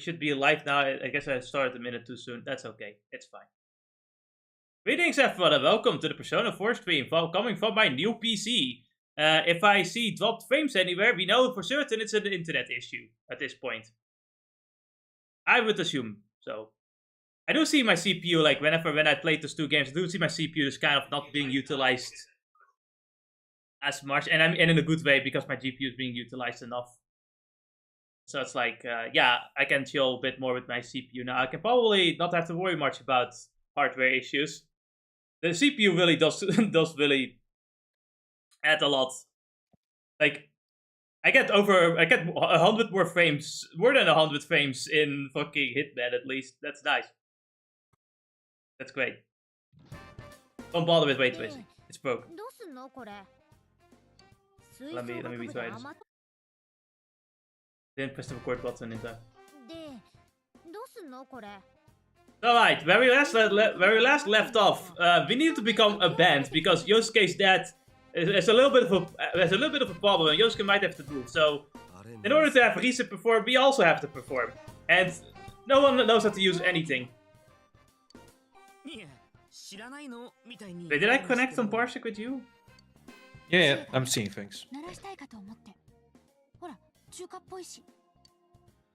should be live now. I guess I started a minute too soon. That's okay. It's fine. Greetings, everyone, welcome to the Persona 4 stream coming from my new PC. If I see dropped frames anywhere, we know for certain it's an internet issue at this point. I would assume so. I do see my CPU, like, when I played those two games, I do see my CPU is kind of not being utilized as much, and in a good way, because my GPU is being utilized enough. So it's like, yeah, I can chill a bit more with my CPU now. I can probably not have to worry much about hardware issues. The CPU really does really add a lot. Like, I get 100 more frames, more than 100 frames in fucking Hitman at least. That's nice. That's great. Don't bother with ray tracing. It's broken. Let me retry this. Didn't press the record button in time. Alright, where we last left off, we needed to become a band because Yosuke's dad is a little bit of a problem, and Yosuke might have to move. So, in order to have Risa perform, we also have to perform, and no one knows how to use anything. Wait, did I connect on Parsec with you? Yeah, I'm seeing things.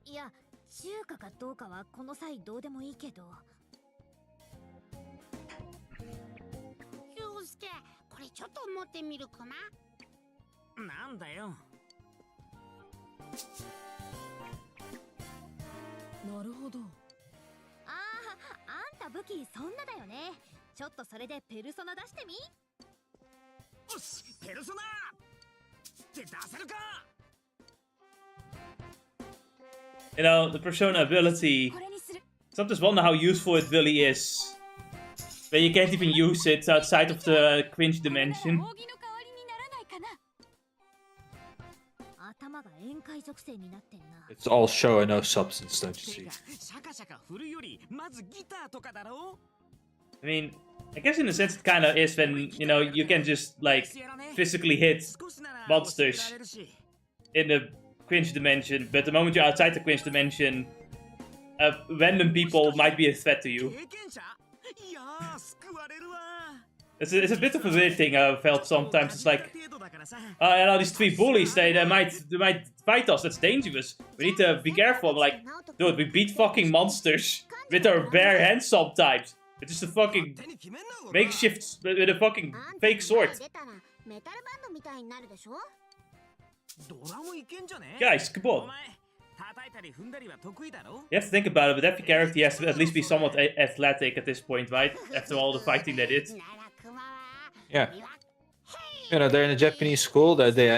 いや、中華かどうかはこの際どうでもいいけど。ユウスケ、これちょっと持ってみるかな。なんだよ。なるほど。ああ、あんた武器そんなだよね。ちょっとそれでペルソナ出してみ。よし、ペルソナ。って出せるか。 You know, the Persona ability, sometimes wonder how useful it really is. But you can't even use it outside of the cringe dimension. It's all show and no substance, don't you see? I mean, I guess in a sense it kind of is when, you know, you can just, like, physically hit monsters in the cringe dimension, but the moment you're outside the cringe dimension, random people might be a threat to you. It's a bit of a weird thing I've felt sometimes. It's like, and all these three bullies, they might fight us. That's dangerous. We need to be careful. I'm like, dude, we beat fucking monsters with our bare hands sometimes. It's just a fucking makeshift with a fucking fake sword. Guys, come on. You have to think about it, but every character has to at least be somewhat athletic at this point, right? After all the fighting they did. Yeah. You know, they're in a Japanese school, that they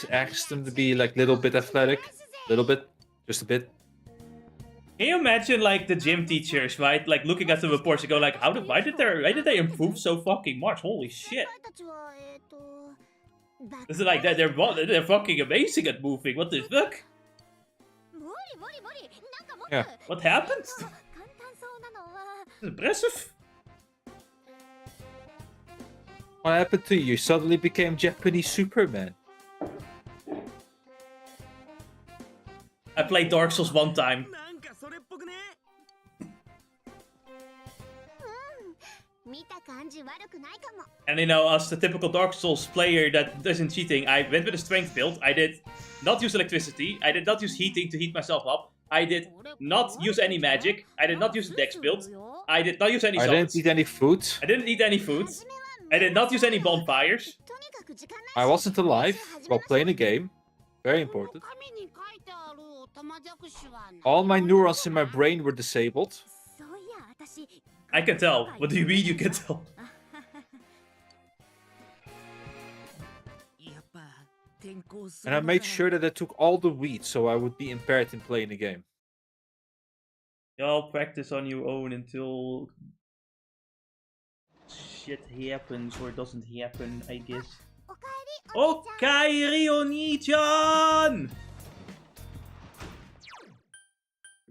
asked them to be like a little bit athletic. Little bit. Just a bit. Can you imagine, like, the gym teachers, right? Like, looking at the reports and go like, why did they improve so fucking much? Holy shit. This is like that they're fucking amazing at moving. What the fuck? Yeah. What happened? Impressive. What happened to you? You suddenly became Japanese Superman. I played Dark Souls one time. And you know, as the typical Dark Souls player that isn't cheating, I went with a strength build. I did not use electricity. I did not use heating to heat myself up. I did not use any magic. I did not use a dex build. I did not use any summons. I didn't eat any food. I didn't eat any food. I did not use any bonfires. I wasn't alive while playing a game. Very important. All my neurons in my brain were disabled. I can tell. What do you mean you can tell? And I made sure that I took all the weed so I would be impaired in playing the game. Y'all practice on your own until shit happens or doesn't happen, I guess. Okay, Ryo-ni-chan!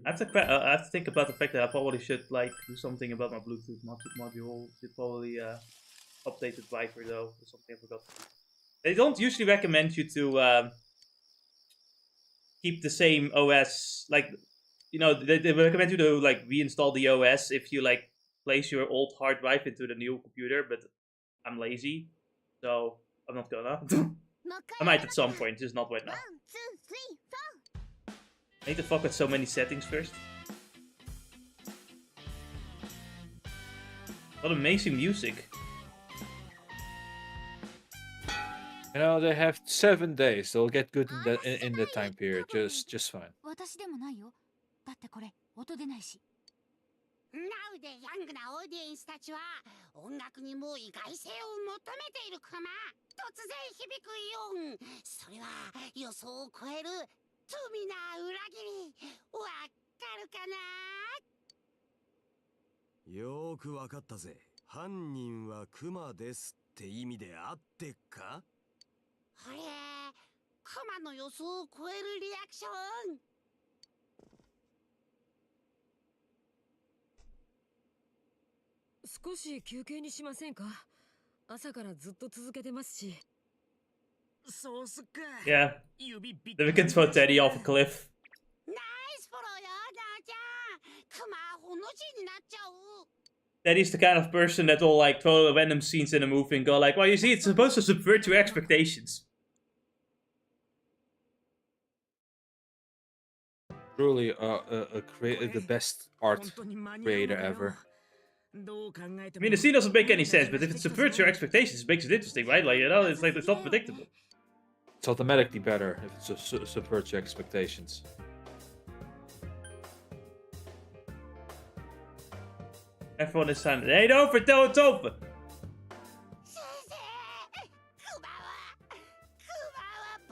I have to think about the fact that I probably should, like, do something about my Bluetooth module. Should probably update the driver though, or something I forgot to do. They don't usually recommend you to keep the same OS, like you know, they recommend you to like reinstall the OS if you like place your old hard drive into the new computer, but I'm lazy, so I'm not gonna. I might at some point, just not right now. I need to fuck with so many settings first. What amazing music. You know, they have 7 days. They'll get good in that time period. Just fine. ナウでヤングなオーディエンスたちは音楽にも意外性を求めているかな。突然響くイオン、それは予想を超える罪な裏切り。わかるかな？よーくわかったぜ。犯人はクマですって意味であってっか？あれ、クマの予想を超えるリアクション。少し休憩にしませんか？朝からずっと続けてますし。そうすっか。Yeah, then we can throw Teddy off a cliff. ナイスフォローよ、なおちゃん。クマほの字になっちゃう。Teddy's the kind of person that will like throw random scenes in a movie and go like, well, you see, it's supposed to subvert your expectations. Truly, the best art creator ever. I mean, the scene doesn't make any sense, but if it subverts your expectations, it makes it interesting, right? Like, you know, it's like it's not predictable. It's automatically better if it subverts your expectations. Everyone is silent. It ain't over till it's over.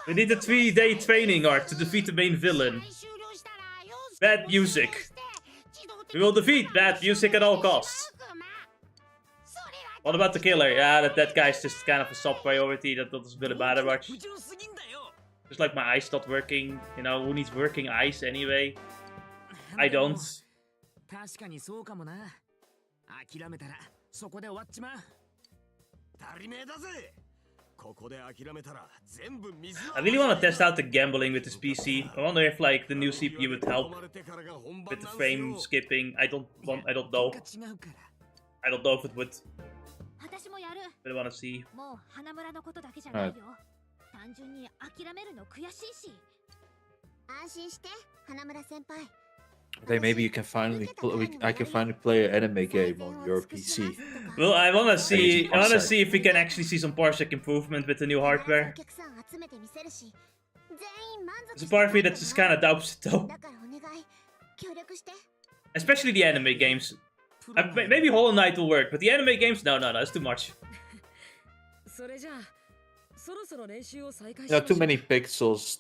We need a 3-day training arc to defeat the main villain. Bad music. We will defeat bad music at all costs. What about the killer? Yeah, that guy's just kind of a sub priority. That doesn't really matter much. Just like my eyes not working. You know, who needs working eyes anyway? I don't. 確かにそうかもな。諦めたらそこで終わっちまう。足りねえだぜ。ここで諦めたら全部水。I really want to test out the gambling with this PC. I wonder if like the new CPU would help with the frame skipping. I don't know. I don't know if it would. But I want to see. Alright. 単純に諦めるの悔しいし。安心して、花村先輩。 Then maybe you can finally I can finally play an anime game on your PC. Well, I wanna see if we can actually see some parsec improvement with the new hardware. There's a part of me that just kinda doubts it though. Especially the anime games. Maybe Hollow Knight will work, but the anime games, no, that's too much. You know, too many pixels,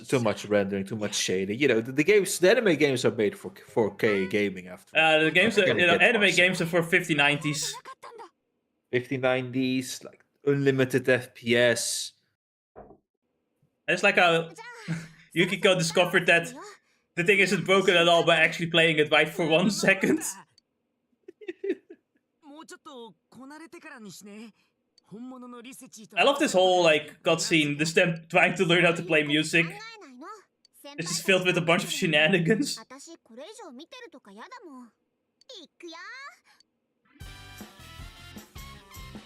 too much rendering, too much shading. You know, the anime games are made for 4K gaming after. The games, anime games are for 5090s. 5090s, like unlimited FPS. And it's like how Yukiko discovered that the thing isn't broken at all by actually playing it right for 1 second. I love this whole like cutscene, this them trying to learn how to play music. It's just filled with a bunch of shenanigans.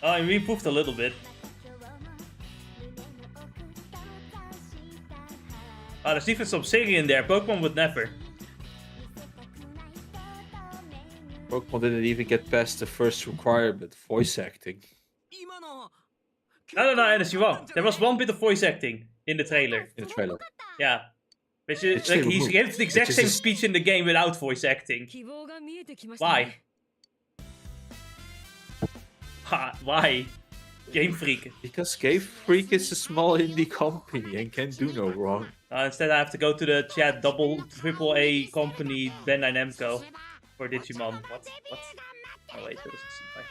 Oh, I improved a little bit. Oh, there's even some singing in there. Pokemon would never. Pokemon didn't even get past the first requirement, voice acting. No, Dennis, you're wrong. There was one bit of voice acting in the trailer. In the trailer. Yeah. Which is, like, he gave the exact same speech in the game without voice acting. Why? Ha, why? Game Freak. Because Game Freak is a small indie company and can do no wrong. Instead I have to go to the chat triple A company Bandai Namco for Digimon. What? Oh wait, that doesn't seem right.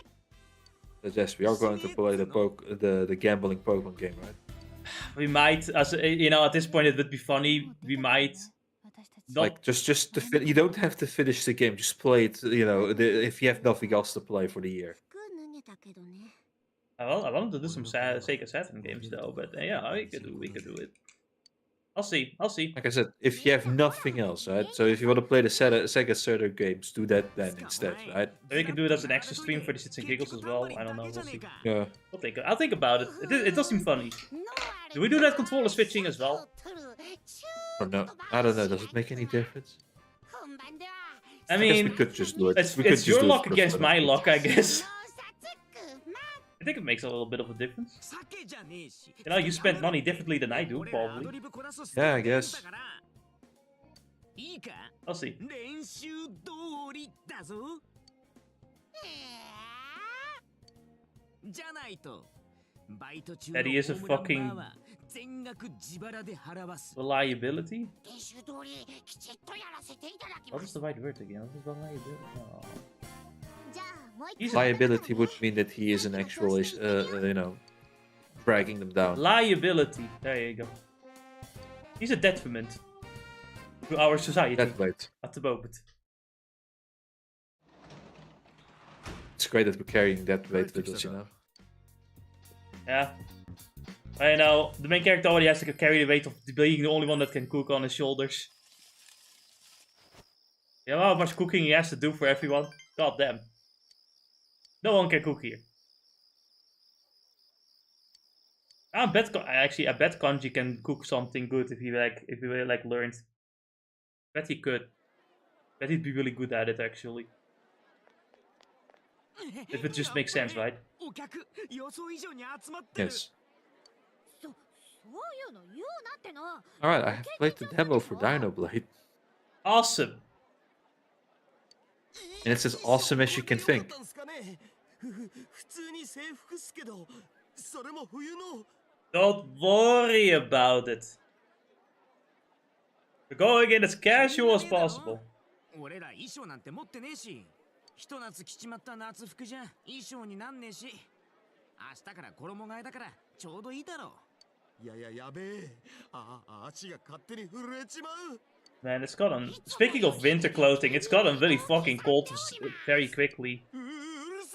Yes, we are going to play the gambling Pokemon game, right? We might, as you know, at this point it would be funny. We might. Like just to you don't have to finish the game. Just play it. You know, if you have nothing else to play for the year. I wanted to do some Sega Saturn games though, but yeah, we could do it. I'll see. I'll see. Like I said, if you have nothing else, right? So if you want to play the Sega Saturn games, do that then instead, right? Maybe we can do it as an extra stream for the shits and giggles as well. I don't know. We'll see. Yeah. I'll think about it. It does seem funny. Do we do that controller switching as well? Or no, I don't know. Does it make any difference? I I guess we mean, could just do it. it's We could just your do it luck for against fun. my luck, I guess. I think it makes a little bit of a difference. You know, you spend money differently than I do, probably. Yeah, I guess. I'll see. That he is a fucking reliability? What is the right word again? What is reliability? Oh. He's a Liability would mean that he is an actual, you know, dragging them down. liability. There you go. He's a detriment to our society That weight. at the moment. It's great that we're carrying that weight with us, you know. Yeah. I know, the main character already has to carry the weight of being the only one that can cook on his shoulders. You know how much cooking he has to do for everyone? God damn. No one can cook here. I bet Kanji can cook something good if he really learned. Bet he could. Bet he'd be really good at it actually. If it just makes sense, right? Yes. Alright, I have played the demo for Dino Blade. Awesome. And it's as awesome as you can think. Don't worry about it. We're going in as casual as possible. 俺ら衣装なんて持ってねえし、ひと夏着ちまった夏服じゃ衣装になんねえし、明日から衣替えだからちょうどいいだろう。やべえ。足が勝手に震えちまう。 Man, it's gotten. Speaking of winter clothing, it's gotten really fucking cold very quickly.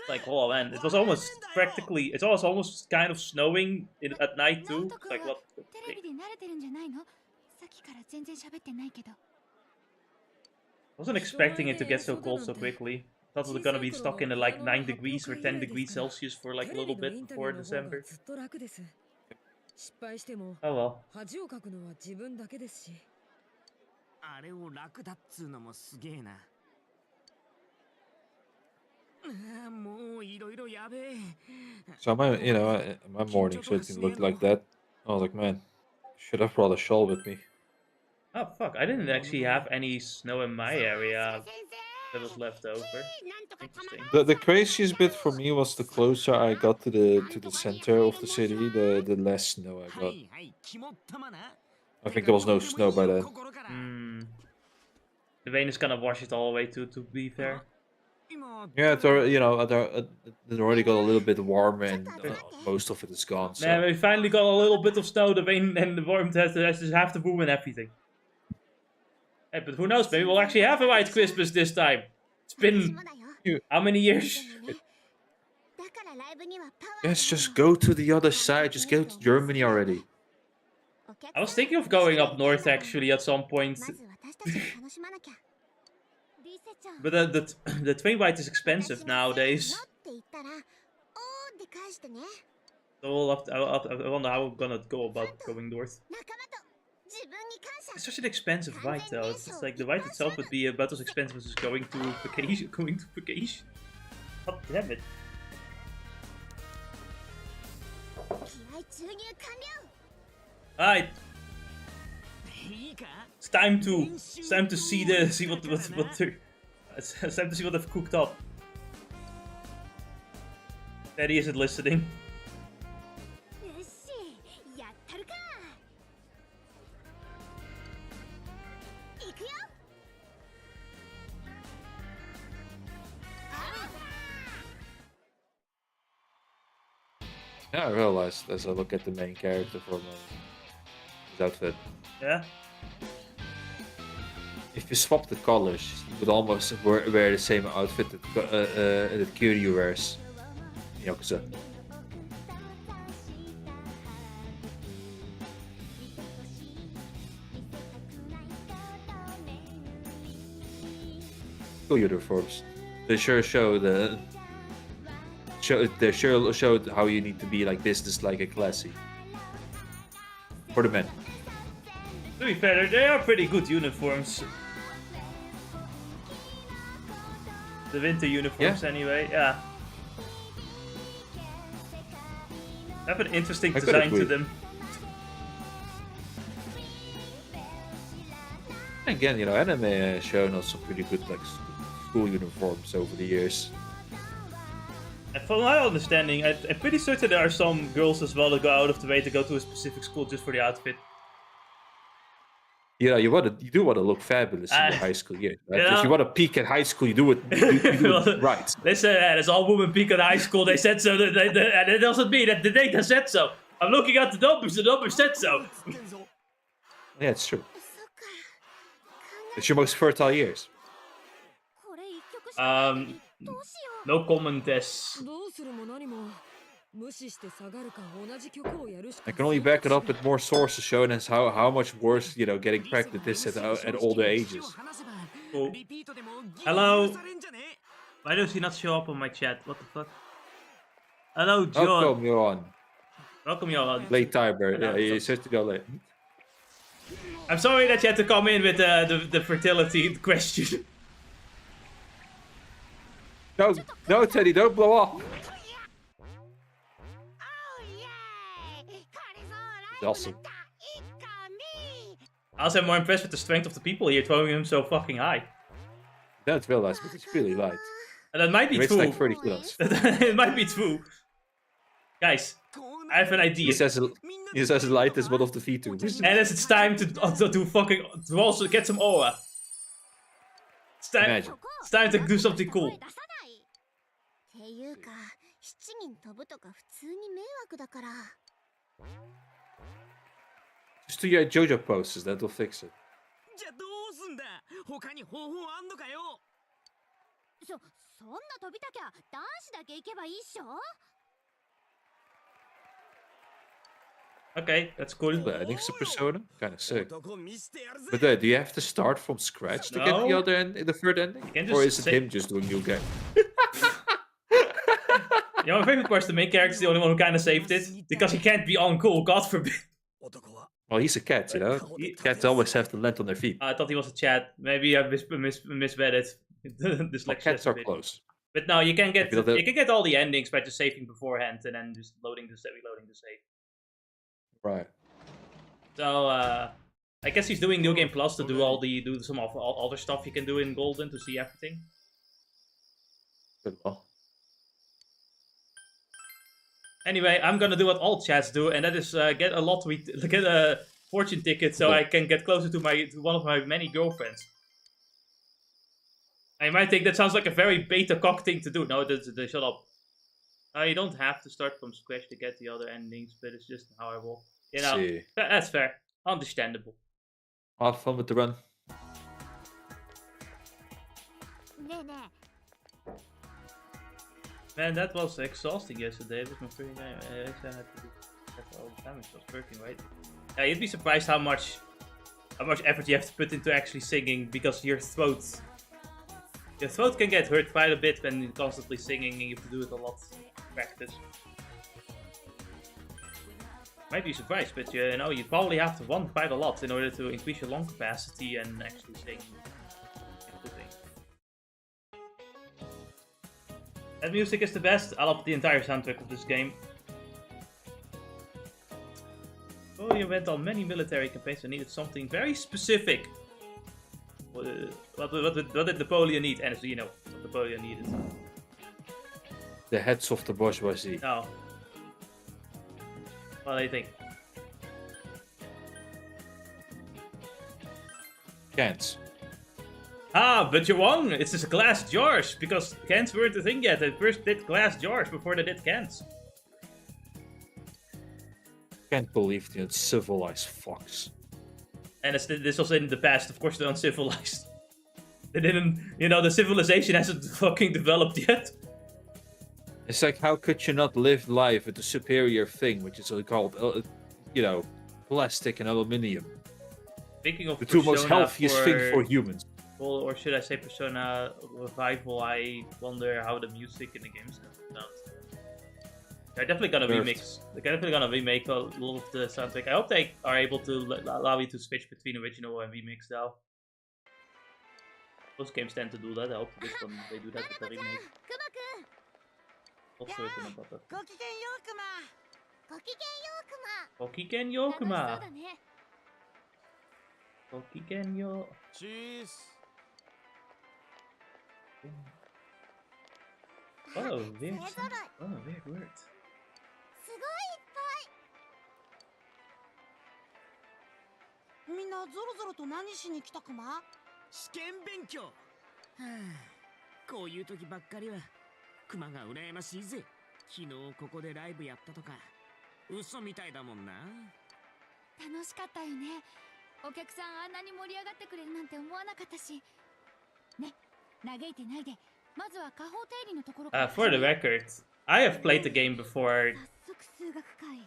Like, oh man, it was almost practically. It was almost kind of snowing at night too. Like, what? I wasn't expecting it to get so cold so quickly. I thought we were gonna be stuck in the like 9 degrees or 10 degrees Celsius for like a little bit before December. Oh well. 恥をかくのは自分だけですし。あれを楽だっつうのもすげえな。もういろいろやべえ。 So my, you know, my morning certainly looked like that. I was like, man, should have brought a shawl with me. Oh fuck! I didn't actually have any snow in my area that was left over. Interesting. The craziest bit for me was the closer I got to the center of the city, the less snow I got. I think there was no snow by then. The rain is gonna wash it all away too. To be fair. Yeah, it's already, you know, it already got a little bit warmer and most of it is gone. So. Yeah, we finally got a little bit of snow. The rain and the warmth has to boom and everything. Hey, but who knows? Maybe we'll actually have a white Christmas this time. It's been how many years? Yes, just go to the other side. Just go to Germany already. I was thinking of going up north actually at some point. But the twin white is expensive nowadays. So I wonder how we're gonna go about going north. It's such an expensive white though. It's just like the white itself would be about as expensive as going to vacation. God damn it. Alright. It's time to see what it's time to see what they've cooked up. Daddy isn't listening. Yeah, I realized as I look at the main character for a moment. His outfit. Yeah? If you swap the colors, you would almost wear the same outfit that Kiryu wears in Yakuza. school uniforms. They sure show they sure showed how you need to be like business-like and classy. For the men. To be fair, they are pretty good uniforms. The winter uniforms, anyway. Yeah. They have an interesting I could design to agree. them. Again, you know, anime has shown us some pretty good like school uniforms over the years. And from my understanding, I'm pretty certain there are some girls as well that go out of the way to go to a specific school just for the outfit. You know, you do want to look fabulous in your high school years, right? Yeah. If you want to peak at high school, you do it, you do it right. Listen, there's all women peak at high school. They said so, and it doesn't mean that the data said so. I'm looking at the numbers said so. Yeah, it's true. そっか。 It's your most fertile years. これ一曲しかないのにどうしよう。 No comment this. どうするも何も無視して下がるか同じ曲をやるしか I can only back it up with more sources showing us how much worse, you know, getting pregnant is at older ages. Cool. Hello. Why does he not show up on my chat? What the fuck? Hello, John. Welcome, Johan. Welcome, Johan. Late timer. Hello. Yeah, you said to go late. I'm sorry that you had to come in with the fertility question. No, Teddy, don't blow up. おーイエーイこれぞライ Awesome. ブの第一回目 I also am more impressed with the strength of the people here throwing him so fucking high. Don't realize, but it's really light. And that might be It's true. like 30 kilos. It might be true. Guys, I have an idea. He says as light as one of the Vtubers. And it's time to also get some aura. Imagine. It's time to do something cool. 声出さないっていうか7人飛ぶとか普通に迷惑だから Just do your JoJo poses, that'll fix it. じゃあどうすんだ他に方法あんのかよそんな飛びたきゃ男子だけ行けばいいっしょ Okay, that's cool. Learning some Persona? Kinda sick. 男見せてやるぜ But do you have to start from scratch to get the No. other end, the third ending? can Or just is it say- him just doing new game? Yeah, my favorite part is the main character is the only one who kind of saved it. Because he can't be uncool, God forbid. 男は Well, he's a cat, you know? Cats always have to land on their feet. I thought he was a chat. Maybe I misread it. Well, Dyslexia cats is a are bit. close. But no, you can get I feel that- you can get all the endings by just saving beforehand and then just reloading the save. Right. So I guess he's doing New Game Plus to do some of all other stuff you can do in Golden to see everything. Good well. Anyway, I'm gonna do what all chats do, and that is get a fortune ticket so I can get closer to one of my many girlfriends. I might think that sounds like a very beta cock thing to do. No, shut up. You don't have to start from scratch to get the other endings, but it's just how I roll. You know, See. that's fair, understandable. Have fun with the run. ねえねえ Man, that was exhausting yesterday. It was my first game. I had to do that all the time. It was working, right? Yeah, you'd be surprised how much effort you have to put into actually singing because your throat can get hurt quite a bit when you're constantly singing and you have to do it a lot in practice. Might be surprised, but you know you probably have to run quite a lot in order to increase your lung capacity and actually sing. That music is the best. I love the entire soundtrack of this game. Oh, you went on many military campaigns and needed something very specific. What did Napoleon need? And you know what Napoleon needed. The heads of the bourgeoisie. Oh. What do you think? Cans. Ah, but you're wrong! It's just glass jars, because cans weren't a thing yet. They first did glass jars before they did cans. Can't believe the uncivilized fucks. And this was in the past, of course they're uncivilized. They didn't, you know, the civilization hasn't fucking developed yet. It's like, how could you not live life with a superior thing, which is called, you know, plastic and aluminium? Speaking of The two most Persona healthiest things for humans. Well, or should I say Persona Revival? I wonder how the music in the game's gonna sound. They're definitely gonna remix. They're definitely gonna remake a lot of the soundtrack. I hope they are able to allow you to switch between original and remix though. Most games tend to do that. I hope this one they do that with the remake. クマくん Not certain about that. ごきげんようクマごきげんようクマ Gokiken 楽しそう Yokuma. だね Gokiken Yo. チース Oh, 勢 weird. ぞろい Oh, weird word. すごいいっぱいみんなゾロゾロと何しに来たクマ試験勉強はあこういう時ばっかりはクマが羨ましいぜ。昨日ここでライブやったとか嘘みたいだもんな。楽しかったよねお客さんあんなに盛り上がってくれるなんて思わなかったしね嘆いてないでまずは下方定理のところから For the record, I have played the game before. 早速数学会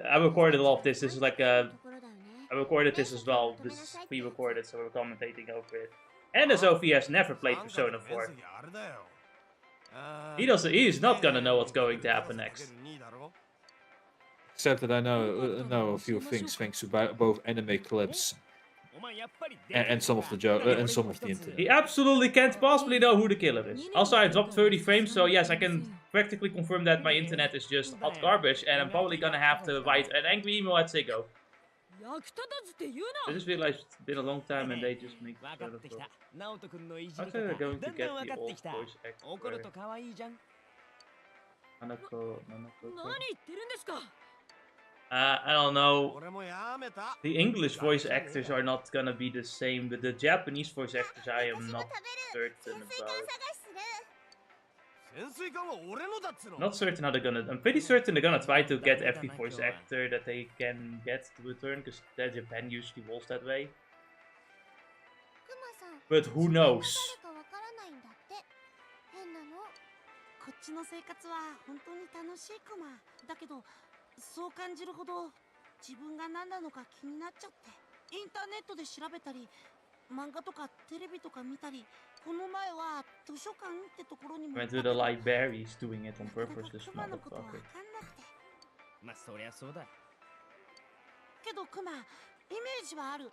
I recorded all of this. This is like a ところだよね I recorded this as well. This is pre-recorded, so we're commentating over it. And as Sophie has never played Persona 4. He is not gonna know what's going to happen next. Except that I know a few things thanks to both anime clips and some of the and some of the internet. He absolutely can't possibly know who the killer is. Also, I dropped 30 frames, so yes, I can practically confirm that my internet is just hot garbage, and I'm probably gonna have to write an angry email at Sego. 役立たずって言う I な just realized it's been a long time and they just make 分か fun って of きた it. ナオト君のいじ I り think 方 they're going to だん get だん分 the かって old きた voice 怒ると actor. 可愛いじゃん Nanako. 何言ってるんですか I don't know. 俺もやめた The English voice actors are not gonna be the same, but the Japanese voice actors I am not certain 潜水艦 about. 探しする 潜水艦は俺のだっつの Not certain how they're gonna. I'm pretty certain they're gonna try to get every voice actor that they can get to return, because Japan usually rolls that way. クマさん But who knows? 誰かわからないんだって変なのこっちの生活は本当に楽しいクマだけどそう感じるほど自分が何なのか気になっちゃってインターネットで調べたり漫画とかテレビとか見たりこの前は図書館ってところにも Went to the library, he's doing it on purpose, this クマのことわかん motherfucker. なくてまあそりゃそうだ。けどクマイメージはある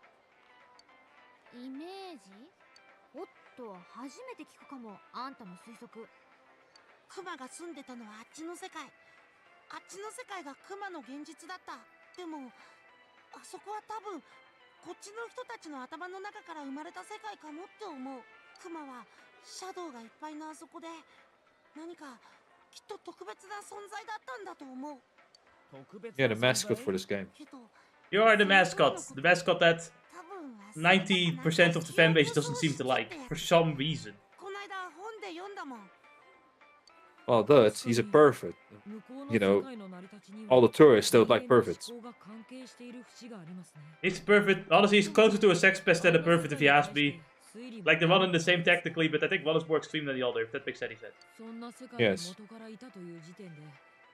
イメージおっと初めて聞くかもあんたの推測クマが住んでたのはあっちの世界あっちの世界がクマの現実だったでもあそこは多分こっちの人たちの頭の中から生まれた世界かもって思うクマはシャドウがいっぱいのあそこで何かきっと特別な存在だったんだと思う Yeah, the mascot for this game. けど You are the mascot that 多分90% of the fanbase doesn't seem to like, for some reason. この間本で読んだもん Well, duh, he's a pervert. You know, all the tourists don't like perverts. He's perfect. Honestly, he's closer to a sex pest than a pervert if you ask me. Like, they're one and the same technically, but I think one is more extreme than the other, if that makes any sense. Yes.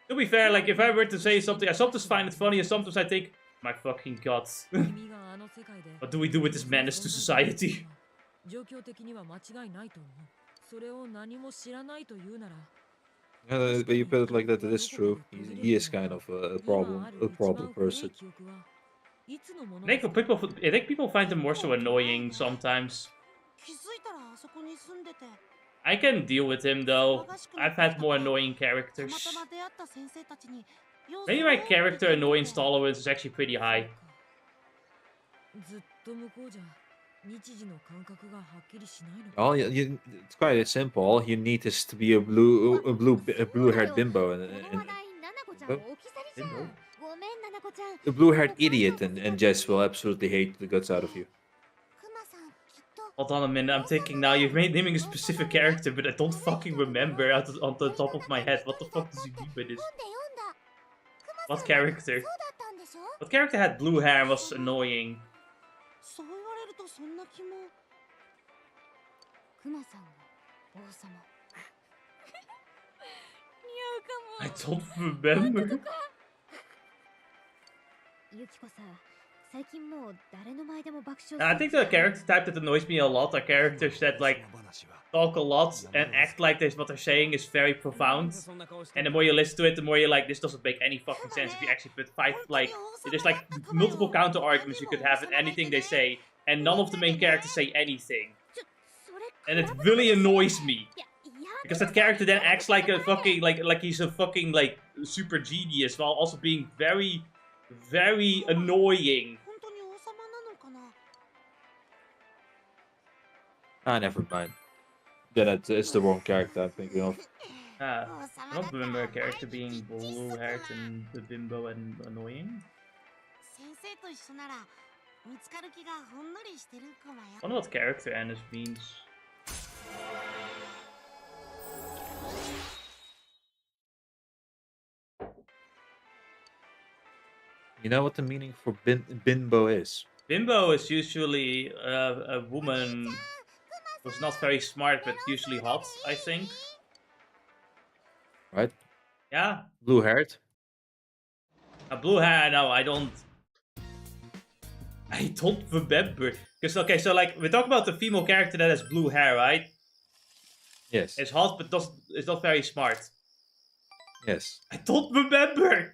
To be fair, like, if I were to say something, I sometimes find it funny, and sometimes I think, my fucking god. What do we do with this menace to society? 状況的には間違いないと思う。それを何も知らないというなら。 But you put it like that, it is true. He is kind of a problem person. I think people find him more so annoying sometimes. 気づいたらあそこに住んでて I can deal with him though. I've had more annoying たま characters. たま出会った先生たちに Maybe my character annoyance tolerance is actually pretty high. ずっと向こうじゃ日時の感覚がはっきりしないの。 Well, it's quite simple. All you need is to be a blue-haired bimbo この話題ナナコちゃん置き去りじゃんごめんナナコちゃん a blue-haired idiot, and Jess will absolutely hate the guts out of you. クマさんきっと Hold on a minute, I'm thinking now. You've made naming a specific character, but I don't fucking remember on the top of my head. What the fuck does he mean by this? 本で読んだクマ What さん character? そうだったんでしょ What character had blue hair and was annoying? そう言われるとそんな気もクマさんが王様似合うかも I don't remember. ユキコさ最近もう誰の前でも爆笑 I think the character type that annoys me a lot are characters that like talk a lot and act like this, what they're saying is very profound. And the more you listen to it, the more you're like, this doesn't make any fucking sense. If you actually put there's like multiple counter arguments you could have in anything they say, and none of the main characters say anything. And it really annoys me. Because that character then acts like a fucking, like he's a fucking, like, super genius, while also being very, very annoying. Ah, never mind. Then it's the wrong character I'm thinking of. I don't remember a character being blue-haired and the bimbo and annoying. I wonder what character Annis means. You know what the meaning for bimbo is? Bimbo is usually a woman who's not very smart, but usually hot, I think. Right? Yeah. Blue-haired? A blue hair, no, I don't remember. Because, okay, so, like, we talk about the female character that has blue hair, right? Yes. It's hot, but it's not very smart. Yes. I don't remember!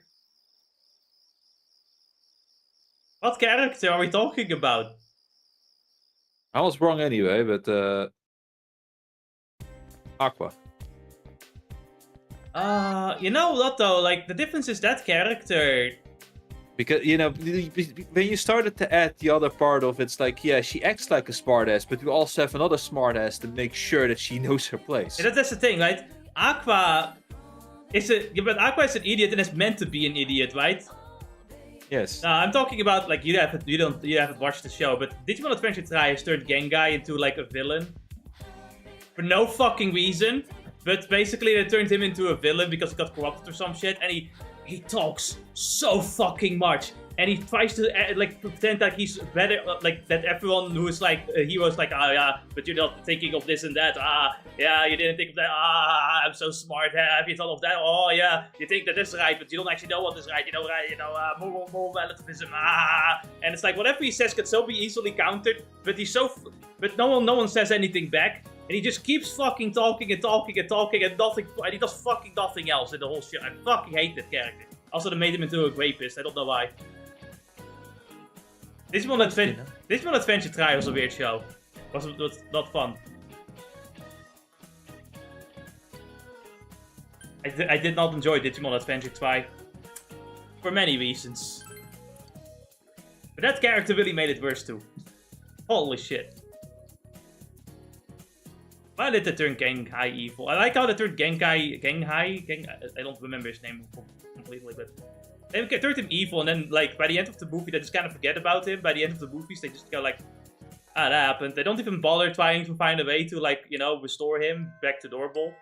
What character are we talking about? I was wrong anyway, but Aqua. You know what though, like, the difference is that character... Because, you know, when you started to add the other part of it's like, yeah, she acts like a smartass, but we also have another smartass to make sure that she knows her place. Yeah, that's the thing, right? Aqua is but Aqua is an idiot and is meant to be an idiot, right? Yes. No, I'm talking about, like, you haven't watched the show, but Digimon Adventure 3 has turned Gengai into, like, a villain. For no fucking reason. But basically they turned him into a villain because he got corrupted or some shit, and he talks so fucking much. And he tries to, like, pretend like he's better, like, that everyone who is, like, a hero is like, ah, yeah, but you're not thinking of this and that, ah, yeah, you didn't think of that, ah, I'm so smart, have you thought of that, oh, yeah, you think that is right, but you don't actually know what is right, moral relativism, ah, and it's like, whatever he says can so be easily countered, but but no one says anything back, and he just keeps fucking talking and talking and talking and nothing, and he does fucking nothing else in the whole shit. I fucking hate that character. Also, they made him into a rapist, I don't know why. Digimon Adventure 3 was a weird show. Was not fun. I did not enjoy Digimon Adventure 3. For many reasons. But that character really made it worse too. Holy shit. Why did they turn Genghai evil? I like how they turned Genghai... I don't remember his name completely, but... They turned him evil, and then, like, by the end of the movie, they just kind of forget about him. By the end of the movies, they just go like, ah, that happened. They don't even bother trying to find a way to, like, you know, restore him back to normal.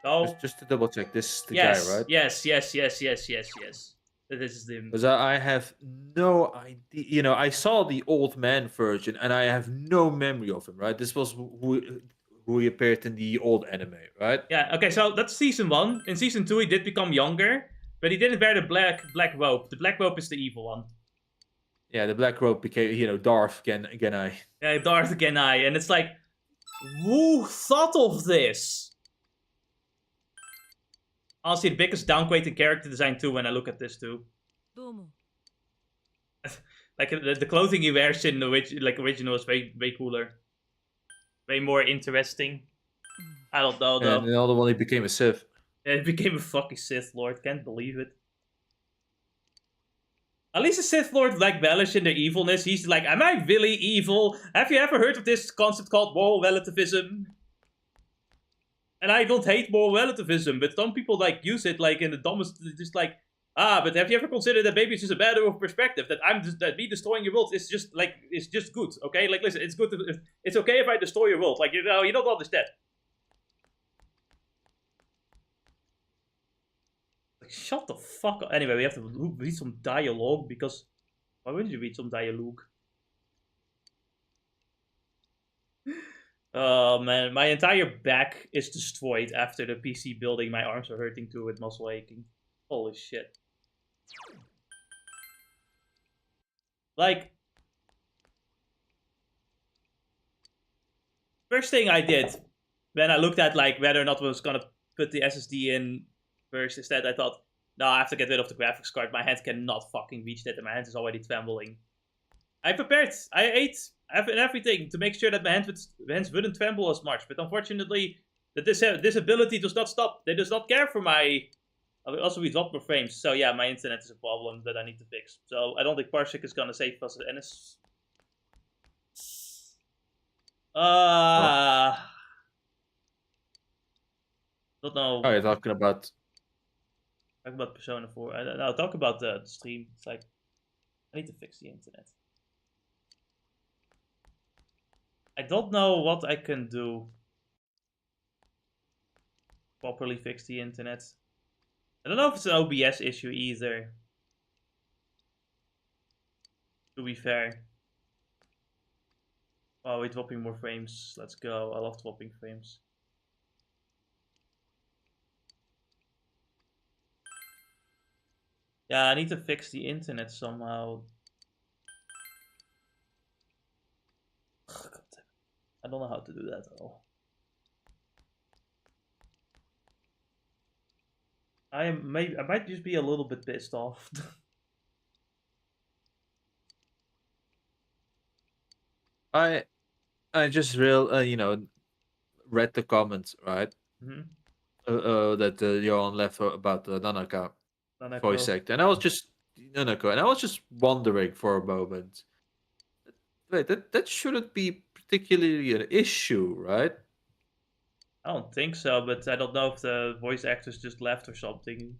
So... Just to double check, this is the guy, right? Yes. This is him. Because I have no idea. You know, I saw the old man version, and I have no memory of him, right? This was who he appeared in the old anime, right? Yeah, okay, so that's season 1. In season 2, he did become younger. But he didn't wear the black robe. The black robe is the evil one. Yeah, the black robe became, you know, Darth Genai. Yeah, Darth Genai. And it's like, who thought of this? Honestly, the biggest downgrade in character design too when I look at this too. Like, the clothing he wears in the original is way cooler. Way more interesting. I don't know though. And the other one, he became a Sith. Yeah, he became a fucking Sith Lord. Can't believe it. At least the Sith Lord, like, relish in their evilness. He's like, am I really evil? Have you ever heard of this concept called moral relativism? And I don't hate moral relativism, but some people, like, use it, like, in the dumbest, just like, ah, but have you ever considered that maybe it's just a matter of perspective? That me destroying your world is just, like, it's just good, okay? Like, listen, it's good, it's okay if I destroy your world. Like, you know, you don't understand. Shut the fuck up. Anyway, we have to read some dialogue because... Why wouldn't you read some dialogue? Oh man, my entire back is destroyed after the PC building. My arms are hurting too with muscle aching. Holy shit. Like, first thing I did when I looked at like whether or not I was gonna put the SSD in first instead, I thought, no, I have to get rid of the graphics card. My hand cannot fucking reach that, and my hand is already trembling. I prepared. I ate everything to make sure that my hands wouldn't tremble as much. But unfortunately, this ability does not stop. They does not care for my. Also, we dropped more frames. So yeah, my internet is a problem that I need to fix. So I don't think Parsec is gonna save us. And it's. Don't know. Oh, you're talking about. Talk about Persona 4. No, talk about the stream. It's like, I need to fix the internet. I don't know what I can do. Properly fix the internet. I don't know if it's an OBS issue either. To be fair. Oh, we're dropping more frames. Let's go. I love dropping frames. Yeah, I need to fix the internet somehow. God, I don't know how to do that at all. I might just be a little bit pissed off. I just read the comments, right? Mm-hmm. That Johan left about the Nanaka Nanako. voice actor, and I was just wondering for a moment. Wait, that shouldn't be particularly an issue, right? I don't think so, but I don't know if the voice actress just left or something.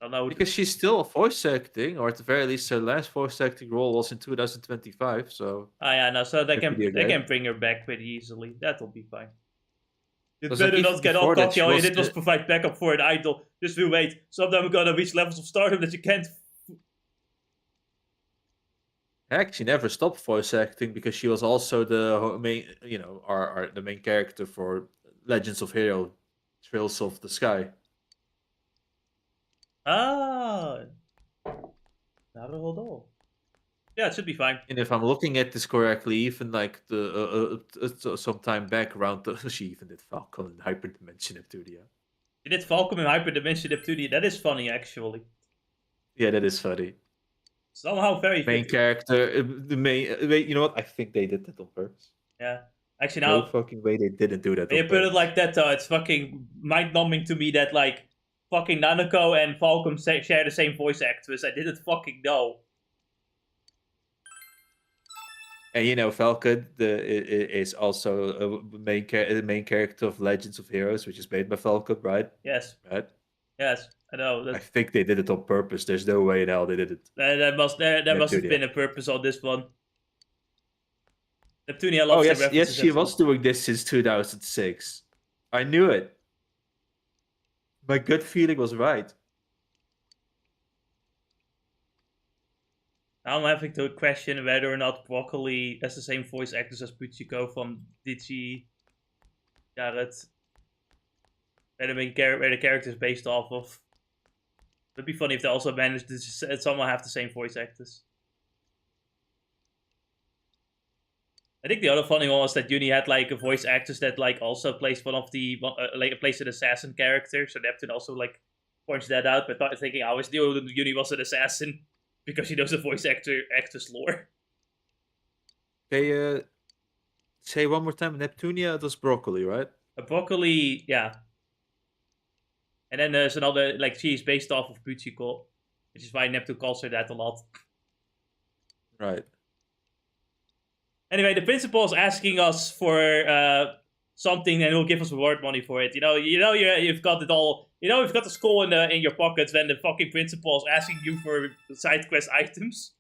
I don't know. Because she's still voice acting, or at the very least, her last voice acting role was in 2025. So. Ah, yeah, no. So they That can video they game. can bring her back pretty easily. That'll be fine. You Was better it not get before all that cocky. she All you was did was the- provide backup for an idol. Just you wait. Sometime we're gonna reach levels of stardom that you can't. Heck, she never stopped voice acting because she was also the main, the main character for Legends of Hero, Trails of the Sky. Ah. Naruhodo. Yeah, it should be fine. And if I'm looking at this correctly, even like some time back around, she even did Falcon and Hyperdimension Neptunia. You did Falcom in Hyperdimension Neptunia. That is funny, actually. Yeah, that is funny. Somehow very Main fit. character, the main. Wait, you know what? I think they did that on purpose. Yeah. Actually, No now fucking way they didn't do that. when you on put it purpose. like that, though, it's fucking mind-numbing to me that like fucking Nanako and Falcom share the same voice actress. I didn't fucking know. And Falcon is also a main character of Legends of Heroes, which is made by Falcon, right? Yes. Right. Yes. I know. I think they did it on purpose. There's no way in hell they did it. There must have Neptunia. been a purpose on this one. Neptunia Oh loves yes, the yes, references she as was well. doing this since 2006. I knew it. My gut feeling was right. Now I'm having to question whether or not Broccoli has the same voice actress as Puchiko from Dichi Garrett. Where the character is based off of. It'd be funny if they also managed to someone have the same voice actors. I think the other funny one was that Uni had like a voice actress that like also plays one of the plays an assassin character. So Neptune also like points that out, but thinking I always knew Uni was an assassin because she knows the voice actress lore. Okay, say one more time. Neptunia does Broccoli, right? A Broccoli, yeah. And then there's another, like, she's based off of Puchiko, which is why Neptune calls her that a lot. Right. Anyway, the principal is asking us for something, and he'll give us reward money for it. You've got it all. You've got the skull in your pockets when the fucking principal is asking you for side quest items.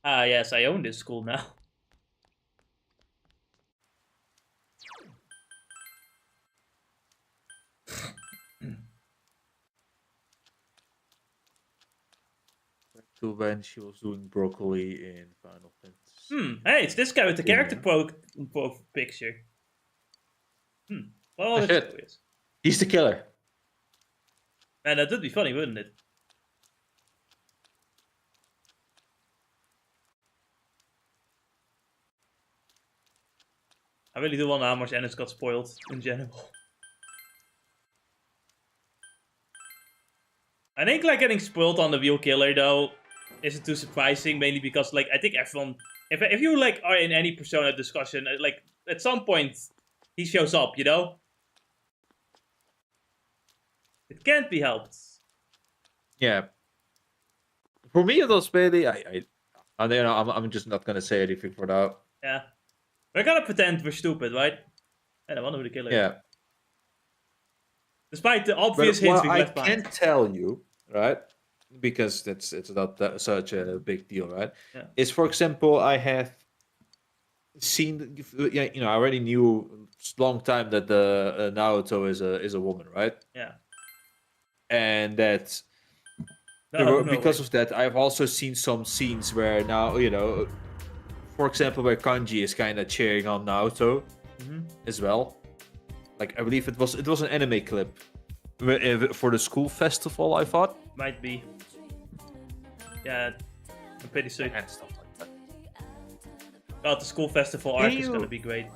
Ah, yes, I own this school now. To when she was doing Broccoli in Final Fantasy. Hey, it's this guy with the character picture. Well, Oh, shit. He's the killer. Man, that would be funny, wouldn't it? I really do wonder how much Ennis got spoiled in general. I think like getting spoiled on the Wheel Killer though isn't too surprising, mainly because like I think everyone, if you like are in any Persona discussion, like at some point he shows up, you know. It can't be helped. Yeah. For me, it was really I'm just not gonna say anything for now. Yeah, we're gonna pretend we're stupid, right? And I wonder who the killer is. Yeah. Despite the obvious hints we left behind. I can tell you, right? Because it's not such a big deal, right? Yeah. Is, for example, I have seen, I already knew long time that the Naoto is a woman, right? Yeah. And that because of that, I've also seen some scenes where now, for example, where Kanji is kind of cheering on Naoto as well. Like, I believe it was an anime clip for the school festival, I thought. Might be. Yeah, I'm pretty sick. And stuff like that. Oh, the school festival arc is gonna be great.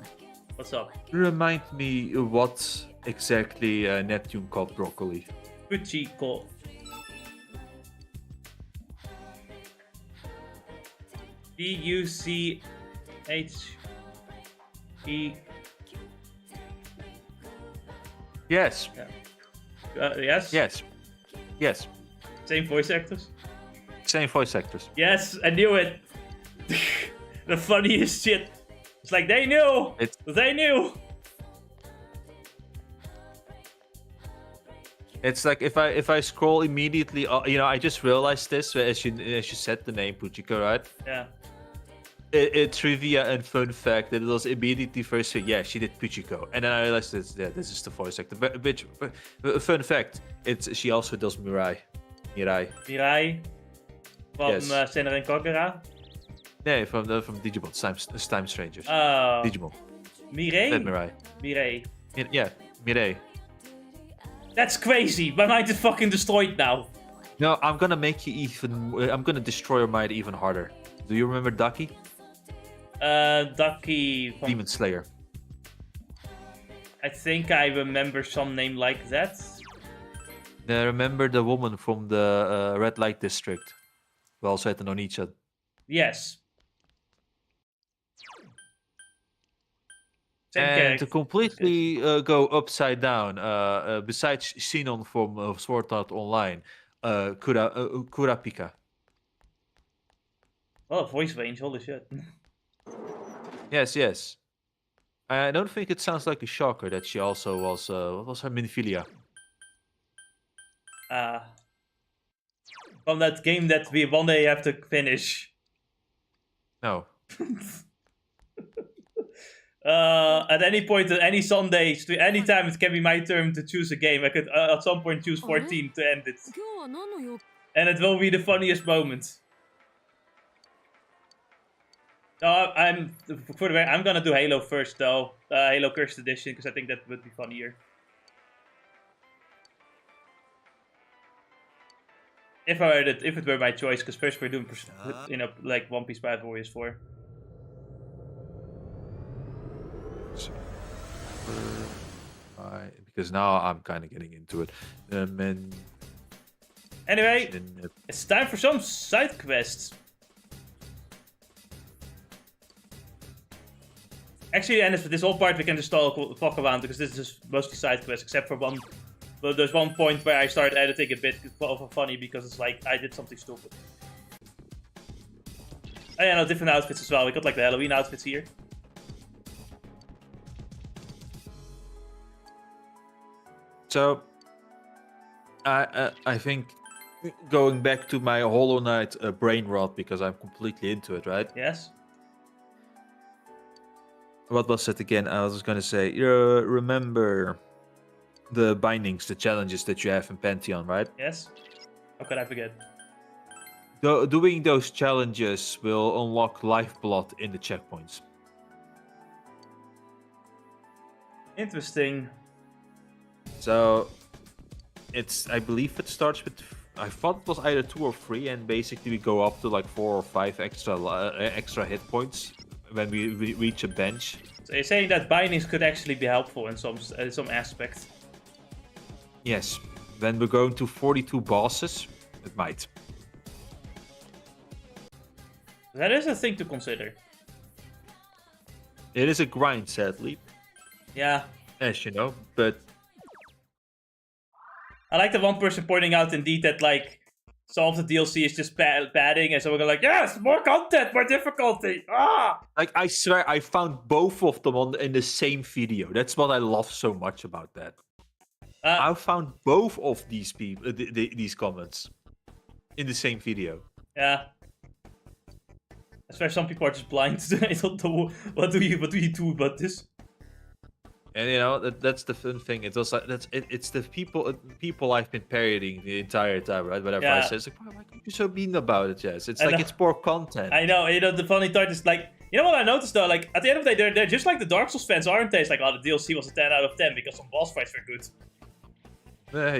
What's up? Remind me what exactly Neptune called broccoli. Puchiko. Puche. Yes. Yeah. Yes? Yes. Same voice actors? Same voice actors. Yes, I knew it. The funniest shit. It's like they knew. They knew. It's like if I scroll immediately, I just realized this as you said the name Puchiko, right? Yeah. Trivia and fun fact that it was immediately first say, yeah, she did Puchiko, and then I realized this is the voice actor. But fun fact, she also does Mirai. Mirai from Senran Kokora. Nee, from Digimon, Time Strangers. Oh. Digimon. Mirai? That Mirai. Mirai. Yeah, Mirai. That's crazy. My mind is fucking destroyed now. No, I'm gonna make you I'm gonna destroy your mind even harder. Do you remember Ducky? Ducky from... Demon Slayer. I think I remember some name like that. Remember the woman from the red light district? We also had an Onichan. Yes. And to completely go upside down, besides Sinon from Sword Art Online, Kurapika. Oh, voice range, holy shit. Yes. I don't think it sounds like a shocker that she also was, what was her miniphilia? From that game that we one day have to finish. No. At any point, any Sunday, any time it can be my turn to choose a game. I could at some point choose 14 to end it. And it will be the funniest moment. I'm gonna do Halo first though. Halo Cursed Edition, because I think that would be funnier. If it were my choice, because first we're doing, like One Piece Bad Warriors 4. Because now I'm kind of getting into it. Anyway, it's time for some side quests. Actually, and for this whole part we can just talk around because this is just mostly side quests, except for one. But there's one point where I started editing a bit funny because it's like I did something stupid. Oh yeah, no, different outfits as well. We got like the Halloween outfits here. So, I think going back to my Hollow Knight brain rot because I'm completely into it, right? Yes. What was it again? I was just gonna say, remember the bindings, the challenges that you have in Pantheon, right? Yes. How could I forget? Doing those challenges will unlock lifeblood in the checkpoints. Interesting. So, I believe it starts with. I thought it was either 2 or 3, and basically we go up to like 4 or 5 extra hit points when we reach a bench. So you're saying that bindings could actually be helpful in some aspect. Yes. When we're going to 42 bosses, it might. That is a thing to consider. It is a grind, sadly. Yeah. As you know, but... I like the one person pointing out indeed that, like, some of the DLC is just padding, and so we're like, yes, more content, more difficulty! Ah! Like, I swear, I found both of them in the same video. That's what I love so much about that. I found both of these people, these comments, in the same video. Yeah. I swear some people are just blind. I don't know what do you do about this. And you know that's the fun thing. It was like it's the people I've been parodying the entire time, right? Whatever I say, it's like, why are you so mean about it, Jess? It's like it's poor content. I know. You know the funny part is like, you know what I noticed though? Like at the end of the day, they're just like the Dark Souls fans, aren't they? It's like, oh, the DLC was a 10 out of 10 because some boss fights were good.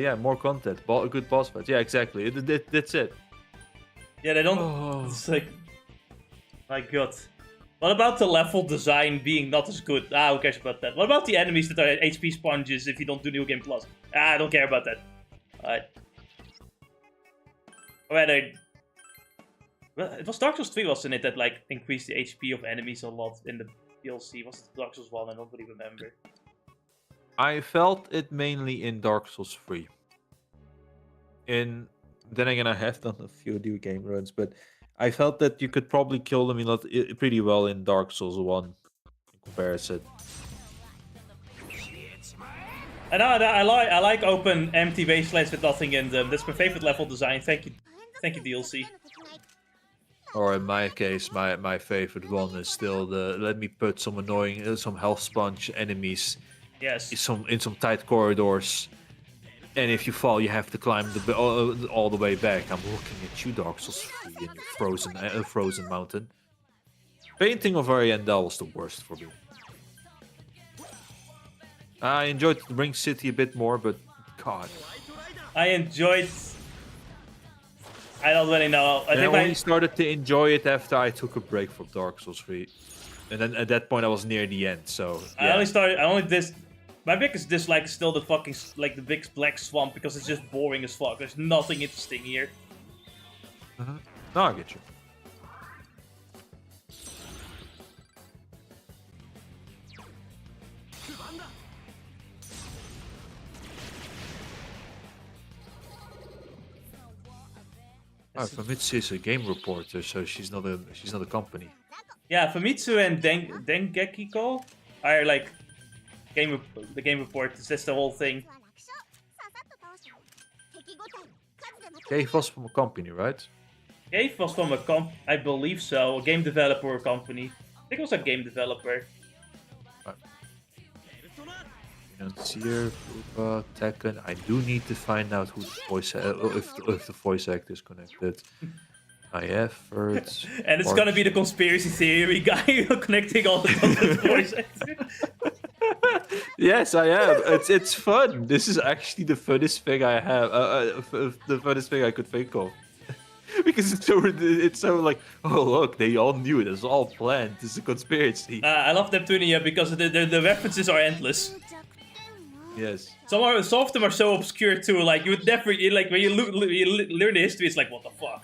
Yeah, more content, good boss fights. Yeah, exactly. That's it. Yeah, they don't. It's like, my god. What about the level design being not as good? Who cares about that? What about the enemies that are HP sponges if you don't do New Game Plus? I don't care about that. Alright. Well, it was Dark Souls 3, wasn't it, that like increased the HP of enemies a lot in the DLC? Was it Dark Souls 1? I don't really remember. I felt it mainly in Dark Souls 3. Then again, I have done a few new game runs, but I felt that you could probably kill them pretty well in Dark Souls 1 in comparison. I like open empty wastelands with nothing in them. That's my favorite level design. Thank you DLC. Or in my case, my favorite one is still let me put some annoying some health sponge enemies. Yes. In some tight corridors. And if you fall, you have to climb all the way back. I'm looking at you, Dark Souls 3, in your frozen mountain. Painting of Ariandel was the worst for me. I enjoyed Ring City a bit more, but God. I enjoyed... I don't really know. I only started to enjoy it after I took a break from Dark Souls 3. And then at that point I was near the end, so... Yeah. My biggest dislike is still the fucking, like, the big black swamp, because it's just boring as fuck. There's nothing interesting here. No, I get you. Famitsu is a game reporter, so she's not a company. Yeah, Famitsu and Dengekiko are like the game reporters. That's the whole thing. Cave was from a company, right? Cave was from I believe so, a game developer or company. I think it was a game developer. Financier, Fuba, Tekken. I do need to find out who the voice if the voice actor is connected. I have heard. And it's gonna be the conspiracy theory guy connecting all the voice actors. Yes, I am. It's fun. This is actually the funnest thing I have. The funnest thing I could think of. Because it's so like, oh look, they all knew it. It's all planned. It's a conspiracy. I love Neptunia because the references are endless. Yes. Some of them are so obscure too. Like you would never like when you learn the history, it's like what the fuck.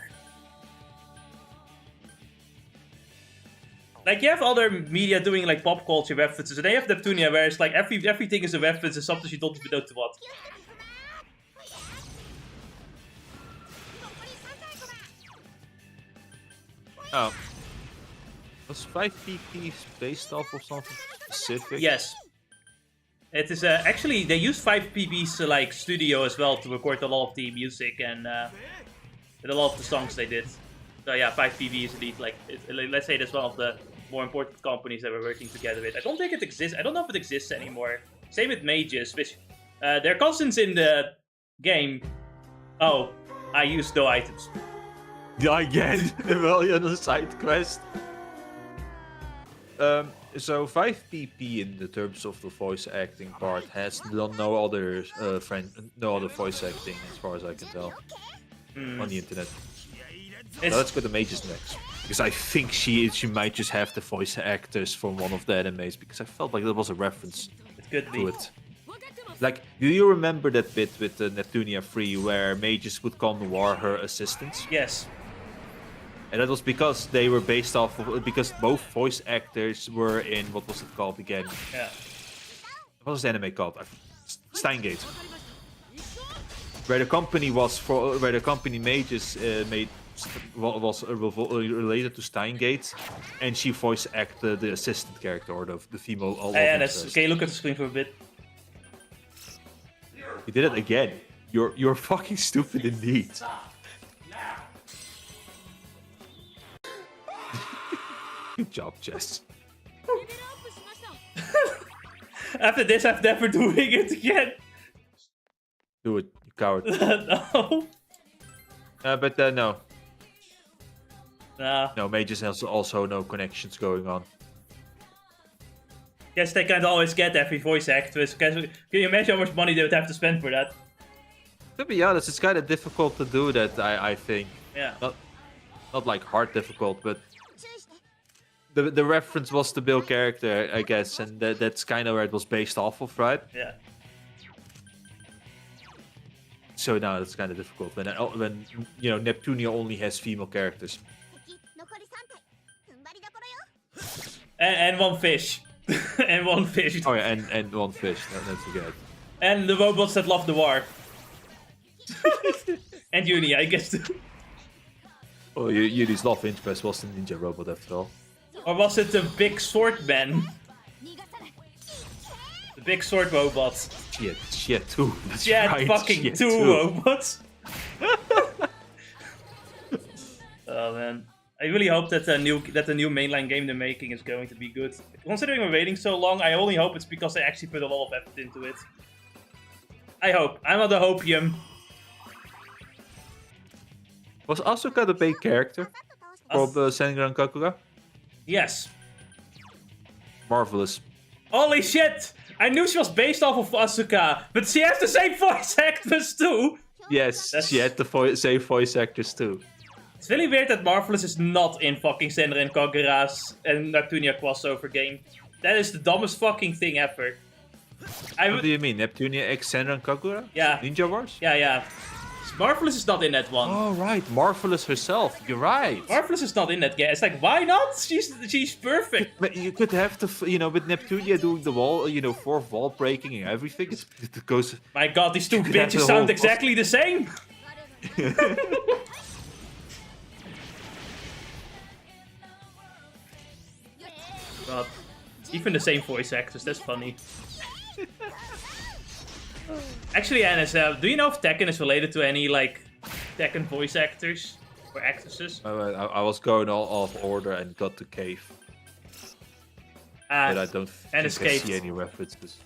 Like you have other media doing like pop culture references, and they have Neptunia where it's like everything is a reference and sometimes you don't even know to what. Oh. Was 5PP based off of something specific? Yes. It is actually they use 5PB's like studio as well to record a lot of the music and with a lot of the songs they did. So yeah, 5PB is indeed like let's say that's one of the more important companies that we're working together with. I don't think it exists. I don't know if it exists anymore. Same with Mages, which they're constants in the game. Oh, I used no items. Again, well, on a side quest. So 5PP in the terms of the voice acting part has no other no other voice acting as far as I can tell on the internet. So let's go to Mages next, because I think she might just have the voice actors from one of the animes, because I felt like there was a reference to it. Like, do you remember that bit with the Neptunia 3 where Mages would call Noir her assistants? Yes. And that was because they were based off of, because both voice actors were in, what was it called again? Yeah. What was the anime called? Steingate. Where the company Mages was related to Steingate, and she voice acted the assistant character, or the female. Can you look at the screen for a bit? You did it again. You're fucking stupid indeed. Good job, Jess. After this, I'm never doing it again. Do it, you coward. No. But no. Nah. No, Mages has also no connections going on. Guess they can't always get every voice actress. Can you imagine how much money they would have to spend for that? To be honest, it's kind of difficult to do that, I think. Yeah. Not like hard difficult, but the reference was the Bill character, I guess, and that's kind of where it was based off of, right? Yeah. So now it's kind of difficult when Neptunia only has female characters. And one fish. And one fish. Oh yeah, and one fish. Don't forget. And the robots that love the war. And Uni, I guess too. Oh, Yuri's love interest was the ninja robot after all. Or was it the big sword man? The big sword robot. She had two. That's She had right. fucking two robots. Oh man. I really hope that the new mainline game they're making is going to be good. Considering we're waiting so long, I only hope it's because they actually put a lot of effort into it. I hope. I'm on the hopium. Was Asuka the main character from Senran Kakura? Yes. Marvelous. Holy shit! I knew she was based off of Asuka, but she has the same voice actress too! Yes, she had the same voice actors too. It's really weird that Marvelous is not in fucking Senran Kagura's and Neptunia crossover game. That is the dumbest fucking thing ever. What do you mean? Neptunia X Senran Kagura? Yeah. Ninja Wars? Yeah. Marvelous is not in that one. Oh right, Marvelous herself. You're right. Marvelous is not in that game. It's like, why not? She's perfect. But you could have to, with Neptunia doing the wall, fourth wall breaking and everything. It goes. My god, these two bitches sound exactly the same. God, even the same voice actors. That's funny. Actually, Anis, do you know if Tekken is related to any, like, Tekken voice actors or actresses? I was going all off order and got to Cave. But I don't think I see any references.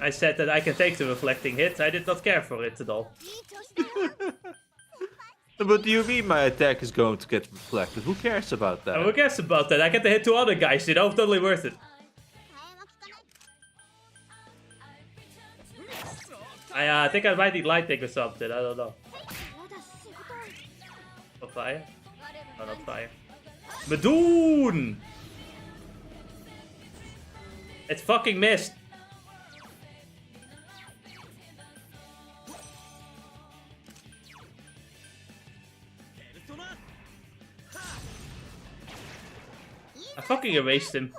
I said that I can take the reflecting hit. I did not care for it at all. What do you mean my attack is going to get reflected? Who cares about that? Oh, who cares about that? I get to hit two other guys, totally worth it. I think I might need lightning or something, I don't know. Not fire? No, not fire. Madoon! It fucking missed! I fucking erased him.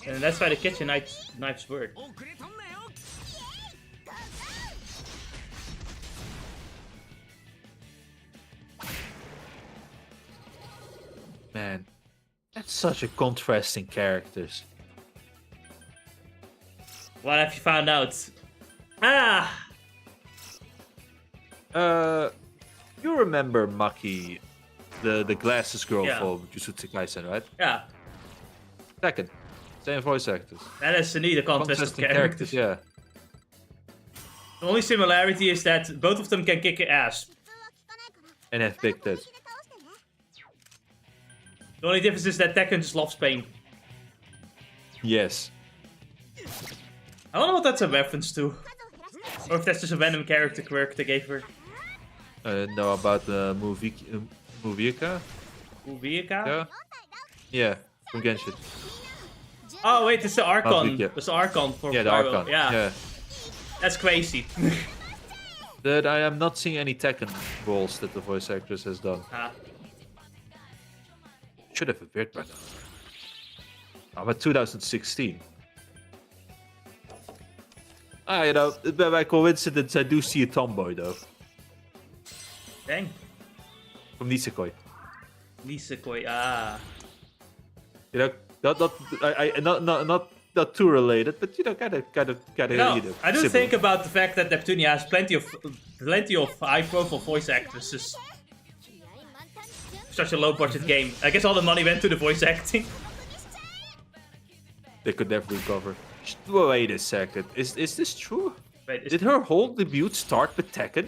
And that's why the kitchen knife's word. Man, that's such a contrasting characters. What have you found out? Ah! You remember Maki, the glasses girl Yeah. from Jujutsu Kaisen, right? Yeah. Second. Same voice actors. That is indeed a contrast of Contrasting characters. yeah. The only similarity is that both of them can kick your ass. And have big tits. The only difference is that Tekken just loves pain. Yes. I don't know what that's a reference to. Or if that's just a random character quirk they gave her. Know about the Muvieka? Uvieka? Yeah? Yeah, from Genshin. Oh wait, it's the Archon. Vika. It's the Archon for Yeah, the Pyro. Archon. Yeah. That's crazy. That I am not seeing any Tekken roles that the voice actress has done. Ah. Should have appeared by now. But 2016. You know, by coincidence, I do see a tomboy though. Dang. From Nisekoi. Nisekoi, ah. You know, not too related, but you know, kind of, No, you know. I do similar. think about the fact that Neptunia has plenty of high-profile voice actresses. Such a low-budget game. I guess all the money went to the voice acting. They could never recover. Wait a second, is this true? Wait, Did her whole debut start with Tekken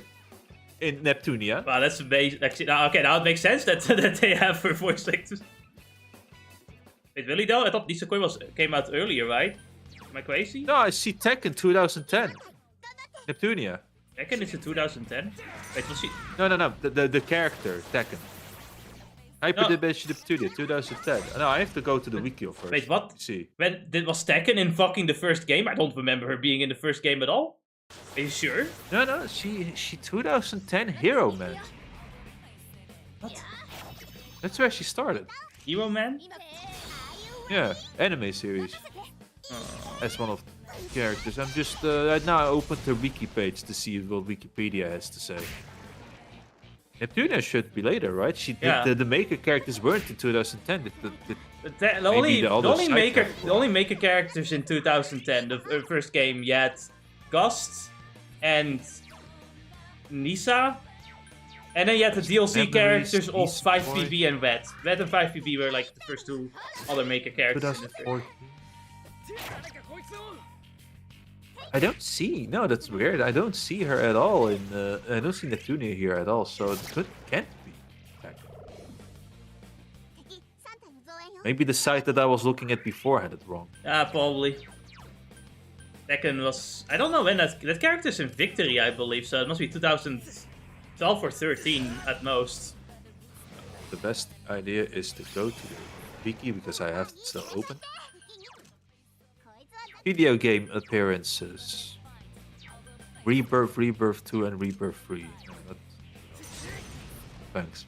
in Neptunia? Wow, that's amazing. Actually, okay, now it makes sense that that they have her voice actors. Wait, really though? I thought Nisekoi came out earlier, right? Am I crazy? No, I see Tekken 2010. Neptunia. Tekken is in 2010. Wait, was she? No, the character Tekken. Hyperdimension Neptunia 2010. No, I have to go to the wiki first. Wait, what? See. Was Tekken in fucking the first game? I don't remember her being in the first game at all. Are you sure? No, she 2010 Hero Man. What? That's where she started. Hero Man? Yeah, anime series. As one of the characters. I'm just right now I opened the wiki page to see what Wikipedia has to say. Neptunia should be later, right? Yeah. The maker characters weren't in 2010. The only maker characters in 2010, the first game, you had Gust and Nisa. And then you had the DLC Memories, characters of Beast 5PB and Red. Red and 5PB were like the first two other maker characters. In the 2014. I don't see. No, that's weird. I don't see her at all in. I don't see Neptunia here at all. So it can't be. Maybe the site that I was looking at before had it wrong. Probably. Tekken was... I don't know when that character's in Victory, I believe, so it must be 2012 or 13 at most. The best idea is to go to the wiki because I have it still open. Video game appearances. Rebirth, Rebirth 2 and Rebirth 3. Thanks.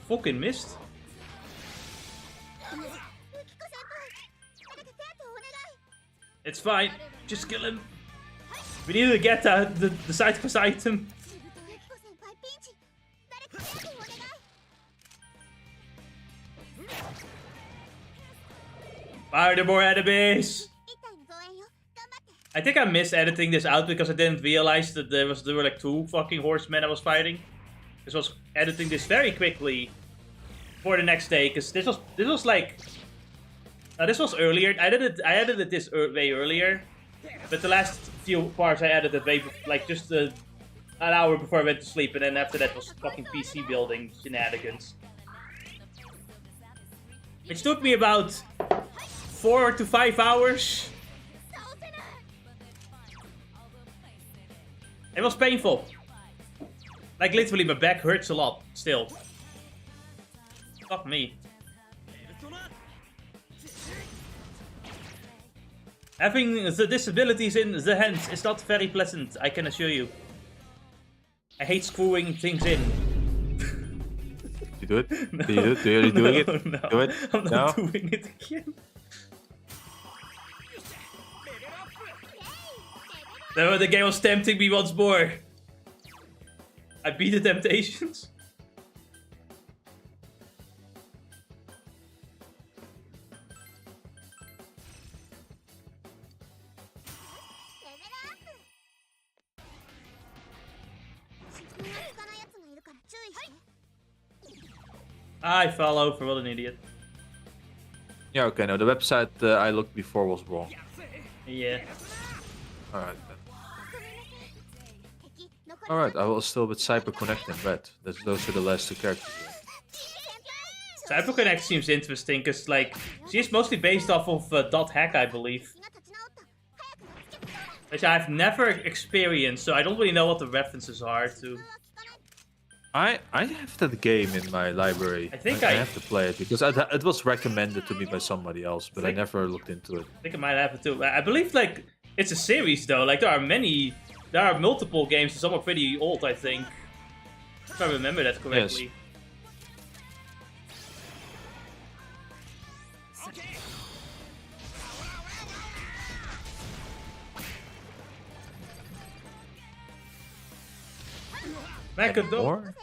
Fucking missed. It's fine. Just kill him. We need to get the side quest item. Fire the more enemies! I think I missed editing this out because I didn't realize that there were like two fucking horsemen I was fighting. I was editing this very quickly for the next day because this was like this was earlier. I edited this way earlier, but the last few parts I edited way like just an hour before I went to sleep, and then after that was fucking PC building shenanigans, which took me about 4 to 5 hours. It was painful. Like literally my back hurts a lot still. Fuck me. Having the disabilities in the hands is not very pleasant, I can assure you. I hate screwing things in. You do it? No. Do you do it? Are you doing it? No. Do it? I'm not doing it again. The game was tempting me once more. I beat the temptations. I fell over, what an idiot. Yeah, okay, no, the website I looked before was wrong. Yeah. Alright then. Alright, I will still with CyberConnect and Red. Those are the last two characters. CyberConnect seems interesting, because, like, she's mostly based off of .hack, I believe. Which I've never experienced, so I don't really know what the references are to. I have that game in my library. I think I have to play it because it was recommended to me by somebody else, but I never looked into it. I think I might have it too. I believe like it's a series though. Like there are multiple games, and some are pretty old. I think, if I remember that correctly. Yes. Macador.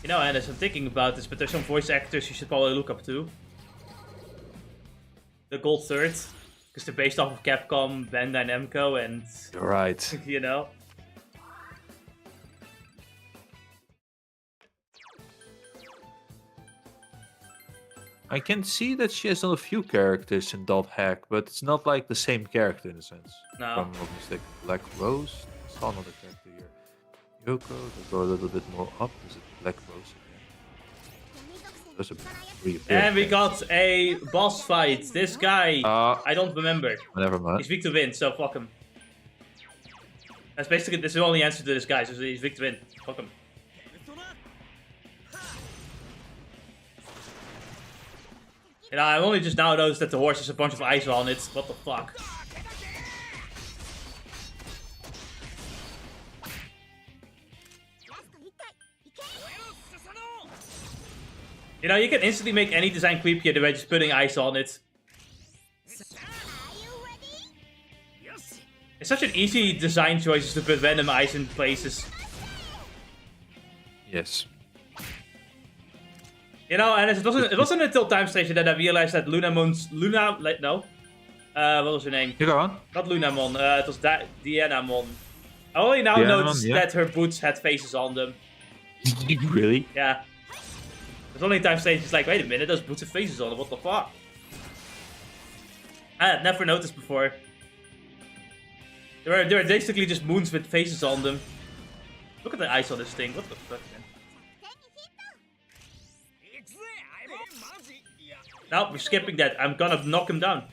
You know, Annis, I'm thinking about this, but there's some voice actors you should probably look up to. The Gold Third, because they're based off of Capcom, Bandai Namco, and... You're right. You know? I can see that she has done a few characters in .hack, but it's not like the same character in a sense. No. If I'm not mistaken. Black Rose? I saw another character here. Yoko, they go a little bit more up. Is it Black Rose again? There's a reappearance. And we got a boss fight. This guy, I don't remember. Never mind. He's weak to win, so fuck him. That's basically, this is the only answer to this guy, so he's weak to win. Fuck him. You know, I only just now noticed that the horse has a bunch of eyes on it. What the fuck? You know, you can instantly make any design creepier by just putting eyes on it. It's such an easy design choice to put random eyes in places. Yes. You know, and it wasn't until Time Station that I realized that what was her name? You go on. Not Lunamon, it was Dianamon. I only now noticed that her boots had faces on them. Really? Yeah. There's only Time Station, it's like, wait a minute, those boots have faces on them, what the fuck? I had never noticed before. There were basically just moons with faces on them. Look at the eyes on this thing, what the fuck, man? No, we're skipping that. I'm gonna knock him down.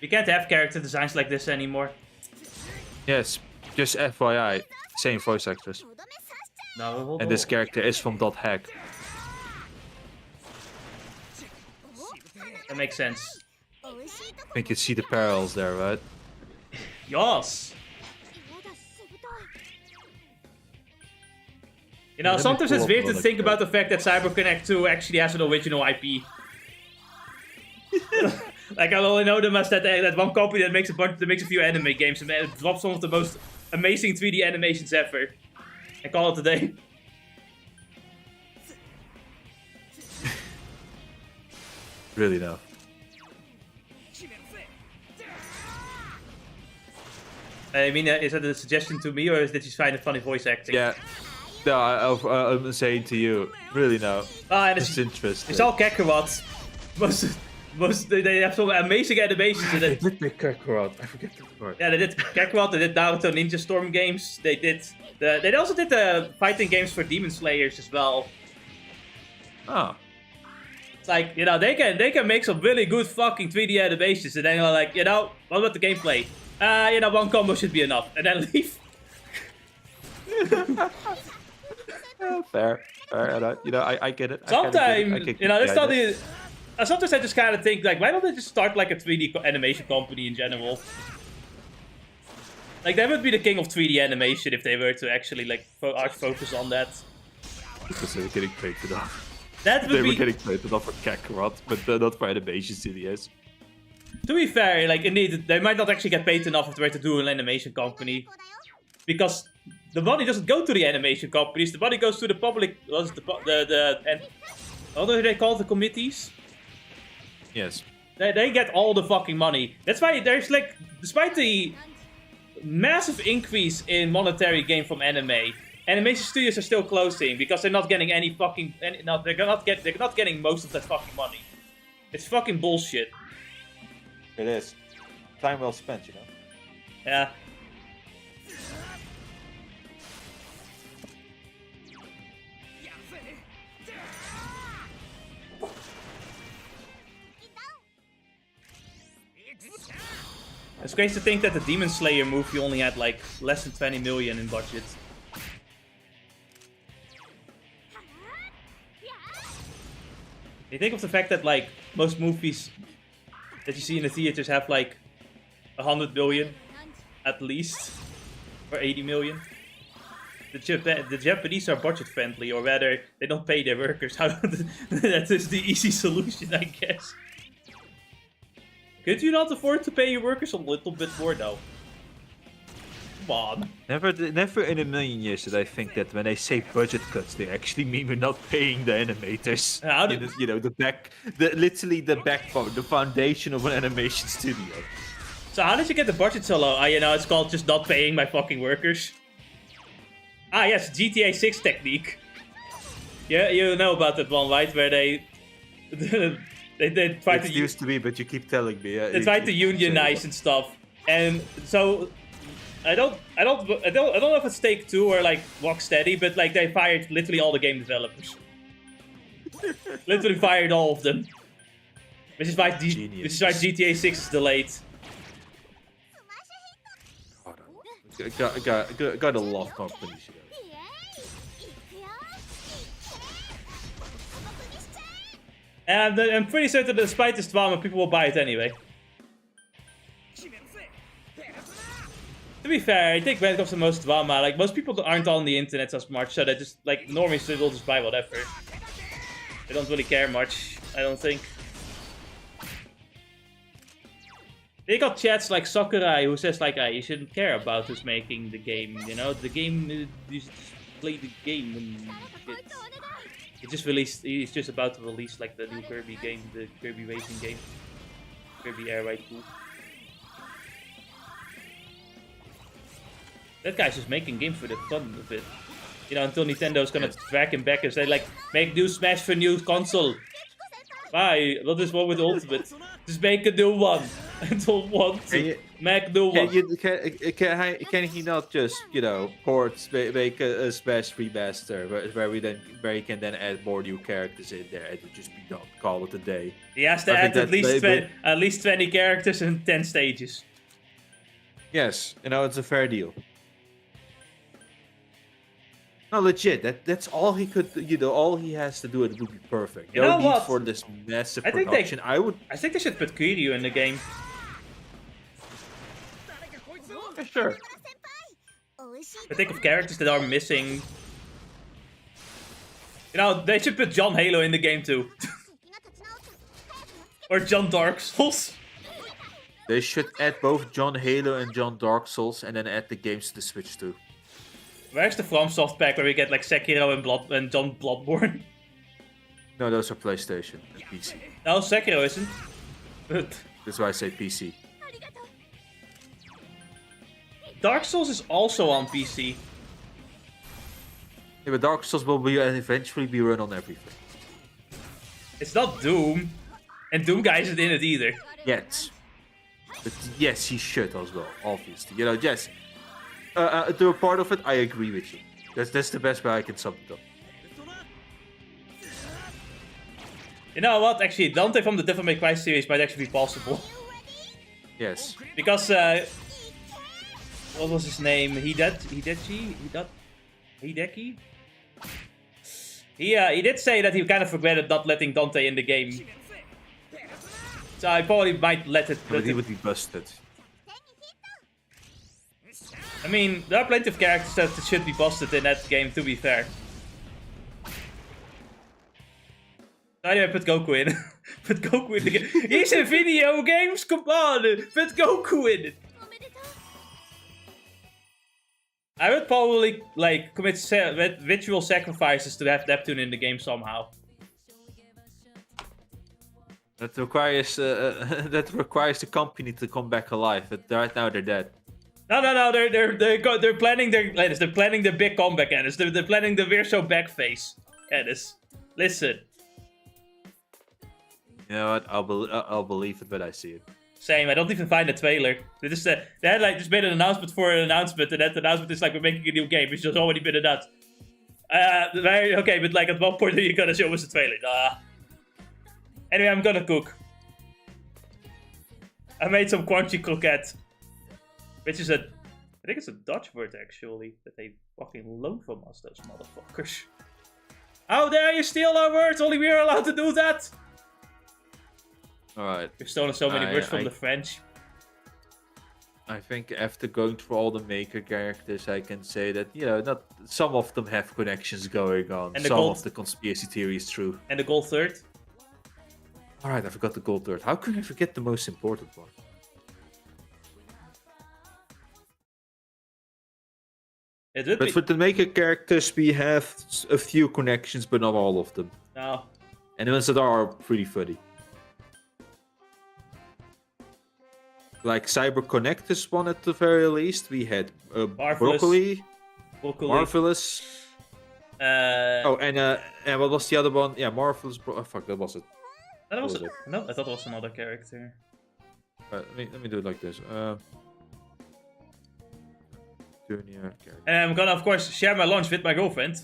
We can't have character designs like this anymore. Yes, just FYI, same voice actress. No, and this character is from .hack. That makes sense. I think you see the parallels there, right? Yes. You know, sometimes it's weird to think about the fact that CyberConnect 2 actually has an original IP. Like I only know them as that one company that makes a few anime games and it drops some of the most amazing 3D animations ever. And call it a day. Really no. I mean, is that a suggestion to me or is that you find a funny voice acting? Yeah. No, I'm saying to you, really no. And it's interesting. It's all Kakarot. They have some amazing animations. They did make Kakarot. I forget the word. Yeah, they did Kakarot. They did Naoto Ninja Storm games. They also did the fighting games for Demon Slayers as well. Oh. It's like, you know, they can make some really good fucking 3D animations, and then you're like, you know, what about the gameplay? You know, one combo should be enough, and then leave. Fair. You know, I get it. Sometimes, you know, it's not the. Sometimes I just kind of think, like, why don't they just start like a 3D animation company in general? Like, that would be the king of 3D animation if they were to actually, like, focus on that. Because they were getting paid enough. That would They be... were getting paid enough for Kakarot, but not for animation studios. To be fair, like, indeed, they might not actually get paid enough if they were to do an animation company. Because the money doesn't go to the animation companies, the money goes to the public... and what do they call the committees? Yes. They get all the fucking money. That's why there's, like, despite the massive increase in monetary gain from anime, animation studios are still closing because they're not getting any fucking... they're not getting most of that fucking money. It's fucking bullshit. It is. Time well spent, you know? Yeah. It's crazy to think that the Demon Slayer movie only had like less than 20 million in budget. You think of the fact that like most movies that you see in the theaters have like 100 million at least, or 80 million. The Japanese are budget friendly, or rather, they don't pay their workers. That is the easy solution, I guess. Could you not afford to pay your workers a little bit more, though? Come on. Never in a million years did I think that when they say budget cuts, they actually mean we're not paying the animators. You know, literally the backbone, the foundation of an animation studio. So how did you get the budget so low? You know, it's called just not paying my fucking workers. Ah, yes, GTA 6 technique. Yeah, you know about that one, right? Where they try to... It used to be, but you keep telling me. They try to unionize and stuff. And so... I don't know if it's Take Two or like Rocksteady, but like they fired literally all the game developers. Literally fired all of them. Which is why GTA 6 is delayed. Gotta love companies. And I'm pretty certain that despite this drama, people will buy it anyway. To be fair, I think when it comes to most drama, like most people aren't on the internet as much, so they just like normies will just buy whatever. They don't really care much, I don't think. They got chats like Sakurai who says like, you shouldn't care about who's making the game, you know? The game, you just play the game and shit. He just released, he's just about to release like the new Kirby game, the Kirby racing game. Kirby Air Ride 2. That guy's just making games for the fun of it. You know, until Nintendo's gonna drag him back and say like, make new Smash for new console. Why? What is wrong with Ultimate? Just make a new one. I don't want to make new one. Can he not just, you know, make a Smash remaster where he can then add more new characters in there and it just be done, call it a day? He has to add at least 20 characters and 10 stages. Yes, you know, it's a fair deal. No, legit. That's all he could. You know, all he has to do. It would be perfect. You know need what? For this massive I think production. I think they should put Kiryu in the game. Yeah, sure. I think of characters that are missing. You know, they should put John Halo in the game too. Or John Dark Souls. They should add both John Halo and John Dark Souls, and then add the games to the Switch too. Where's the FromSoft pack where we get like Sekiro and John Bloodborne? No, those are PlayStation and PC. No, Sekiro isn't. That's why I say PC. Dark Souls is also on PC. Yeah, but Dark Souls will eventually be run on everything. It's not Doom. And Doom guy isn't in it either. Yet. But yes, he should as well, obviously. You know, yes. To a part of it, I agree with you. That's the best way I can sum it up. You know what? Actually, Dante from the Devil May Cry series might actually be possible. Yes. Because, what was his name? Hideki? He did say that he kind of regretted not letting Dante in the game. So I probably might let it... But he would be busted. I mean, there are plenty of characters that should be busted in that game, to be fair. Anyway, put Goku in. Put Goku in the game. He's in video games, come on! Put Goku in it! I would probably, like, commit ritual sacrifices to have Neptune in the game somehow. That requires the company to come back alive. But right now they're dead. No. They're planning the big comeback, Ennis. They're planning the we're so back phase, Ennis. Listen. You know what? I'll believe it when I see it. Same. I don't even find the trailer. They had like just made an announcement for an announcement, and that announcement is like we're making a new game, which has already been announced. Okay, but like at what point are you gonna show us the trailer? Anyway, I'm gonna cook. I made some crunchy croquette, which is I think it's a Dutch word actually, that they fucking loan from us, those motherfuckers. How dare you steal our words? Only we're allowed to do that. Alright. We've stolen so many words from the French. I think after going through all the maker characters, I can say that, you know, not some of them have connections going on. And some of the conspiracy theory is true. And the gold third? Alright, I forgot the gold third. How could I forget the most important one? But for the maker characters, we have a few connections, but not all of them. No. And the ones that are pretty funny. Like Cyber Connectors one at the very least. We had Broccoli. Marvelous. Oh, and what was the other one? Yeah, Marvelous. Oh, fuck, that was it. No, I thought it was another character. Let me do it like this. Junior character. And I'm gonna, of course, share my lunch with my girlfriend.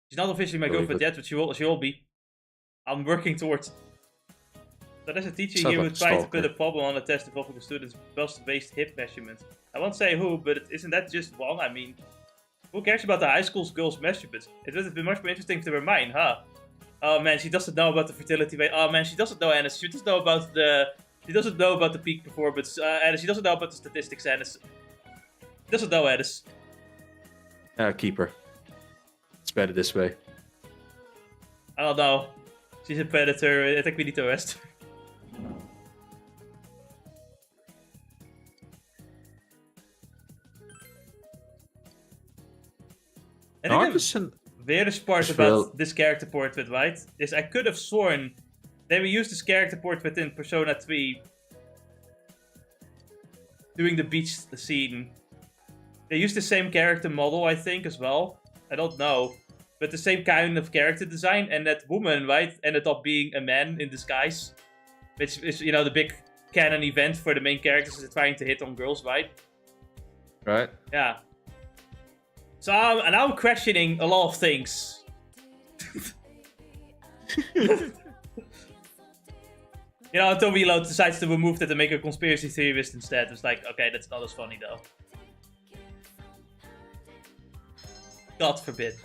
She's not officially my girlfriend yet, but she will be. I'm working towards it. So there's a teacher here who tried to put a problem on a test involving the students' bust-based hip measurements. I won't say who, but isn't that just wrong? I mean, who cares about the high school girls' measurements? It would have been much more interesting if they were mine, huh? Oh man, she doesn't know about the fertility rate. Oh man, she doesn't know, Anna. She doesn't know about the peak performance. Anna, she doesn't know about the statistics, Anna. She doesn't know, Anna. Keep her. It's better this way. I don't know. She's a predator. I think we need to arrest her. I think the weirdest part about this character portrait, right, is I could have sworn they would use this character portrait in Persona 3 doing the beach scene. They used the same character model, I think, as well. I don't know. But the same kind of character design, and that woman, right, ended up being a man in disguise. Which is, you know, the big canon event for the main characters is trying to hit on girls, right? Right. Yeah. So I'm questioning a lot of things. You know, until Reload decides to remove that and make a conspiracy theorist instead. It's like, okay, that's not as funny though. God forbid.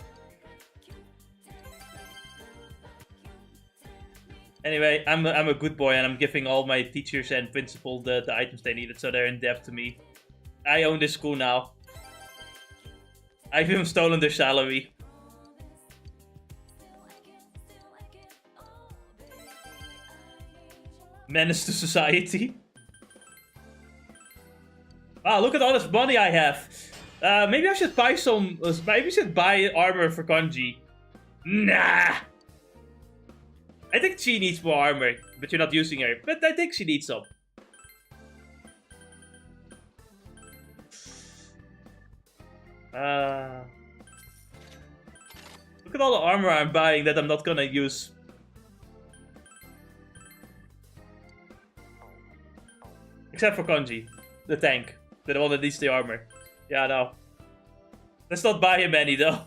Anyway, I'm a good boy and I'm giving all my teachers and principal the items they needed, so they're in debt to me. I own this school now. I've even stolen their salary. Menace to society. Wow, look at all this money I have. Maybe I should buy some. Maybe I should buy armor for Kanji. Nah. I think she needs more armor, but you're not using her. But I think she needs some. Look at all the armor I'm buying that I'm not gonna use. Except for Kanji, the tank, the one that needs the armor. Yeah, no. Let's not buy him any though.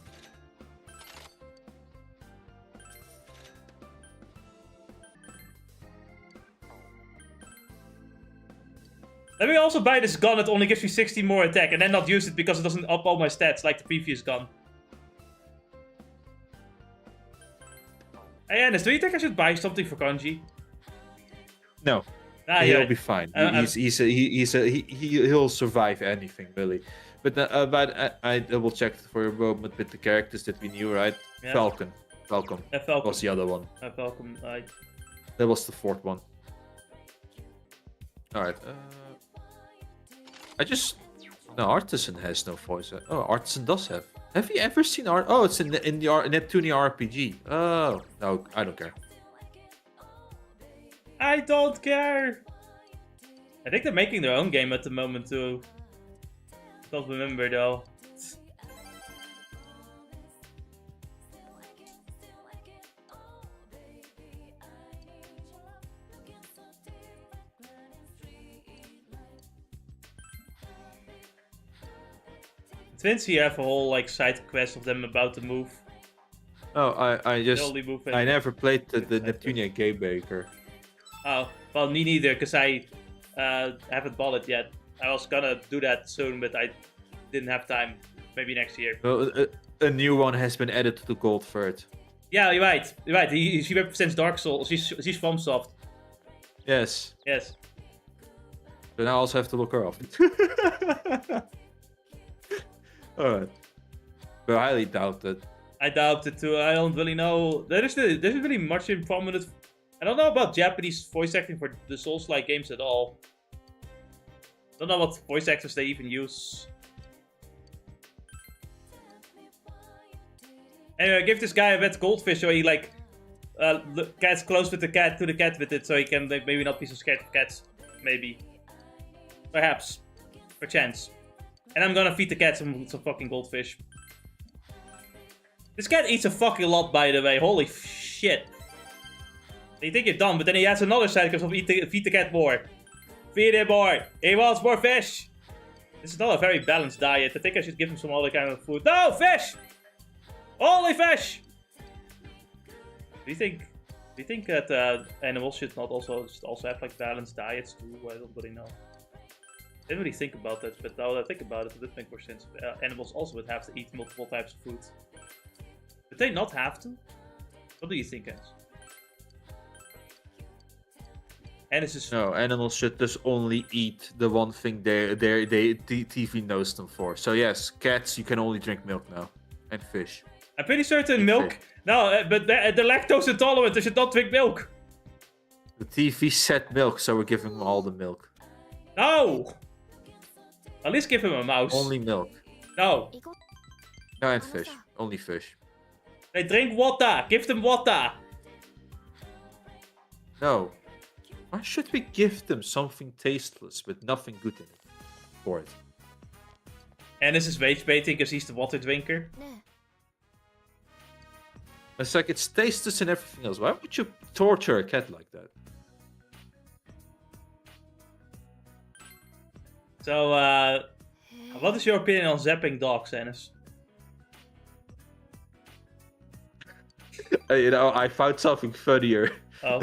Let me also buy this gun that only gives me 16 more attack and then not use it because it doesn't up all my stats like the previous gun. Hey Ennis, do you think I should buy something for Kanji? No. He'll be fine. He'll survive anything really. But I double checked for a moment with the characters that we knew, right? Yeah. Falcon Falcon was the other one. Falcon. That was the fourth one. All right. No, Artisan has no voice. Oh, Artisan does have. Have you ever seen Art? Oh, it's in the Neptunia RPG. Oh no, I don't care. I don't care. I think they're making their own game at the moment too. Don't remember though. Twins here have a whole like side quest of them about to move. Oh, I never played the Neptunia Game Maker. Oh, well, me neither, because I haven't bought it yet. I was gonna do that soon, but I didn't have time. Maybe next year. Well, a new one has been added to the Gold Third. Yeah, you're right. You're right. She represents Dark Souls. She's from Soft. Yes. Yes. Then I also have to look her up. Alright. But I highly doubt it. I doubt it too. I don't really know. There isn't really much prominent. I don't know about Japanese voice acting for the Souls-like games at all. Don't know what voice actors they even use. Anyway, give this guy a wet goldfish so he like gets close with the cat with it, so he can like, maybe not be so scared of cats. Maybe. Perhaps. Perchance. And I'm gonna feed the cat some fucking goldfish. This cat eats a fucking lot, by the way. Holy shit. You think you're done, but then he has another side because of feed the cat more. Feed him more. He wants more fish. This is not a very balanced diet. I think I should give him some other kind of food. No, fish! Only fish! Do you think that animals should not also have like balanced diets too? I don't really know. I didn't really think about that, but now that I think about it, it would make more sense. Animals also would have to eat multiple types of food. Would they not have to? What do you think, guys? And it's just... No, animals should just only eat the one thing the TV knows them for. So yes, cats, you can only drink milk now. And fish. I'm pretty certain milk... No, but they're lactose intolerant, they should not drink milk. The TV said milk, so we're giving them all the milk. No! At least give him a mouse. Only milk. No. No, and fish. Only fish. They drink water. Give them water. No. Why should we give them something tasteless with nothing good in it for it? And this is rage baiting because he's the water drinker. It's like it's tasteless and everything else. Why would you torture a cat like that? So, what is your opinion on zapping dogs, Ennis? I found something funnier. Oh.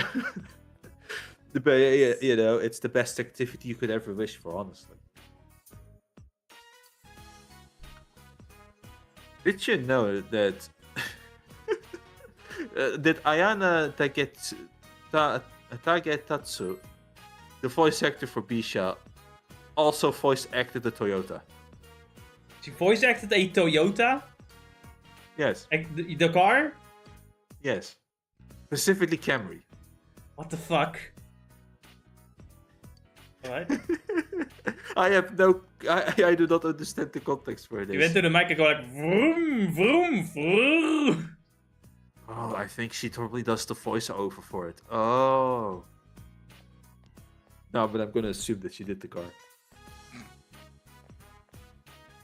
But, it's the best activity you could ever wish for, honestly. Did you know that that Ayana Tagetatsu, the voice actor for Bisha, also voice acted the Toyota? She voice acted a Toyota? Yes. The car? Yes. Specifically Camry. What the fuck? Alright. I do not understand the context for this. You went to the mic and go like vroom, vroom, vroom. Oh, I think she probably does the voiceover for it. Oh. No, but I'm gonna assume that she did the car.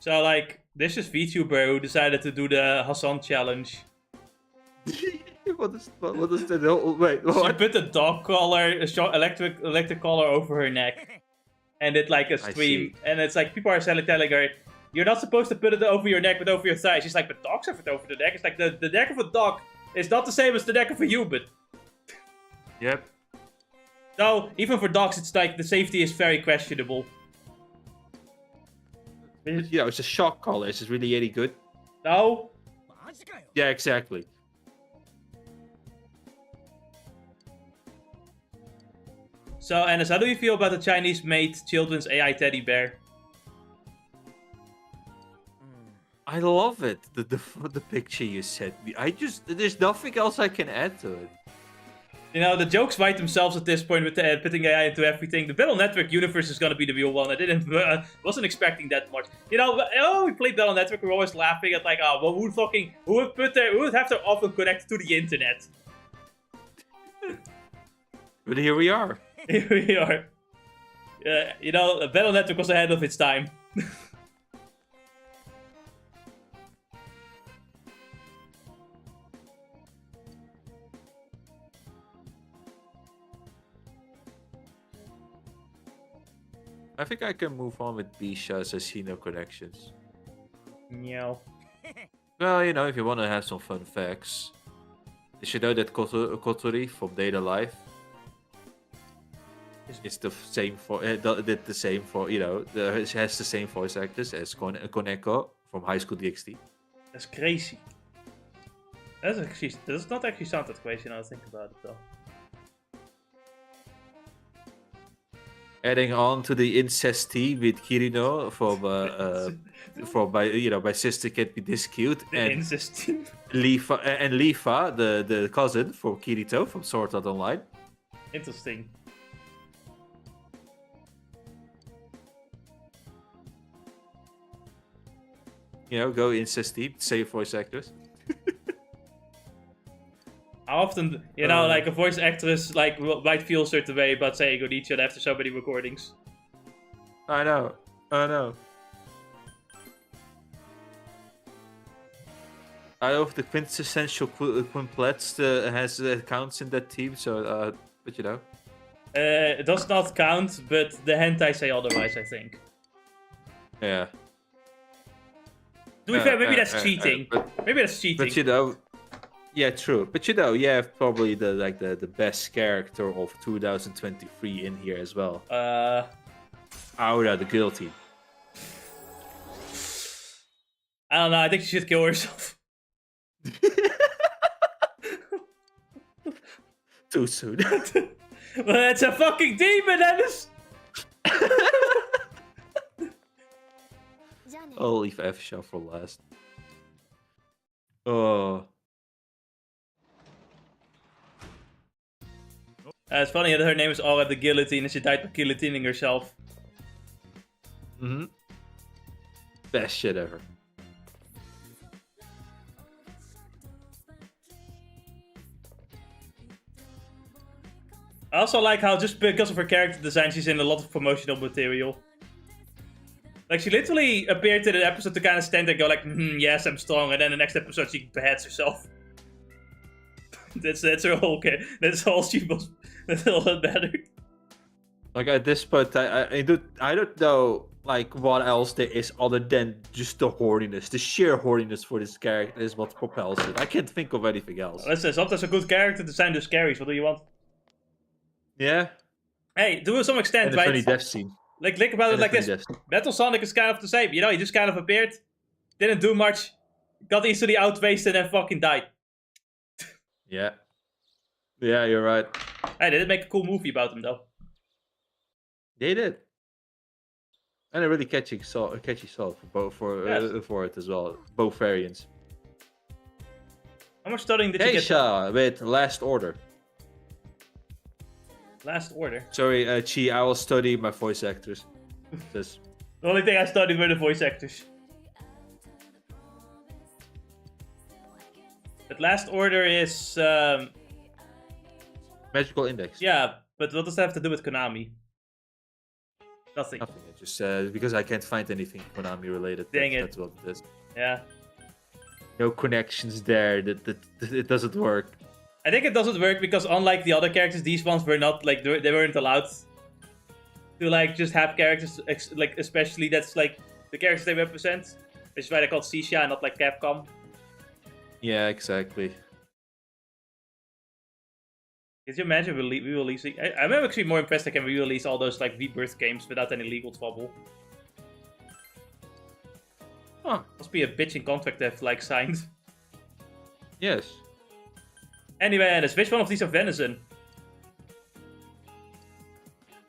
So, like, this is Vtuber who decided to do the Hassan challenge. What is that? Wait, what? She put a dog collar, electric collar over her neck. And did like a stream. And it's like, people are telling her, you're not supposed to put it over your neck, but over your thigh. She's like, but dogs have it over the neck. It's like, the neck of a dog is not the same as the neck of a human. Yep. So, even for dogs, it's like, the safety is very questionable. Yeah, it's a shock collar. Is it really any good? No. Yeah, exactly. So, Anis, how do you feel about the Chinese-made children's AI teddy bear? I love it. The picture you sent me. There's nothing else I can add to it. You know, the jokes write themselves at this point with putting AI into everything. The Battle Network universe is gonna be the real one. I wasn't expecting that much. You know, when we played Battle Network, we were always laughing at like, oh, well, who would have their often connected to the internet? But here we are. Here we are. You know, Battle Network was ahead of its time. I think I can move on with Bisha as I see no connections. Meow. Well, you know, if you want to have some fun facts. Did you know that Kotori from Data Life is the same for did the same for, you know, has the same voice actors as Koneko from High School DxD. That's crazy. That does not actually sound that crazy now I think about it though. Adding on to the incesty with Kirino from my sister can't be this cute, and Lifa, the cousin from Kirito from Sword Art Online. Interesting. You know, go incesty, save voice actors. How often, you know, like a voice actress like might feel a certain way about saying on each other after so many recordings. I know. I hope the quintessential quinplets has counts in that team, so but you know. It does not count, but the hentai say otherwise, I think. Yeah. To be fair, maybe that's cheating. Maybe that's cheating. But you know, yeah, true. But you know, you have probably the best character of 2023 in here as well. Aura, the guilty. I don't know. I think she should kill herself. Too soon. Well, it's a fucking demon, Dennis. I'll leave F-Shell for last. Oh. It's funny that her name is Aura the Guillotine and she died by guillotining herself. Mm-hmm. Best shit ever. I also like how just because of her character design, she's in a lot of promotional material. Like, she literally appeared in an episode to kind of stand there and go like, yes, I'm strong, and then the next episode she beheads herself. that's her whole that's all she was. That's all that mattered. Like, at this point, I don't know, like, what else there is other than just the horniness. The sheer horniness for this character is what propels it. I can't think of anything else. Listen, sometimes a good character design does carries. What do you want? Yeah. Hey, to some extent, and right? Funny death scene. Like, think about it like this. Battle Sonic is kind of the same. You know, he just kind of appeared, didn't do much, got easily outwasted, and then fucking died. Yeah. Yeah, you're right. Hey, they did make a cool movie about him, though. They did. And a really catchy song for it as well. Both variants. How much studying did you get? Keisha with Last Order. Last Order? Sorry, Chi, I will study my voice actors. The only thing I studied were the voice actors. But Last Order is... Magical Index. Yeah, but what does that have to do with Konami? Nothing. Nothing. Just because I can't find anything Konami related. That's what it is. Yeah. No connections there. It doesn't work. I think it doesn't work because unlike the other characters, these ones were not like they weren't allowed to like just have characters like especially that's like the characters they represent. Which is why they're called Sisha, not like Capcom. Yeah, exactly. Could you imagine re-releasing? I'm actually more impressed they can re-release all those like Rebirth games without any legal trouble. Huh. Must be a bitching contract they've like signed. Yes. Anyway, Dennis, which one of these are venison?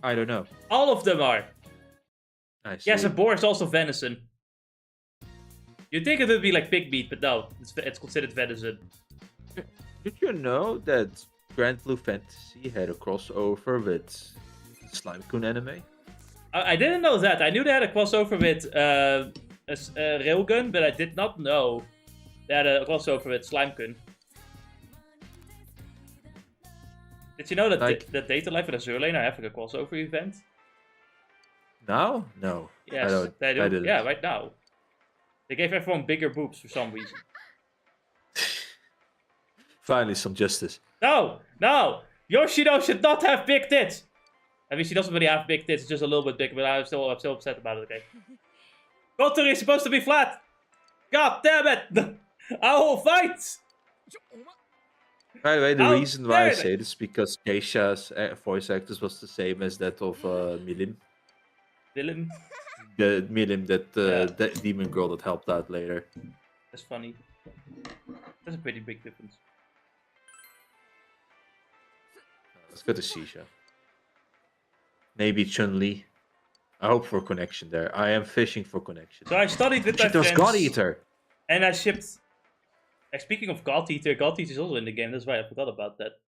I don't know. All of them are. I see. Yes, a boar is also venison. You'd think it would be like pig meat, but no, it's considered venison. Did you know that Grand Blue Fantasy had a crossover with Slime-kun anime? I didn't know that. I knew they had a crossover with Railgun, but I did not know they had a crossover with Slime-kun. Did you know that that Data Life and Azure Lane are having a crossover event? Now? No. Yes, they do. I didn't. Yeah, right now. They gave everyone bigger boobs for some reason. Finally, some justice. No! No! Yoshino should not have big tits! I mean, she doesn't really have big tits, it's just a little bit big, but I'm still upset about it, okay? Kotori is supposed to be flat! God damn it! I will fight! By the way, the reason why I say this is because Keisha's voice actress was the same as that of Milim. Milim? The Milim, that demon girl that helped out later. That's funny. That's a pretty big difference. Let's go to Sisha. Maybe Chun-Li. I hope for connection there. I am fishing for connection. So I studied with my friends. God Eater! And I shipped... Speaking of God Eater is also in the game. That's why I forgot about that.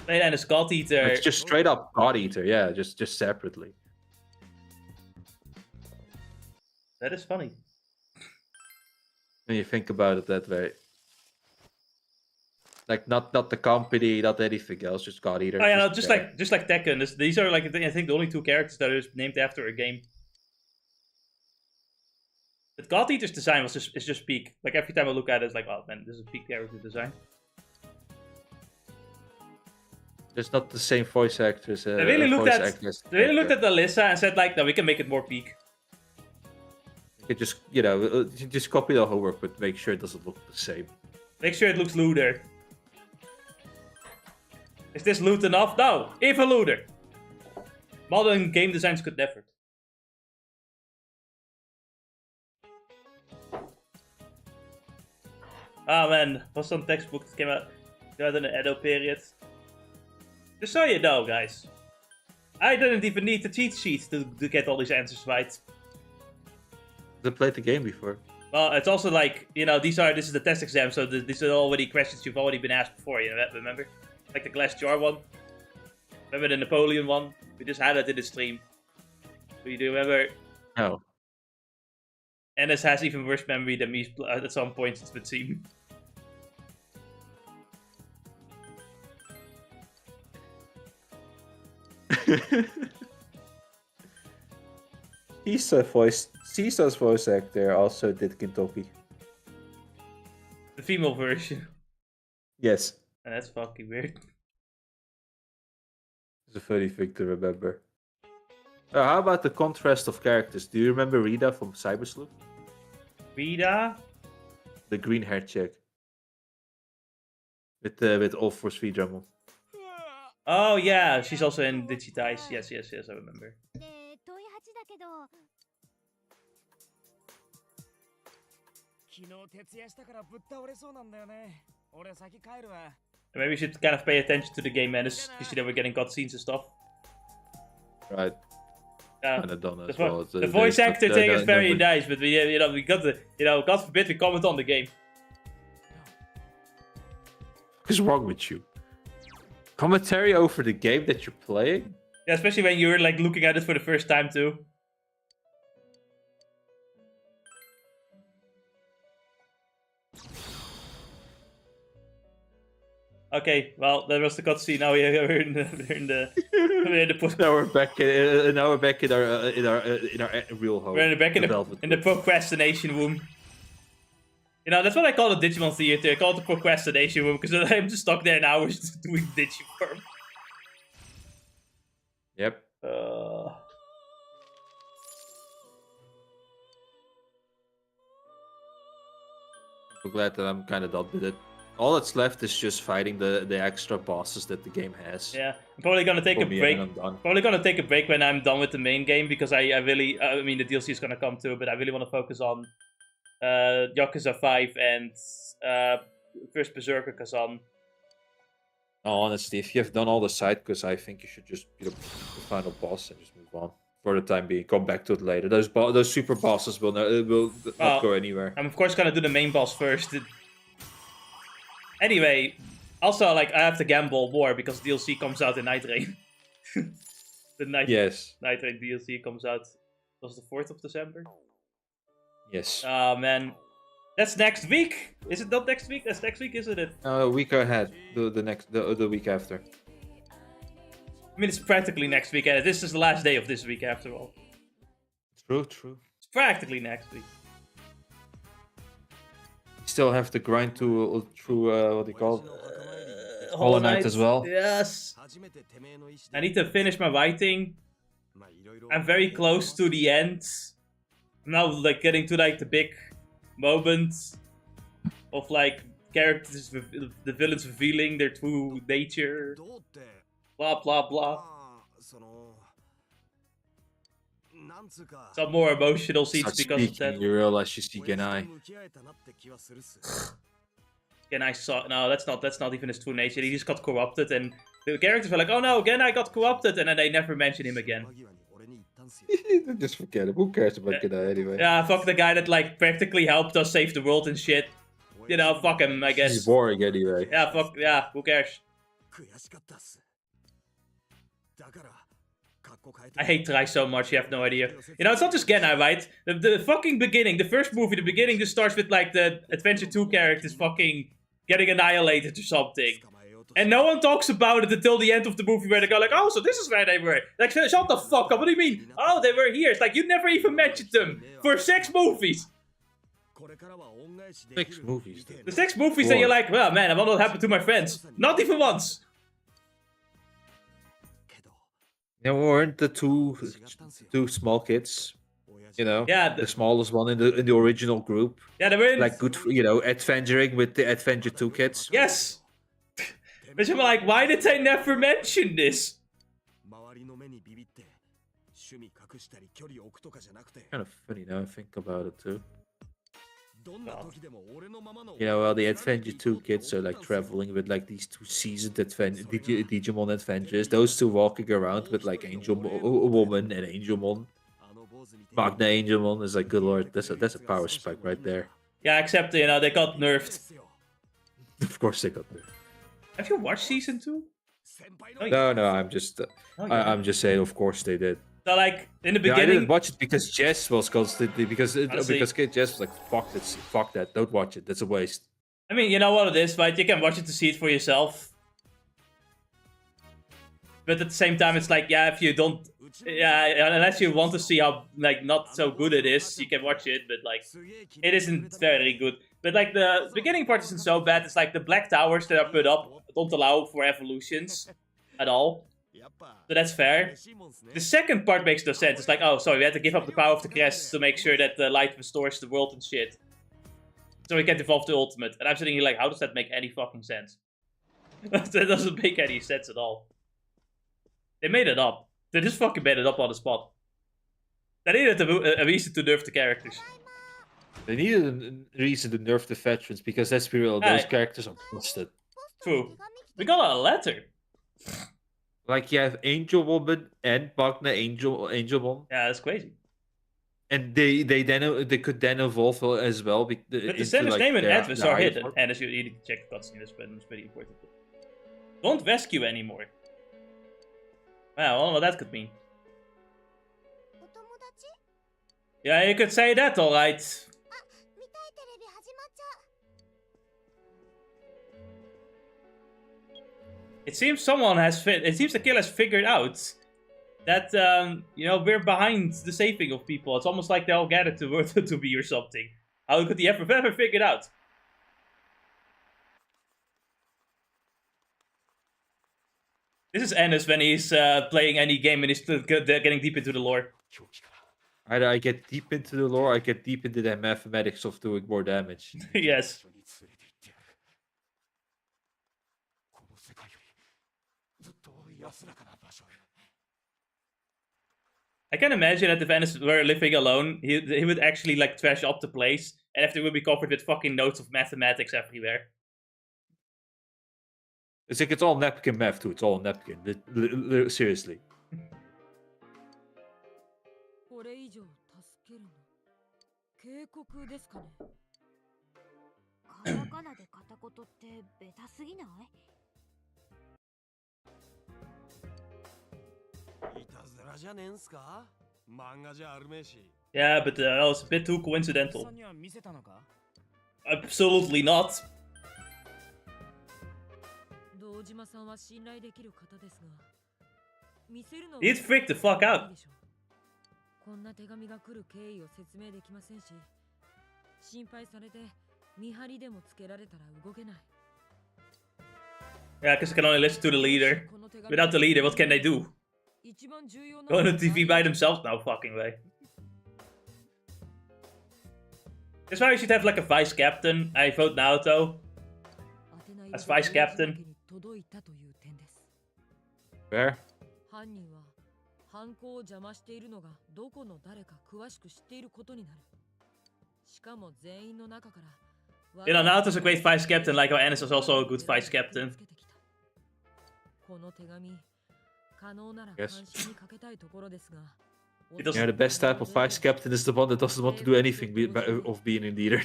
And it's God Eater... It's just straight up God Eater, yeah. Just separately. That is funny. When you think about it that way. Like not the company, not anything else, just God Eater. Oh yeah, just like Tekken. These are like I think the only two characters that are named after a game. But God Eater's design is just peak. Like every time I look at it, it's like, oh man, this is a peak character design. There's not the same voice actors. They really looked at Alyssa and said like, no, we can make it more peak. You could just just copy the homework, but make sure it doesn't look the same. Make sure it looks looter. Is this loot enough? No, even looter. Modern game designs could never. Ah man, was some textbook that came out in the Edo period. Just so you know, guys, I didn't even need the cheat sheet to get all these answers right. I played the game before. Well, it's also like, this is the test exam, so these are already questions you've already been asked before, remember? Like the glass jar one. Remember the Napoleon one? We just had that in the stream. Do you remember? No. Ennis has even worse memory than me at some points, it would seem. Sisa's voice actor also did Kentucky. The female version. Yes. And that's fucking weird. It's a funny thing to remember. How about the contrast of characters? Do you remember Rita from Cybersloop? Rita? The green-haired chick. With All Force V Drummel. Oh yeah, she's also in Digitize. Yes, I remember. Maybe we should kind of pay attention to the game, man, because we're getting cutscenes and stuff. Right. Yeah. The the voice actor thing is very nice, but we got to, God forbid we comment on the game. What's wrong with you? Commentary over the game that you're playing? Yeah, especially when you're like looking at it for the first time too. Okay, well, that was the cutscene. Now we're in the now we're back in our real home. We're back in the procrastination room. That's what I call the Digimon theater. I call it the procrastination room because I'm just stuck there in hours doing Digiform. Yep. I'm glad that I'm kind of done with it. All that's left is just fighting the extra bosses that the game has. Yeah, I'm probably gonna take a break. Probably gonna take a break when I'm done with the main game because I really, I mean the DLC is gonna come too, but I really want to focus on Yakuza 5 and first Berserker Kazan. Honestly, if you have done all the side quests, I think you should just beat up the final boss and just move on for the time being. Come back to it later. Those super bosses will not go anywhere. I'm of course gonna do the main boss first. Anyway, also like I have to gamble more because DLC comes out in Night Rain. The Night Rain DLC comes out. Was the 4th of December? Yes. Oh man. That's next week. Is it not next week? That's next week, isn't it? A week ahead. The week after. I mean, it's practically next week, and this is the last day of this week after all. True. It's practically next week. You still have to grind through what do you call it? Hollow Knight as well. Yes. I need to finish my writing. I'm very close to the end. I'm now like getting to like the big moment of like characters, the villains revealing their true nature. Blah blah blah. Some more emotional scenes because of that. You realize you see Genai. Genai saw no, that's not even his true nature. He just got corrupted, and the characters were like, "Oh no, Genai got corrupted," and then they never mention him again. Just forget him. Who cares about Genai anyway? Yeah, fuck the guy that like practically helped us save the world and shit. You know, fuck him, I guess. He's boring anyway. Yeah, fuck, yeah, who cares? I hate Trai so much, you have no idea. You know, it's not just Genai, right? The fucking beginning, the first movie, the beginning just starts with like the Adventure 2 characters fucking getting annihilated or something. And no one talks about it until the end of the movie where they go like, oh, so this is where they were. Like, shut the fuck up, what do you mean? Oh, they were here. It's like, you never even mentioned them for 6 movies. 6 movies. The 6 movies that you're like, well, man, I wonder what happened to my friends. Not even once. Yeah, weren't the two small kids? You know, yeah, the smallest one in the original group. Yeah, they were in... like good, you know, adventuring with the Adventure 2 kids. Yes. But you're like, why did they never mention this? Kind of funny now I think about it too. You know, well, the Adventure 2 kids are like traveling with like these 2 seasoned Digimon adventures. Those 2 walking around with like Angel Woman and Angelmon. Magna Angelmon is like, good lord, that's a power spike right there. Yeah, except, you know, they got nerfed. Of course they got nerfed. Have you watched season 2? No, I'm just I'm just saying, of course they did. So like in the beginning, I didn't watch it because Jess was constantly because Jess was like, fuck that, don't watch it, that's a waste. I mean, you know what it is, right? You can watch it to see it for yourself. But at the same time, it's like, yeah, if you don't, yeah, unless you want to see how like not so good it is, you can watch it. But like, it isn't very good. But like the beginning part isn't so bad. It's like the black towers that are put up don't allow for evolutions at all. So that's fair. The second part makes no sense. It's like, oh, sorry, we had to give up the power of the crest to make sure that the light restores the world and shit. So we can't evolve the ultimate. And I'm sitting here like, how does that make any fucking sense? That doesn't make any sense at all. They made it up. They just fucking made it up on the spot. They needed a reason to nerf the characters. They needed a reason to nerf the veterans because let's be real, those characters are busted. True. We got a letter. Like you have Angel Woman and Magna Angelmon. Yeah, that's crazy. And they could then evolve as well. But the sender's name and address are hidden. And as you need to check the cutscene, that's pretty important. Don't rescue anymore. Wow, I wonder what that could mean. Yeah, you could say that, alright. It seems someone has it seems the killer has figured out that you know, we're behind the saving of people. It's almost like they all gathered to be or something. How could he ever figure it out? This is Ennis when he's playing any game and he's still getting deep into the lore. Either I get deep into the lore, I get deep into the mathematics of doing more damage. Yes. I can imagine that if Ennis were living alone, he would actually like trash up the place, and if they would be covered with fucking notes of mathematics everywhere. It's like it's all napkin math too. It's all napkin. Seriously. これ以上助けるの警告ですかね。カタカナで片言ってベタすぎない？いたずらじゃねえんすか？漫画じゃあるめえし。 Yeah, but that was a bit too coincidental. さんには見せたのか？ Absolutely not. 堂島さんは信頼できる方ですが、見せるのは He'd freak the fuck out. こんな手紙が来る経緯を説明できませんし、心配されて見張りでもつけられたら動けない。 Yeah, because I can only listen to the leader. Without the leader, what can they do? Go on the TV by themselves? No fucking way. That's why we should have like a vice captain. I vote Naoto as vice captain. Fair. 犯人は犯行を邪魔しているのがどこの誰か詳しく知っていることになる。しかも全員の中から You know, Naoto's a great vice captain, like how Ennis was also a good vice captain. この手紙可能なら Yes. 監視にかけたいところですが。 It doesn't- Yeah, the best type of vice captain is the one that doesn't want to do anything of being a leader.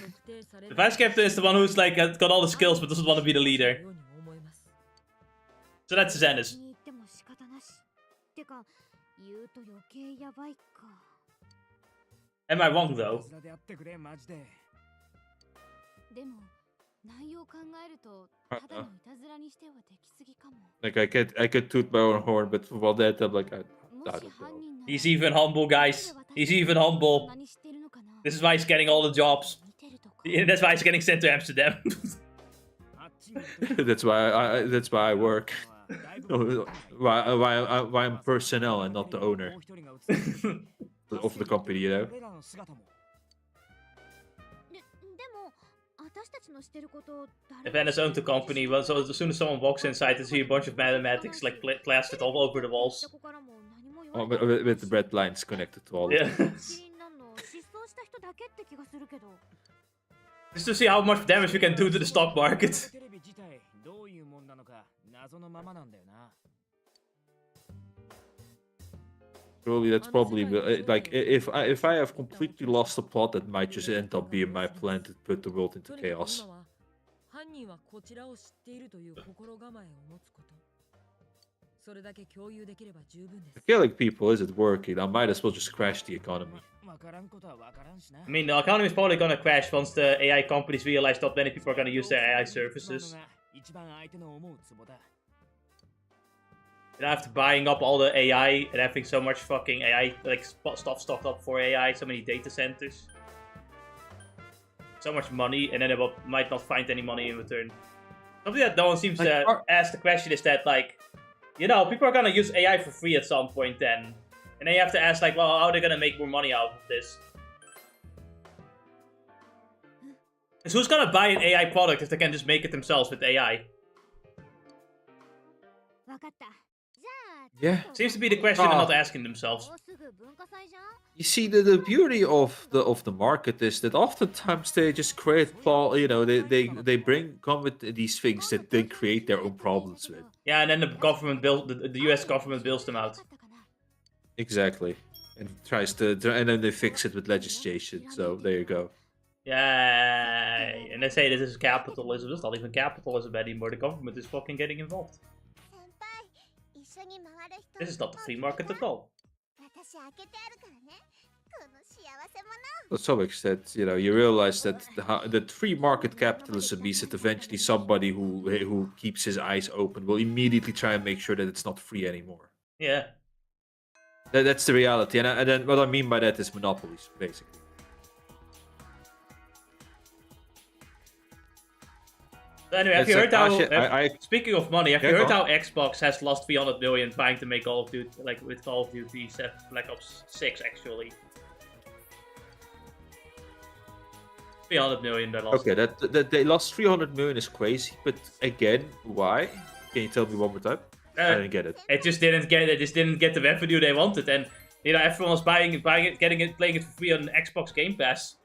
The vice captain is the one who's like got all the skills but doesn't want to be the leader. So that's Ennis. に言っても仕方なし。てか、言うと余計やばいか。 Am I wrong though? いたずらであってくれマジで。でも、内容を考えると、ただのいたずらにしてはできすぎかも。 Like I could toot my own horn, but for that I'm like I も don't し know. 犯人なら He's even humble, guys. He's even humble. 何してるのかな。 This is why he's getting all the jobs. 見てるとか。 Yeah, that's why he's getting sent to Amsterdam. あっちに行って that's why I work. Why I'm personnel and not the owner もう一人が映ってる of the company, you know. 俺らの姿も。でも、私たちのしてることを If Ennis owned the company, well, so as soon as someone walks inside, they see a bunch of mathematics like plastered all over the walls. Oh, with the red lines connected to all of Yeah. them. Just to see how much damage we can do to the stock market. テレビ自体どういうもんなのか謎のままなんだよな。 Surely that's probably like if I have completely lost the plot, that might just end up being my plan to put the world into とにかく chaos. 今は犯人はこちらを知っているという心構えを持つこと。それだけ共有できれば十分です Killing people isn't working. I might as well just crash the economy. わからんことはわからんしな。 I mean, the economy is probably gonna crash once the AI companies realize not many people are gonna use their AI services. 一番相手の思うツボだ。 And after buying up all the AI and having so much fucking AI, like stuff stocked up for AI, so many data centers, so much money, and then they might not find any money in return. Something that no one seems to ask the question is that, like, you know, people are gonna use AI for free at some point then. And then you have to ask, like, well, how are they gonna make more money out of this? So who's gonna buy an AI product if they can just make it themselves with AI? わかった。じゃあ、 Yeah. Seems to be the question they're not asking themselves. もうすぐ文化祭じゃん。 You see, the beauty of the market is that oftentimes they just create come with these things that they create their own problems with. Yeah, and then the government the US government bills them out. Exactly, and and then they fix it with legislation. So there you go. Yeah, and they say this is capitalism. It's not even capitalism anymore. The government is fucking getting involved. 先輩、一緒に回る人 This is not the free market at all. 私開けてあるからね。この幸せ者。 To some extent, you realize that that free market capitalism means that eventually somebody who keeps his eyes open will immediately try and make sure that it's not free anymore. Yeah. That's the reality, and then what I mean by that is monopolies, basically. So anyway, have It's you like, heard how? I Speaking of money, have Yeah, you heard go how on. Xbox has lost 300 million trying to make Call of Duty, like with Call of Duty 7, Black Ops 6 actually? 300 million they lost. Okay, that they lost 300 million is crazy, but again, why? Can you tell me one more time? I didn't get it. It just didn't get. It just didn't get the revenue they wanted, and you know everyone was buying it, getting it, playing it for free on Xbox Game Pass.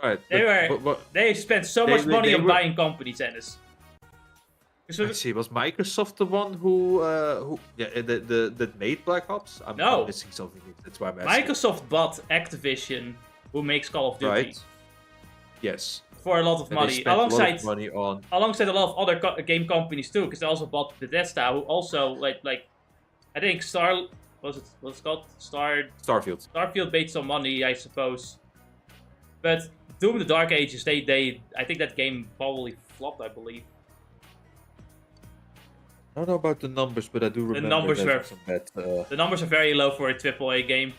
Right. They spent so much money on buying companies, Ennis. I see. Was Microsoft the one who that made Black Ops? I'm missing something. That's why I'm asking. Microsoft bought Activision, who makes Call of Duty. Right. Yes. For a lot of money, alongside a lot of other game companies too, because they also bought Bethesda, who also like I think what's it called? Starfield. Starfield made some money, I suppose. But Doom: The Dark Ages, I think that game probably flopped, I believe. I don't know about the numbers, but I do remember the numbers are very low for a AAA game.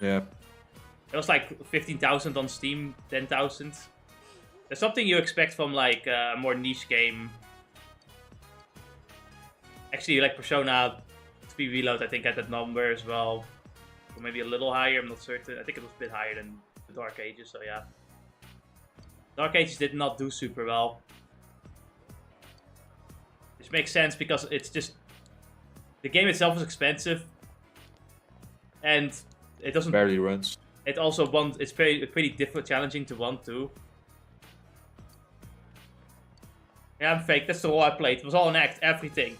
Yeah. It was like 15,000 on Steam, 10,000. There's something you expect from like a more niche game. Actually, like Persona 3 Reload, I think had that number as well. Or maybe a little higher, I'm not certain. I think it was a bit higher than the Dark Ages, so yeah. Dark Ages did not do super well. Which makes sense because it's just... The game itself is expensive. And it doesn't... Barely runs. It also it's pretty difficult, challenging to run too. Yeah, I'm fake. That's the role I played. It was all an act. Everything.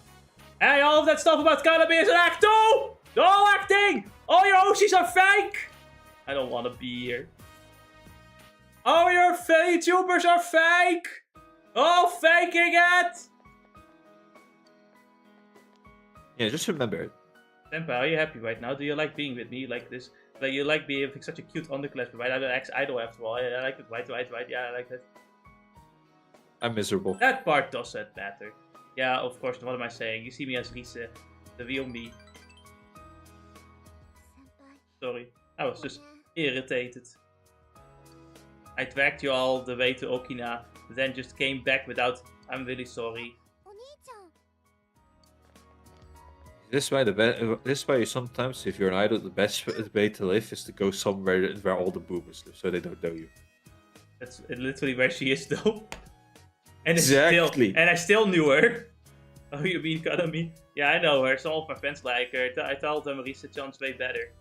Hey, all of that stuff about Cannabis is an act too! They're all acting! All your Oshis are fake! I don't want to be here. All your Vtubers are fake! All faking it! Yeah, just remember it. Senpai, are you happy right now? Do you like being with me like this? Like, you like being such a cute underclassman, right? I'm an ex-idol after all. I like it, right? Yeah, I like that. I'm miserable. That part doesn't matter. Yeah, of course, what am I saying? You see me as Rise, the real me. Sorry, I was just irritated. I dragged you all the way to Okina, then just came back without, I'm really sorry. This is why sometimes, if you're an idol, the best way to live is to go somewhere where all the boomers live, so they don't know you. That's literally where she is, though. And exactly. I still knew her. Oh, you mean Kanami? Yeah, I know her. Some of my friends like her. I told them Risa-chan's way better.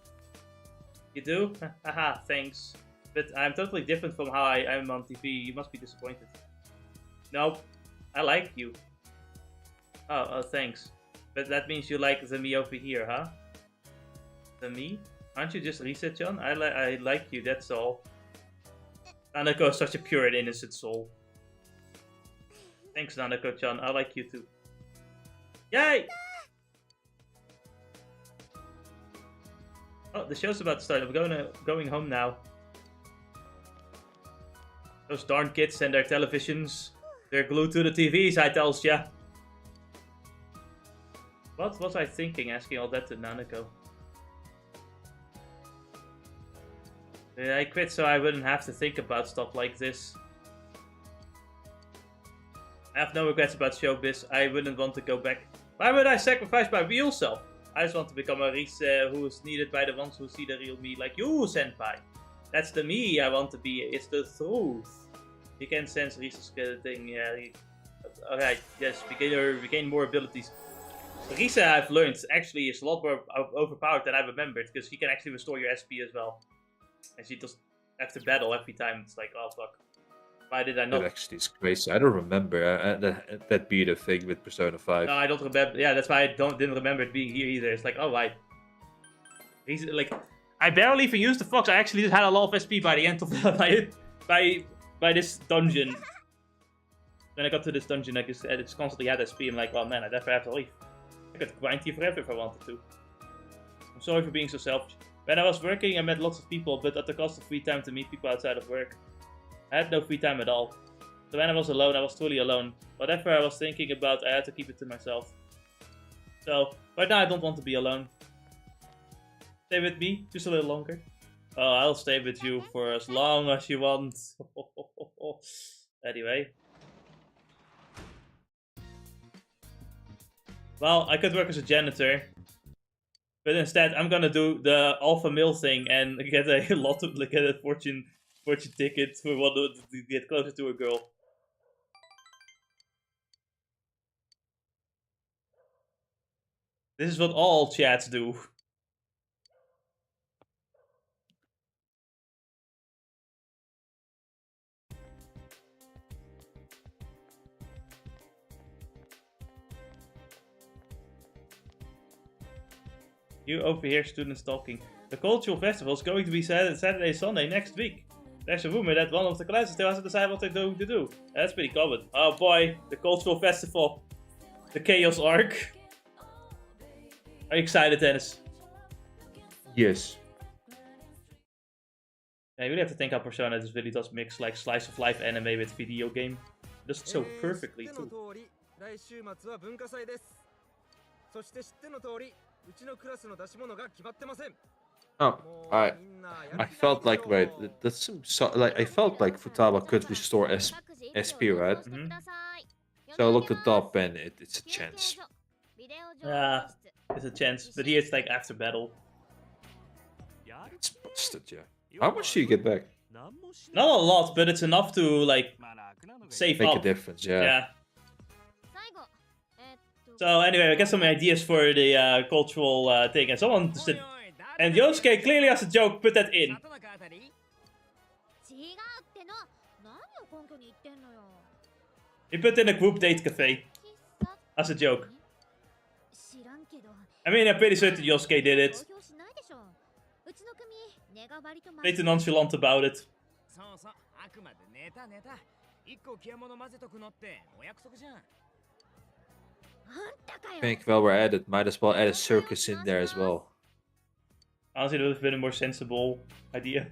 You do? Haha, thanks. But I'm totally different from how I am on TV. You must be disappointed. Nope. I like you. Oh, thanks. But that means you like the me over here, huh? The me? Aren't you just Risa-chan? I like you, that's all. Nanako is such a pure and innocent soul. Thanks, Nanako-chan. I like you too. Yay! Oh, the show's about to start. I'm going home now. Those darn kids and their televisions. They're glued to the TVs, I tells ya. What was I thinking asking all that to Nanako? I quit so I wouldn't have to think about stuff like this. I have no regrets about showbiz. I wouldn't want to go back. Why would I sacrifice my real self? I just want to become a Rise who is needed by the ones who see the real me, like you, Senpai. That's the me I want to be. It's the truth. You can sense Rise's thing. Yeah. Alright, yes, we gain more abilities. Risa, I've learned, actually is a lot more overpowered than I remembered, because she can actually restore your SP as well. And she just, after battle, every time, it's like, oh fuck. Why did I not? That actually is crazy. I don't remember that being a thing with Persona 5. No, I don't remember. Yeah, that's why I didn't remember it being here either. It's like, oh, right. He's like, I barely even used the fox. I actually just had a lot of SP by the end of by this dungeon. When I got to this dungeon, like I said, it's constantly had SP. I'm like, oh man, I never have to leave. I could grind here forever if I wanted to. I'm sorry for being so selfish. When I was working, I met lots of people, but at the cost of free time to meet people outside of work. I had no free time at all. So when I was alone, I was truly alone. Whatever I was thinking about, I had to keep it to myself. So, right now I don't want to be alone. Stay with me, just a little longer. Oh, I'll stay with you for as long as you want. Anyway. Well, I could work as a janitor. But instead, I'm gonna do the alpha male thing and get a lot of get a fortune ticket for one to get closer to a girl. This is what all chats do. You overhear students talking. The cultural festival is going to be Saturday, Sunday next week. There's a rumor that one of the classes still hasn't decided what they're going to do. That's pretty common. Oh boy, the cultural festival. The Chaos Arc. Are you excited, Dennis? Yes. Yeah, you really have to think how Persona just really does mix like slice of life anime with video game. Does it so perfectly too. Oh, I felt like that's so, like I felt like Futaba could restore SP, right? Mhm. So I looked it up and it's a chance. Yeah, it's a chance, but here it's like after battle. It's busted, yeah. How much do you get back? Not a lot, but it's enough to like save Make up. a difference, yeah. Yeah. So anyway, I got some ideas for the cultural thing, and someone said, and Yosuke clearly has a joke. Put that in. He put in a group date cafe as a joke. I mean, I'm pretty certain Yosuke did it. Way too nonchalant about it. I think while we're at it, might as well add a circus in there as well. Honestly, that would have been a more sensible idea.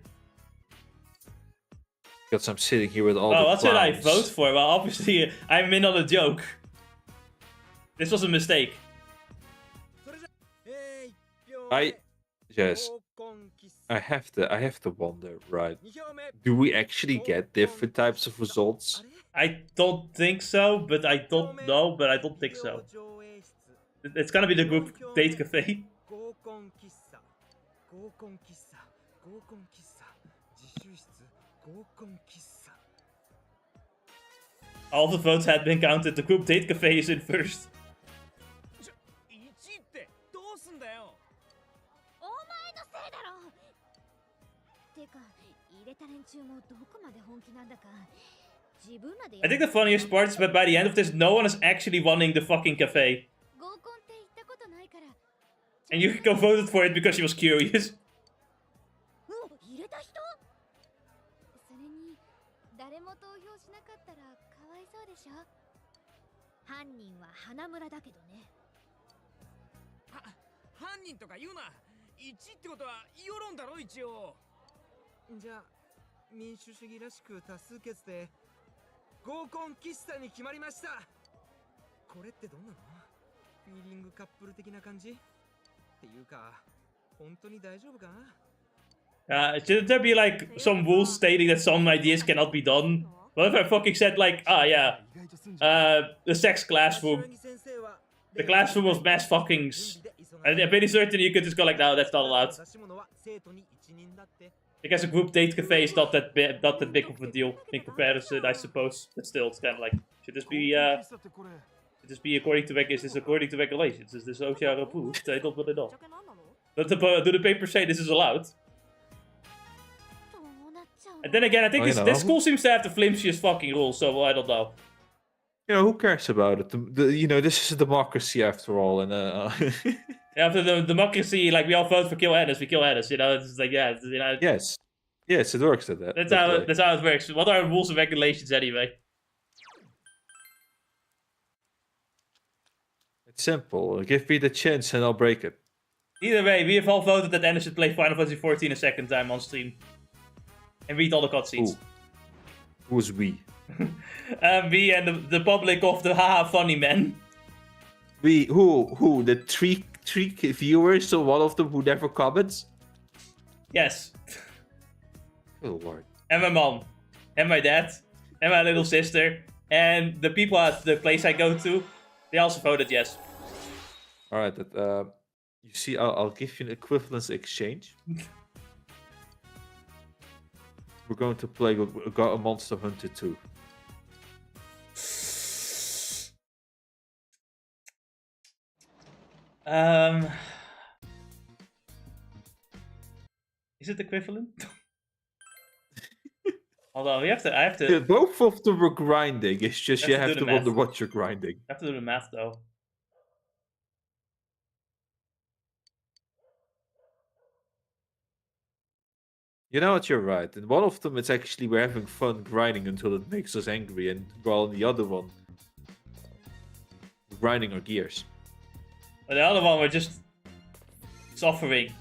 Because I'm sitting here with all the Oh, what should I clowns. vote for? Well, obviously, I'm in on a joke. This was a mistake. Yes. I have to wonder, right? Do we actually get different types of results? I don't think so, but I don't know, but I don't think so. It's gonna be the group date cafe. All the votes had been counted. The group date cafe is in first. I think the funniest part is that by the end of this, no one is actually wanting the fucking cafe. And you go voted for it because she was curious. Shouldn't there be like some rules stating that some ideas cannot be done? What if I fucking said like, yeah, the sex classroom. The classroom of mass fuckings. And I'm pretty certain you could just go like, no, that's not allowed. I guess a group date cafe is not that big of a deal in comparison, I suppose. But still, it's kind of like, should this be according to regulations? Is this OCR approved? I don't really know. Do the papers say this is allowed? And then again, I think this school seems to have the flimsiest fucking rules, so I don't know. You know, who cares about it? This is a democracy after all, and after the democracy, like we all vote for kill Ennis, we kill Ennis. You know, it's like Yes, it works at that. That's how it works. What are rules and regulations anyway? It's simple. Give me the chance, and I'll break it. Either way, we have all voted that Ennis should play Final Fantasy XIV a second time on stream. And read all the cutscenes. Who's we? Me and the public of the haha funny men. We who the three viewers, so one of them who never comments? Yes. Oh lord. And my mom. And my dad. And my little sister. And the people at the place I go to, they also voted yes. Alright, you see, I'll give you an equivalence exchange. We're going to play a Monster Hunter 2. Is it equivalent? Hold on, I have to. Both of them were grinding. It's just you have to wonder what you're grinding. I have to do the math though. You know what? You're right. In one of them, it's actually we're having fun grinding until it makes us angry, and while in the other one, we're grinding our gears. But the other one, we're just suffering.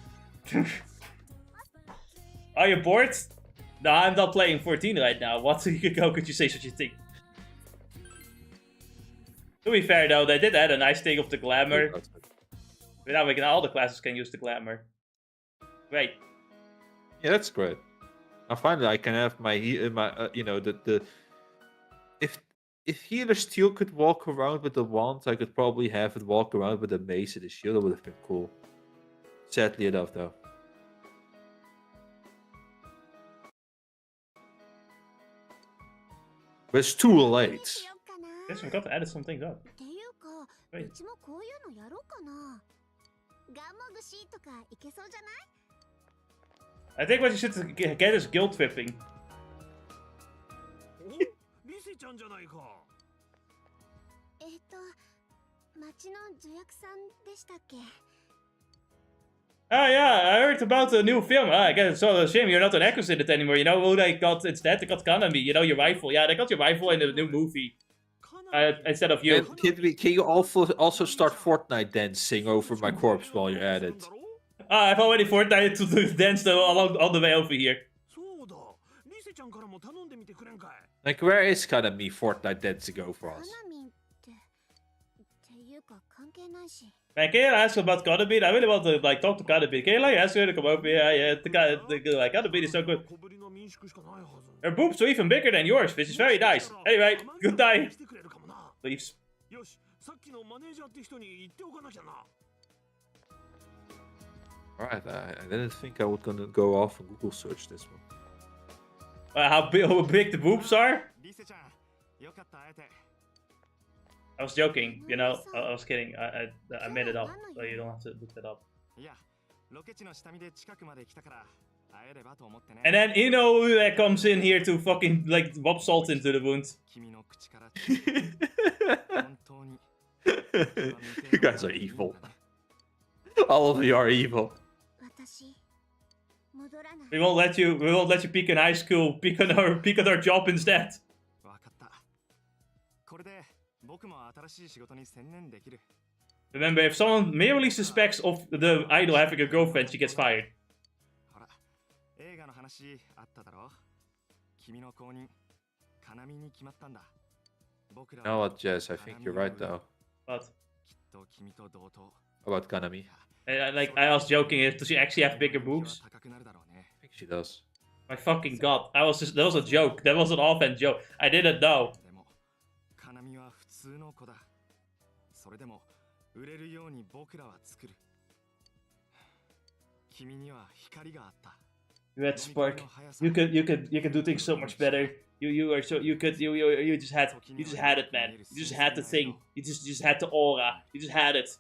Are you bored? No, I'm not playing 14 right now. How could you say such a thing? To be fair though, they did add a nice thing of the glamour. Now all the classes can use the glamour. Great. Yeah, that's great. Now finally, I can have my you know the if Healer Steel could walk around with the wand, I could probably have it walk around with the mace and the shield. That would have been cool. Sadly enough, though. But it's too late. Guess we got to edit some things up. Wait. I think what you should get is guilt tripping. Oh yeah, I heard about the new film. I guess it's so a shame you're not an actress in it anymore. You know who they got instead? They got Kanami. You know, your rifle. Yeah, they got your rifle in the new movie. Instead of you. Can you also start Fortnite dancing over my corpse while you're at it? I've already Fortnite to dance on the way over here. Like, where is Kanami Fortnite dancing over us? Man, can you ask about Kanami? I really want to like talk to Kanami. Can you like ask her to come over here? Yeah, like Kanami is so good. Her boobs are even bigger than yours, which is very nice. Anyway, good day. Leaves. Alright, I didn't think I was gonna go off and Google search this one. How big the boobs are? I was joking, you know. I was kidding. I made it up, so you don't have to look that up. And then you know who that comes in here to fucking like rub salt into the wound. You guys are evil. All of you are evil. We won't let you peek in high school. Peek on our job instead. Remember, if someone merely suspects of the idol having a girlfriend, she gets fired. You know what, Jess? I think you're right, though. What? About Kanami. I was joking, does she actually have bigger boobs? I think she does. My fucking god. That was a joke. That was an offhand joke. I didn't know. You had spark. You could do things so much better. You just had it, man. You just had the thing. You just had the aura. You just had it.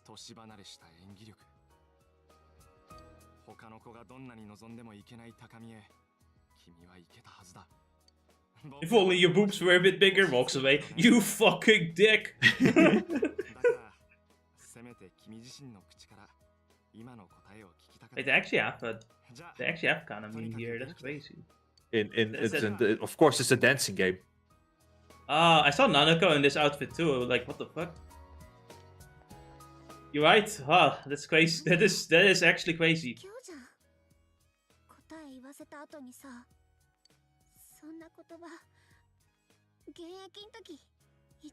If only your boobs were a bit bigger, walks away. You fucking dick! They actually have Kanami here, that's crazy. Of course, it's a dancing game. I saw Nanako in this outfit too, like, what the fuck? You're right, that's crazy. That is actually crazy.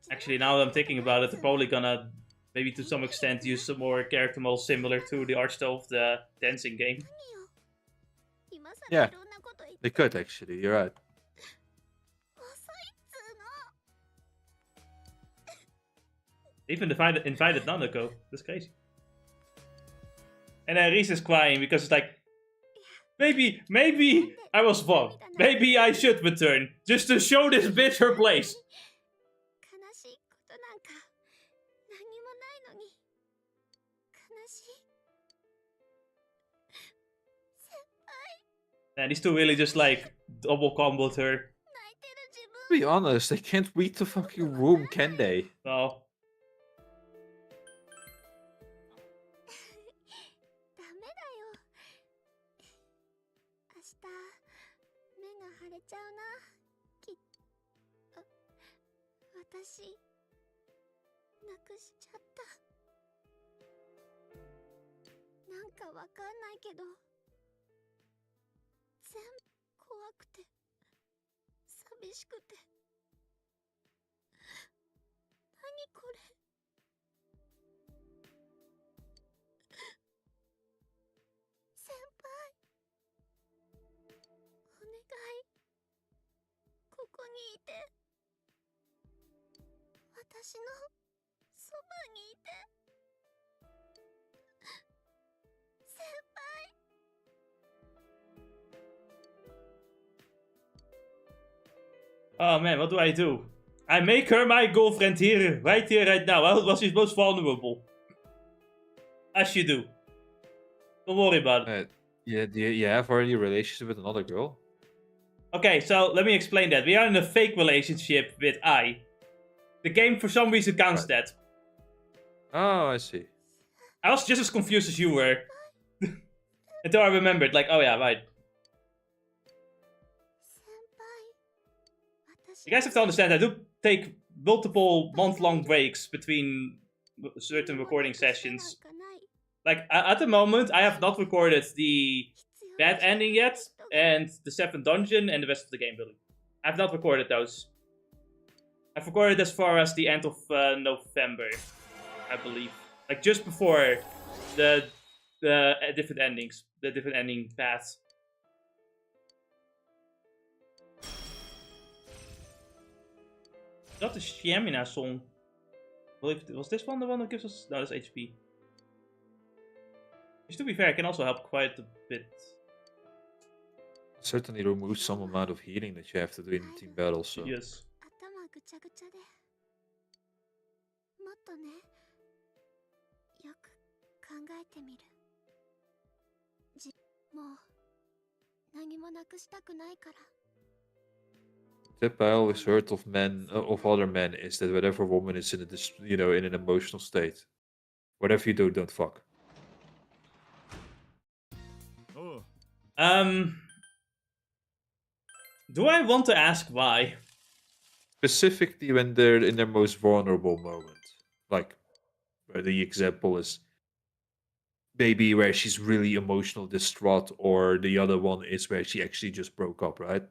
Actually, now that I'm thinking about it, they're probably gonna, maybe to some extent, use some more character models similar to the art style of the dancing game. Yeah, they could actually, you're right. Even invited Nanako, that's crazy. And then Reese is crying because it's like, maybe I was wrong. Maybe I should return, just to show this bitch her place. And these two really just like double comboed her. To be honest, they can't read the fucking room, can they? No. ちゃうな。私なくしちゃった。なんかわかんないけど、全部怖くて寂しくて。何これ。先輩、お願い、ここにいて。私のそばにいて。先輩。Oh man, what do I do? I make her my girlfriend here, right now. While she's most vulnerable. As you do. Don't worry about it. Yeah, do you have already a relationship with another girl? Okay, so let me explain that. We are in a fake relationship with I. The game for some reason counts that. Oh, I see. I was just as confused as you were. Until I remembered, like, oh yeah, right. You guys have to understand, I do take multiple month-long breaks between certain recording sessions. Like, at the moment, I have not recorded the bad ending yet, and the 7th dungeon, and the rest of the game building. I have not recorded those. I've recorded as far as the end of November, I believe. Like, just before the different endings, the different ending paths. Not the Shamina song. Was this one the one that gives us... No, that's HP. Which, to be fair, can also help quite a bit. Certainly removes some amount of healing that you have to do in team battles. So. Yes. 頭ぐちゃぐちゃで。もっとね、よく考えてみる。もう何もなくしたくないから。Tip I always heard of other men is that whenever a woman is in in an emotional state, whatever you do, don't fuck. Do I want to ask why? Specifically when they're in their most vulnerable moment. Like, where the example is maybe where she's really emotional distraught, or the other one is where she actually just broke up, right?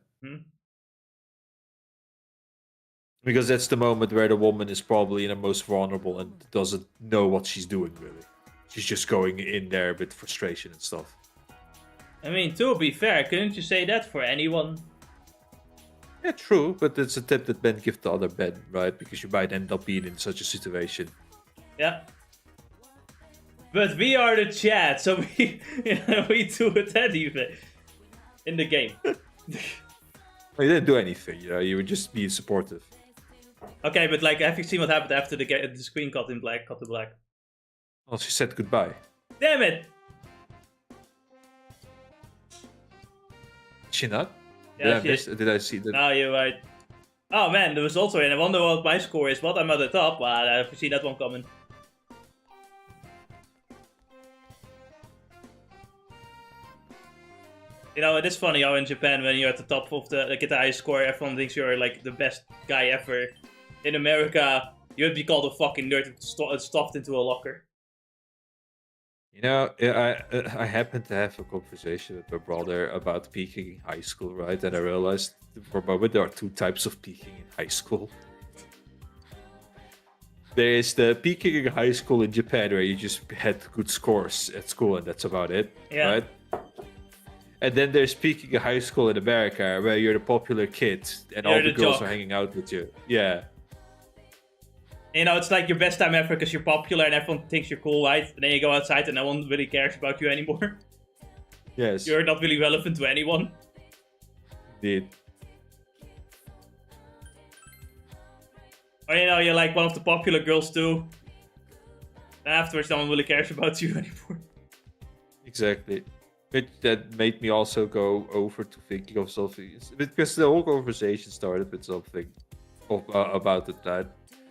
Because that's the moment where the woman is probably in the most vulnerable and doesn't know what she's doing, really. She's just going in there with frustration and stuff. I mean, to be fair, couldn't you say that for anyone? Yeah, true, but it's a tip that men give to other men, right? Because you might end up being in such a situation. Yeah. But we are the chat, so we do it that even in the game. Well, you didn't do anything, you were just being supportive. Okay, but like, have you seen what happened after the screen cut to black? Well, she said goodbye. Damn it! Did she not? Yeah, did I see that? No, you're right. Oh man, there was also, and I wonder what my score is. What, I'm at the top? Well, I've seen that one coming. You know, it is funny how in Japan, when you're at the top of get the highest score, everyone thinks you're like the best guy ever. In America, you would be called a fucking nerd stuffed into a locker. You know, I happened to have a conversation with my brother about peaking in high school, right? And I realized for a moment there are two types of peaking in high school. There is the peaking in high school in Japan where you just had good scores at school and that's about it, right? And then there's peaking in high school in America where you're the popular kid and all the girls are hanging out with you. Yeah. You know, it's like your best time ever because you're popular and everyone thinks you're cool, right? And then you go outside and no one really cares about you anymore. Yes. You're not really relevant to anyone. Indeed. Or, you know, you're like one of the popular girls too. And afterwards, no one really cares about you anymore. Exactly. That made me also go over to thinking of something. Because the whole conversation started with something about it, right?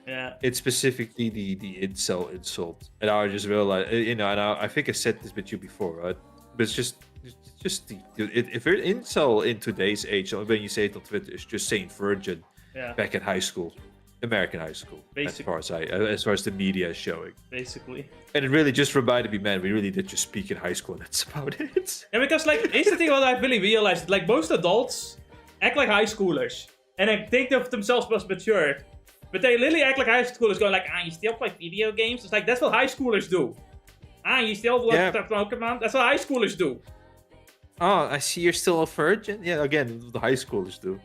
Yeah. It's specifically the incel insult. And I just realized, you know, and I think I said this with you before, right? but it's just if you're incel in today's age, when you say it on Twitter, it's just saying virgin back in high school, American high school, as far as the media is showing. Basically. And it really just reminded me, man, we really did just speak in high school, and that's about it. Yeah, because like it's the thing what I've really realized, like most adults act like high schoolers, and they think of themselves as mature, but they literally act like high schoolers, going like, you still play video games? It's like that's what high schoolers do. You still watch Pokemon? That's what high schoolers do. Oh, I see you're still a virgin. Yeah, again, the high schoolers do.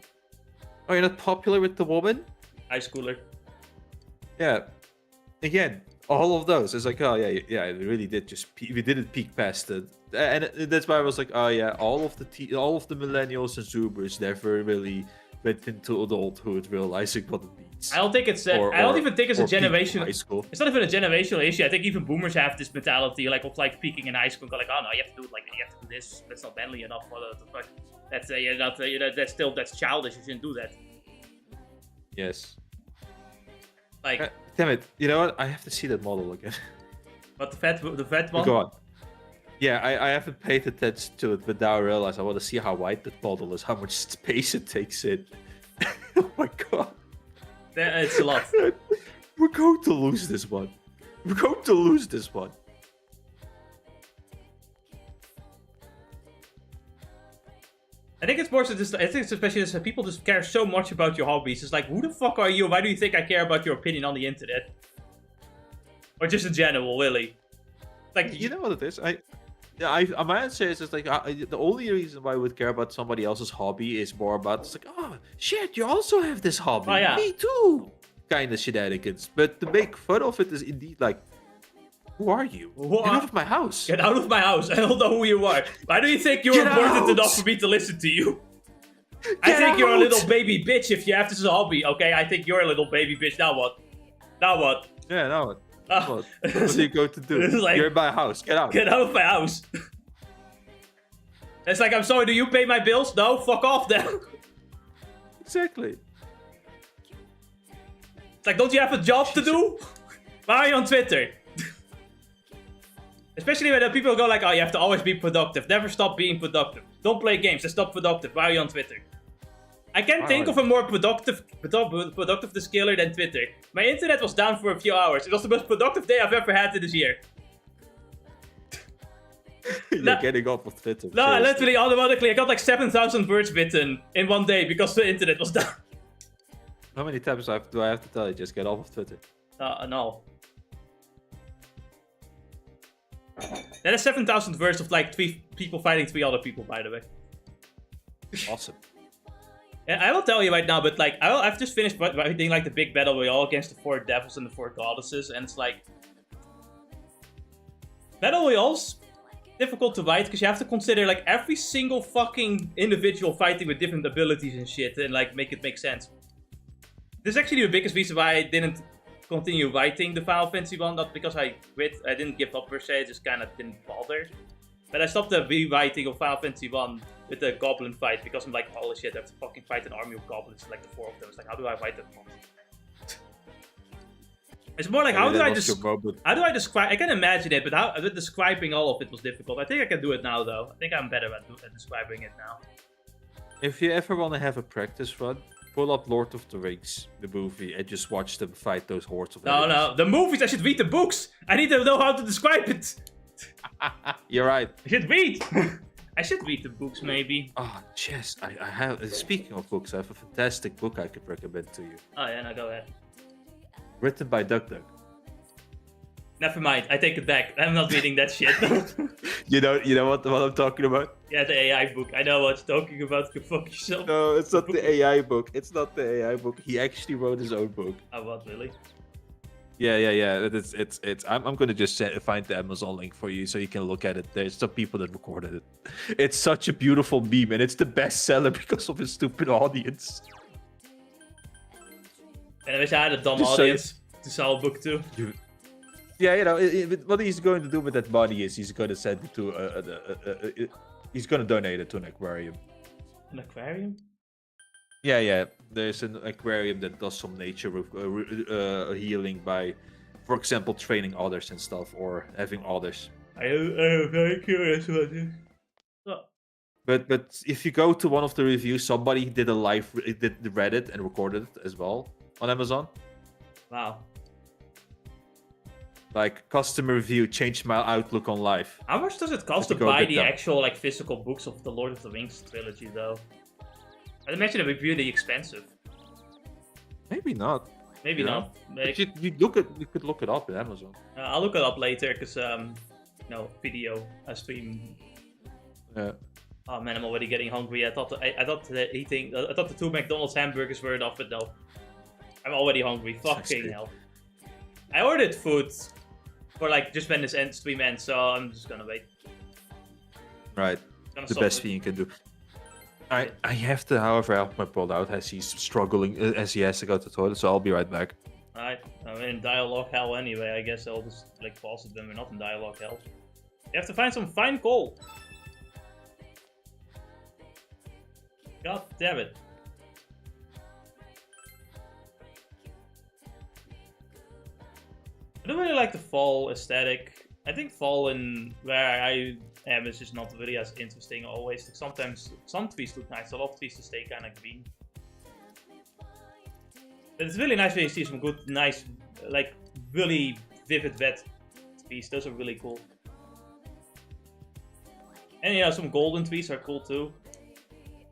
Oh, you're not popular with the woman? High schooler. Yeah. Again, all of those. It's like, oh yeah, we really did just we didn't peek past it, and that's why I was like, oh yeah, all of the millennials and Zoomers never really went into adulthood realizing what it means. I don't think it's. I don't even think it's a generational. High school. It's not even a generational issue. I think even boomers have this mentality, like of like peaking in high school, and go like, oh no, you have to do it like you have to do this. That's not manly enough for the fuck. That's you're not. That's childish. You shouldn't do that. Yes. Like. Damn it! You know what? I have to see that model again. But the vet one. Go on. Yeah, I haven't paid attention to it, but now I realize I want to see how wide that model is, how much space it takes in. Oh my god. It's a lot. We're going to lose this one. We're going to lose this one. I think it's more so just, I think it's especially just people just care so much about your hobbies. It's like, who the fuck are you? Why do you think I care about your opinion on the internet? Or just in general, really. Like, you know what it is? My answer is just like, the only reason why I would care about somebody else's hobby is more about, it's like, oh, shit, you also have this hobby. Oh, yeah. Me too. Kind of shenanigans. But to make fun of it is indeed like, who are you? Get out of my house. Get out of my house. I don't know who you are. Why do you think you're important enough for me to listen to you? I think you're a little baby bitch if you have this as a hobby. Okay, I think you're a little baby bitch. Now what? Now what? Yeah, now what? What are you going to do? Like, you're in my house. Get out. Get out of my house. It's like, I'm sorry, do you pay my bills? No? Fuck off then. Exactly. It's like, don't you have a job to do? Why are you on Twitter? Especially when people go like, oh, you have to always be productive. Never stop being productive. Don't play games. Just stop productive. Why are you on Twitter? I can't think of a more productive discaler than Twitter. My internet was down for a few hours. It was the most productive day I've ever had this year. You're getting off of Twitter. No, seriously. Literally, automatically, I got like 7,000 words written in one day because the internet was down. How many times do I have to tell you, just get off of Twitter? No. That is 7,000 words of like 3 people fighting 3 other people, by the way. Awesome. Yeah, I will tell you right now, but like I've just finished fighting like the big battle royale against the 4 devils and the 4 goddesses, and it's like battle royales difficult to fight because you have to consider like every single fucking individual fighting with different abilities and shit, and like make it make sense. This is actually the biggest reason why I didn't continue writing the Final Fantasy one, not because I quit, I didn't give up per se, I just kind of didn't bother. But I stopped the rewriting of Final Fantasy 1 with the goblin fight because I'm like, holy shit, I have to fucking fight an army of goblins, like the 4 of them. It's like, how do I fight that one? It's more like, how do I describe? I can imagine it, but describing all of it was difficult. I think I can do it now, though. I think I'm better at describing it now. If you ever want to have a practice run, pull up Lord of the Rings, the movie, and just watch them fight those hordes of enemies. No, the movies, I should read the books! I need to know how to describe it! You're right. I should read! I should read the books, maybe. Oh, yes, I have. Speaking of books, I have a fantastic book I could recommend to you. Oh, yeah, no, go ahead. Written by DuckDuck. Never mind, I take it back. I'm not reading that shit. You know what I'm talking about? Yeah, the AI book. I know what you're talking about. Go fuck yourself. No, it's not the AI book. It's not the AI book. He actually wrote his own book. Oh, what, really? Yeah. It's. I'm gonna just find the Amazon link for you so you can look at it. There's some people that recorded it. It's such a beautiful meme, and it's the bestseller because of his stupid audience. And I wish I had a dumb audience to sell a book to. Yeah, what he's going to do with that money is he's going to send it to he's going to donate it to an aquarium. An aquarium? Yeah. There's an aquarium that does some nature healing by, for example, training others and stuff, or having others I'm very curious about this. Oh. But if you go to one of the reviews, somebody did did the Reddit and recorded it as well on Amazon. Wow. Like, customer review changed my outlook on life. How much does it cost to buy the actual like physical books of the Lord of the Rings trilogy, though? I'd imagine it would be really expensive. Maybe not. Maybe not. But you could look it up in Amazon. I'll look it up later, because no video, a stream. Yeah. Oh man, I'm already getting hungry. I thought the 2 McDonald's hamburgers were enough, but no. I'm already hungry. Fucking hell. I ordered food for like just when this stream ends, so I'm just gonna wait. Right. The best thing you can do. I have to, however, help my brother out as he's struggling, as he has to go to the toilet, so I'll be right back. Alright, I'm in dialogue hell anyway. I guess I'll just like pause it when we're not in dialogue hell. You have to find some fine coal. God damn it. I don't really like the fall aesthetic. I think fall in where I am is just not really as interesting always. Like sometimes some trees look nice, a lot of trees to stay kind of green. But it's really nice when you see some good, nice, like really vivid red trees. Those are really cool. And yeah, some golden trees are cool too.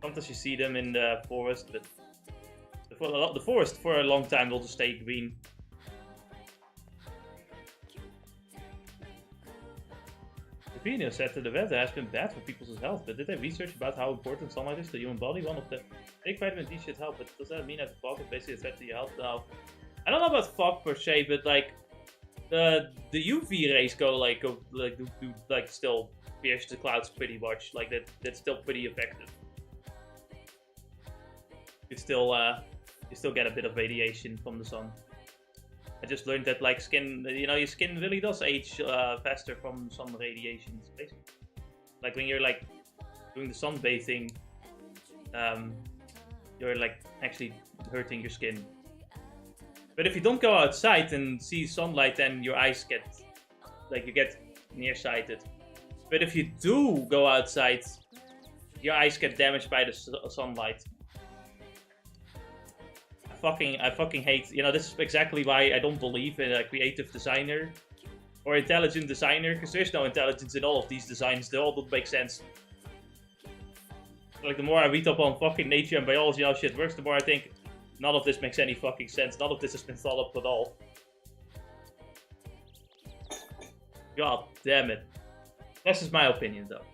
Sometimes you see them in the forest, but the forest for a long time will just stay green. Venus said that the weather has been bad for people's health, but did they research about how important sunlight is to the human body? One of the take vitamin D should help, but does that mean that the fog is basically a threat to your health now? I don't know about fog per se, but like the UV rays do still pierce the clouds pretty much. Like that's still pretty effective. You still get a bit of radiation from the sun. I just learned that like skin, your skin really does age faster from sun radiations, basically. Like when you're like doing the sunbathing, you're like actually hurting your skin. But if you don't go outside and see sunlight, then your eyes get nearsighted. But if you do go outside, your eyes get damaged by the sunlight. I fucking hate, this is exactly why I don't believe in a creative designer or intelligent designer, because there's no intelligence in all of these designs. They all don't make sense. Like the more I read up on fucking nature and biology and how shit works, the more I think none of this makes any fucking sense. None of this has been thought up at all. God damn it. This is my opinion though.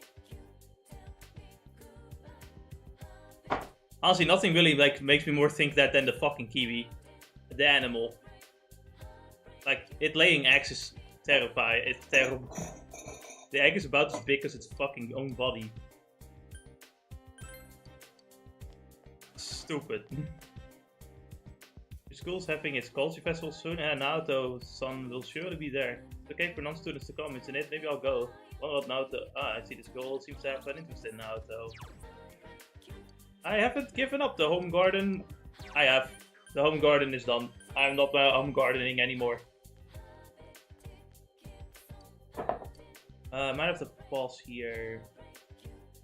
Honestly, nothing really like makes me more think that than the fucking kiwi, the animal. Like it laying eggs is terrifying. It's terrible. The egg is about as big as its fucking own body. Stupid. Your school's having its culture festival soon, and Naoto's son will surely be there. It's okay for non-students to come, isn't it? Maybe I'll go. What about Naoto? I see the school seems to have an interest in Naoto. I haven't given up the home garden. I have. The home garden is done. I'm not home gardening anymore. Might have to pause here.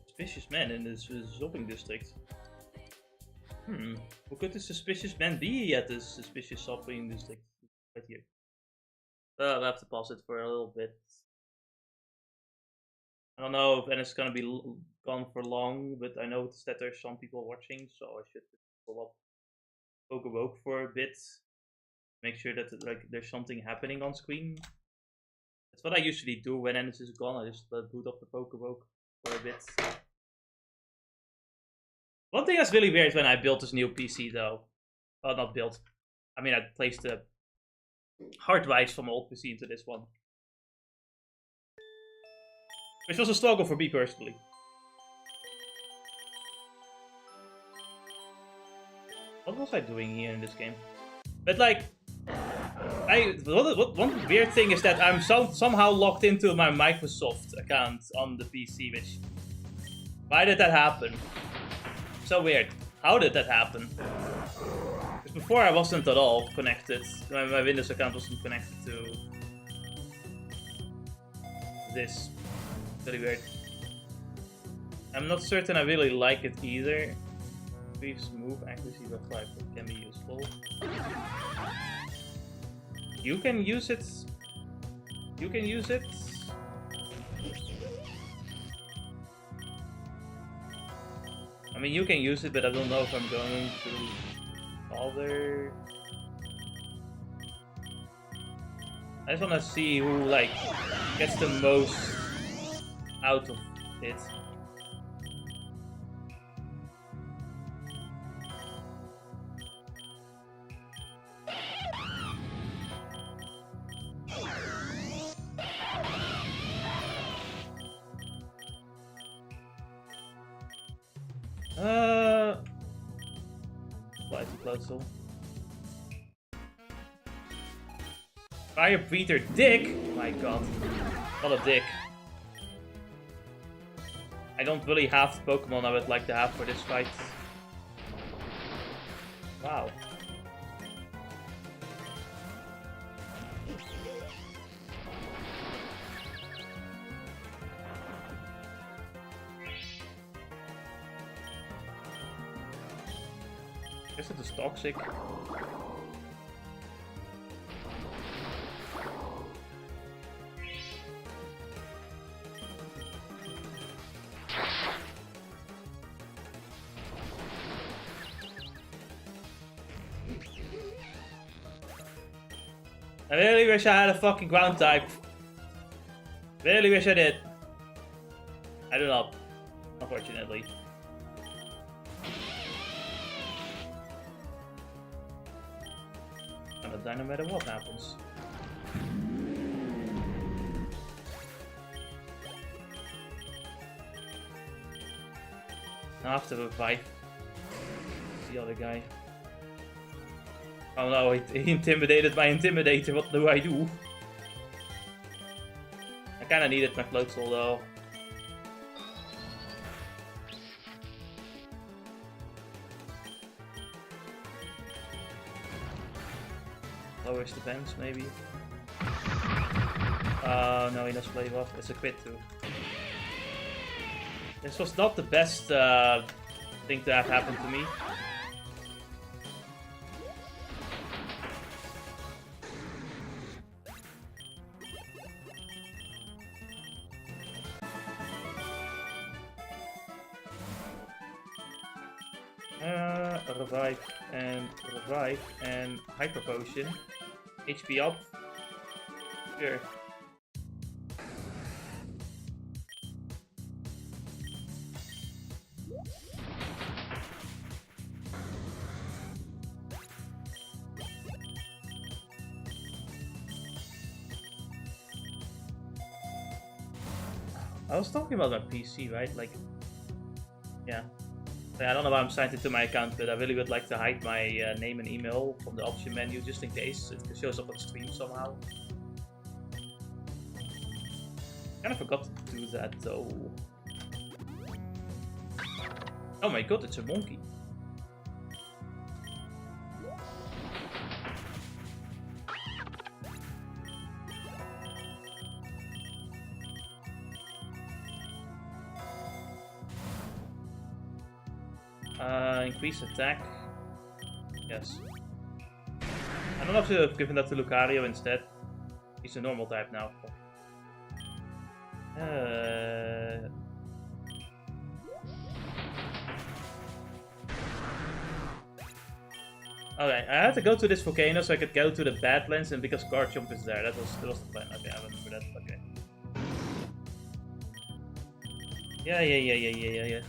Suspicious man in this shopping district. Who could the suspicious man be at this suspicious shopping district? Right here. I'll have to pause it for a little bit. I don't know if it's gonna be gone for long, but I noticed that there's some people watching, so I should pull up Pokewoke for a bit. Make sure that there's something happening on screen. That's what I usually do when Ennis is gone. I just boot up the Pokewoke for a bit. One thing that's really weird when I built this new PC though. Well, not built. I mean, I placed the hard drives from my old PC into this one. Which was a struggle for me personally. What was I doing here in this game? But like, one weird thing is that I'm somehow logged into my Microsoft account on the PC, which... Why did that happen? So weird. How did that happen? Because before I wasn't at all connected. My Windows account wasn't connected to this. Really weird. I'm not certain I really like it either. Brief's move accuracy of 5 can be useful. You can use it. You can use it. I mean, you can use it, but I don't know if I'm going to bother. I just want to see who like gets the most out of it. Fly to Cloudsoul. Fire Breather Dick? My god. What a dick. I don't really have the Pokemon I would like to have for this fight. Wow. Guess it is toxic. I really wish I had a fucking ground type. Really wish I did. I do not, unfortunately. I'm gonna die no matter what happens. Now I have to revive the other guy. Oh no, he intimidated my Intimidator, what do I do? I kinda needed my Floatzel though. Lowers defense, maybe. No, he doesn't play off. It's a crit too. This was not the best thing to have happened to me. Revive and Hyper Potion. HP up. Sure. I was talking about my PC, right? Like, yeah. I don't know why I'm signed into my account, but I really would like to hide my name and email from the option menu just in case it shows up on stream somehow. Kinda forgot to do that though. Oh my god, it's a monkey. Increase attack. Yes. I don't know if I should have given that to Lucario instead. He's a normal type now. Okay, I had to go to this volcano so I could go to the Badlands, and because Garchomp is there, that was the plan. Okay, I remember that. Okay. Yeah.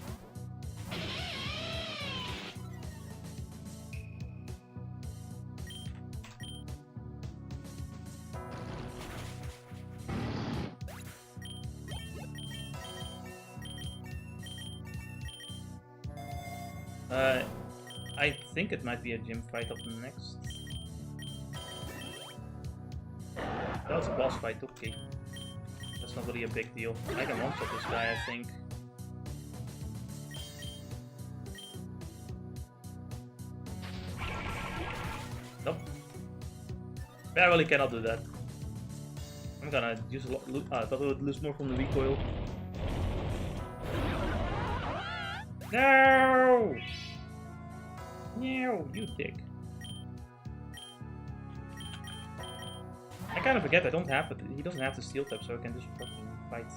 I think it might be a gym fight up next. That was a boss fight, okay. That's not really a big deal. I can one-shot this guy, I think. Nope. I really cannot do that. I'm gonna use a lot. I thought I would lose more from the recoil. No! No, you dick. I kind of forget I don't have it. He doesn't have the steel type, so I can just fucking fight.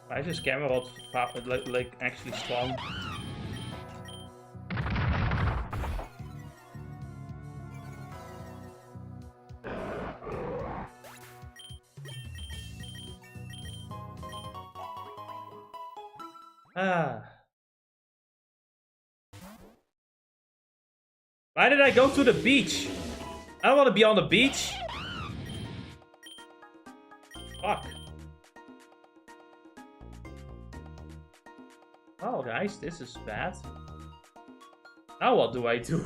Why is this camera rod like actually strong? Ah. Why did I go to the beach? I don't want to be on the beach. Fuck. Oh, guys, this is bad. Now what do I do?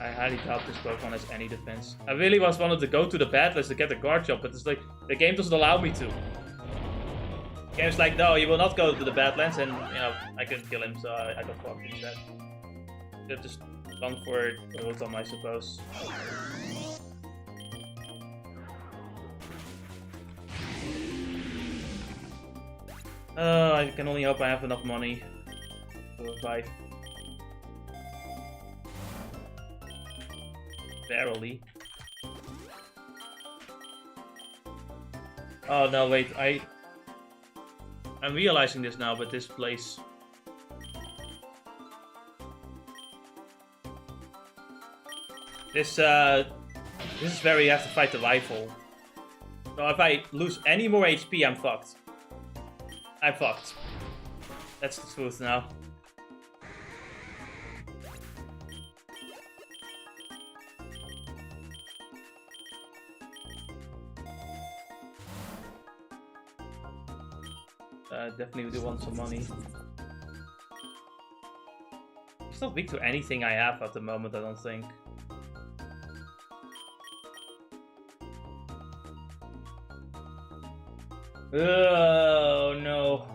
I highly doubt this Pokemon has any defense. I really wanted to go to the Badlands to get the guard jump, but it's like, the game doesn't allow me to. The game's like, no, you will not go to the Badlands, and, you know, I couldn't kill him, so I got fucked instead. Should have just gone for Rotom, I suppose. I can only hope I have enough money to revive. Barely. Oh no, wait, I'm realizing this now, but this place... This is where you have to fight the rifle. So if I lose any more HP, I'm fucked. I'm fucked. That's the truth now. Definitely do want some money. He's not weak to anything I have at the moment, I don't think. Oh no.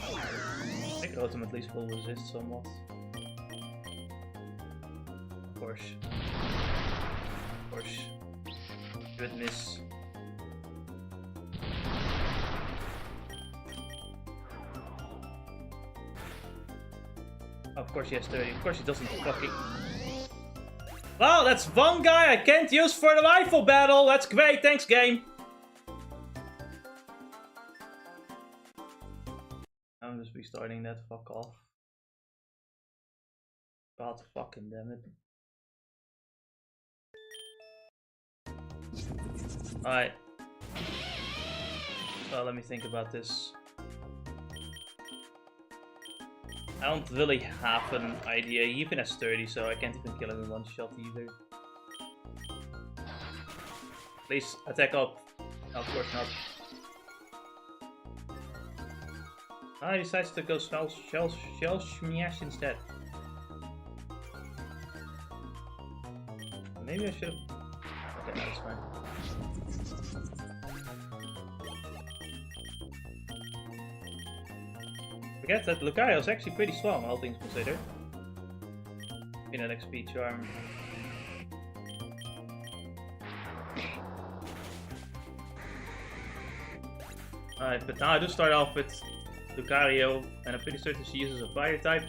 I think Rotom at least will resist somewhat. Of course. Of course. Goodness. Of course he has 30. Of course he doesn't fucking... Well, that's one guy I can't use for the rifle battle. That's great. Thanks, game. I'm just restarting that. Fuck off. God fucking damn it. Alright. So let me think about this. I don't really have an idea. He even has 30, so I can't even kill him in one shot either. Please attack up. No, of course not. He decides to go shell smash instead. Maybe I should have. Okay, no, it's fine. Forget that Lucario is actually pretty strong, all things considered. In an XP charm. Alright, but now I do start off with Lucario, and I'm pretty certain she uses a fire type.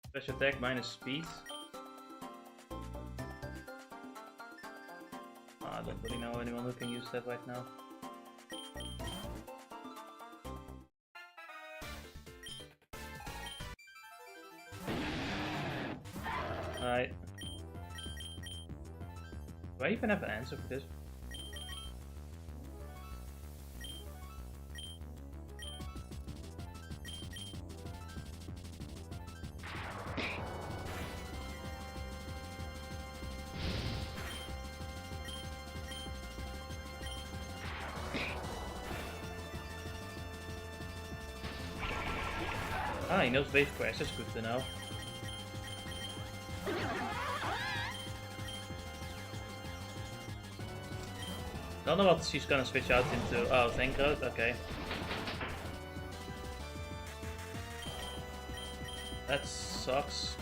Special attack minus speed. I don't really know anyone who can use that right now. Alright. Do I even have an answer for this? Ah, he knows Wave Crash, that's good to know. Don't know what she's gonna switch out into. Oh, thank God, okay. That sucks.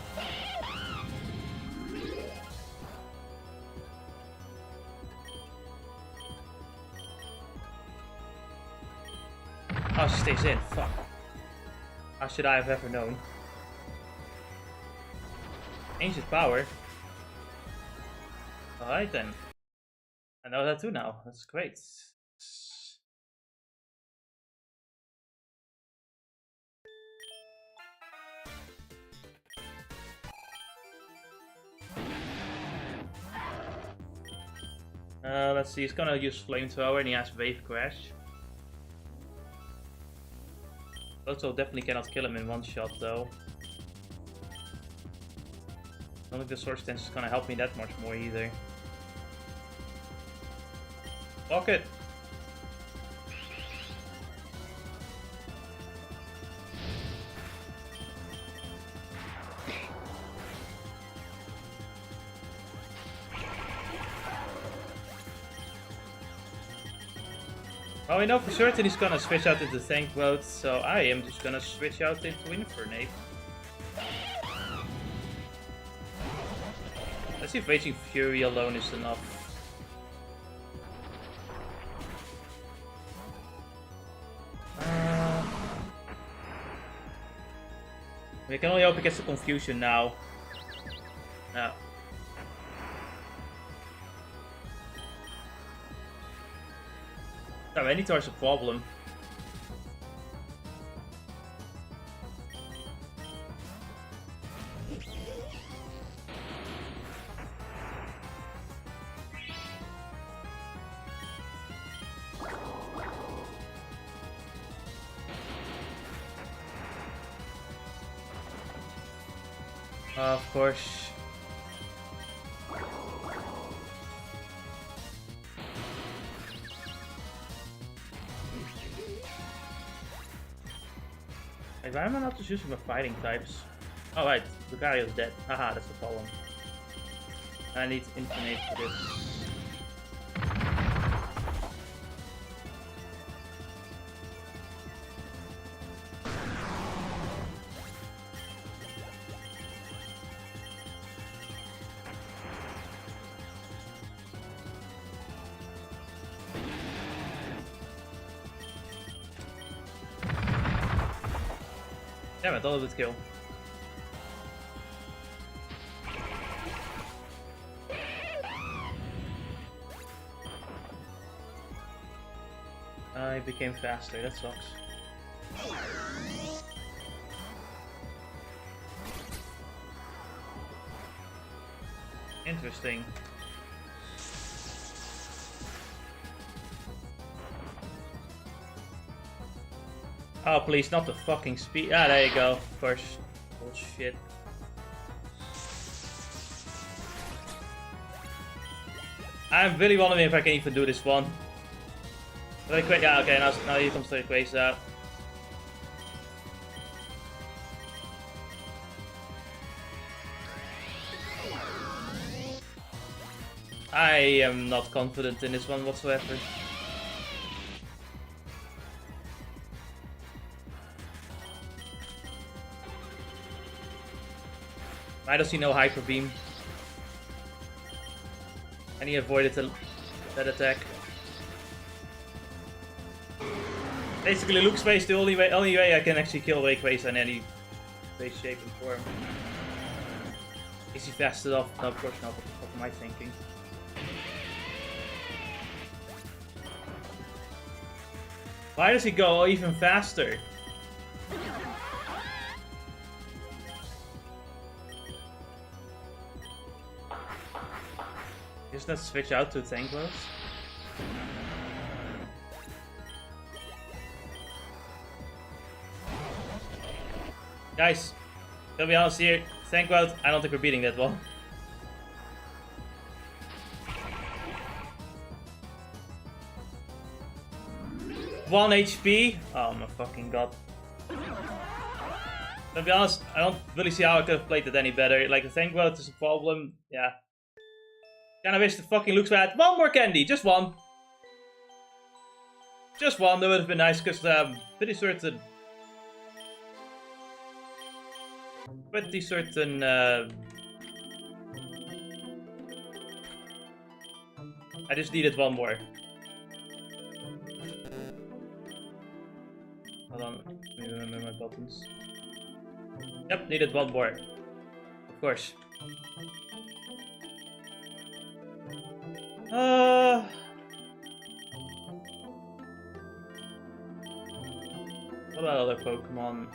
Oh, she stays in. Fuck. How should I have ever known? Ancient power. Alright then. I know that too now. That's great. Let's see. He's gonna use Flamethrower and he has Wave Crash. Naoto definitely cannot kill him in one shot though. I don't think the Sword Stance is gonna help me that much more either. Block it! Well, we know for certain he's gonna switch out into Tank Mode, so I am just gonna switch out into Infernate. Let's see if Raging Fury alone is enough. We can only hope he gets the Confusion now. No. No, Venator's a problem. Of course. Like, why am I not just using my fighting types? Oh right, Lucario's dead. Haha, that's the problem. I need Infinite for this. Damn it, all of it kill. I became faster, that sucks. Interesting. Oh, please, not the fucking speed. Ah, there you go. Of course. Bullshit. I'm really wondering if I can even do this one. Really quick. Yeah, okay, now here comes the Rayquaza. I am not confident in this one whatsoever. Why does he know Hyper Beam? And he avoided that attack. Basically, Luke's way is the only way I can actually kill Rayquaza in any way, shape, and form. Is he fast enough? No, of course not. What am I thinking? Why does he go even faster? Just not switch out to Tank Mode? Guys, to be honest here, Tank Mode, I don't think we're beating that one. One HP? Oh my fucking god. To be honest, I don't really see how I could have played it any better. Like, the tank mode is a problem. Yeah. Kinda wish the fucking looks bad. One more candy, just one. Just one, that would have been nice, because pretty certain. I just needed one more. Hold on, let me remember my buttons. Yep, needed one more. Of course. What about other Pokemon?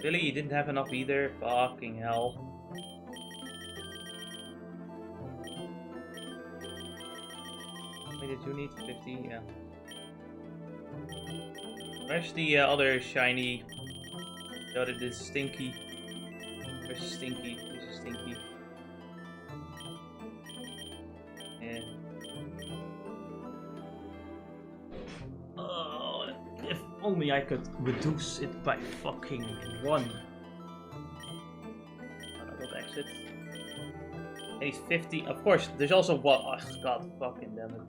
Really? You didn't have enough either? Fucking hell. Wait, did you need 50? Yeah. Where's the other shiny? The other, this Stinky. Where's Stinky? This is Stinky. Yeah. Oh, if only I could reduce it by fucking 1. I got exit. And he's 50. Of course, there's also one. Oh, god fucking damn it.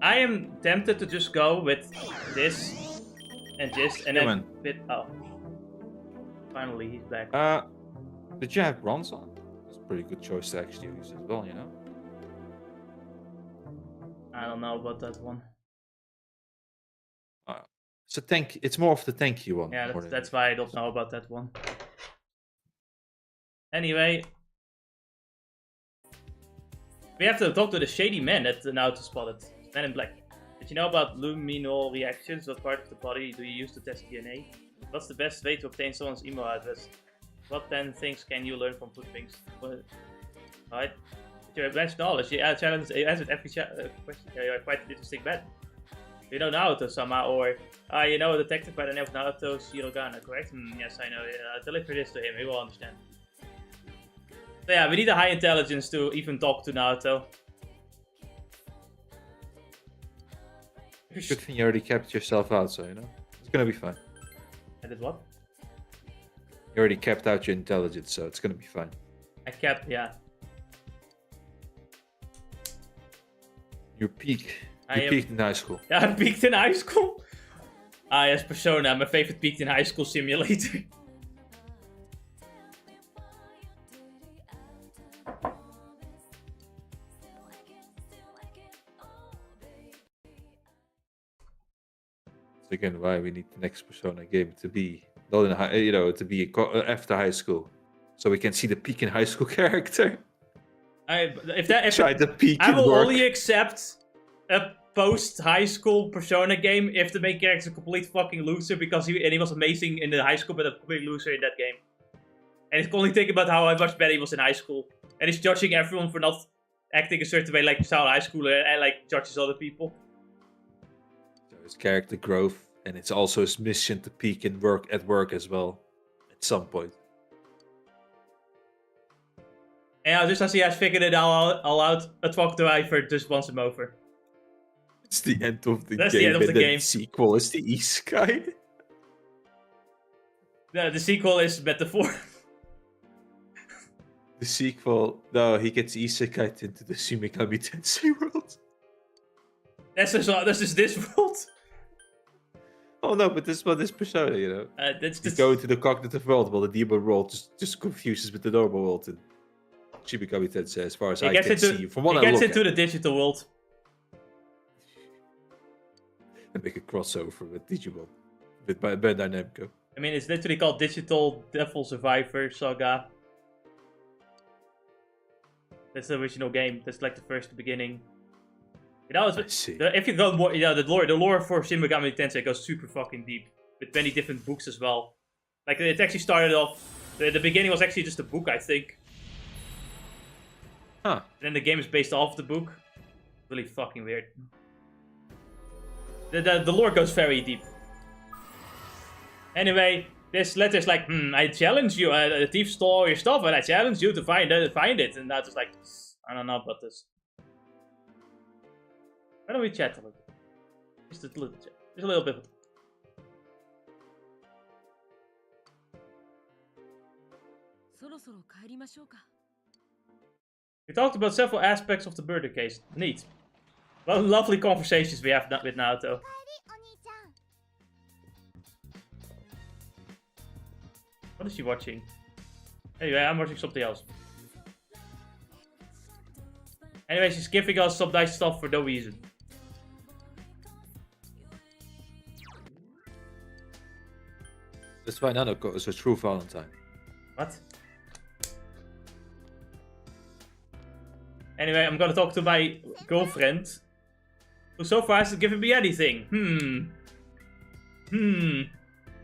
I am tempted to just go with this and this and then bit. Oh. Finally, he's back. Did you have bronze on? It's a pretty good choice to actually use as well, you know? I don't know about that one. It's more of the tanky one. Yeah, that's why I don't know about that one. Anyway. We have to talk to the shady man that Naoto spotted. Man in Black. Did you know about luminol reactions? What part of the body do you use to test DNA? What's the best way to obtain someone's email address? What 10 things can you learn from footprints? Alright. With your advanced knowledge, you answered every question. You're quite an interesting man. You know Naoto-sama, or you know a detective by the name of Naoto Shirogana, correct? Yes, I know. Deliver this to him, he will understand. So yeah, we need a high intelligence to even talk to Naoto. Good thing you already kept yourself out, so you know. It's gonna be fine. I did what? You already kept out your intelligence, so it's gonna be fine. I kept, yeah. You peaked in high school. Yeah, I peaked in high school? Ah, yes, Persona, my favorite peaked in high school simulator. Again, why we need the next Persona game to be not in high, you know, to be after high school, so we can see the peak in high school character. Try the peak. I will only accept a post-high school Persona game if the main character is a complete fucking loser because he was amazing in the high school, but a complete loser in that game. And he's only thinking about how much better he was in high school, and he's judging everyone for not acting a certain way, like child high schooler, and like judges other people. His character growth, and it's also his mission to peak in work as well at some point. And just as he has figured it all out, a truck driver just wants him over. It's the end of the game. That's the end of the game. The sequel is the Isekai. No, the sequel is Metaphor. The sequel, no, he gets Isekai into the Shimigami Tensei world. That's just this world. Oh no, but this one is Persona, you know. That's you go into the cognitive world, while the demon world just confuses with the normal world. And Shimigami Tensei, as far as I can see, from what I look at. He gets into the digital world. And make a crossover with Digimon, with Bandai Namco. I mean, it's literally called Digital Devil Survivor Saga. That's the original game. That's like the first beginning. You know, if you go more, the lore for Shin Megami Tensei goes super fucking deep with many different books as well. Like it actually started off, the beginning was actually just a book, I think. Huh. And then the game is based off the book. Really fucking weird. The lore goes very deep. Anyway, this letter's like, I challenge you. The thief stole your stuff, and I challenge you to find it. And that's just like, I don't know about this. Why don't we chat a little? Just a little chat. Just a little bit. We talked about several aspects of the murder case. Neat. What lovely conversations we have with Naoto. What is she watching? Anyway, I'm watching something else. Anyway, she's giving us some nice stuff for no reason. That's why Nanako is a true Valentine. What? Anyway, I'm gonna talk to my girlfriend, who so far hasn't given me anything.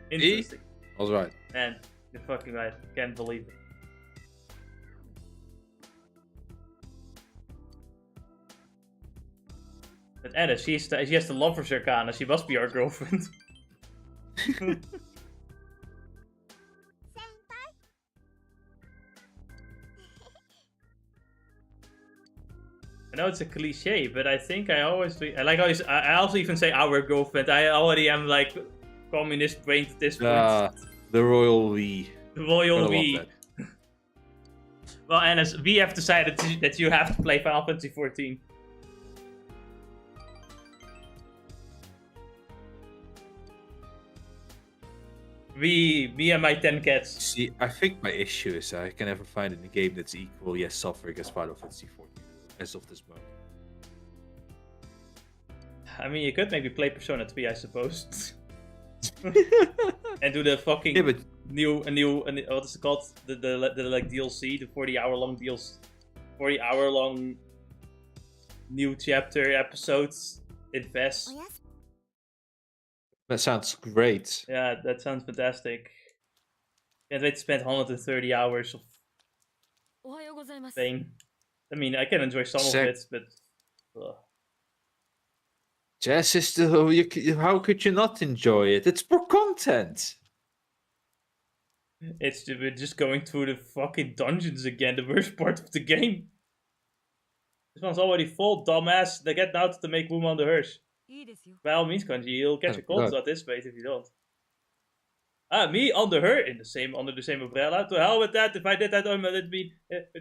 Interesting. I was right. Man, you're fucking right. Can't believe it. But Anna, she has the lover's arcana. She must be our girlfriend. I know it's a cliche, but I think I always do. I also even say our girlfriend. I already am like communist brain at this point. The royal we. The royal we. Well, Anna, we have decided that you have to play Final Fantasy 14. Me and my 10 cats. See, I think my issue is I can never find a game that's equally as suffering as Final Fantasy 14 as of this moment. I mean, you could maybe play Persona 3, I suppose. And do the fucking new what is it called? The like DLC, the 40-hour long DLC, 40-hour long new chapter episodes. Invest. That sounds great. Yeah, that sounds fantastic. Can't wait to spend 130 hours of thing. I mean, I can enjoy some of it, but... Jess is the... How could you not enjoy it? It's for content! We're just going through the fucking dungeons again, the worst part of the game. This one's already full, dumbass. They get Naoto to make room on the hearse. By all means, Kanji, you'll catch a cold at this rate if you don't. Me under her under the same umbrella. To hell with that. If I did that, it'd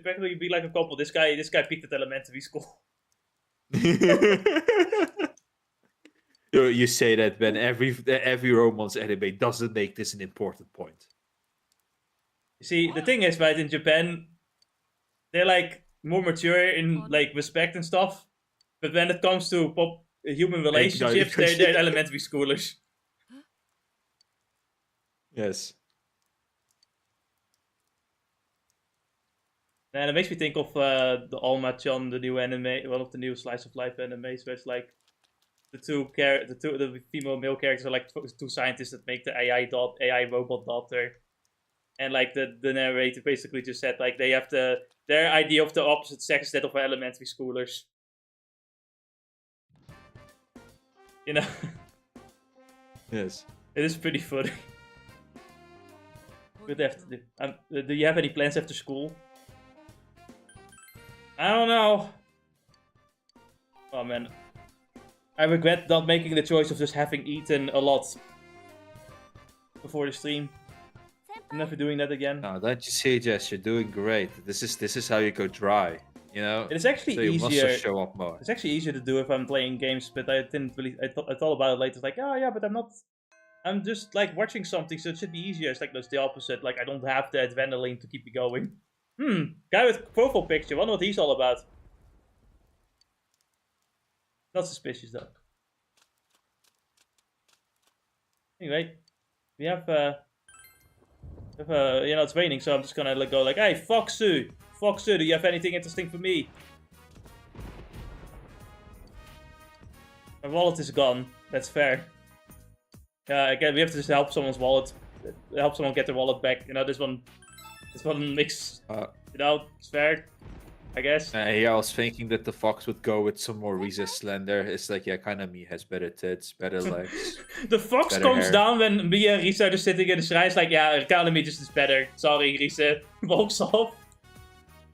practically be like a couple. This guy peaked at elementary school. You say that when every romance anime doesn't make this an important point. You see, the thing is, right, in Japan, they're like more mature in like respect and stuff. But when it comes to human relationships, they're elementary schoolers. Yes. And it makes me think of the Alma-chan, the new anime, one of the new slice of life animes, where it's like the female male characters are like two scientists that make the AI robot daughter, and like the narrator basically just said like they have their idea of the opposite sex that of elementary schoolers. You know. Yes. It is pretty funny. What do you have to do? Do you have any plans after school? I don't know. Oh man. I regret not making the choice of just having eaten a lot before the stream. I'm never doing that again. No, don't you see, Jess? You're doing great. This is how you go dry. You know. It's actually so you easier. Must show up more. It's actually easier to do if I'm playing games, but I didn't really. I thought about it later. It's like, oh yeah, but I'm not. I'm just like watching something, so it should be easier. It's like that's the opposite. Like I don't have the adrenaline to keep me going. Guy with profile picture. Wonder what he's all about. Not suspicious though. Anyway, we have you know, it's raining, so I'm just gonna go like, hey, Foxu, do you have anything interesting for me? My wallet is gone. That's fair. Again, we have to just help someone's wallet, help someone get their wallet back. You know, this one makes, you know, it's fair, I guess. Yeah, I was thinking that the fox would go with some more Risa Slender. It's like, yeah, kind of me has better tits, better legs. The fox comes down when me and Risa are just sitting in the shrine. It's like, yeah, kind of me just is better. Sorry, Risa. Walks off.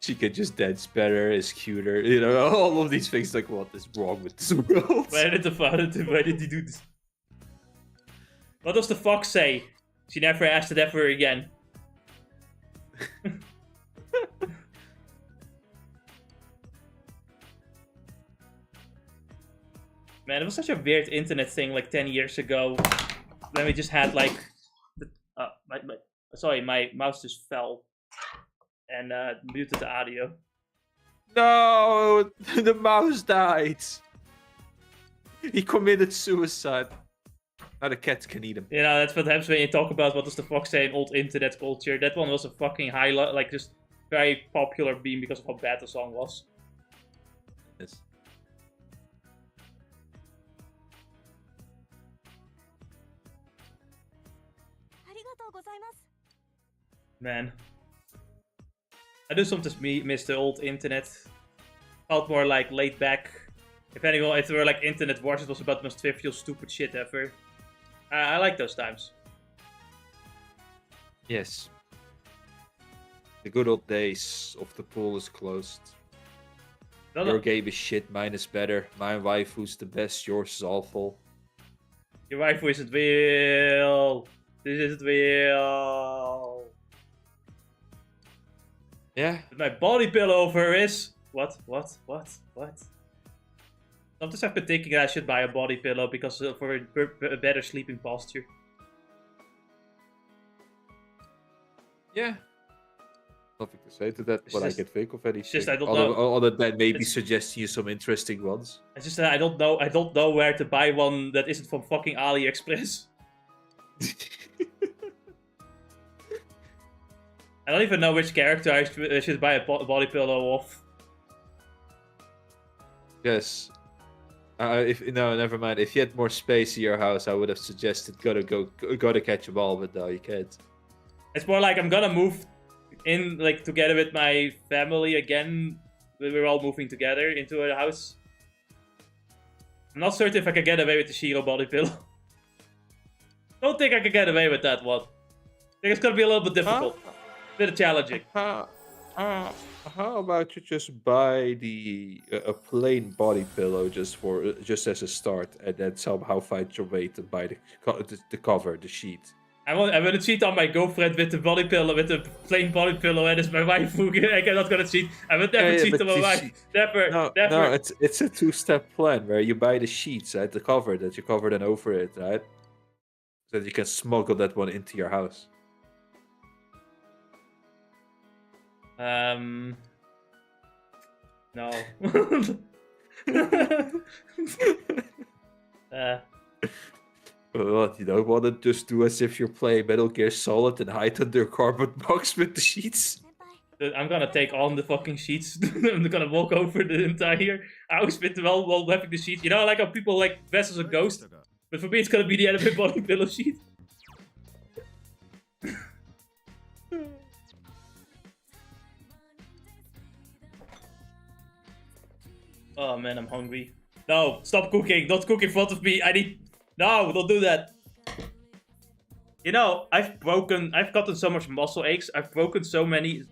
She could just dance better, is cuter. You know, all of these things. Like, what is wrong with this world? Why did he do this? What does the fox say? She never asked it ever again. Man, it was such a weird internet thing like 10 years ago. When we just had like... sorry, my mouse just fell. And muted the audio. No! The mouse died! He committed suicide. Now the cats can eat him. You know, that's what happens when you talk about what does the fox say in old internet culture. That one was a fucking highlight, like just very popular meme because of how bad the song was. Yes. Man. I do sometimes miss the old internet. Felt more like laid back. If anyone, if there were like internet wars, it was about the most trivial, stupid shit ever. I like those times. Yes. The good old days of the pool is closed. Your game is shit, mine is better. My waifu's the best, yours is awful. Your waifu isn't real. This isn't real. Yeah. But my body pillow over is... What? Sometimes I've been thinking I should buy a body pillow because for a better sleeping posture. Yeah. Nothing to say to that, but I can think of anything. Just I don't know. Other than maybe suggesting you some interesting ones. It's just that I don't know where to buy one that isn't from fucking AliExpress. I don't even know which character I should buy a body pillow of. Yes. No, never mind. If you had more space in your house, I would have suggested gotta catch a ball, but no, you can't. It's more like I'm gonna move in like together with my family again. We're all moving together into a house. I'm not certain if I can get away with the Shiro body pillow. Don't think I can get away with that one. I think it's gonna be a little bit difficult. Bit challenging. How about you just buy a plain body pillow just as a start, and then somehow find your way to buy the cover, the sheet. I'm gonna cheat on my girlfriend with the body pillow, with the plain body pillow, and it's my wife who I'm not gonna cheat. I would never cheat on my wife. Never. No, it's a two-step plan where you buy the sheets, right? The cover that you cover then over it, right? So that you can smuggle that one into your house. No. What, you don't want to just do as if you're playing Metal Gear Solid and hide under a cardboard box with the sheets? I'm gonna take on the fucking sheets. I'm gonna walk over the entire house with while having the sheets. You know, like how people like dress as a ghost? But for me, it's gonna be the anime body pillow sheet. Oh man, I'm hungry. No, stop cooking. Don't cook in front of me. I need... No, don't do that. You know, I've gotten so much muscle aches. I've broken so many...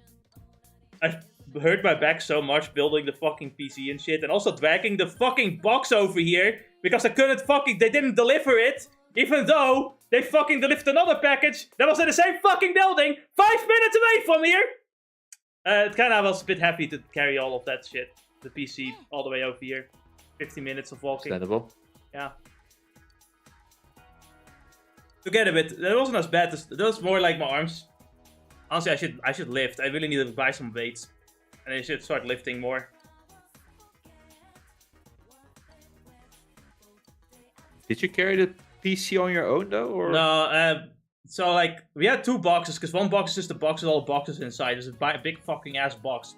I've hurt my back so much building the fucking PC and shit. And also dragging the fucking box over here. Because I couldn't fucking... They didn't deliver it. Even though they fucking delivered another package that was in the same fucking building 5 minutes away from here. It kind of was a bit heavy to carry all of that shit. The PC all the way over here. 15 minutes of walking. Understandable. Yeah. To get a bit, that wasn't as bad as, that was more like my arms. Honestly, I should lift. I really need to buy some weights. And I should start lifting more. Did you carry the PC on your own though? Or? No, so like, we had 2 boxes, because one box is just the box with all the boxes inside. There's a big fucking ass box.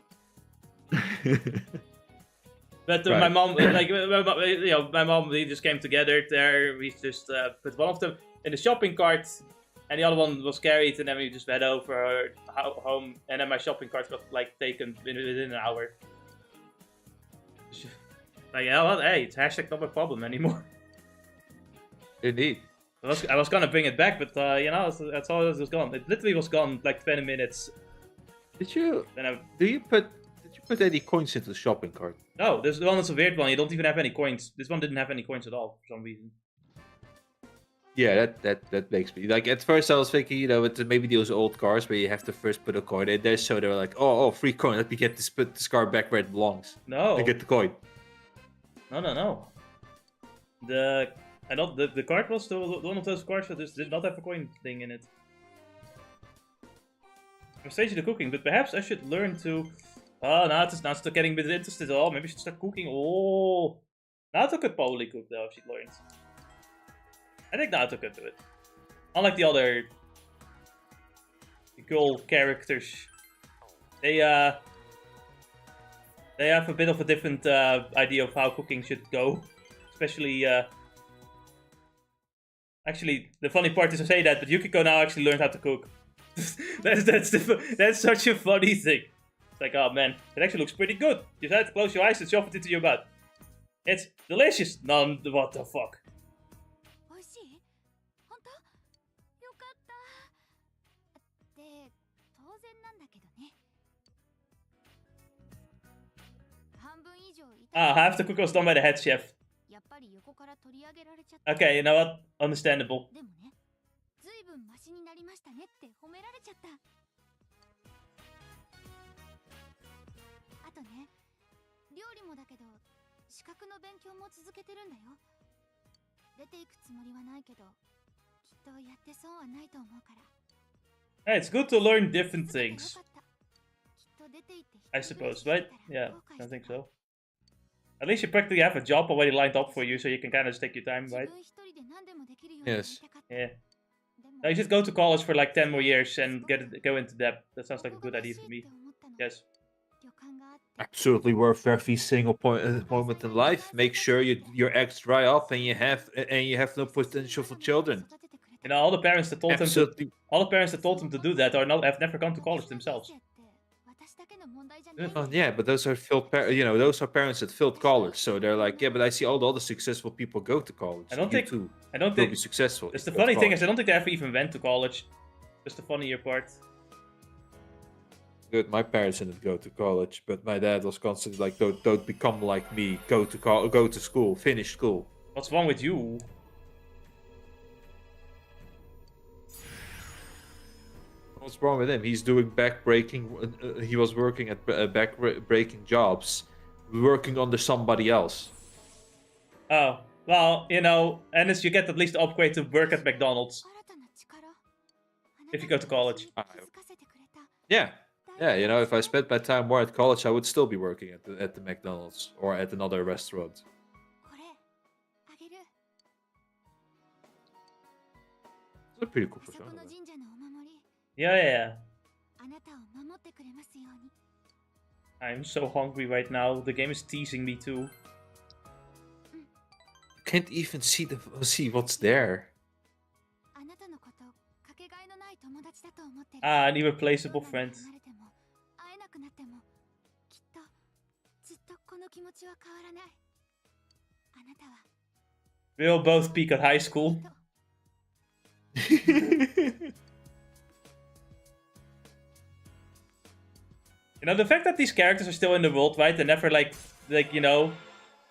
But Right. my mom, like, you know, my mom, we just came together there. We just put one of them in the shopping cart, and the other one was carried, and then we just went over home, and then my shopping cart got like taken within an hour. Like, yeah, well, hey, it's hashtag not my problem anymore. Indeed. I was gonna bring it back, but you know, that's all. It was gone. It literally was gone like 20 minutes. Did you? Then Did you put any coins into the shopping cart? No, this one is a weird one. You don't even have any coins. This one didn't have any coins at all for some reason. Yeah, that makes me like. At first, I was thinking, you know, it's maybe those old cars where you have to first put a coin in there. So they were like, oh, free coin. Let me get this, put this car back where it belongs. No. And get the coin. No. The card was still one of those cards that just did not have a coin thing in it. I'm staging the cooking, but perhaps I should learn to. Oh, now it's not still getting a bit interested at all. Maybe I should start cooking. Oh, Naoto could probably cook though if she learns. I think Naoto could do it. Unlike the other girl characters, they have a bit of a different idea of how cooking should go. Especially, actually, the funny part is I say that, but Yukiko now actually learned how to cook. that's such a funny thing. It's like, oh man, it actually looks pretty good. You just have to close your eyes and shove it into your mouth. It's delicious. None. What the fuck? Ah, half the cook was done by the head chef. Okay, you know what? Understandable. Hey, it's good to learn different things. I suppose, right? Yeah, I think so. At least you practically have a job already lined up for you, so you can kind of just take your time, right? Yes. Yeah. Now you should go to college for like 10 more years and go into debt. That sounds like a good idea for me. Yes. Absolutely worth every single moment in life. Make sure your eggs dry up and you have no potential for children. You know, all the parents that told them to do that have never gone to college themselves. Yeah, but those are those are parents that failed college, so they're like, yeah, but I see all the other successful people go to college. I don't think will be successful. It's the funny thing is I don't think they ever even went to college. That's the funnier part. Good, my parents didn't go to college, but my dad was constantly like, don't become like me. Go to school, finish school. What's wrong with you? What's wrong with him? He's doing backbreaking. He was working at backbreaking jobs, working under somebody else. Oh, well, you know, Ennis, you get at least the upgrade to work at McDonald's. If you go to college. Yeah, you know, if I spent my time more at college, I would still be working at the McDonald's or at another restaurant. It's a pretty cool persona. Yeah. I'm so hungry right now. The game is teasing me too. Can't even see what's there. Ah, an irreplaceable friend. We'll both peak at high school. You know, the fact that these characters are still in the world, right? They never, like you know,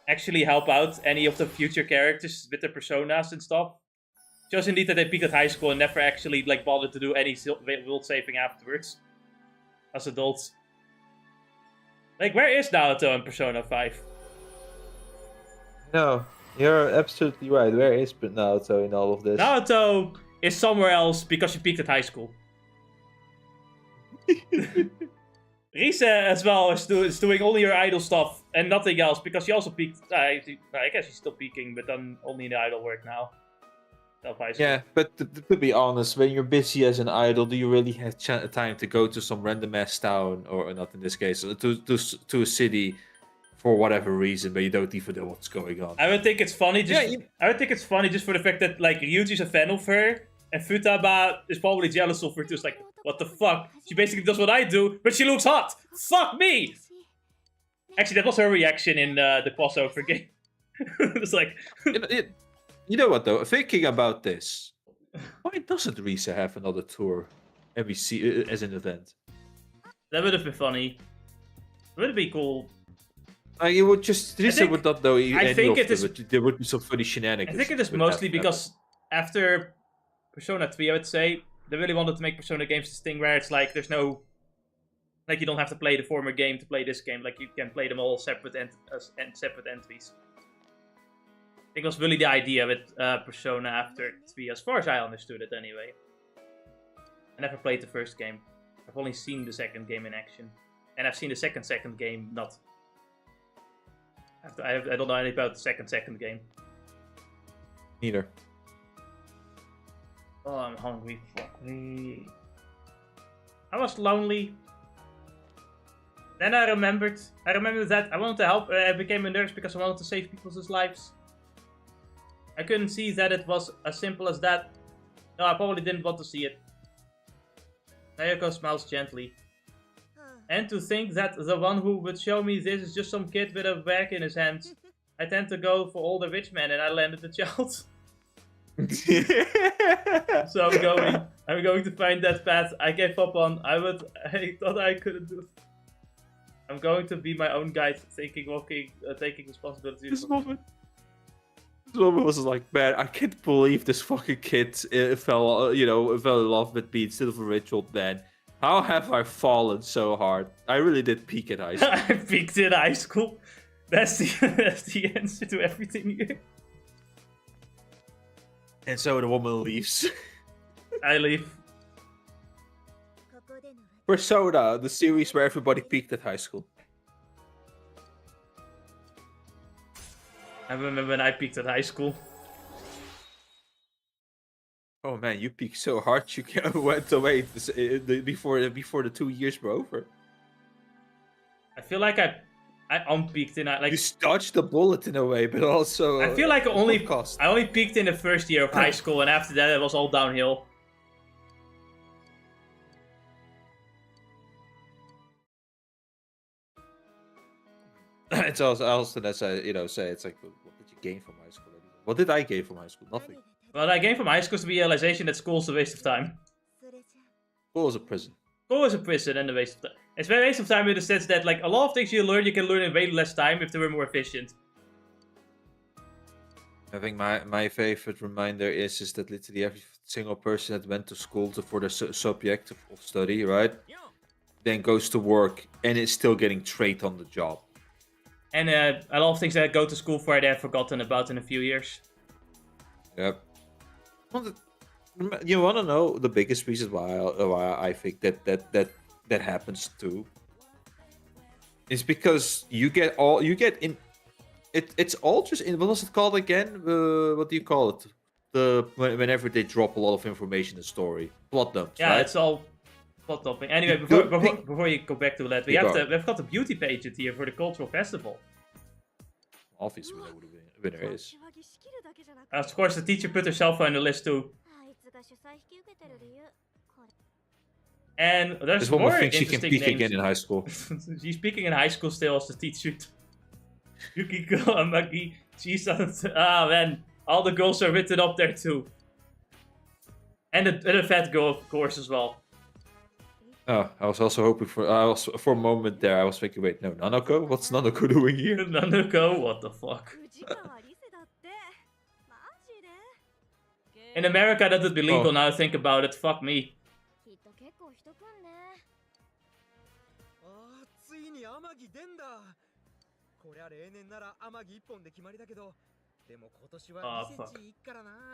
actually help out any of the future characters with their personas and stuff. Shows indeed that they peaked at high school and never actually, like, bothered to do any world saving afterwards. As adults. Like, where is Naoto in Persona 5? No, you're absolutely right. Where is Naoto in all of this? Naoto is somewhere else because she peaked at high school. Risa as well is doing only her idol stuff and nothing else because she also peaked. I guess she's still peaking, but then only in the idol work now. Yeah, but to be honest, when you're busy as an idol, do you really have time to go to some random ass town, or not in this case, to a city for whatever reason, but you don't even know what's going on? I would think it's funny. I would think it's funny just for the fact that like Ryuji's a fan of her, and Futaba is probably jealous of her too. It's like, what the fuck? She basically does what I do, but she looks hot. Fuck me. Actually, that was her reaction in the crossover game. It's like. You know what though? Thinking about this, why doesn't Risa have another tour every as an event? That would have been funny. It would be cool. You would just Risa would not know I think it is. There would be some funny shenanigans. I think it is mostly because after Persona 3, I would say, they really wanted to make Persona games this thing where it's like there's no, like you don't have to play the former game to play this game. Like you can play them all separate and separate entries. I think it was really the idea with Persona after 3, as far as I understood it anyway. I never played the first game. I've only seen the second game in action. And I've seen the second game not. I don't know anything about the second game. Neither. Oh, I'm hungry. Fuck me. I was lonely. Then I remembered that I wanted to help. I became a nurse because I wanted to save people's lives. I couldn't see that it was as simple as that. No, I probably didn't want to see it. Naoko smiles gently. And to think that the one who would show me this is just some kid with a bag in his hands. I tend to go for all the rich men and I landed the child. So I'm going to find that path I gave up on. I thought I couldn't do it. I'm going to be my own guide, taking responsibility. This moment was like, man, I can't believe this fucking kid fell in love with me instead of a rich old man. How have I fallen so hard? I really did peak at high school. I peaked in high school. That's the answer to everything here. And so the woman leaves. I leave. Persona, the series where everybody peaked at high school. I remember when I peaked at high school. Oh man, you peaked so hard you went away before the 2 years were over. I feel like I unpeaked in like. You dodged the bullet in a way, but also. I feel like I only peaked in the first year of high school, and after that it was all downhill. It's also that's say it's like, what did you gain from high school? What did I gain from high school? Nothing. What I gained from high school is the realization that school is a waste of time. School is a prison. School is a prison and a waste of time. It's a waste of time in the sense that like a lot of things you can learn in way less time if they were more efficient. I think my favorite reminder is that literally every single person that went to school for the subject of study, right, then goes to work and is still getting trained on the job. And a lot of things that I go to school for, they're forgotten about in a few years. Yep. You want to know the biggest reason why I think that happens too? Is because it's all just in, what was it called again? What do you call it? Whenever they drop a lot of information in the story, plot dumps. Yeah, right? it's all plot dumping. Anyway, before you go back to that, we've got the beauty pageant here for the cultural festival. Obviously, we know who the winner is. Of course, the teacher put herself on the list too. And there's This woman more thinks she interesting can peak names. again in high school. She's speaking in high school still as the teacher. Yukiko, Amagi, Chisa. Ah man, all the girls are written up there too. And the fat girl, of course, as well. Oh, I was also hoping for a moment there. I was thinking, wait, no, Nanako? What's Nanako doing here? Nanako? What the fuck? In America, that would be legal. Now I think about it. Fuck me. Oh fuck.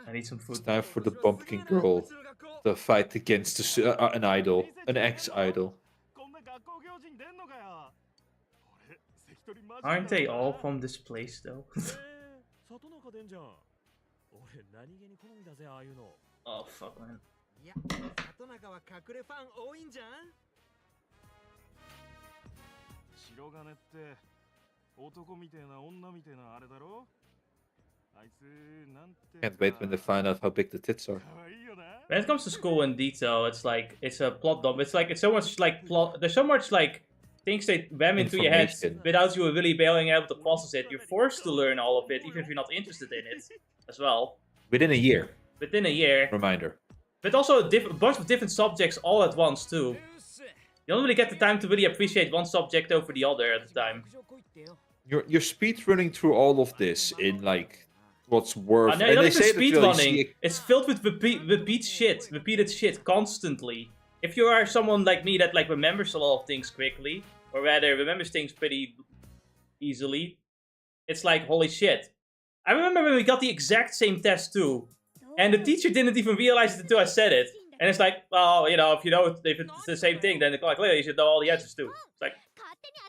I need some food. It's time for the pumpkin girl to fight against an idol, an ex-idol. Aren't they all from this place though? Oh fuck man. Can't wait when they find out how big the tits are. When it comes to school in detail, it's like it's a plot dump. It's so much like plot. There's so much like things they ram into your head without you really being able to process it. You're forced to learn all of it, even if you're not interested in it, as well. Within a year. Within a year. Reminder. But also a bunch of different subjects all at once too. You don't really get the time to really appreciate one subject over the other at the time. You're speed running through all of this in like what's worth. No, And not they even say that speed really running. It's filled with repeated shit constantly. If you are someone like me that like remembers a lot of things quickly, or rather remembers things pretty easily, it's like holy shit. I remember when we got the exact same test too, and the teacher didn't even realize it until I said it. And it's like, well, you know, if it's the same thing, then like clearly you should know all the answers too. It's like,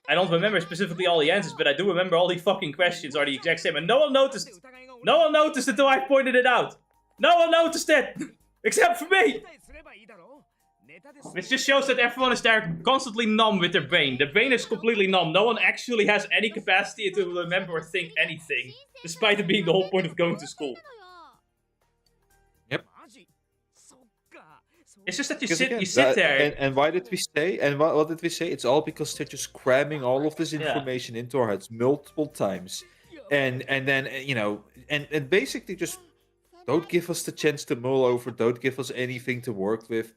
I don't remember specifically all the answers, but I do remember all the fucking questions are the exact same, and no one noticed. No one noticed until I pointed it out. No one noticed it, except for me. Which just shows that everyone is there constantly numb with their brain. Their brain is completely numb. No one actually has any capacity to remember or think anything, despite it being the whole point of going to school. Yep. It's just that you Because sit there. And why did we say? And what did we say? It's all because they're just cramming all of this information into our heads multiple times, and then you know, and basically just don't give us the chance to mull over. Don't give us anything to work with.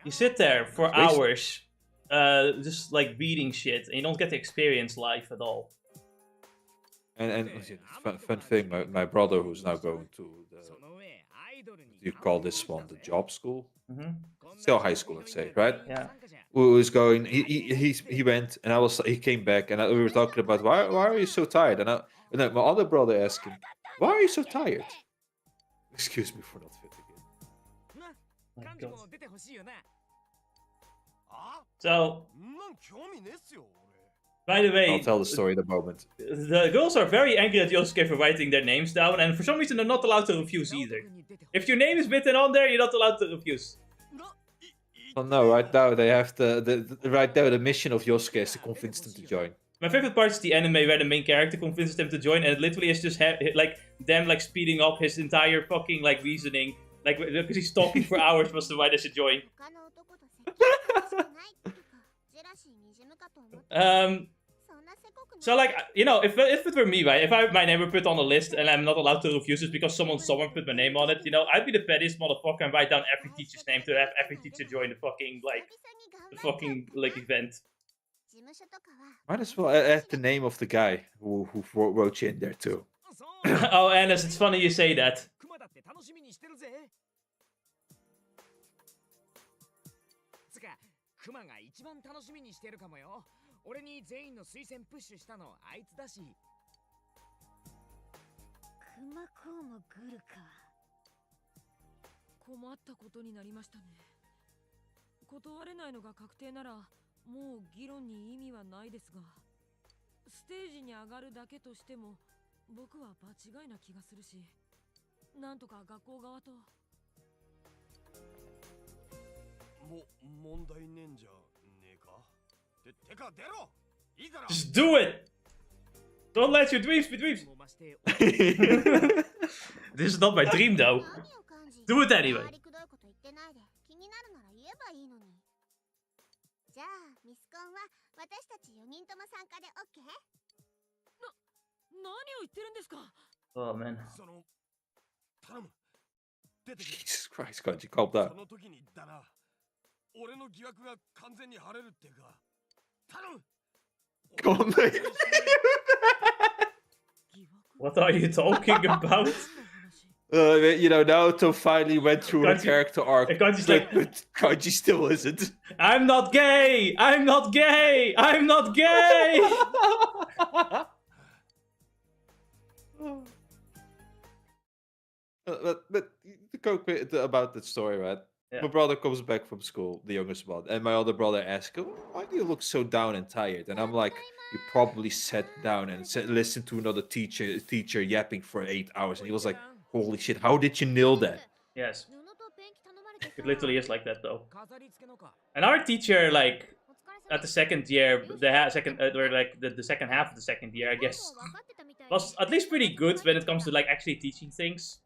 You sit there for hours, just like reading shit, and you don't get to experience life at all. And fun thing, my brother who's now going to you call this one the job school? Still high school, let's say, right? Yeah. Who was going? He went, and he came back, and we were talking about why are you so tired? And then my other brother asked him, "Why are you so tired?" Excuse me for not fitting in. So, by the way, I'll tell the story in a moment. The girls are very angry at Yosuke for writing their names down, and for some reason they're not allowed to refuse either. If your name is written on there, you're not allowed to refuse. Well, no, right now they have the mission of Yosuke is to convince them to join. My favorite part is the anime where the main character convinces them to join, and it literally is just like them like speeding up his entire fucking like reasoning, like because he's talking for hours as to why they should join. So like, you know, if it were me, right, if my name were put on a list and I'm not allowed to refuse it because someone put my name on it, you know, I'd be the pettiest motherfucker and write down every teacher's name to have every teacher join the fucking event. Might as well add the name of the guy who wrote you in there too. Oh, Annis, it's funny you say that. Just do it! Don't let your dreams be dreams! This is not my dream though. Do it anyway. Oh man. Jesus Christ, can't you calm down? Come on, mate. What are you talking about? You know, Naoto finally went through her character arc, but Kanji still isn't. I'm not gay! I'm not gay! I'm not gay! But to go quick about that story, right? Yeah. My brother comes back from school, the youngest one, and my other brother asks him, "Why do you look so down and tired?" And I'm like, "You probably sat down and listened to another teacher yapping for 8 hours." And he was like, "Holy shit, how did you nail that?" Yes. It literally is like that, though. And our teacher, like, at the second year, the second half of the second year, I guess, was at least pretty good when it comes to, like, actually teaching things.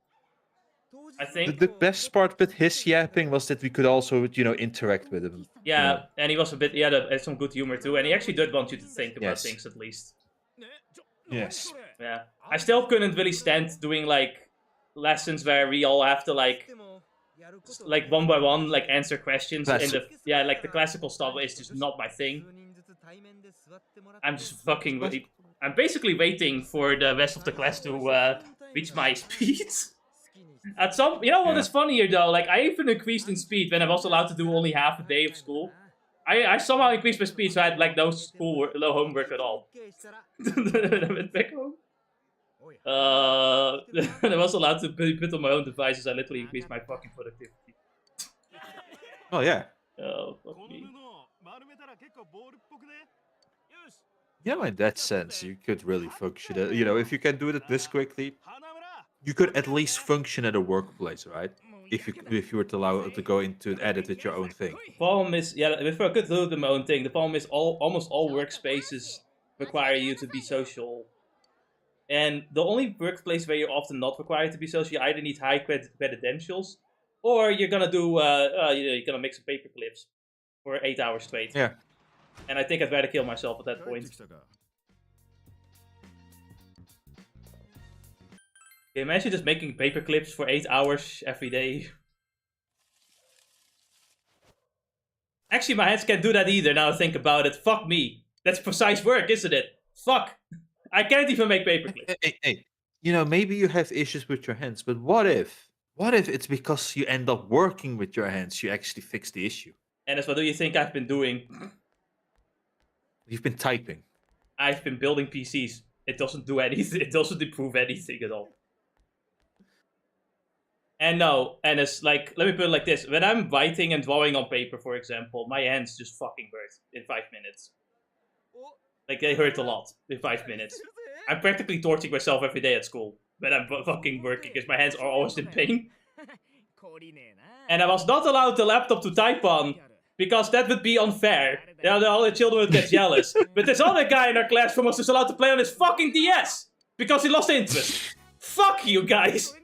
I think the best part with his yapping was that we could also, you know, interact with him. Yeah, and he was he had some good humor too, and he actually did want you to think about things at least. Yes. Yeah, I still couldn't really stand doing like lessons where we all have to like one by one like answer questions in the like the classical stuff is just not my thing. I'm just fucking really. I'm basically waiting for the rest of the class to reach my speed. At some, you know what is funnier though? Like I even increased in speed when I was allowed to do only half a day of school. I somehow increased my speed, so I had like no schoolwork, no homework at all. When I went back home. I was allowed to put on my own devices. I literally increased my fucking productivity. Oh yeah. Oh fuck me. You know, in that sense, you could really function. You know, if you can do it this quickly, you could at least function at a workplace, right? If you were to allow it to go into and edit with your own thing. Problem is, yeah, if I could do my own thing, the problem is almost all workspaces require you to be social. And the only workplace where you're often not required to be social, you either need high credentials, or you're gonna do, you're gonna make some paper clips for 8 hours straight. Yeah. And I think I'd rather kill myself at that point. Okay, imagine just making paper clips for 8 hours every day. Actually, my hands can't do that either, now I think about it. Fuck me. That's precise work, isn't it? Fuck. I can't even make paper clips. Hey. You know, maybe you have issues with your hands, but what if it's because you end up working with your hands, you actually fix the issue? And what do you think I've been doing? You've been typing. I've been building PCs. It doesn't do anything. It doesn't improve anything at all. And no, and it's like, let me put it like this. When I'm writing and drawing on paper, for example, my hands just fucking hurt in 5 minutes. Like, they hurt a lot in 5 minutes. I'm practically torturing myself every day at school when I'm fucking working, because my hands are always in pain. And I was not allowed the laptop to type on, because that would be unfair. You know, all the children would get jealous. But this other guy in our classroom was just allowed to play on his fucking DS, because he lost interest. Fuck you guys!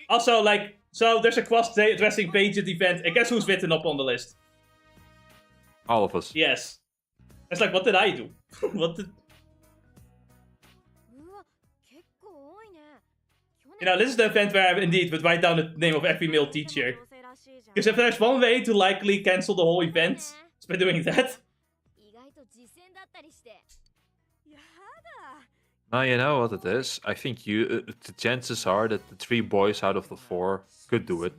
Also, like, so there's a cross-dressing page at the event, and guess who's written up on the list? All of us. Yes. It's like, what did I do? What did... You know, this is the event where I indeed would write down the name of every male teacher. Because if there's one way to likely cancel the whole event, it's by doing that. Now you know what it is. I think the chances are that the 3 boys out of the 4 could do it.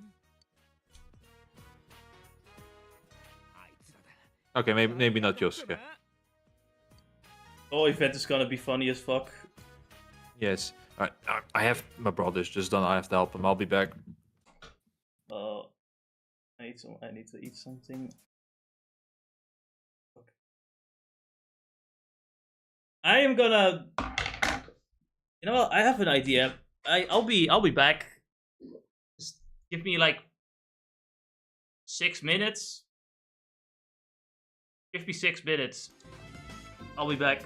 Okay, maybe not Yosuke. The whole event is gonna be funny as fuck. Yes. I have my brother's just done. I have to help him. I'll be back. I need to eat something. Okay. I am gonna. You know what? I have an idea. I'll be back. Just give me like 6 minutes. Give me 6 minutes. I'll be back.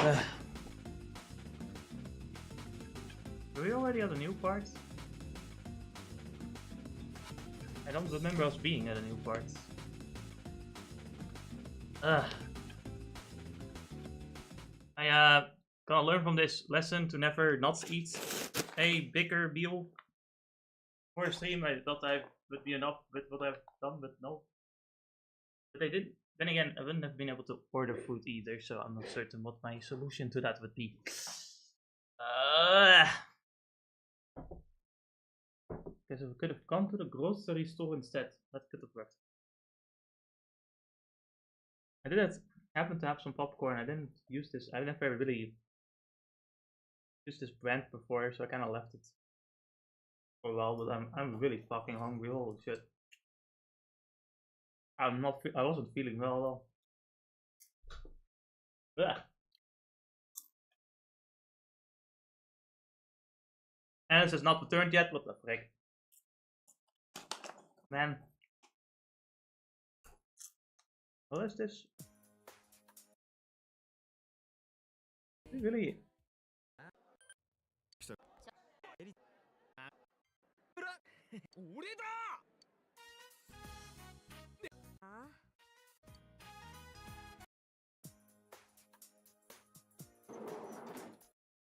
Do we already have a new part? I don't remember us being at a new part. I gonna learn from this lesson to never not eat a bigger meal for a stream. I thought I would be enough with what I've done, but no. But I didn't. Then again, I wouldn't have been able to order food either, so I'm not certain what my solution to that would be. Because we could have gone to the grocery store instead. That could have worked. I did happen to have some popcorn. I didn't use this. I never really used this brand before, so I kind of left it for a while. But I'm really fucking hungry. Holy shit! I wasn't feeling well at all. Ugh. And this is not returned yet. What the frick? Man. What is this? Really?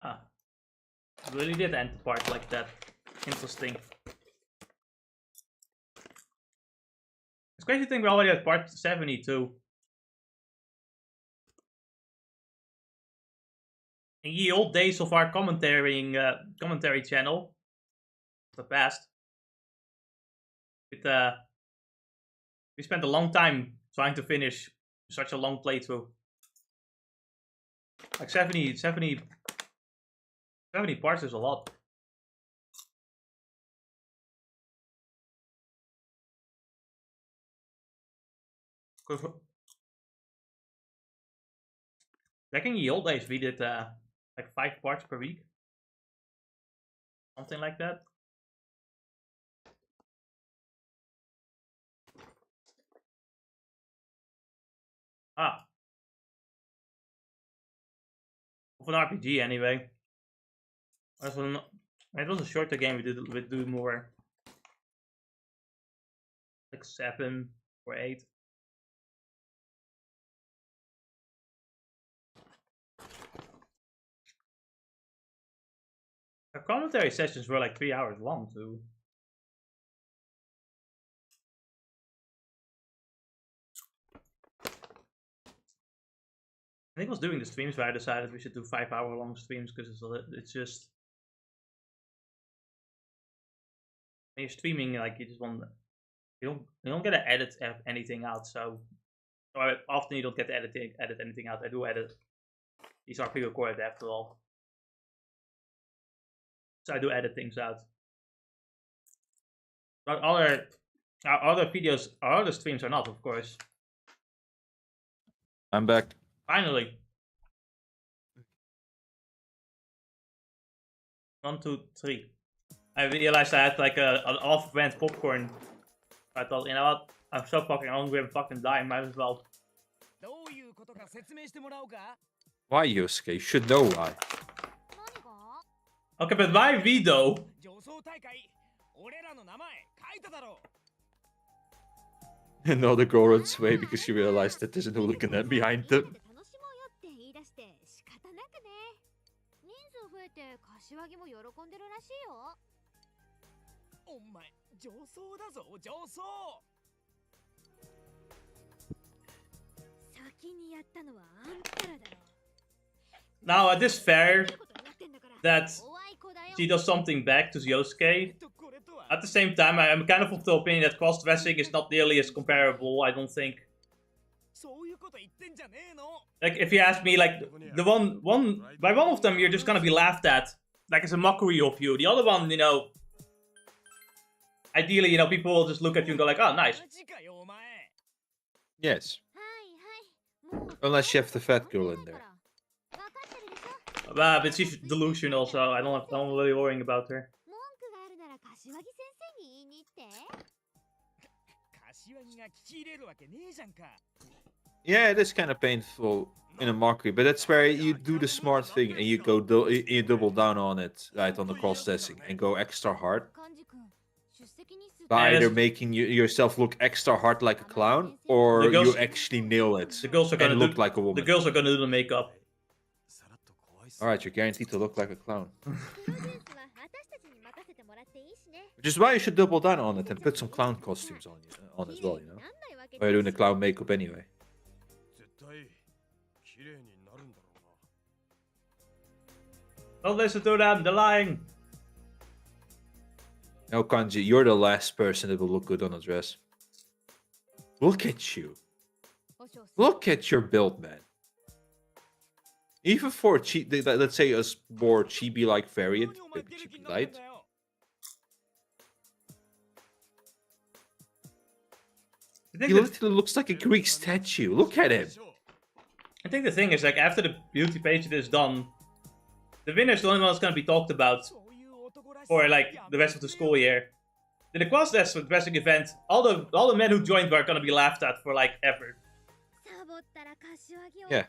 Ah. Really did end the part like that. Interesting. It's crazy to think we're already at part 72. In the old days of our commentary channel, the past, we spent a long time trying to finish such a long playthrough. Like 70 parts is a lot. Back in the old days, we did like 5 parts per week, something like that. Ah, of an RPG anyway. It was a shorter game. We do more, like 7 or 8. Our commentary sessions were like 3 hours long too. I think I was doing the streams where I decided we should do 5-hour long streams because it's just when you're streaming, like you just want you don't get to edit anything out. So often you don't get to edit anything out. I do edit. These are pre-recorded after all, so I do edit things out. But our other videos, our other streams are not, of course. I'm back. Finally. 1, 2, 3. I realized I had like an off-brand popcorn. I thought, you know what? I'm so fucking hungry, I'm fucking dying, might as well. Why, Yosuke? You should know why. Okay, but why Vito? Another girl runs away because she realized that there's an hooligan behind them. Now, it is fair that she does something back to Yosuke. At the same time, I'm kind of the opinion that cross-dressing is not nearly as comparable, I don't think. Like, if you ask me, like, by one of them, you're just gonna be laughed at. Like, it's a mockery of you. The other one, you know, ideally, you know, people will just look at you and go like, oh, nice. Yes. Unless you have the fat girl in there. But she's delusional, so I'm really worrying about her. Yeah, it is kind of painful in a mockery, but that's where you do the smart thing and you go you double down on it, right, on the cross dressing and go extra hard by And either it's- making yourself look extra hard like a clown The or girls- you actually nail it the girls are gonna and do look like a the woman. girls are gonna do the makeup. All right, you're guaranteed to look like a clown. Which is why you should double down on it and put some clown costumes on as well, you know? Or you're doing the clown makeup anyway. 絶対綺麗になるんだろうな。 Don't listen to them, they're lying. No, Kanji, you're the last person that will look good on a dress. Look at you. Look at your build, man. Even for let's say a more chibi-like variant, maybe chibi light. He literally looks like a Greek statue. Look at him. I think the thing is, like, after the beauty pageant is done, the winner's the only one that's gonna be talked about for like the rest of the school year. In the cross-dressing event, all the men who joined are gonna be laughed at for like ever. Yeah.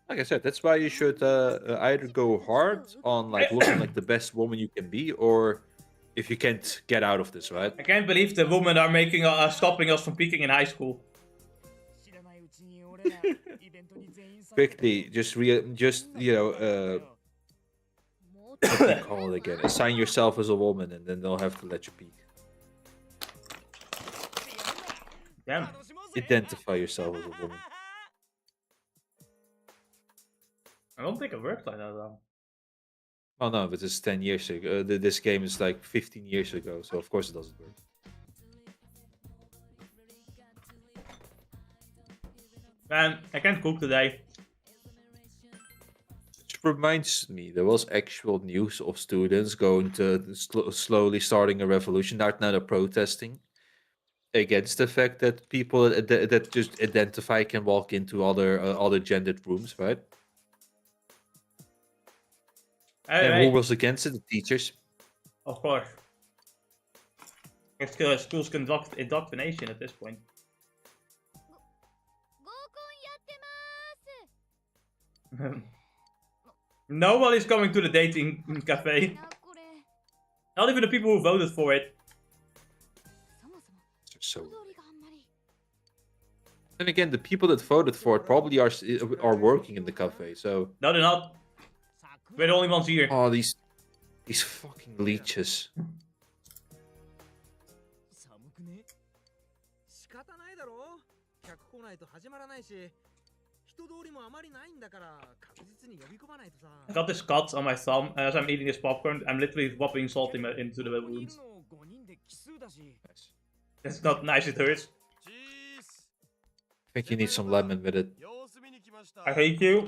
Like I said, that's why you should either go hard on like looking like the best woman you can be, or if you can't get out of this, right? I can't believe the women are making stopping us from peaking in high school. Quickly, just you know, what do you call it again? Assign yourself as a woman, and then they'll have to let you peek. Damn. Identify yourself as a woman. I don't think it worked like that though. Oh no, but it's 10 years ago. This game is like 15 years ago, so of course it doesn't work. Man, I can't cook today. Which reminds me, there was actual news of students going to slowly starting a revolution. Now they're protesting against the fact that people that just identify can walk into other gendered rooms, right? And who was against it? The teachers. Of course. Schools conduct indoctrination at this point. Nobody's coming to the dating cafe. Not even the people who voted for it. So. And again, the people that voted for it probably are working in the cafe. So. No, they're not. We're the only ones here. Oh, these fucking leeches. 人通りもあまりないんだから確実に呼び込まないとさ。 I got this cut on my thumb, and as I'm eating this popcorn, I'm literally dropping salt into the wounds. It's not nice, it hurts. I think you need some lemon with it. I hate you.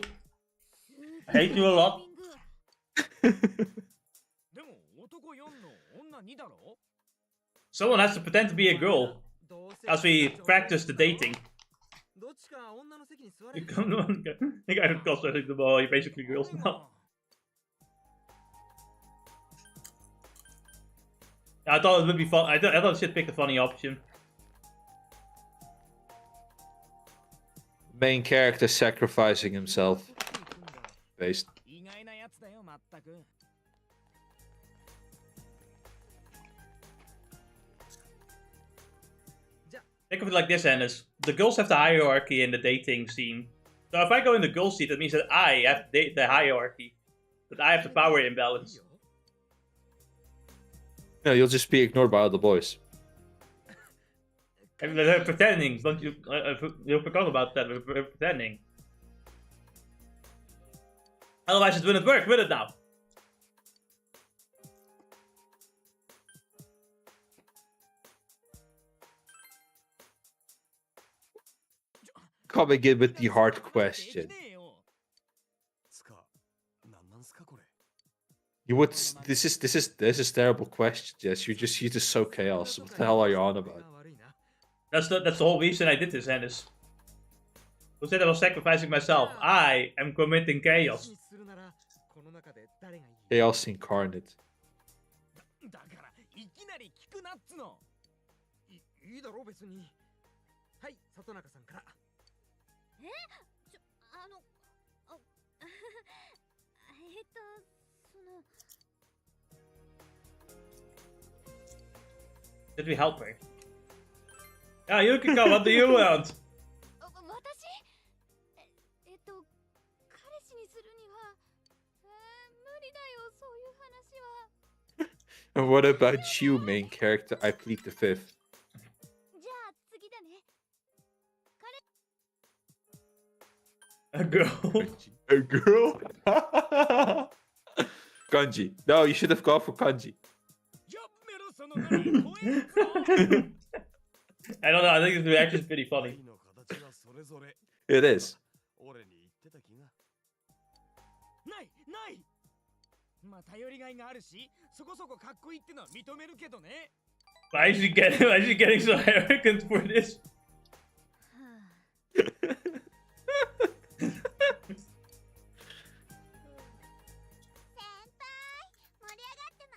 I hate you a lot. Someone has to pretend to be a girl as we practice the dating. You come on, you guys are cross-dressing the ball, you're basically girls now. I thought it would be fun. I thought I should pick a funny option. Main character sacrificing himself. Based. Think of it like this, Ennis. The girls have the hierarchy in the dating scene. So if I go in the girl seat, that means that I have the hierarchy. That I have the power imbalance. No, you'll just be ignored by other boys. And they're pretending, don't you? You forgot about that. We're pretending. Otherwise, it wouldn't work, will it now? Come again with the hard question. You would. This is terrible question. Yes, you just so chaos. What the hell are you on about? That's the whole reason I did this, Ennis. Who said I was sacrificing myself? I am committing chaos. Chaos incarnate. Did we help her? Yeah, Yukiko, what do you want? 私彼氏にするには無理だよそういう話は And what about you, main character? I plead the fifth. じゃあ次だね A girl. A girl? Kanji. No, you should have gone for Kanji. やめろそのノリ怖え I don't know, I think this reaction is pretty funny. の形はそれぞれ It is. 俺に言ってた気がないまあ頼りがいがあるしそこそこかっこいいってのは認めるけどね Why is she getting so arrogant for this? 盛り上がって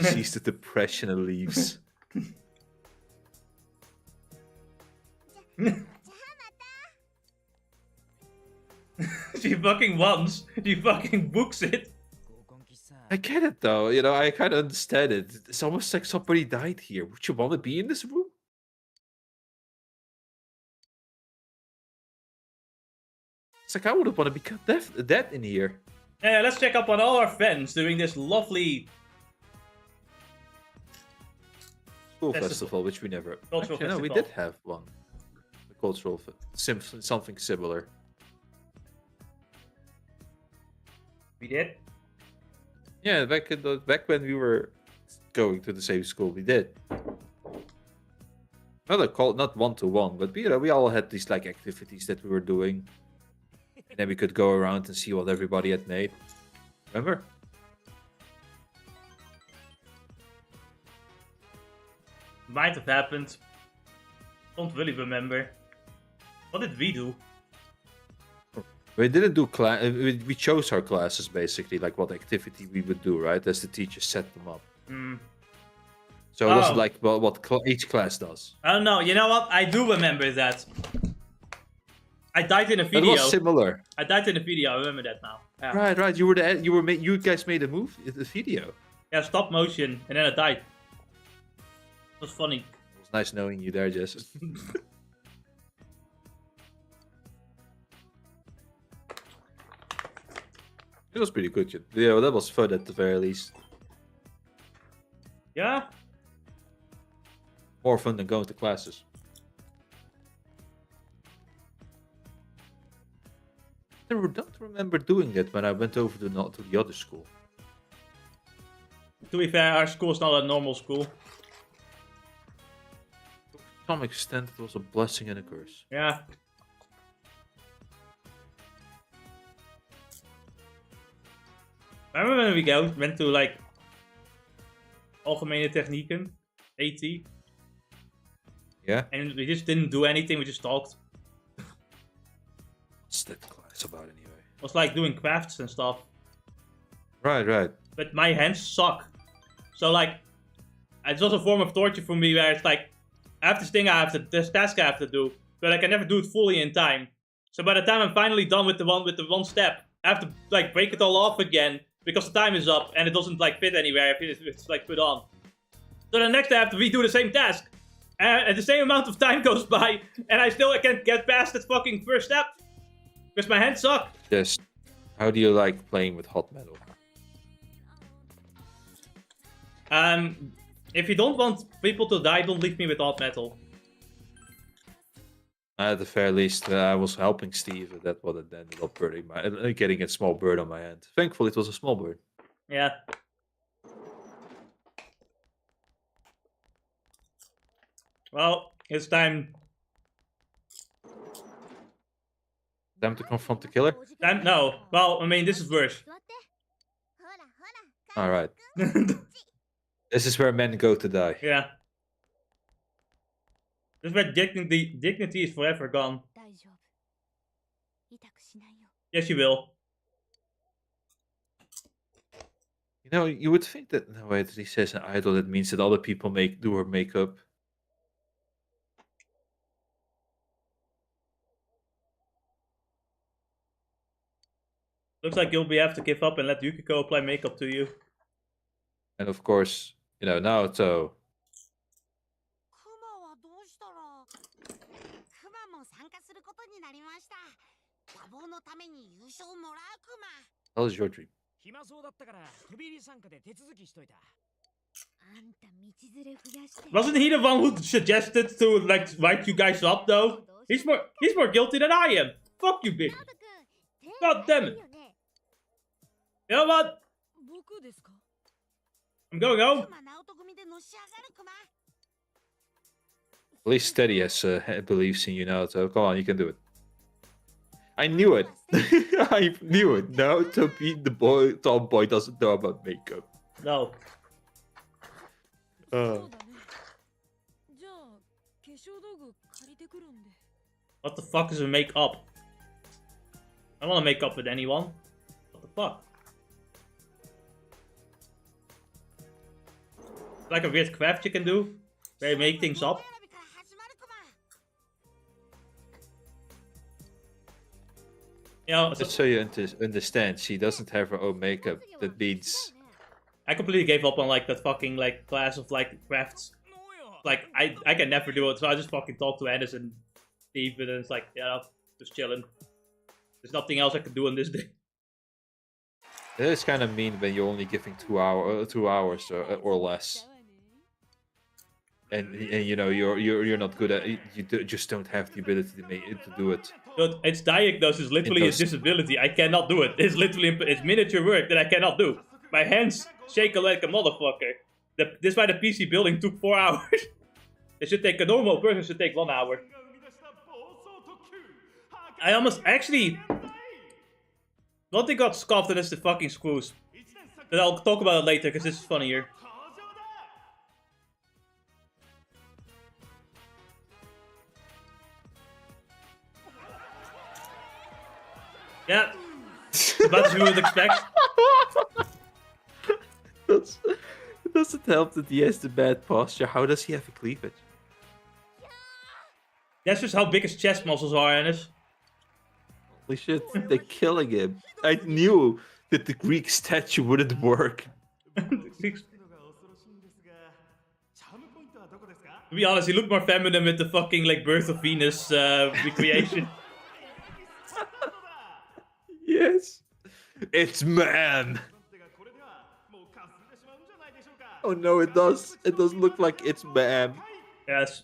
ま She sees the depression and leaves. じゃあまた She fucking wants. She fucking books it. 合コン喫茶 I get it though, you know, I kind of understand it. It's almost like somebody died here. Would you want to be in this room? It's like I would want to be dead in here. Yeah, let's check up on all our friends during this lovely School Festival. festival, which we never. Cultural Actually, no, we festival. did have one. The cultural, something similar. We did. Yeah, back when we were going to the same school, we did. Not one to one, but you know, we all had these like activities that we were doing, and then we could go around and see what everybody had made. Remember? Might have happened. Don't really remember. What did we do? We didn't do class. We chose our classes basically, like what activity we would do, right? As the teacher set them up. Hmm. So it wasn't Oh. like what each class does. I don't know. You know what? I do remember that. I died in a It video. was similar. I died in a video. I remember that now. Yeah. Right. You guys made a the video. Yeah, stop motion, and then I died. It was funny. It was nice knowing you there, Jess. It was pretty good. Yeah, that was fun at the very least. Yeah. More fun than going to classes. I don't remember doing that when I went over to the other school. To be fair, our school is not a normal school. To some extent, it was a blessing and a curse. Yeah. I remember when we went to like Algemene Technieken, AT, Yeah? and we just didn't do anything. We just talked. What's that class about anyway? It was like doing crafts and stuff. Right. But my hands suck. So like, it's also a form of torture for me where it's like, I have this thing this task I have to do, but I can never do it fully in time. So by the time I'm finally done with the one step, I have to like break it all off again because the time is up and it doesn't like fit anywhere if it's like put on. So the next I have to redo the same task. And the same amount of time goes by and I still can't get past that fucking first step. Because my hands suck. Yes. How do you like playing with hot metal? If you don't want people to die, don't leave me with hot metal. At the very least, I was helping Steve, and that what ended up getting a small bird on my hand. Thankfully, it was a small bird. Yeah. Well, it's time. Time to confront the killer? No. Well, I mean, this is worse. 座ってほらほら Alright. This is where men go to die. Yeah. This is where dignity is forever gone. 大丈夫痛くしないよ Yes, you will. You know, you would think that no wait, he says an idol, that means that other people do her makeup. Looks like you'll have to give up and let Yukiko apply makeup to you. And of course, you know, Naoto. クマはどうしたらクマも参加することになりました。野望のために優勝もらうクマ。 How is your dream? 暇そうだったから飛び入り参加で手続きしといた。あんた道連れ増やして。 Wasn't he the one who suggested to like write you guys up though? He's more guilty than I am. Fuck you, bitch. God damn it. You know what? 僕ですか？ I'm going home. クマナオト組でのし上がるクマ。 At least Steady has beliefs in you, Naoto. Come on, you can do it. I knew it. I knew it. Naoto being the boy, tomboy doesn't know about makeup. No. そうだね。じゃあ化粧道具借りてくるんで。 What the fuck is a make-up? I don't want to make up with anyone. What the fuck? Like a weird craft you can do, where you make things up. You know, Just so you understand, she doesn't have her own makeup. That means I completely gave up on like that fucking like class of like crafts. Like I can never do it, so I just fucking talk to Anderson and Steve, and it's like, yeah, just chilling. There's nothing else I can do on this day. it is kind of mean when you're only giving 2 hours or less. And you know you're not good at it. You just don't have the ability to do it. But its diagnosis is literally a disability. I cannot do it. It's literally it's miniature work that I cannot do. My hands shake like a motherfucker. This is why the PC building took 4 hours. It should take a normal person should take 1 hour. I almost actually one thing got scoffed and it's the fucking screws. But I'll talk about it later because this is funnier. Yeah, about as you would expect. It doesn't help that he has the bad posture. How does he have a cleavage? That's just how big his chest muscles are, Ennis. Holy shit, they're killing him. I knew that the Greek statue wouldn't work. To be honest, he looked more feminine with the fucking like Birth of Venus recreation. Yes. It's man. Oh no, it does. It does look like it's man. Yes.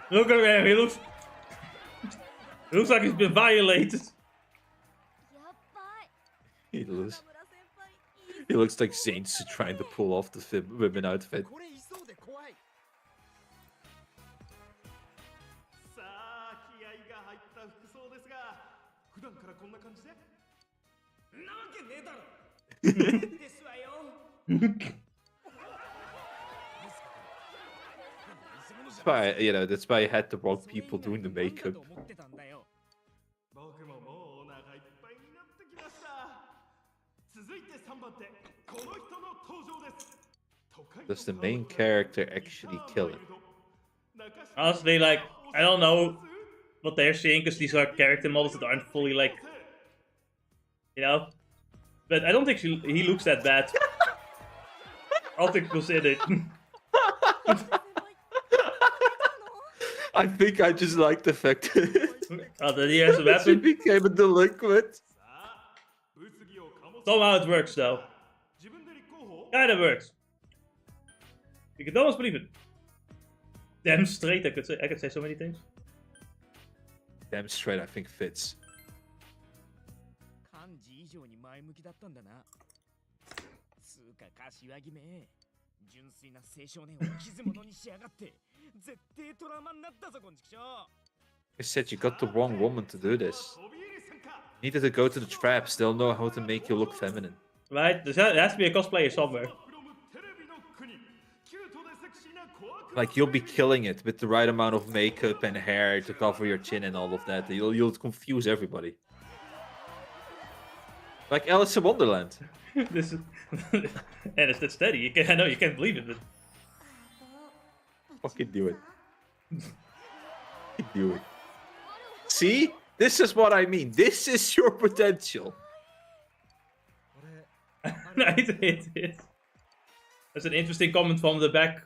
Look at him, he looks like he's been violated. He looks like Zane's trying to pull off the women outfit. That's why, you know, that's why I had the wrong people doing the makeup. Does the main character actually kill him? Honestly, like, I don't know what they're seeing because these are character models that aren't fully, like, you know? But I don't think he looks that bad. All things considered. I think I just like the fact that he has a that he weapon. became a delinquent. Somehow it works, though. Kinda works. You can almost believe it. Damn straight, I could say so many things. Damn straight, I think fits. I said you got the wrong woman to do this. Needed to go to the traps, they'll know how to make you look feminine. Right? There has to be a cosplayer somewhere. Like, you'll be killing it with the right amount of makeup and hair to cover your chin and all of that. You'll confuse everybody. Like Alice in Wonderland. This is and it's that steady. I know you can't believe it, but Fucking do it. Do it. See? This is what I mean. This is your potential. it is. That's an interesting comment from the back.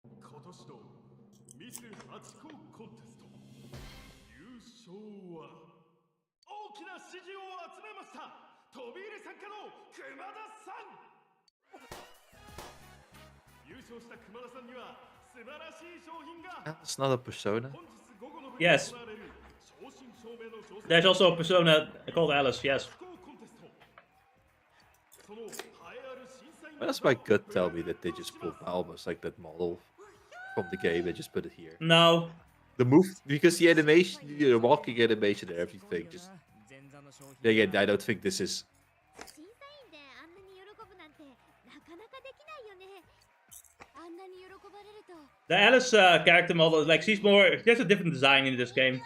今年のミス8校コンテスト優勝は大きな支持を集めました飛び入り参加の熊田さん優勝した熊田さんには素晴らしい商品が That's not a persona. 本日午後の部 Yes. 行われる正真正銘の挑戦 There's also a persona called Alice, yes. コンテストその栄えある審査員 Why does my gut tell me that they just pulled almost like that model from the game? They just put it here. No. The move, because the animation, the walking animation and everything, just. Again, I don't think this is. 審査員であんなに喜ぶなんてなかなかできないよね。あんなに喜ばれると。 The Alice character model, like she's more, she has a different design in this game.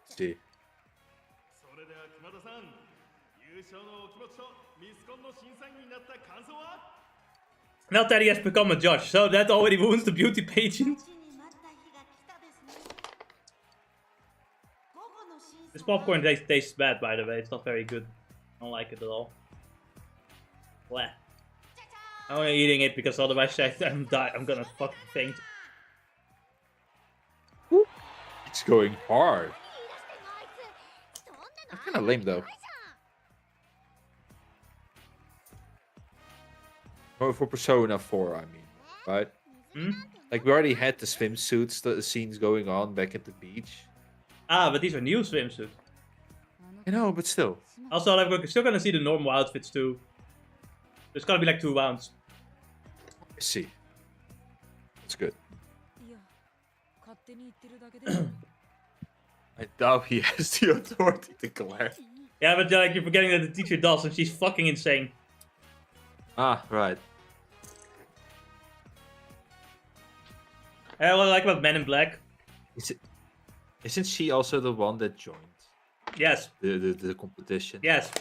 See. それでは熊田さん優勝のお気持ちとミスコンの審査員になった感想は Now Teddy has become a judge, so that already ruins the beauty pageant. This popcorn tastes bad, by the way. It's not very good. I don't like it at all. Bleh. I'm only eating it because otherwise I'm gonna fucking faint. It's going hard. That's kind of lame though. Going for Persona 4, I mean, right? Hmm? Like we already had the swimsuits, the scenes going on back at the beach. Ah, but these are new swimsuits. I know, but still. Also, like, we're still gonna see the normal outfits too. There's gonna be like 2 rounds. I see. It's good. いや勝手に言ってるだけで I doubt he has the authority to glare. Yeah, but like you're forgetting that the teacher does, and she's fucking insane. Ah, right. And what I like about Men in Black. Isn't she also the one that joined Yes, the competition? yes.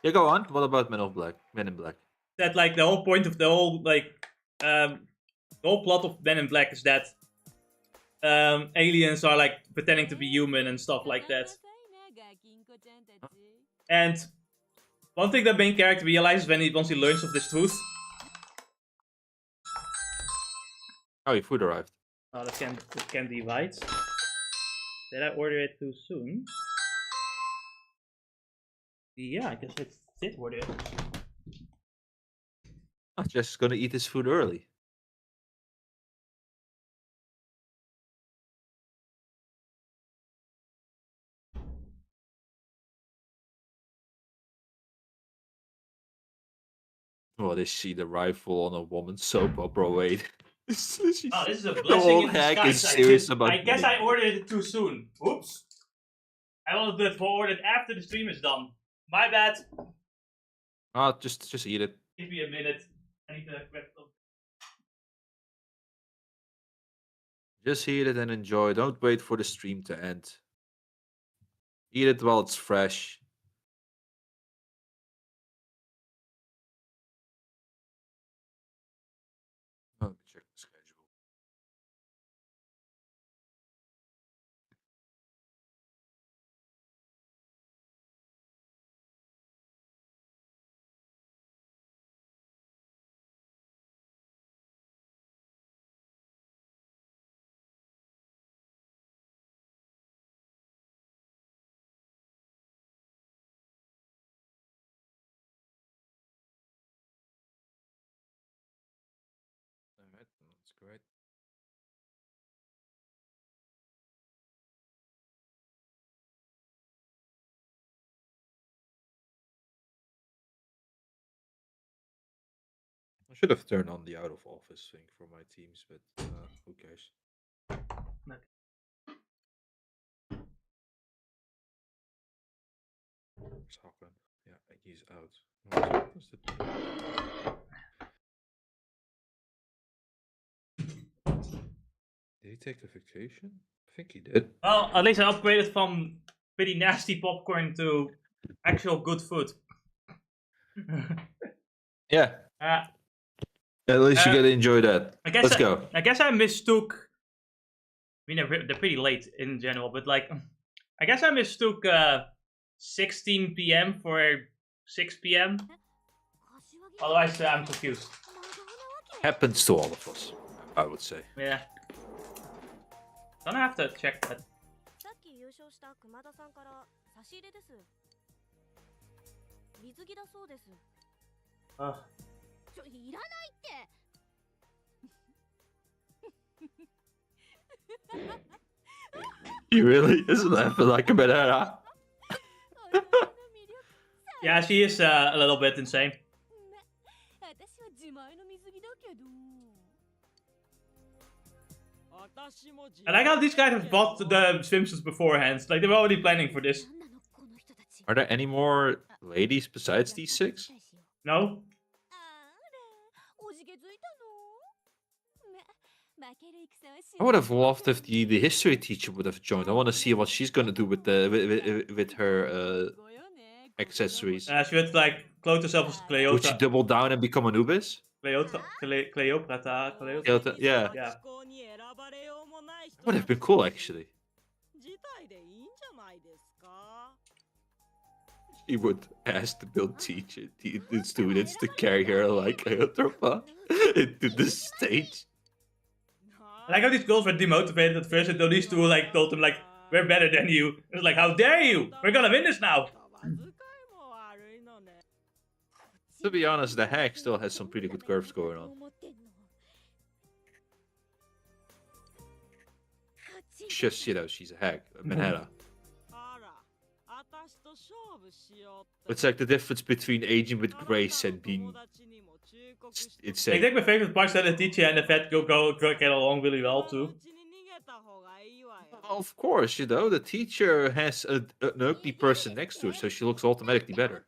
Yeah, go on. What about Men in Black? That like the whole point of the whole the whole plot of Men in Black is that aliens are like pretending to be human and stuff like that. And one thing the main character realizes once he learns of this truth. Oh, your food arrived. Oh, that can't be right. Did I order it too soon? Yeah, I guess I did order it. Oh, Jess gonna eat his food early. Oh, they see the rifle on a woman's soap opera. Wait. Oh, this is a The blessing whole in hack disguise. is serious about I guess money. I ordered it too soon. Oops. I will do it forward it after the stream is done. My bad. Ah, just eat it. Give me a minute. I need to grab them. Just eat it and enjoy. Don't wait for the stream to end. Eat it while it's fresh. Oh, let me check the schedule. Alright, that's great. I should have turned on the out of office thing for my teams, but who cares? Where's Hakan? Yeah, he's out. What's the... Did he take a vacation? I think he did. Well, at least I upgraded from pretty nasty popcorn to actual good food. Yeah. Uh, At least you get to enjoy that. Let's go. I guess I mistook. I mean, they're pretty late in general, but like, I guess I mistook 16 p.m. for 6 p.m. Otherwise, I'm confused. Happens to all of us, I would say. Yeah. Don't have to check that. さっき優勝した熊田さんから差し入れです。水着だそうです。Ugh. いらないって。You really is laughing like a banana. Yeah, she is a little bit insane. I like how these guys have bought the swimsuits beforehand. Like, they were already planning for this. Are there any more ladies besides these 6? No? I would have loved if the history teacher would have joined. I want to see what she's gonna do with the with her accessories. She would like clothe herself as Cleopatra. Would she double down and become Anubis? Cleopatra. Yeah. Yeah. That would have been cool, actually. She would ask the build teacher, the students, to carry her like Cleopatra into the stage. I like how these girls were demotivated at first, and then these two like told them like, "We're better than you." It's like, "How dare you? We're gonna win this now." To be honest, the hack still has some pretty good curves going on. It's just, you know, she's a hack, a banana. It's like the difference between aging with grace and being insane. I think my favorite part is that the teacher and the vet go get along really well too. Of course, you know, the teacher has an ugly person next to her, so she looks automatically better.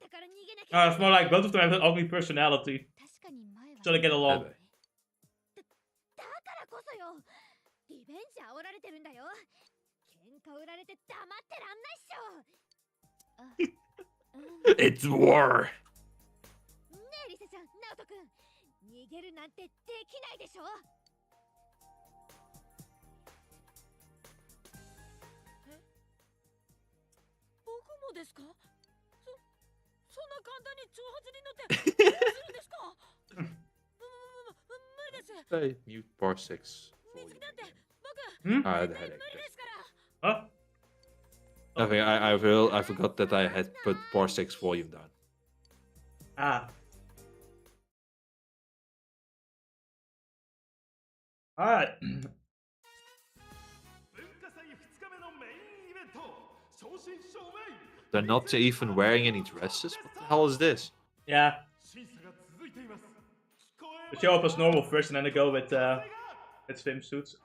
It's more like both of them have an ugly personality, so they get along. It's war. Hey, mute bar 6. The headache. Huh? Nothing. I forgot that I had put bar 6 volume down. Ah. Alright. They're not even wearing any dresses? What the hell is this? Yeah. They show up as normal first and then they go with swimsuits.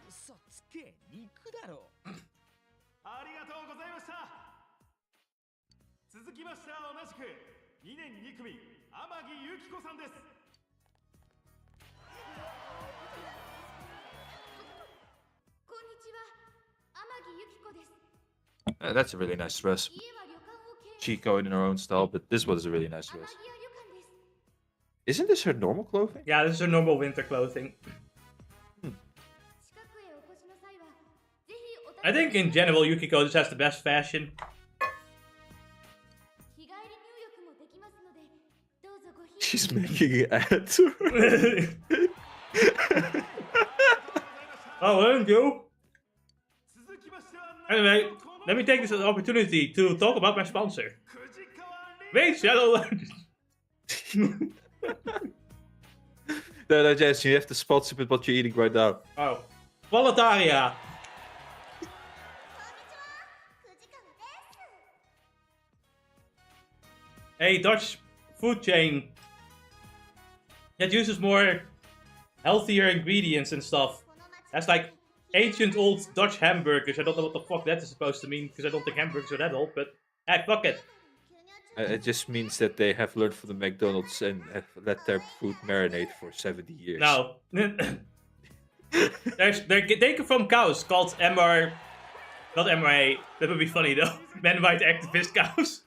嘘つけ、肉だろ。ありがとうございました。続きましては同じく2年2組天城由紀子さんです。こんにちは、天城由紀子です。That's a really nice dress. Chico in her own style, but this one is a really nice dress. Isn't this her normal clothing? Yeah, this is her normal winter clothing. I think in general Yukiko just has the best fashion. She's making an ad to her. Oh, thank you. Anyway, let me take this as an opportunity to talk about my sponsor. Wait, Shadow. No, Jess, you have to sponsor with what you're eating right now. Oh. Volataria. a Dutch food chain that uses more healthier ingredients and stuff. That's like ancient old Dutch hamburgers. I don't know what the fuck that is supposed to mean, because I don't think hamburgers are that old, but hey, fuck it. It just means that they have learned from the McDonald's and have let their food marinate for 70 years. No. They come from cows called MR... Not MRA. That would be funny though. Man-white activist cows.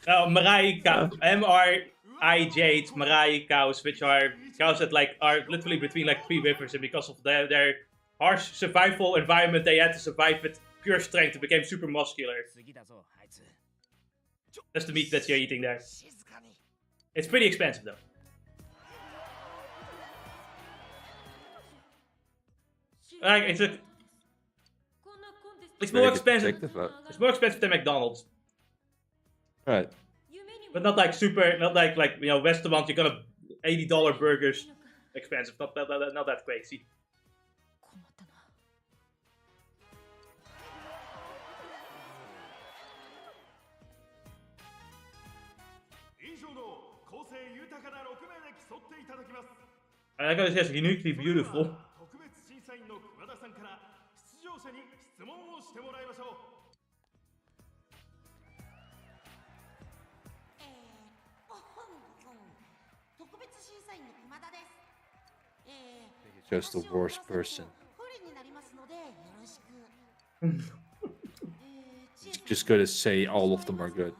No, Marai cows. MRIJ, Marai cows, which are cows that like are literally between like 3 rivers, and because of their harsh survival environment they had to survive with pure strength, it became super muscular. That's the meat that you're eating there. It's pretty expensive though. Like, it's more expensive. It's more expensive than McDonald's. Right. But not like super, not like you know, restaurants. You're gonna $80 burgers, expensive. Not that crazy. I gotta say, it's uniquely beautiful. Just the worst person. Just gonna say all of them are good.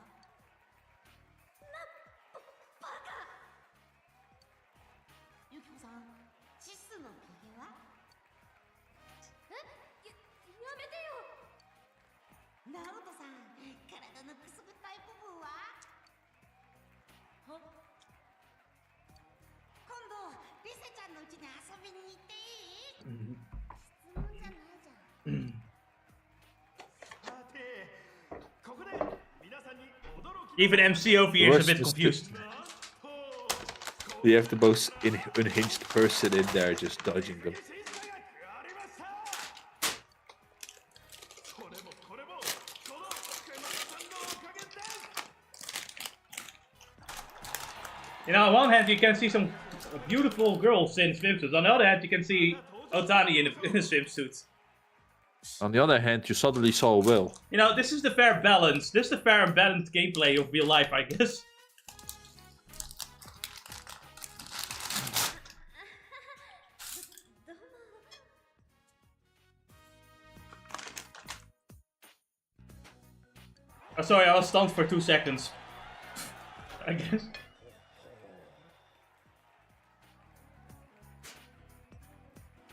Even MC over here is a bit confused. You have the most unhinged person in there just dodging them. You know, on one hand you can see some beautiful girls in swimsuits. On the other hand you can see Otani in a swimsuit. On the other hand, you suddenly saw Will. You know, this is the fair balance. This is the fair and balanced gameplay of real life, I guess. Oh, sorry, I was stunned for 2 seconds. I guess.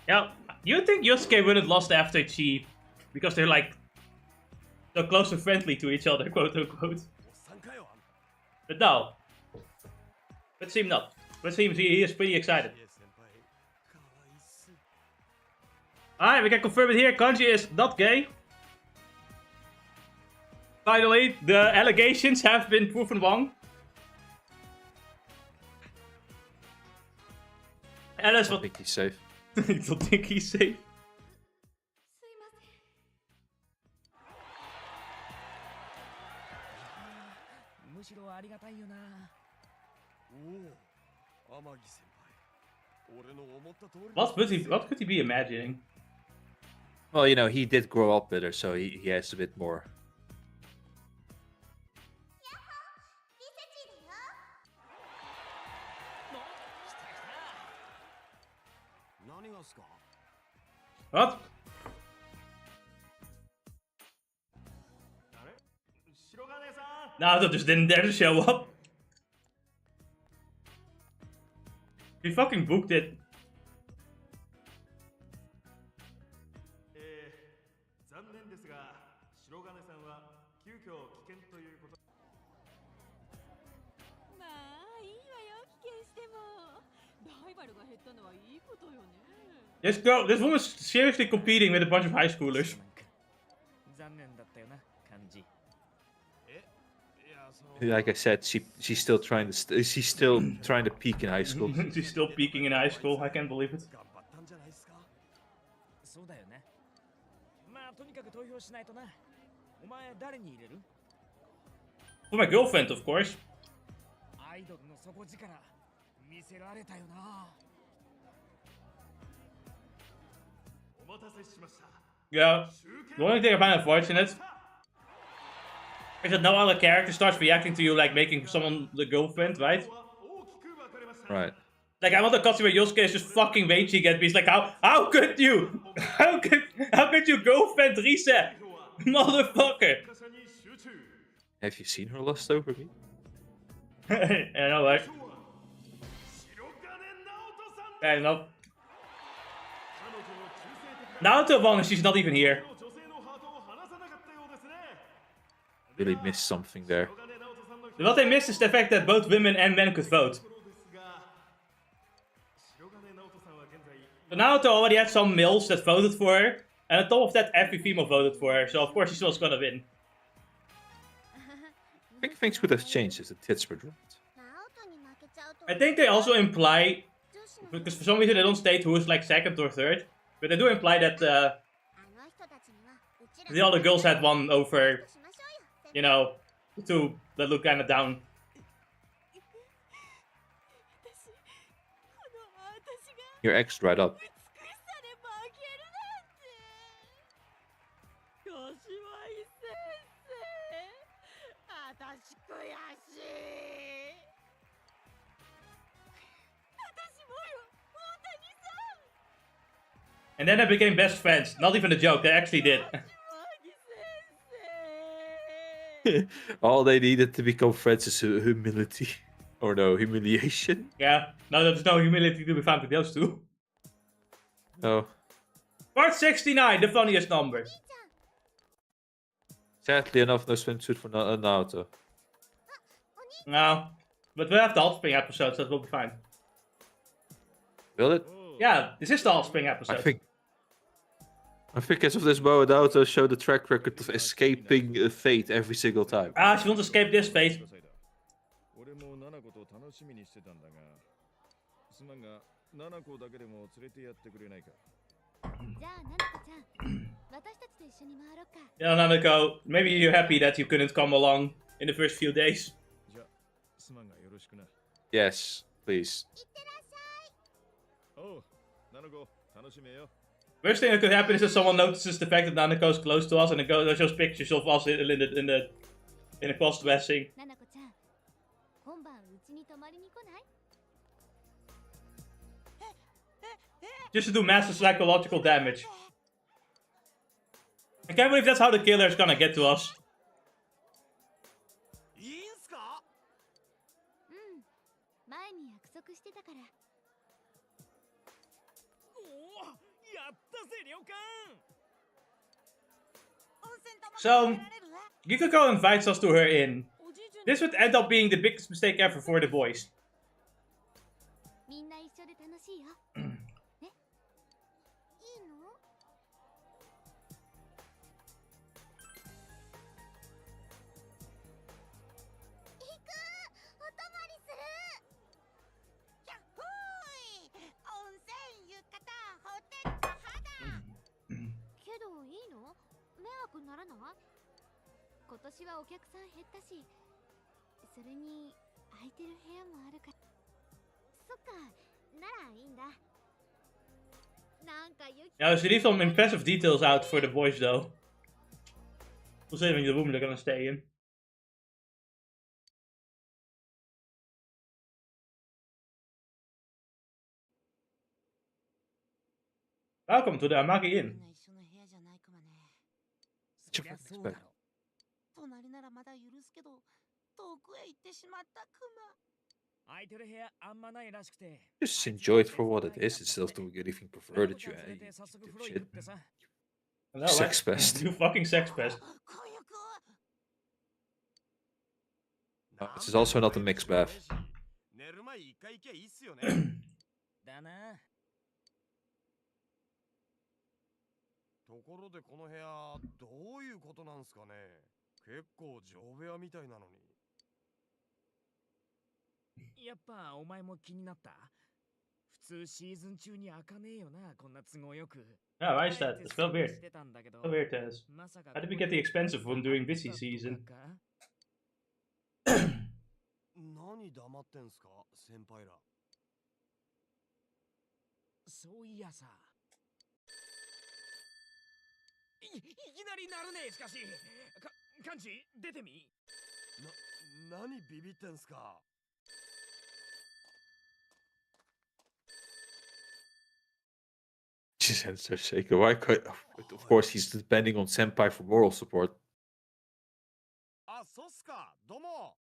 Yeah, you think Yosuke wouldn't lost after Chi because they're like so close and friendly to each other, quote unquote. But no. It seems not. It seems he is pretty excited. Alright, we can confirm it here. Kanji is not gay. Finally, the allegations have been proven wrong. And that's I what... think he's safe. I don't think he's safe. What could he be imagining? Well, you know, he did grow up with her, so he has a bit more. What? Naoto just didn't dare to show up. He fucking booked it. This woman's seriously competing with a bunch of high schoolers. Like I said, she's still trying to she's still trying to peak in high school. She's still peaking in high school. I can't believe it. For my girlfriend, of course. Yeah. The only thing I find unfortunate is that no other character starts reacting to you like making someone the girlfriend, right? Right. Like I want a cutscene where Yosuke is just fucking raging at me. He's like, how could you? How could you girlfriend reset? Motherfucker. Have you seen her lust over me? I know, right? Fair enough. Naoto won, she's not even here. Really missed something there. What they missed is the fact that both women and men could vote. So Naoto already had some males that voted for her, and on top of that, every female voted for her, so of course she was gonna win. I think things would have changed if the tits were dropped. I think they also imply, because for some reason they don't state who is like second or third, but they do imply that the other girls had one over, you know, the two that look kind of down. Your ex right up. And then they became best friends. Not even a joke, they actually did. All they needed to become friends is humility. Or no, humiliation. Yeah, no, there's no humility to be found with those two. No. Part 69, the funniest number. Sadly enough, no swimsuit for Naoto. No, but we'll have the hot spring episode, so that will be fine. Will it? Yeah, this is the hot spring episode. I think as of this moment, Naoto showed a track record of escaping fate every single time. Ah, she wants to escape this fate. Yeah, Nanako, maybe you're happy that you couldn't come along in the first few days. Yes, please. Worst thing that could happen is that someone notices the fact that Nanako is close to us and it shows pictures of us in the cross dressing. Just to do massive psychological damage. I can't believe that's how the killer is gonna get to us. So, Yukiko invites us to her inn. This would end up being the biggest mistake ever for the boys. Now, she leaves some impressive details out for the boys, though. Who's even the room they're gonna stay in. Welcome to the Amagi Inn. Just enjoy it for what it is instead of doing anything perverted. You shit. No, Sex pest. You fucking sex pest. This is also not a mixed bath. ところでこの部屋どういうことなんすかね。結構上部屋みたいなのに。やっぱお前も気になった？普通シーズン中に開かねえよな、こんな都合よく。Yeah, why is that? It's so weird. So weird, Tess. How did we get the expensive one during busy season? 何黙ってんすか、先輩ら。そういやさ。いきなりなるね、しかし。カンチ、出てみ。何ビビってんすか。His hands are shaking. Why could... Of course, he's depending on Senpai for moral support. あ、そうっすか。どうも。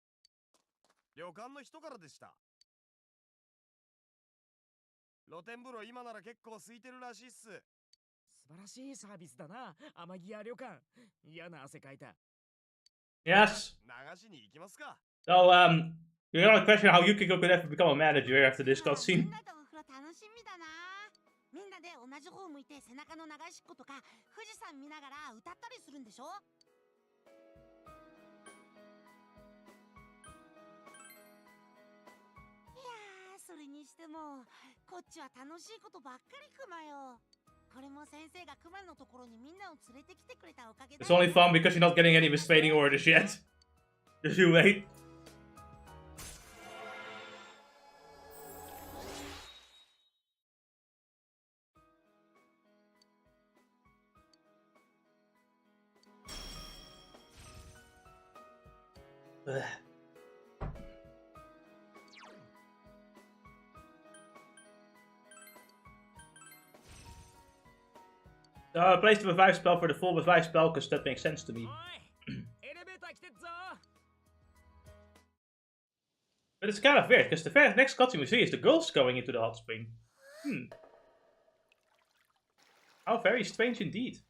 旅館の人からでした。露天風呂今なら結構空いてるらしいっす。素晴らしいサービスだな、天城旅館。嫌な汗かいた。Yes. 流しに行きますか。 So, you got a question how Yukiko could ever become a manager after this cutscene. みんなで同じ方向いて背中の流しっことか富士山見ながら歌ったりするんでしょ。いやー、それにしてもこっちは楽しいことばっかりクマよ。これも先生がクマのところにみんなを連れてきてくれたおかげだ。 It's only fun because you're not getting any restraining orders yet. Just you wait. Place the revive spell for the full revive spell because that makes sense to me. おい、エレベーター来てっぞ。 But it's kind of weird because the next cutscene we see is the girls going into the hot spring. How very strange indeed.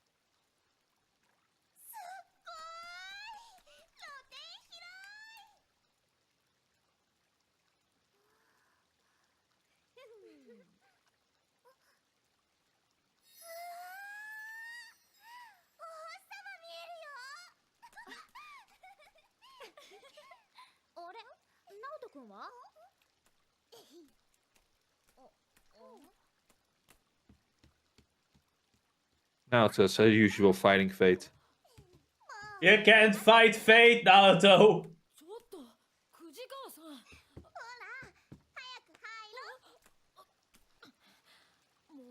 あれ、ナオト君はNow it's a usual fighting fate. You can't fight fate, Naoto! ちょっと、藤川さん。ほら、早く入ろう。も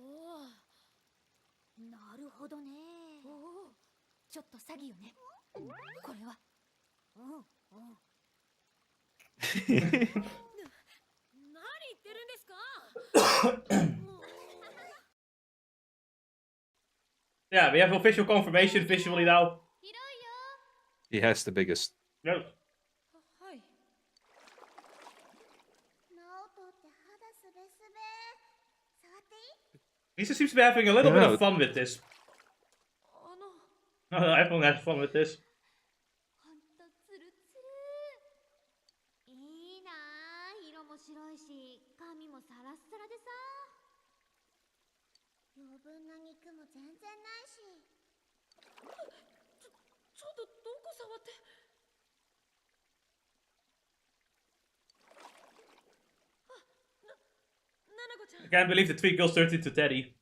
う。なるほどね。おお、ちょっと詐欺よね。これは。何言ってるんですか。Yeah, we have official confirmation visually now. He has the biggest. No. はい。ナオトって肌すべすべ。触っていい？ Lisa seems to be having a little bit No. of fun with this. あの。 Everyone has fun with this. ほんとツルツル。いいなあ、色も白いし、髪もサラッサラでさ。余分な肉も全然ないし。ちょっとどこ触って。ナナコちゃん。 I can't believe the three girls turned into Teddy.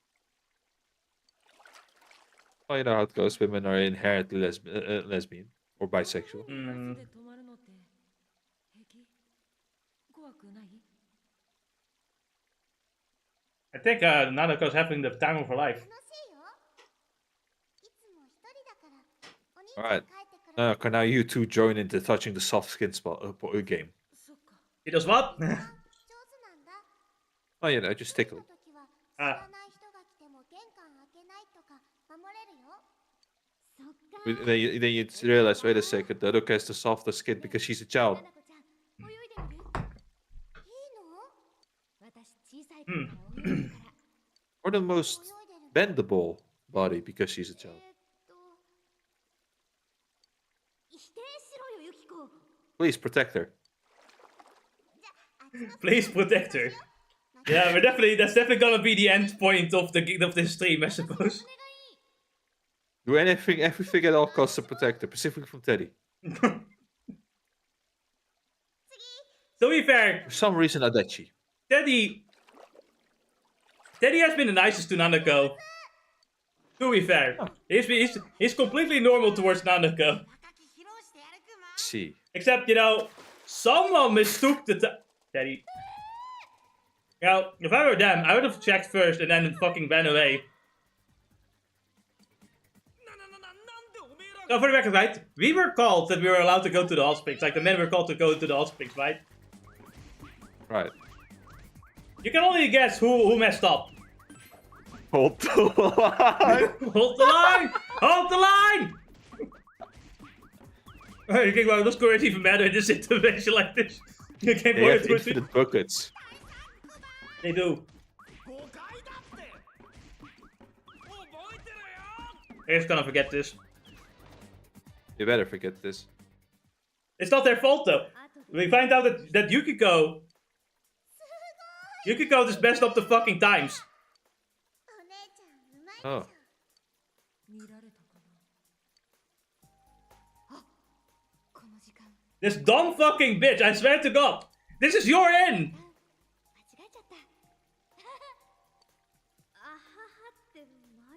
Well, you know how it goes. Women are inherently lesbian or bisexual. うん。バスで泊まるのって平気？怖くない？ I think Nanako's having the time of her life. 楽しいよ。いつも一人だから。お兄ちゃん Alright. 帰ってから。Can now you two join into touching the soft skin spot game? そっか。 He does what? 上手なんだ。 Oh, you know, just tickle. の時は知らない人が来ても玄関開けないとか守れるよ。そっか。 Then you realize, wait a second, Naruka has the softer skin because she's a child. ナナコちゃん、泳いでみる？いいの？私小さい頃から泳いでるから。 Or the most bendable body because she's a child. 否定しろよ、ユキコ。 Please protect her. Please protect her. Yeah, that's definitely gonna be the end point of this stream, I suppose. Do everything at all costs to protect her, specifically from Teddy. To be fair, For some reason, Adachi. Teddy has been the nicest to Nanako. To be fair, he's completely normal towards Nanako. See. Except, you know, Someone mistook the Daddy. Now, if I were them, I would have checked first and then fucking ran away. So for the record, right? We were called that we were allowed to go to the hot springs. Like the men were called to go to the hot springs, right? Right. You can only guess who messed up. Hold the line! Hold the line! Hold the line! You think, well, those scores even matter in this situation like this? You can't They have infinite buckets. They do. They're just gonna forget this. You better forget this. It's not their fault though. We find out that Yukiko just messed up the fucking times. Oh. This dumb fucking bitch, I swear to God. This is your end!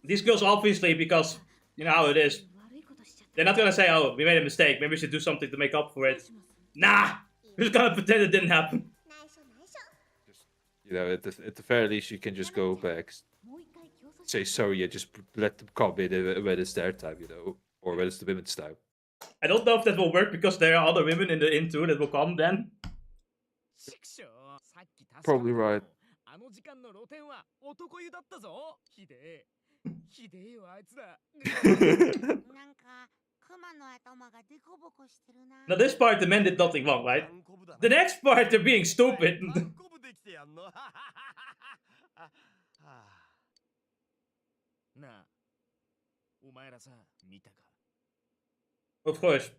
These girls obviously, because you know how it is. They're not gonna say, oh, we made a mistake, maybe we should do something to make up for it. Nah! We're just gonna pretend it didn't happen. Just, you know, at the very least, you can just go back, say sorry, and just let them come in when it's their time, you know, or when it's the women's time. I don't know if that will work because there are other women in the inn too that will come then. Probably right. Now this part the men did nothing wrong, right? The next part they're being stupid. Of course.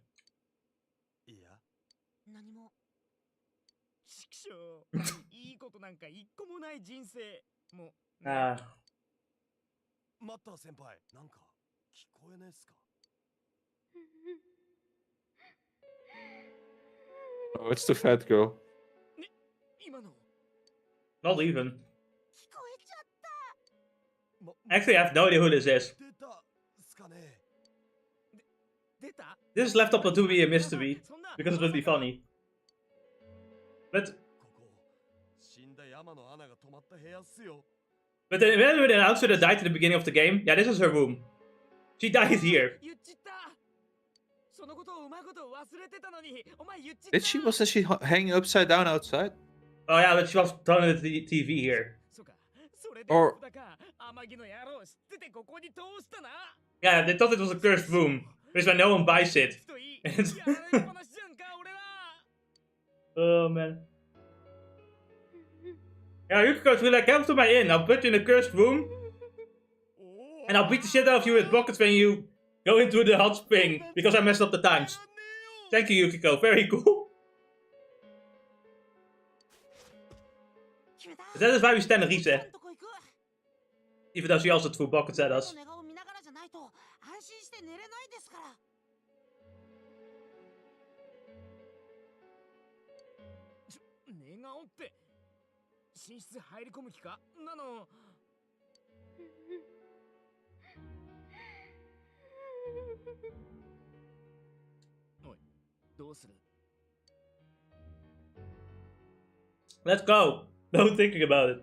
Oh, it's the fat girl. Not even. Actually, I have no idea who this is. This is left up to be a mystery, because it would be funny. But then when they announced her that died at the beginning of the game, yeah, this is her room. She died here. Wasn't she hanging upside down outside? Oh yeah, but she was turning the TV here. Or... Yeah, they thought it was a cursed room. Which is why no one buys it. Oh man. Yeah, you could be like, come to my inn, I'll put you in a cursed room. And I'll beat the shit out of you with buckets when you go into the hot spring. Because I messed up the times. Thank you, Yukiko. Very cool. That is why we stand a reset. Even though she also threw buckets at us. Let's go. No thinking about it.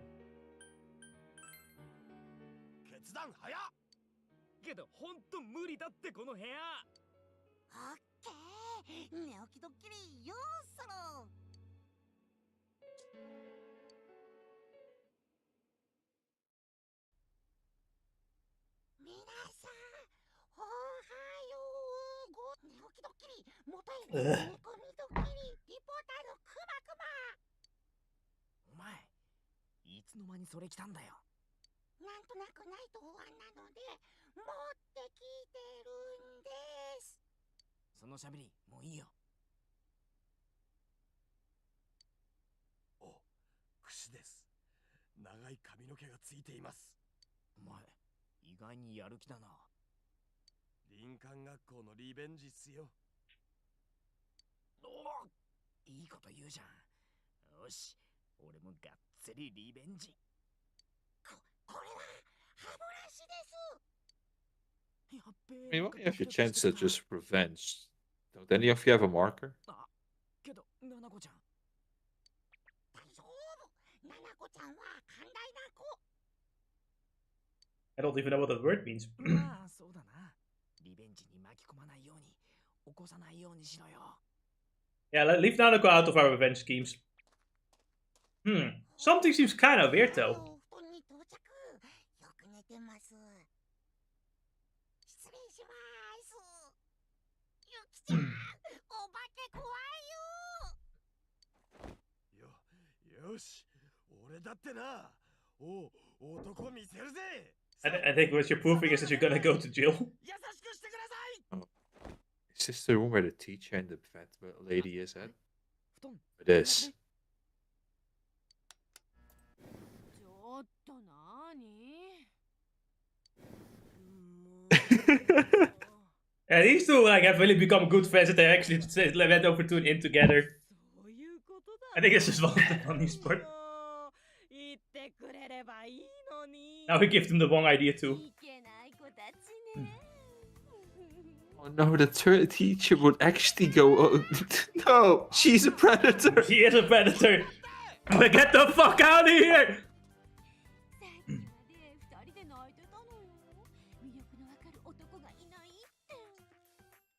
I mean, what if your chance to just revenge? Don't any of you have a marker? I don't even know what that word means. まあそうだな。リベンジに巻き込まないように、起こさないようにしろよ。 Yeah, leave Naoto out of our revenge schemes. Something seems kind of weird though. 布団に到着。よく寝てます。失礼します。ゆきちゃん、お化け怖いよ。よし、俺だってな。男見せるぜ。 I think what you're proving is that you're gonna go to jail. 優しくしてください。 Is this the room where the teacher and the vet lady is at? 布団。 It is. ちょっとなーに Yeah, these two like have really become good friends that they actually went over to an inn together. そういうことだ I think it's just one of the funniest part. 言ってくれればいいのに Now we give them the wrong idea too. いけない子たちね。 Oh no, the third teacher would actually go. No, she's a predator. She is a predator. Get the fuck out of here! さっきまで二人で泣いてたのよ。魅力のわかる男がいないっ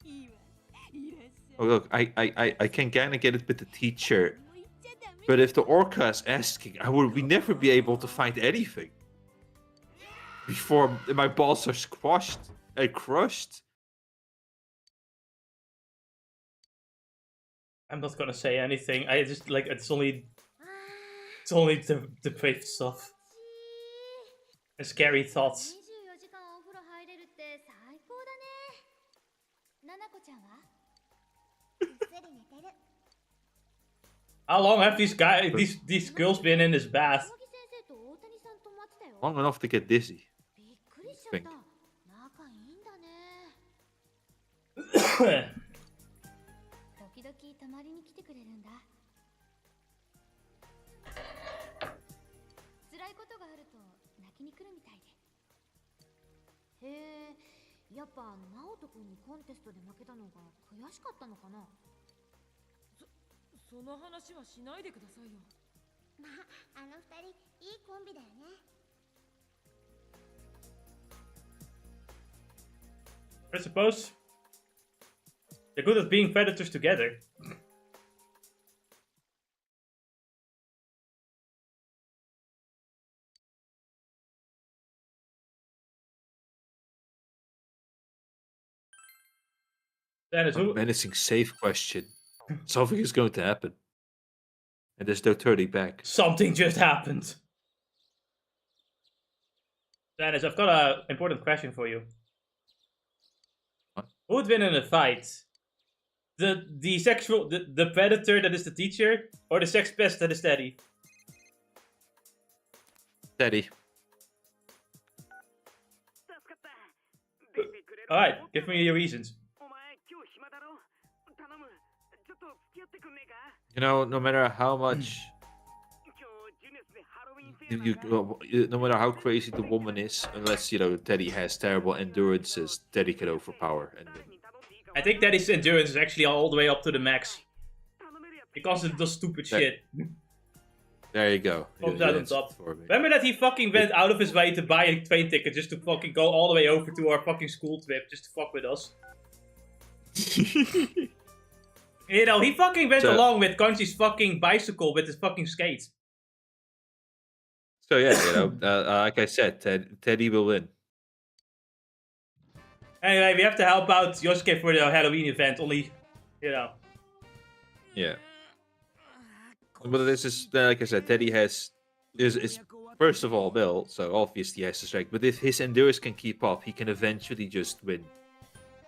て。いいわ。いらっしゃい。 Oh look, I can kind of get it with the teacher, もう言っちゃダメ。 but if the orca is asking, we never be able to find anything before my balls are squashed and crushed. I'm not gonna say anything. I just like it's only あ it's only the brave stuff. ー And scary thoughts. 24時間お風呂入れるって最高だね。ななこちゃんはぐっすり寝てる。 How long have these girls been in this bath? 高木先生と大谷さん泊まってたよ。 Long enough to get dizzy. びっくりしちゃった。仲いいんだね。時々泊まりに来てくれるんだ。辛いことがあると泣きに来るみたいで。へえ、やっぱ直人君にコンテストで負けたのが悔しかったのかな。その話はしないでくださいよ。まあ、あの二人いいコンビだよね。 I suppose they're good at being predators together. Dennis, who? Menacing safe question. Something is going to happen. And there's no turning back. Something just happened. Dennis, I've got an important question for you. What? Who would win in a fight? The predator that is the teacher, or the sex pest that is Teddy? Teddy. Alright, give me your reasons. You know, no matter how much no matter how crazy the woman is, unless Teddy has terrible endurances, Teddy can overpower and win. I think Teddy's endurance is actually all the way up to the max. Because it does stupid shit. There you go. Comes You out on answered top. for me. Remember that he fucking went out of his way to buy a train ticket just to fucking go all the way over to our fucking school trip just to fuck with us? You know, he fucking went along with Kanji's fucking bicycle with his fucking skates. So yeah, like I said, Teddy will win. Anyway, we have to help out Yosuke for the Halloween event, only, Yeah. But this is, like I said, Teddy is first of all built, so obviously he has the strength. But if his endurance can keep up, he can eventually just win.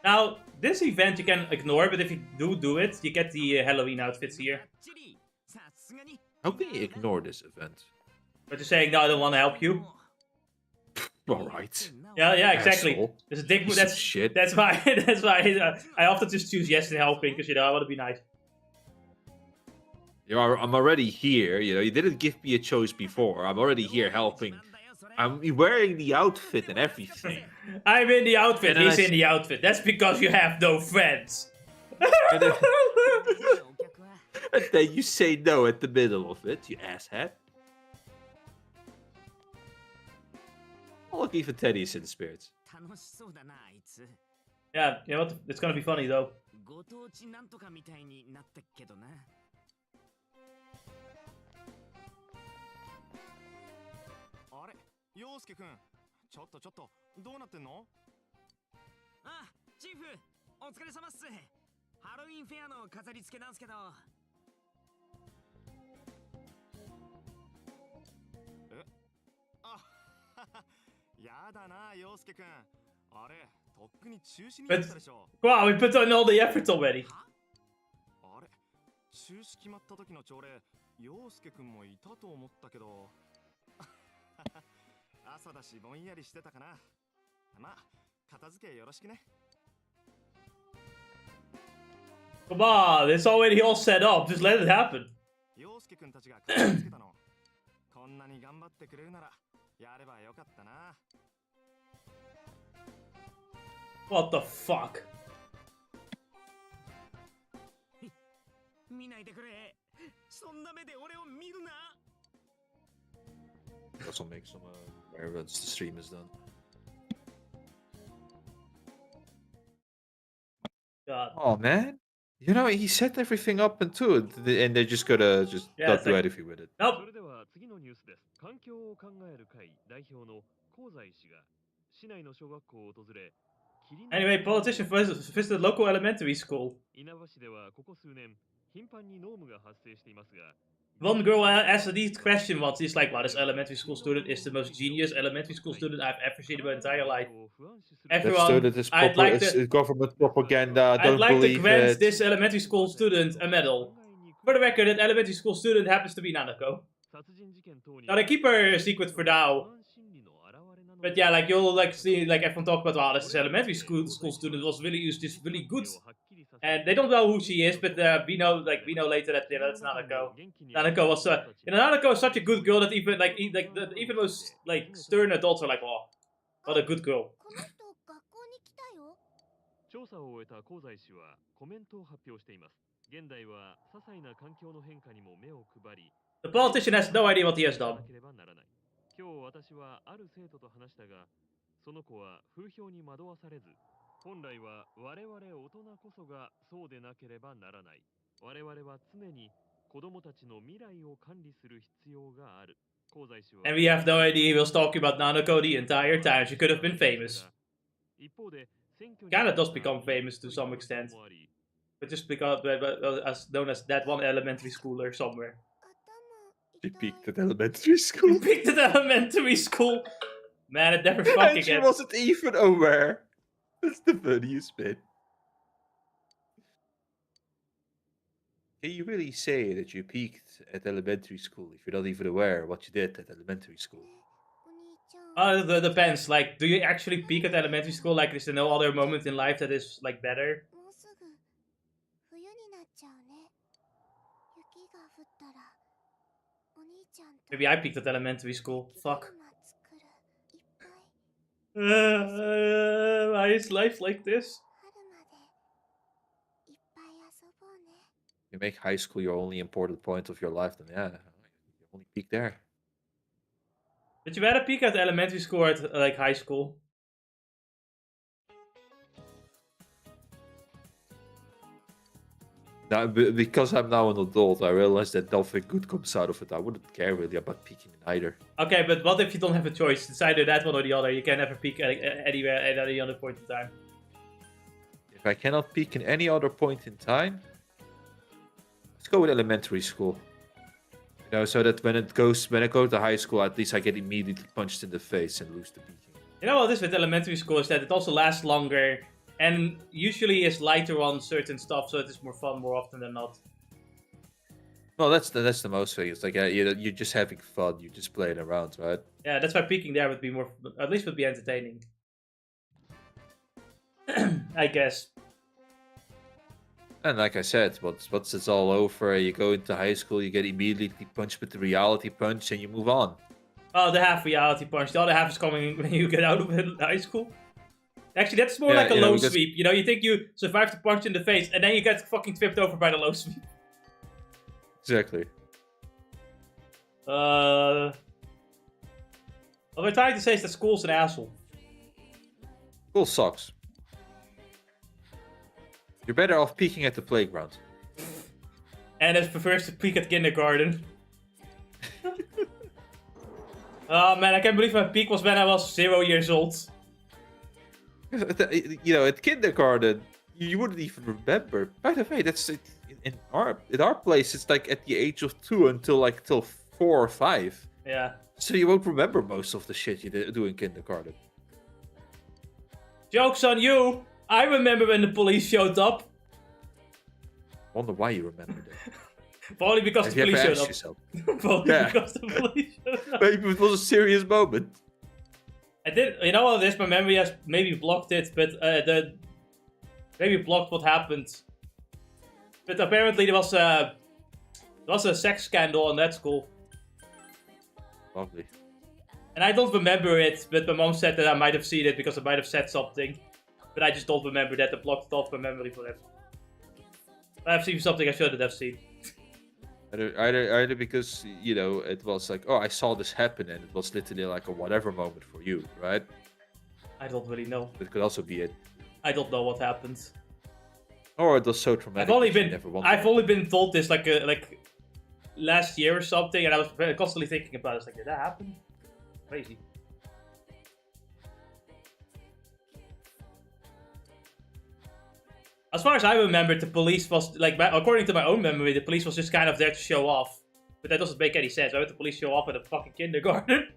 Now, this event you can ignore, but if you do it, you get the Halloween outfits here. How can you ignore this event? But you're saying, no, I don't want to help you. Alright. Yeah, exactly. Asshole. There's a dick. Piece of shit. That's why. I often just choose yes in helping because I want to be nice. I'm already here. You didn't give me a choice before. I'm already here helping. I'm wearing the outfit and everything. I'm in the outfit. He's in the outfit. That's because you have no friends. And then you say no at the middle of it, you asshat. Look, even Teddy's in the spirits. 楽しそうだな、あいつ。Yeah, you know what? It's gonna be funny though. ご当地なんとかみたいになったけどな。あれ、陽介くん、ちょっとどうなってんの？あ、チーフ、お疲れ様っす。ハロウィンフェアの飾り付けなんすけど。あ、やだな、陽介くん。あれ、とっくに中止に But なったでしょ。 wow, we put in all the effort already. あれ、中止決まった時の朝礼、陽介くんもいたと思ったけど。朝だしぼんやりしてたかな。まあ、片付けよろしくね。 Come on, it's already all set up. Just let it happen. 陽介くんたちが片付けたの。こんなに頑張ってくれるならやればよかったな。 What the fuck? 見ないでくれ。そんな目で俺を見るな。 Also make some where once the stream is done. God. Oh man, you know he set everything up into it, and they're just gonna just Yeah, not it's do like- anything with it. そ Nope. れでは次のニュースです。環境を考える会代表の香西氏が市内の小学校を訪れ、霧の Anyway, politician visited local elementary school. 稲葉市ではここ数年頻繁に濃霧が発生していますが、 One girl asked a neat question once. He's like, wow, this elementary school student is the most genius elementary school student I've ever seen in my entire life. That Everyone, student is I'd proper, like it's to- government propaganda. I'd Don't like to believe grant it. this elementary school student a medal. For the record, that elementary school student happens to be Nanako. Now, they keep her a secret for now. But yeah, like you'll like see like everyone talk about, wow, this elementary school student was really just really good. And they don't know who she is, but we know later that that's Nanako. Nanako was Nanako is such a good girl that even even most like stern adults are like, oh, what a good girl. この人学校に来たよ。調査を終えた香西氏はコメントを発表しています。現代は些細な環境の変化にも目を配り、 The politician has no idea what he has done. 今日私はある生徒と話したが、その子は風評に惑わされず、本来は我々大人こそがそうでなければならない。我々は常に子供たちの未来を管理する必要がある。香西氏は And we have no idea he was talking about Nanako the entire time. She could have been famous. 一方で、選挙に Kinda does become famous to some extent. But just because as known as that one elementary schooler somewhere. She 頭痛い peaked at elementary school. Who picked at elementary school? Man, it never And fucking she ends. wasn't even aware. That's the funniest bit. Can you really say that you peaked at elementary school if you're not even aware what you did at elementary school? お兄ちゃん It depends. Like, do you actually peak at elementary school? Like, is there no other moment in life that is like better? もうすぐ冬になっちゃうね。雪が降ったらお兄ちゃんと Maybe I peaked at elementary school. Fuck. 春が作るいっぱい Why is life like this? 春までいっぱい遊ぼうね。 You make high school your only important point of your life, then yeah, you only peak there. Did you rather peak at elementary school or at like high school? Now, because I'm now an adult, I realize that nothing good comes out of it. I wouldn't care really about peaking in either. Okay, but what if you don't have a choice? It's either that one or the other. You can never peak anywhere at any other point in time. If I cannot peak in any other point in time, let's go with elementary school. You know, so that when I go to high school, at least I get immediately punched in the face and lose the peaking. You know what it is with elementary school is that it also lasts longer and usually is lighter on certain stuff, so it is more fun more often than not. Well, that's the most thing. It's like you're just having fun. You're just playing around, right? Yeah, that's why peaking there would be more, at least would be entertaining. I guess. And like I said, once it's all over, you go into high school, you get immediately punched with the reality punch, and you move on. Oh, the half reality punch. The other half is coming when you get out of high school. Actually, that's more like a low sweep. You know, you think you survive the punch in the face, and then you get fucking tripped over by the low sweep. Exactly. What we're trying to say is that school's an asshole. School sucks. You're better off peeking at the playground. And it prefers to peek at kindergarten. Oh man, I can't believe my peak was when I was 0 years old. You know, at kindergarten, you wouldn't even remember. By the way, that's in our place. It's like at the age of 2 until 4 or 5. Yeah. So you won't remember most of the shit you do in kindergarten. Joke's on you! I remember when the police showed up. I wonder why you remember that. Probably because Have the you police ever showed asked up. yourself? Probably Yeah. because the police showed up. Maybe it was a serious moment. I did. You know what it is? My memory has maybe blocked it, but maybe blocked what happened. But apparently there was a sex scandal in that school, Lovely. and I don't remember it. But my mom said that I might have seen it because I might have said something, but I just don't remember that. I blocked it off my memory for that. I've seen something I shouldn't have seen. Either because, you know, it was like, oh, I saw this happen, and it was literally like a whatever moment for you, right? I don't really know. It could also be it. I don't know what happened. Or it was so traumatic. I've only been told this like last year or something, and I was constantly thinking about it. It's like, did that happen? Crazy. As far as I remember, the police was like, according to my own memory, the police was just kind of there to show off. But that doesn't make any sense. Why would the police show off at a fucking kindergarten?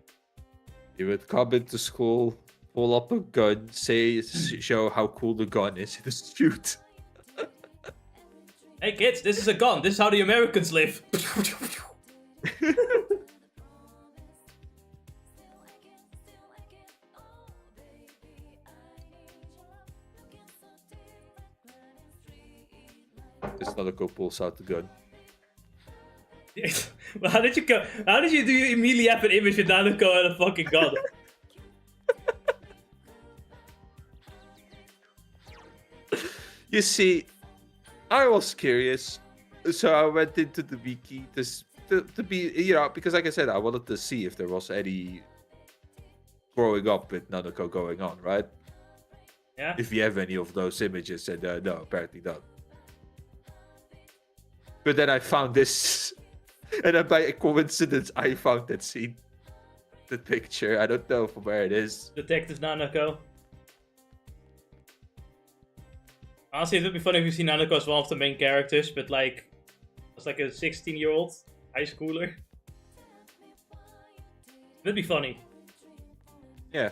You would come into school, pull up a gun, show how cool the gun is, and just shoot. Hey kids, this is a gun. This is how the Americans live. This Naruto pulls out the gun. Well, how did you do you immediately have an image with Naruto and a fucking gun? You see, I was curious, so I went into the wiki to be, you know, because like I said, I wanted to see if there was any growing up with Naruto going on, right? Yeah. If you have any of those images, and no, apparently not. But then I found this, and then by coincidence, I found that scene, the picture. I don't know from where it is. Detective Nanako. Honestly, it would be funny if you see Nanako as one of the main characters, but like, as like a 16-year-old high schooler. That'd be funny. Yeah.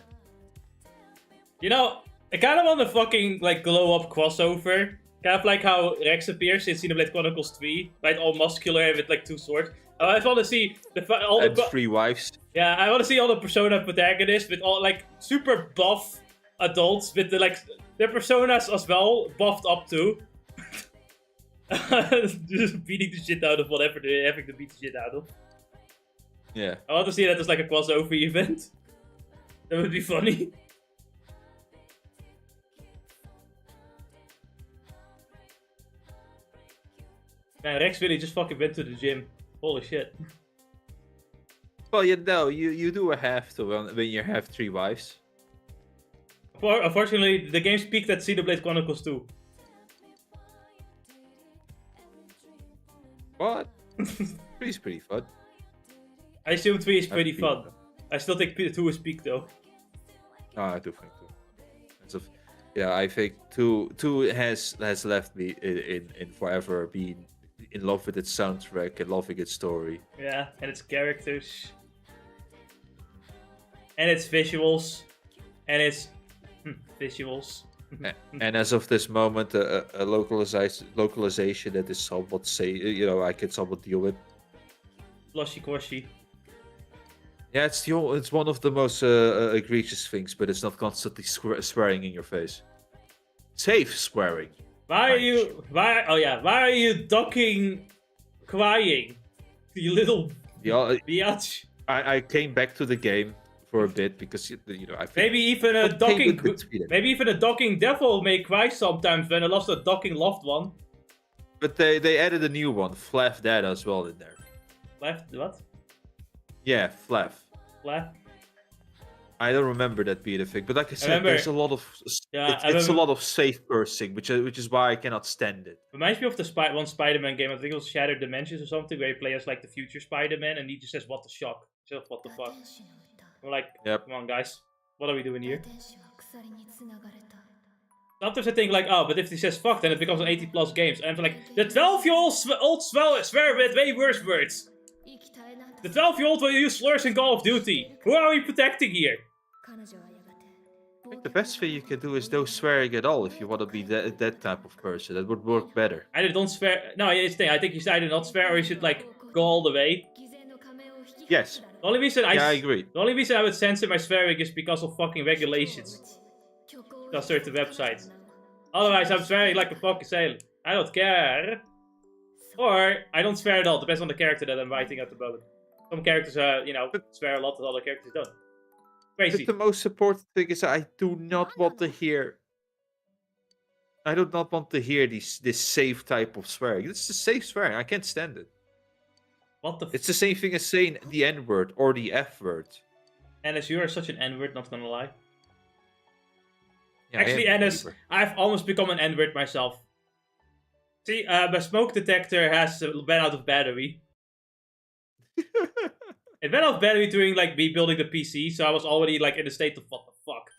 You know, I kind of want a fucking like glow-up crossover. Kind of like how Rex appears in Xenoblade Chronicles 3, right? All muscular with like 2 swords. I just want to see all and the 3 wives. Yeah, I want to see all the Persona protagonists with all like super buff adults with the like their personas as well buffed up too. Just beating the shit out of whatever they're having to beat the shit out of. Yeah. I want to see that as like a crossover event. That would be funny. Man, Rex really just fucking went to the gym. Holy shit. Well, you know, you do have to when you have 3 wives. Unfortunately, the game's peaked at Xenoblade Chronicles 2. What? 3 is pretty fun. I assume 3 is pretty fun. I still think 2 is peak though. Oh, I do think 2. Yeah, I think 2 has left me in forever being in love with its soundtrack and loving its story. Yeah, and its characters. And its visuals. And its visuals. And as of this moment, a localization that is somewhat I can somewhat deal with. Lushy Quashy. Yeah, it's one of the most egregious things, but it's not constantly swearing in your face. Safe swearing. Why are you ducking crying? You little biatch. I came back to the game for a bit because I think maybe even a ducking devil may cry sometimes when I lost a ducking loved one. But they added a new one, Flaff Dad, as well in there. Flaff what? Yeah, Flaff. Flaff. I don't remember that being a thing, but like I said, remember- there's a lot of Yeah, it's a lot of safe cursing, which is why I cannot stand it. Reminds me of the one Spider-Man game. I think it was Shattered Dimensions or something, where you play as like the future Spider-Man, and he just says, "What the shock?" Just what the fuck. I'm like, Yep. come on, guys, what are we doing here? Sometimes I think like, oh, but if he says fuck, then it becomes an 80+ games. And I'm like, the 12-year-old swear with way worse words. The 12-year-old will use slurs in Call of Duty. Who are we protecting here? I think the best thing you can do is no swearing at all if you want to be that type of person. That would work better. Either don't swear. No, it's the thing. I think you should either not swear or you should like go all the way. Yes. The only reason I agree. The only reason I would censor my swearing is because of fucking regulations. Because certain websites. Otherwise, I'm swearing like a fucking sailor. I don't care. Or I don't swear at all. Depends on the character that I'm writing at the moment. Some characters, swear a lot, and other characters don't. Crazy. But the most important thing is I do not want to hear. I do not want to hear this safe type of swearing. This is safe swearing. I can't stand it. What the? It's the same thing as saying the N word or the F word. Ennis, you are such an N-word. Not gonna lie. Yeah, Actually, Ennis, I've almost become an N-word myself. See, my smoke detector has been out of battery. It went out of battery during like me building the PC, so I was already like in a state of what the fuck.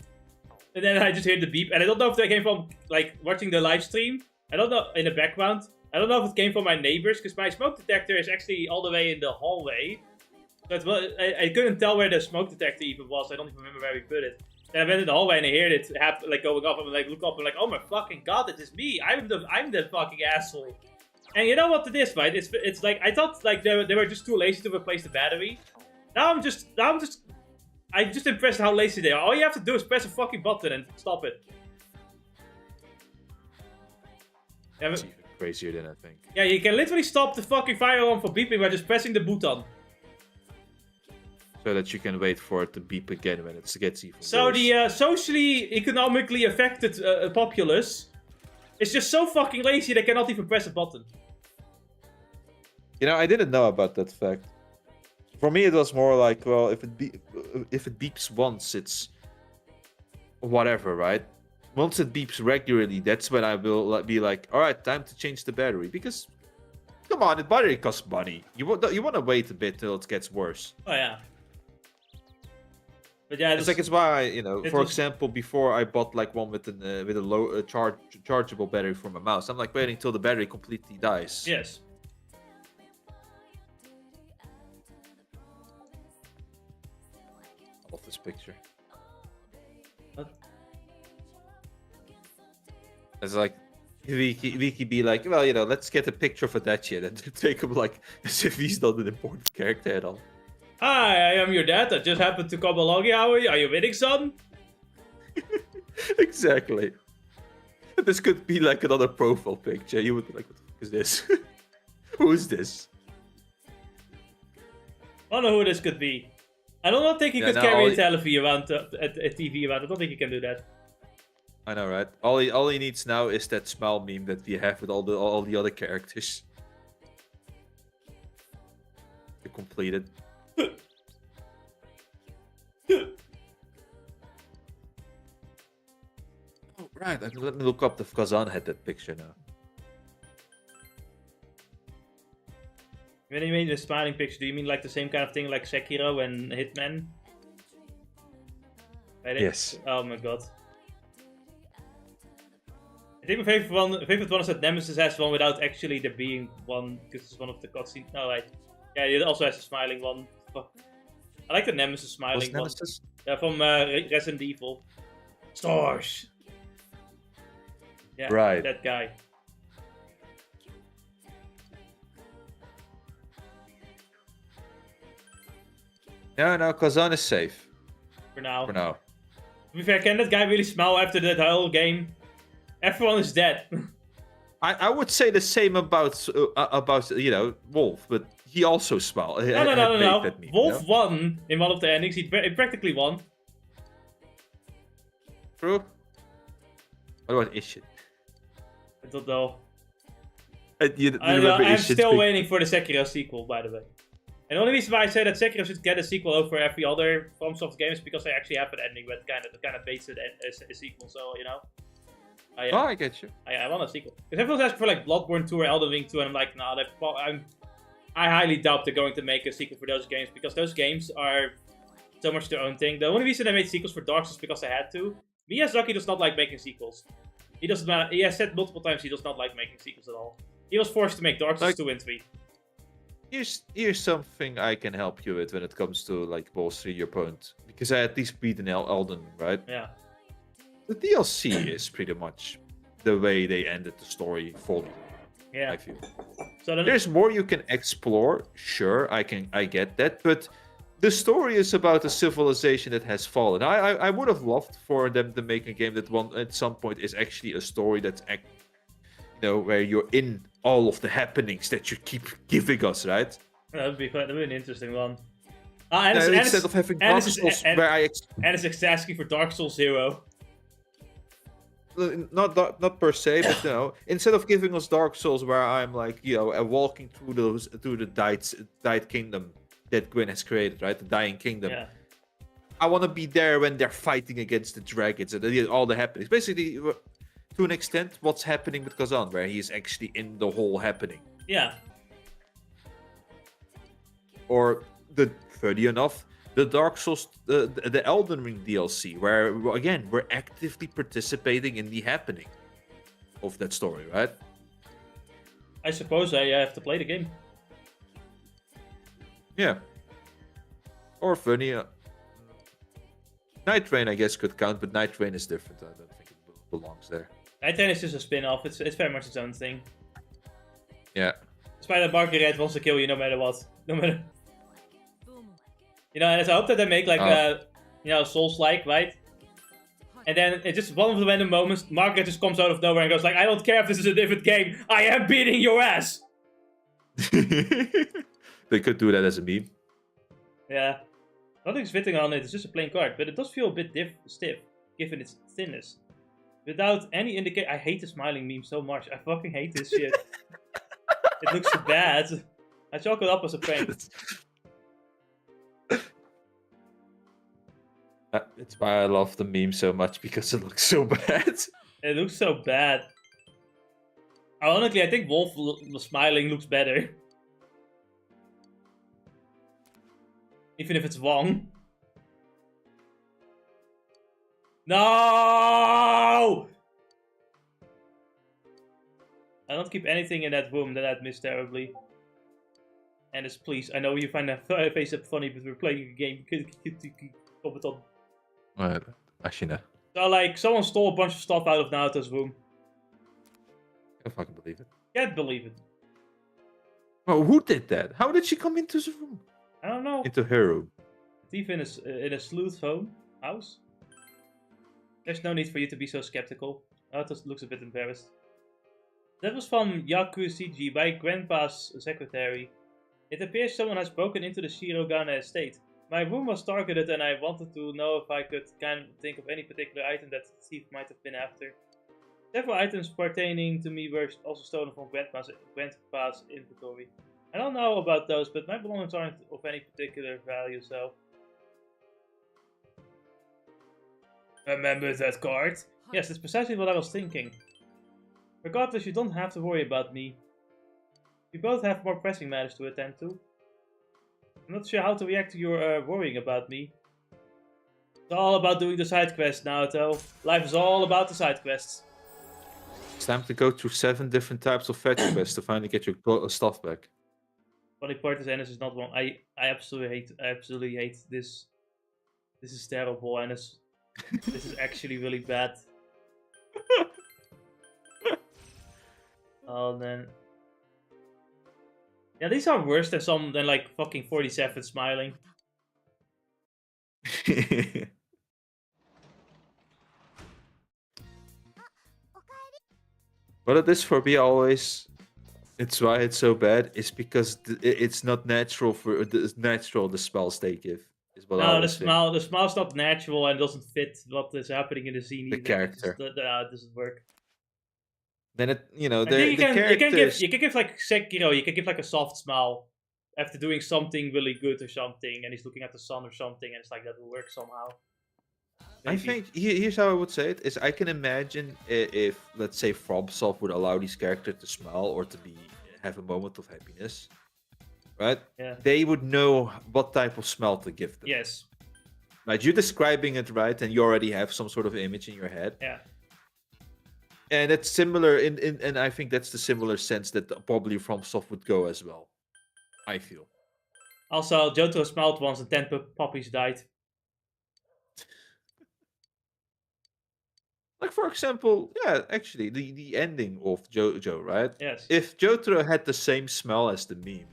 And then I just heard the beep, and I don't know if that came from like watching the live stream. I don't know in the background. I don't know if it came from my neighbors, because my smoke detector is actually all the way in the hallway. So I couldn't tell where the smoke detector even was. I don't even remember where we put it. Then I went in the hallway and I heard it like going off. I'm like, look up and like, oh my fucking god, it is me. I'm the fucking asshole. And you know what it is, right? It's like I thought like they were just too lazy to replace the battery. I'm just impressed how lazy they are. All you have to do is press a fucking button and stop it. Yeah, It's even crazier than I think. Yeah, you can literally stop the fucking fire alarm from beeping by just pressing the button. So that you can wait for it to beep again when it gets even So worse. the socially, economically affected populace is just so fucking lazy they cannot even press a button. You know, I didn't know about that fact. For me, it was more like, well, if it beeps once, it's whatever, right? Once it beeps regularly, that's when I will be like, all right, time to change the battery. Because, come on, the battery costs money. You want to wait a bit till it gets worse. Oh yeah. But yeah, It's why for example, before I bought like one with a low chargeable battery for my mouse, I'm like waiting till the battery completely dies. Yes. I love this picture. What? It's like Wiki be like, well, let's get a picture of Adachi and take him like as if he's not an important character at all. Hi, I am your dad. I just happened to come along here. Are you winning, son? Exactly. This could be like another profile picture. You would be like, what the fuck is this? Who is this? I don't know who this could be. I don't think he could carry a TV around. A TV around. I don't think he can do that. I know, right? All he needs now is that smile meme that we have with all the other characters. To complete it. Oh, right. Let me look up if Kazan had that picture now. When you mean the smiling picture, do you mean like the same kind of thing like Sekiro and Hitman? Right? Yes. Oh my god. I think my favorite one is that Nemesis has one without actually there being one, because it's one of the cutscenes. No, right. Yeah, it also has a smiling one. Fuck. I like the Nemesis smiling one. Nemesis? Yeah, from Resident Evil. Stars. Yeah, right. That guy. No, Kazan is safe. For now. For now. To be fair, can that guy really smile after that whole game? Everyone is dead. I would say the same about Wolf, but he also smiled. No. Wolf won in one of the endings. He practically won. True. What about Ishit? I don't know. You I'm still waiting for the Sekiro sequel, by the way. And the only reason why I say that Sekiro should get a sequel over every other FromSoft game is because they actually have an ending that kind of bases it as a sequel. So you know. I get you. I want a sequel. Because everyone's asking for like Bloodborne 2 or Elden Ring 2, and I'm like, nah, I highly doubt they're going to make a sequel for those games because those games are so much their own thing. The only reason they made sequels for Dark Souls is because they had to. Miyazaki does not like making sequels. He has said multiple times he does not like making sequels at all. He was forced to make Dark Souls 2 and 3. Here's something I can help you with when it comes to like bolstering your opponent. Because I at least beat an Elden, right? Yeah. The DLC is pretty much the way they ended the story fully. Yeah. I feel. So there's more you can explore, sure, I get that, but the story is about a civilization that has fallen. I would have loved for them to make a game that at some point is actually a story that's where you're in all of the happenings that you keep giving us, right? That would be an interesting one. Instead of having Dark Souls, where and it's asking for Dark Souls 0. Not per se, but instead of giving us Dark Souls, where I'm like, walking through the died kingdom that Gwyn has created, right? The dying kingdom. Yeah. I want to be there when they're fighting against the dragons and all the happenings. Basically, to an extent, what's happening with Kazan, where he's actually in the whole happening. Yeah. Or funny enough, the Dark Souls, the Elden Ring DLC, where again we're actively participating in the happening of that story, right? I suppose I have to play the game. Yeah. Or funny. Night Rain, I guess, could count, but Night Rain is different. I don't think it belongs there. Night Rain is just a spin-off. It's very much its own thing. Yeah. Despite that Margaret wants to kill you no matter what. No matter. And I hope that they make like Souls-like, right? And then it's just one of the random moments, Margaret just comes out of nowhere and goes like, I don't care if this is a different game, I am beating your ass! They could do that as a meme. Yeah. Nothing's fitting on it, it's just a plain card, but it does feel a bit stiff, given its thinness. Without any indication, I hate the smiling meme so much, I fucking hate this shit. It looks so bad. I chalk it up as a prank. It's why I love the meme so much, because it looks so bad. It looks so bad. Ironically, I think Wolf smiling looks better. Even if it's wrong. No! I don't keep anything in that room that I'd miss terribly. And please, I know you find that face up funny, but we're playing a game. Comment on. Actually, no. So, like, someone stole a bunch of stuff out of Naoto's room. I fucking believe it. Can't believe it. Well, who did that? How did she come into the room? I don't know. Into her room. Thief in a sleuth house? There's no need for you to be so skeptical. Naoto looks a bit embarrassed. That was from Yaku CG by Grandpa's secretary. It appears someone has broken into the Shirogane estate. My room was targeted and I wanted to know if I could kind of think of any particular item that the thief might have been after. Several items pertaining to me were also stolen from Grandpa's inventory. I don't know about those, but my belongings aren't of any particular value, so... Remember that card? Yes, that's precisely what I was thinking. Regardless, you don't have to worry about me. We both have more pressing matters to attend to. I'm not sure how to react to your worrying about me. It's all about doing the side quests, Naoto. Life is all about the side quests. It's time to go through 7 different types of fetch quests to finally get your stuff back. Funny part is, Ennis is not one. I absolutely hate this. This is terrible, Ennis. This is actually really bad. Oh, then. Yeah, these are worse than like fucking 47 smiling. What it is for me always, it's why it's so bad, is because it's not natural the spells they give. No, the smile's not natural and doesn't fit what is happening in the scene. The character. It doesn't work. Then the characters... You can give like Sekiro, you can give like a soft smile. after doing something really good or something, and he's looking at the sun or something, and it's like that will work somehow. I think here's how I would say it: is I can imagine if, let's say, FromSoft would allow these characters to smile or to have a moment of happiness, right? Yeah. They would know what type of smell to give them. Yes. Like, you're describing it right, and you already have some sort of image in your head. Yeah. And it's similar and I think that's the similar sense that probably FromSoft would go as well. I feel. Also, Jotaro smiled once and 10 puppies died. Like, for example, yeah, actually, the ending of JoJo, right? Yes. If Jotaro had the same smell as the meme,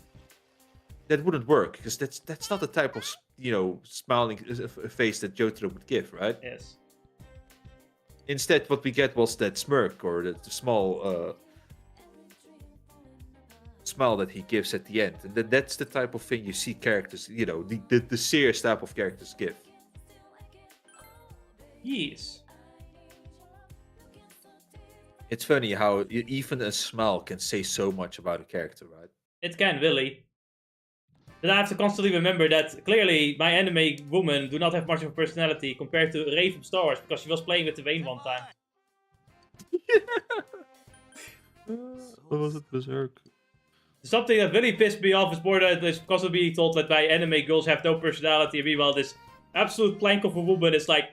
that wouldn't work, because that's not the type of, smiling face that Jotaro would give, right? Yes. Instead, what we get was that smirk, or the small smile that he gives at the end. And that's the type of thing you see characters, the serious type of characters give. Yes. It's funny how even a smile can say so much about a character, right? It can, really. But I have to constantly remember that clearly my anime women do not have much of a personality compared to Ray from Star Wars, because she was playing with the Vayne one time. What was it? Berserk? Something that really pissed me off is more that it's constantly being told that my anime girls have no personality, and meanwhile this absolute plank of a woman is like,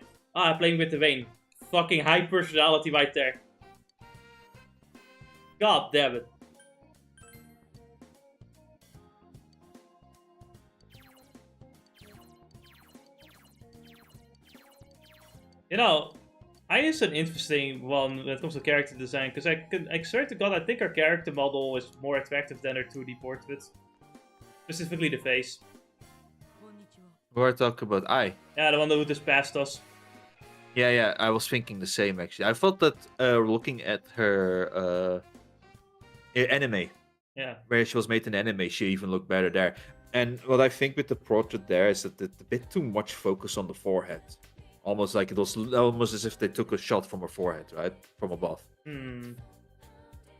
playing with the Vayne. Fucking high personality right there. God damn it. You know, I is an interesting one when it comes to character design, because I swear to God, I think her character model is more attractive than her 2D portrait. Specifically the face. We're talking about I. Yeah, the one that just passed us. Yeah, I was thinking the same, actually. I thought that looking at her anime, where she was made in anime, she even looked better there. And what I think with the portrait there is that it's a bit too much focus on the forehead. Almost like it was almost as if they took a shot from her forehead, right? From above.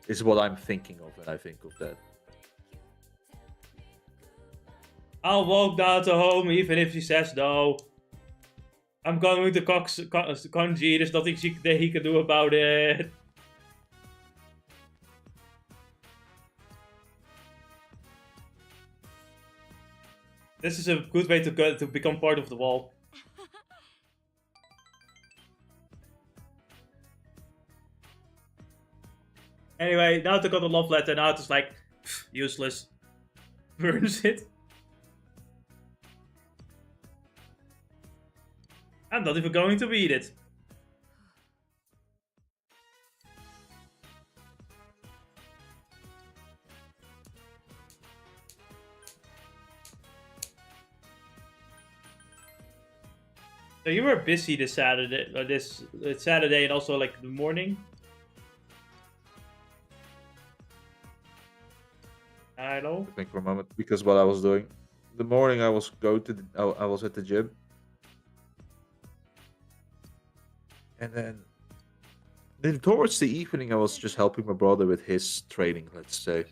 Is what I'm thinking of when I think of that. I'll walk down to home even if she says no. I'm going to Kanji, there's nothing that he can do about it. This is a good way to become part of the wall. Anyway, Naoto got a love letter, and Naoto's like, useless. Burns it. I'm not even going to read it. So you were busy this Saturday, this Saturday, and also like the morning. I know. I think for a moment, because what I was doing, the morning I was I was at the gym, and then towards the evening I was just helping my brother with his training. Let's say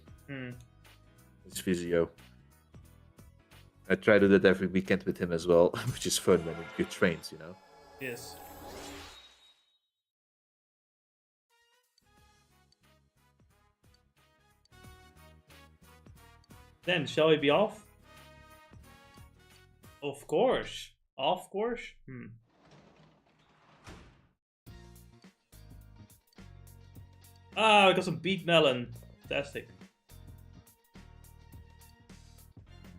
his physio. I try to do that every weekend with him as well, which is fun when you trains, you know. Yes. Then, shall we be off? Of course. Of course? I got some beet melon. Fantastic.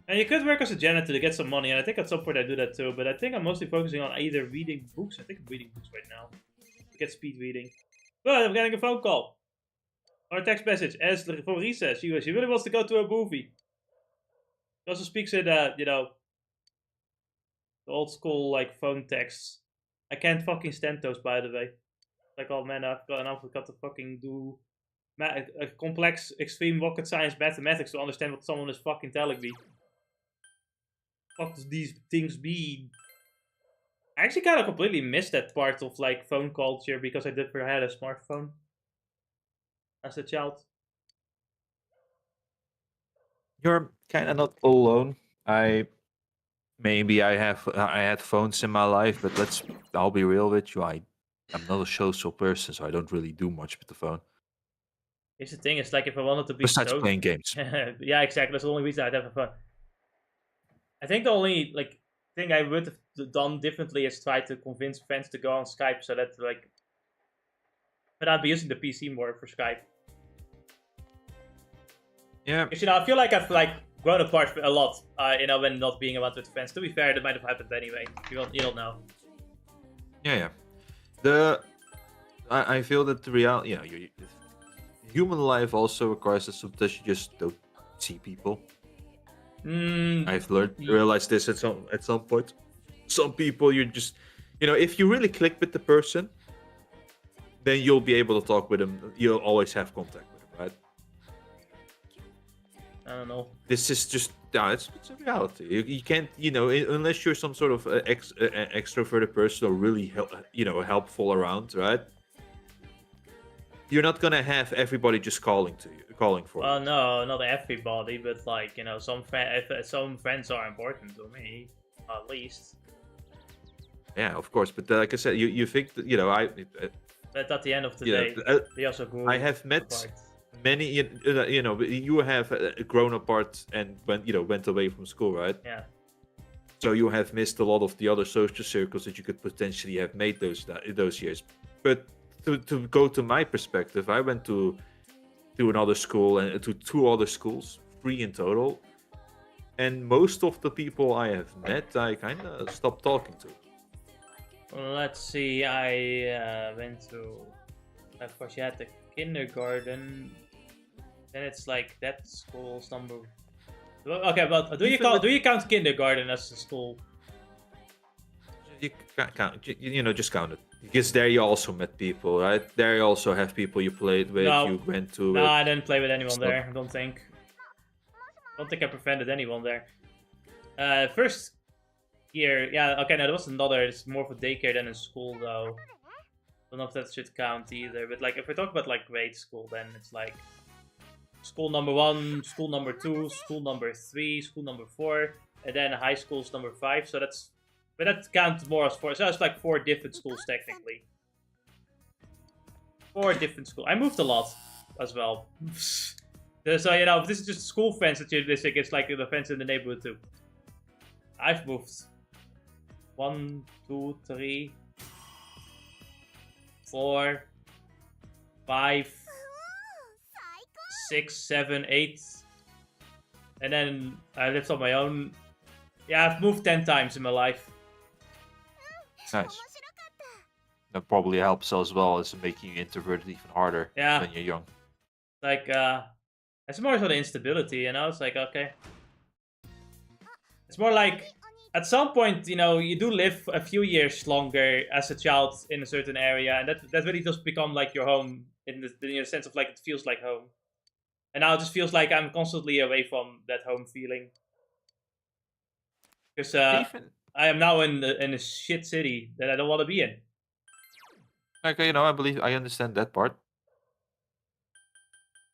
And you could work as a janitor to get some money, and I think at some point I do that too, but I think I'm mostly focusing on either reading books. I think I'm reading books right now. To get speed reading. But I'm getting a phone call. Or a text message. As for recess, she really wants to go to a movie. She also speaks in, you know, the old school, like, phone texts. I can't fucking stand those, by the way. Like, oh man, I've got to fucking do a complex, extreme rocket science mathematics to understand what someone is fucking telling me. What does these things mean? I actually kind of completely missed that part of, like, phone culture because I never had a smartphone as a child. You're kind of not alone. Maybe I had phones in my life, but I'll be real with you. I'm not a social person, so I don't really do much with the phone Here's the thing, it's like if I wanted to be besides so... playing games. Yeah, exactly. That's the only reason I'd have a phone. I think the only like thing I would have done differently is try to convince friends to go on Skype so that like... But I'd be using the PC more for Skype. Yeah. Because, I feel like I've like grown apart a lot, when not being around with friends. To be fair, that might have happened anyway. You don't know. Yeah. I feel that the reality, human life also requires that sometimes you just don't see people. I've realized this at some point. Some people you just, if you really click with the person, then you'll be able to talk with them. You'll always have contact with them, right? I don't know. This is just, it's a reality. You can't, unless you're some sort of extroverted person or really, helpful around, right? You're not gonna have everybody just calling for you. Well, no, not everybody, but like some friends are important to me, at least. Yeah, of course. But like I said, you think that But at the end of the day, they also grew. I have met apart. many. You have grown apart and went away from school, right? Yeah. So you have missed a lot of the other social circles that you could potentially have made those years. But to go to my perspective, I went to another school and to 2 other schools, 3 in total, and most of the people I have met, I kind of stopped talking to. Well, let's see. I went to. Of course, you had the kindergarten. Then it's like that school's number. Okay, but do you count kindergarten as a school? You can't count. Just count it. Because there you also met people, right? There you also have people you played with, you went to. No, I didn't play with anyone there. I don't think. I don't think I befriended anyone there. First year, yeah, okay, no, there was another. It's more of a daycare than a school, though. Don't know if that should count either. But like, if we talk about like grade school, then it's like school number 1, school number 2, school number 3, school number 4, and then high school's number 5. So that's. But that counts more as 4. So that's like 4 different schools, technically. 4 different schools. I moved a lot as well. So, if this is just school friends that you're missing, it's like the friends in the neighborhood too. I've moved 1, 2, 3, 4, 5, 6, 7, 8. And then I lived on my own. Yeah, I've moved 10 times in my life. Nice. That probably helps as well as making you introverted even harder when you're young. Like, it's more sort of instability, It's like, okay. It's more like, at some point, you do live a few years longer as a child in a certain area, and that really does become like your home in the sense of like it feels like home. And now it just feels like I'm constantly away from that home feeling. Because I am now in a shit city that I don't want to be in. Okay, I understand that part.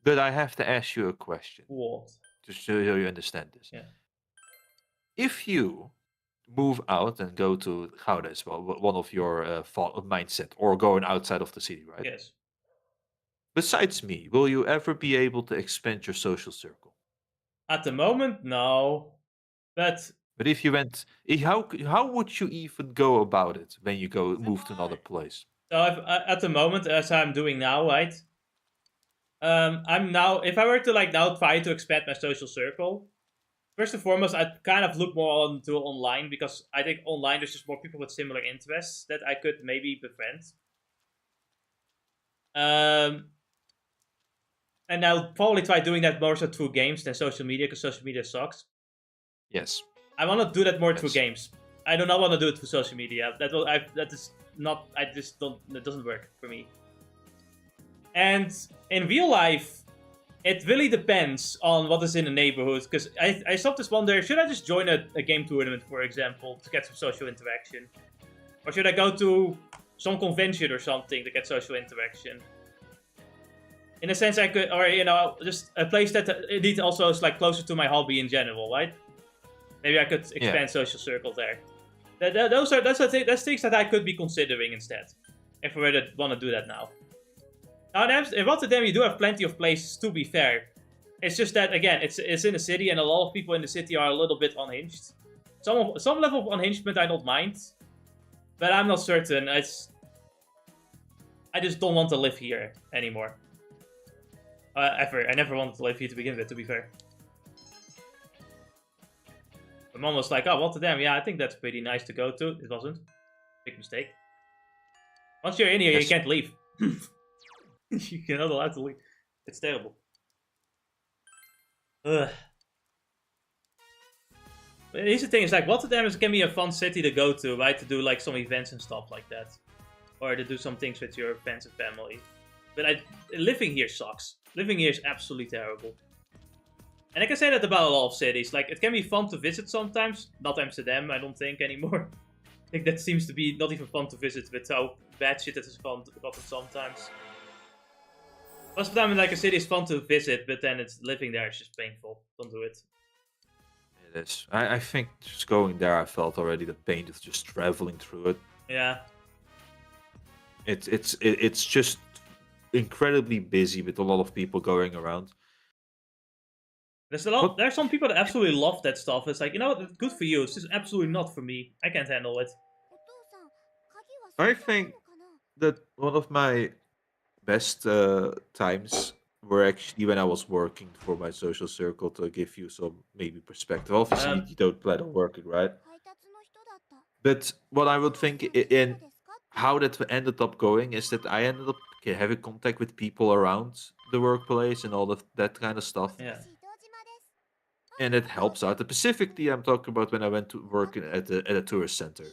But I have to ask you a question. What? Just so you understand this. Yeah. If you move out and go to Gouda as well, one of your mindset, or going outside of the city, right? Yes. Besides me, will you ever be able to expand your social circle? At the moment, no. But if you went, how would you even go about it when you move to another place? So at the moment, as I'm doing now, right? I'm now, if I were to like now try to expand my social circle, first and foremost, I'd kind of look more onto online, because I think online there's just more people with similar interests that I could maybe befriend. And I'll probably try doing that more so through games than social media, because social media sucks. Yes. I want to do that more through games. I do not want to do it through social media. That doesn't work for me. And in real life, it really depends on what is in the neighborhood. Because I sometimes wonder, should I just join a game tournament, for example, to get some social interaction? Or should I go to some convention or something to get social interaction? In a sense, I could, or just a place that indeed also is like closer to my hobby in general, right? Maybe I could expand social circle there. That's things that I could be considering instead, if we were to want to do that now. Now in Rotterdam, you do have plenty of places. To be fair, it's just that again, it's in a city, and a lot of people in the city are a little bit unhinged. Some level of unhingement I don't mind, but I'm not certain. I just don't want to live here anymore. Ever. I never wanted to live here to begin with, to be fair. My mom was like, oh, Rotterdam, yeah, I think that's pretty nice to go to. It wasn't. Big mistake. Once you're in here, you can't leave. You're not allowed to leave. It's terrible. Ugh. But here's the thing, it's like, Rotterdam can be a fun city to go to, right? To do like some events and stuff like that. Or to do some things with your friends and family. But living here sucks. Living here is absolutely terrible. And I can say that about a lot of cities. Like, it can be fun to visit sometimes. Not Amsterdam, I don't think, anymore. I think that seems to be not even fun to visit with how bad shit it is fun to gotten sometimes. Most of the time, like, a city is fun to visit, but then living there is just painful. Don't do it. It is. I think just going there, I felt already the pain of just traveling through it. Yeah. It's just incredibly busy with a lot of people going around. There's a lot. There's some people that absolutely love that stuff. It's like, you know what, good for you. It's just absolutely not for me. I can't handle it. I think that one of my best times were actually when I was working for my social circle, to give you some maybe perspective. Obviously, you don't plan on working, right? But what I would think in how that ended up going is that I ended up having contact with people around the workplace and all of that kind of stuff. Yeah. And it helps out. Specifically, I'm talking about when I went to work at a tourist center,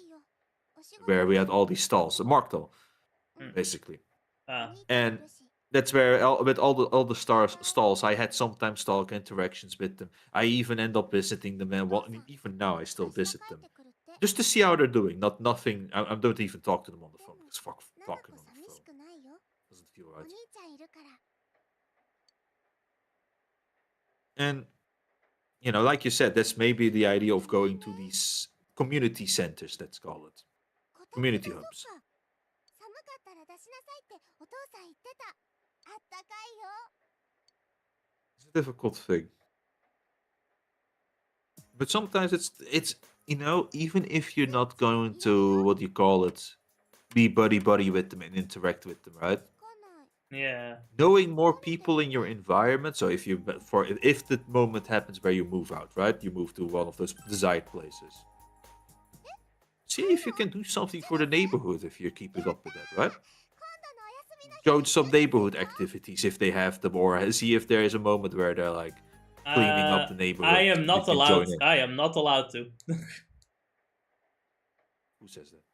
where we had all these stalls, a marktal, basically. And that's where with all the stalls, I had sometimes stalk interactions with them. I even end up visiting them, and even now I still visit them, just to see how they're doing. Nothing. I don't even talk to them on the phone because fuck talking on the phone doesn't feel right. And like you said, that's maybe the idea of going to these community centers. Let's call it community hubs. It's a difficult thing, but sometimes it's even if you're not going to, what do you call it, be buddy with them and interact with them, right? Yeah. Knowing more people in your environment. So if the moment happens where you move out, right? You move to one of those desired places. See if you can do something for the neighborhood if you're keeping up with that, right? Go to some neighborhood activities if they have them, or see if there is a moment where they're like cleaning up the neighborhood. I am not allowed. I am not allowed to. Who says that?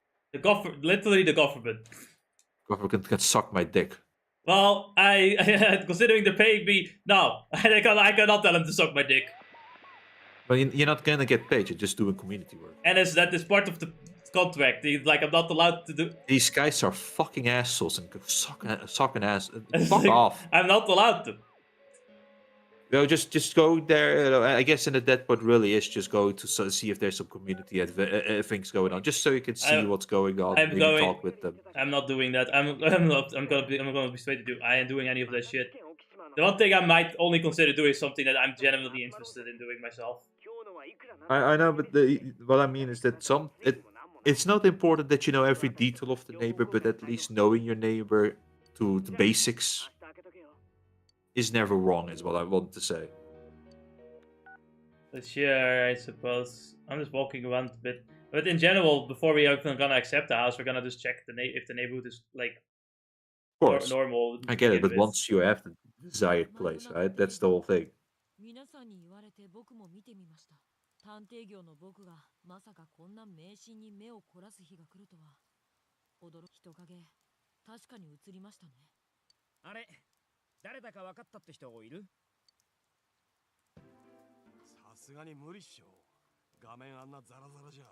Literally the government. Government can suck my dick. Well, considering they're paying me, no, I cannot tell them to suck my dick. But you're not gonna get paid. You're just doing community work. And that is part of the contract. Like, I'm not allowed to do. These guys are fucking assholes and sucking ass. Fuck off. I'm not allowed to. Just go there. I guess in the dead part really is just going to see if there's some community things going on, just so you can see what's going on. I'm maybe going. Talk with them. I'm not doing that. I'm gonna be straight to do. I ain't doing any of that shit. The one thing I might only consider doing is something that I'm genuinely interested in doing myself. I know, but what I mean is that it's not important that you know every detail of the neighbor, but at least knowing your neighbor to the basics is never wrong, is what I want to say. But sure, I suppose. I'm just walking around a bit. But in general, before we even gonna accept the house, we're gonna just check if the neighborhood is like normal. I get it, but once you have the desired place, right? That's the whole thing. 探偵業の僕がまさかこんな迷信に目を凝らす日が来るとは驚き人影確かに映りましたね。あれ誰だか分かったって人いる？さすがに無理っしょ。画面あんなザラザラじゃ。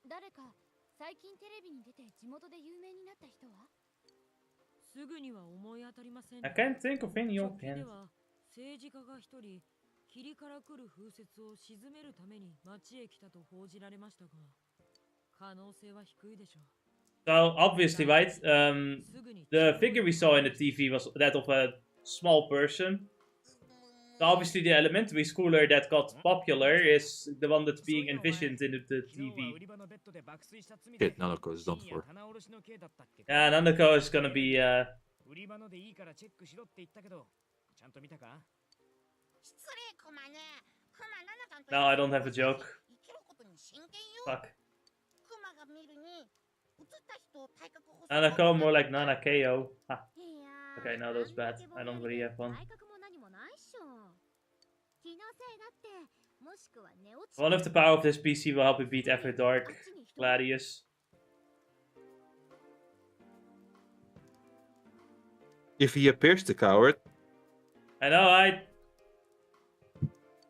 誰か最近テレビに出て地元で有名になった人は？すぐには思い当たりません I can't think of any 直近 offhand. では政治家が一人霧から来る風雪を鎮めるために町へ来たと報じられましたが可能性は低いでしょう So obviously, right? The figure we saw in the TV was that of a small person. So obviously, the elementary schooler that got popular is the one that's being envisioned in the TV. Shit, Nanako is done for. Yeah, Nanako is gonna be. 売り場のでいいからチェックしろって言ったけどちゃんと見たか失礼コマね。クマナナさんと No, I don't have a joke. 生きることに真剣よ。 Fuck. クマが見るに映った人を体格補 Nanako, more like Nana KO. Ha. いや Okay, no, that's bad. I don't really have one. 体格も何もないっしょ。気のせいだってもしくは寝落ち One of the power of this PC will help you beat After Dark, Gladius. If he appears the coward. I know, I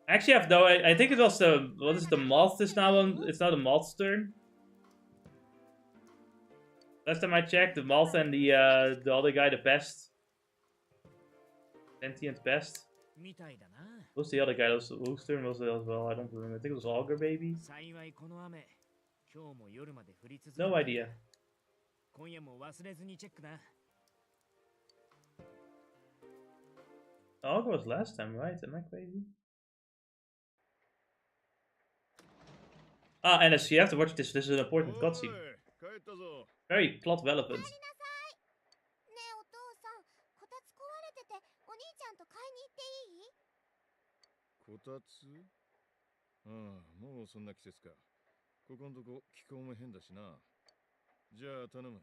actually have no. I think it was the. What is the moth is now on? It's now the moth's turn. Last time I checked, the moth and the other guy, the pest. Sentient pest. みたいだな Who's the other guy? Whose turn was it as well? I don't remember. I think it was Augur, maybe? 幸いこの雨今日も夜まで降り続く No idea. 今夜も忘れずにチェックだ Augur was last time, right? Am I crazy? Ah, and you have to watch this. This is an important cutscene. 帰ったぞ Very plot relevant. ねえお父さんこたつ壊れててお兄ちゃんと買いに行っていいこたつああもうそんな季節かここんとこ気候も変だしなじゃあ頼む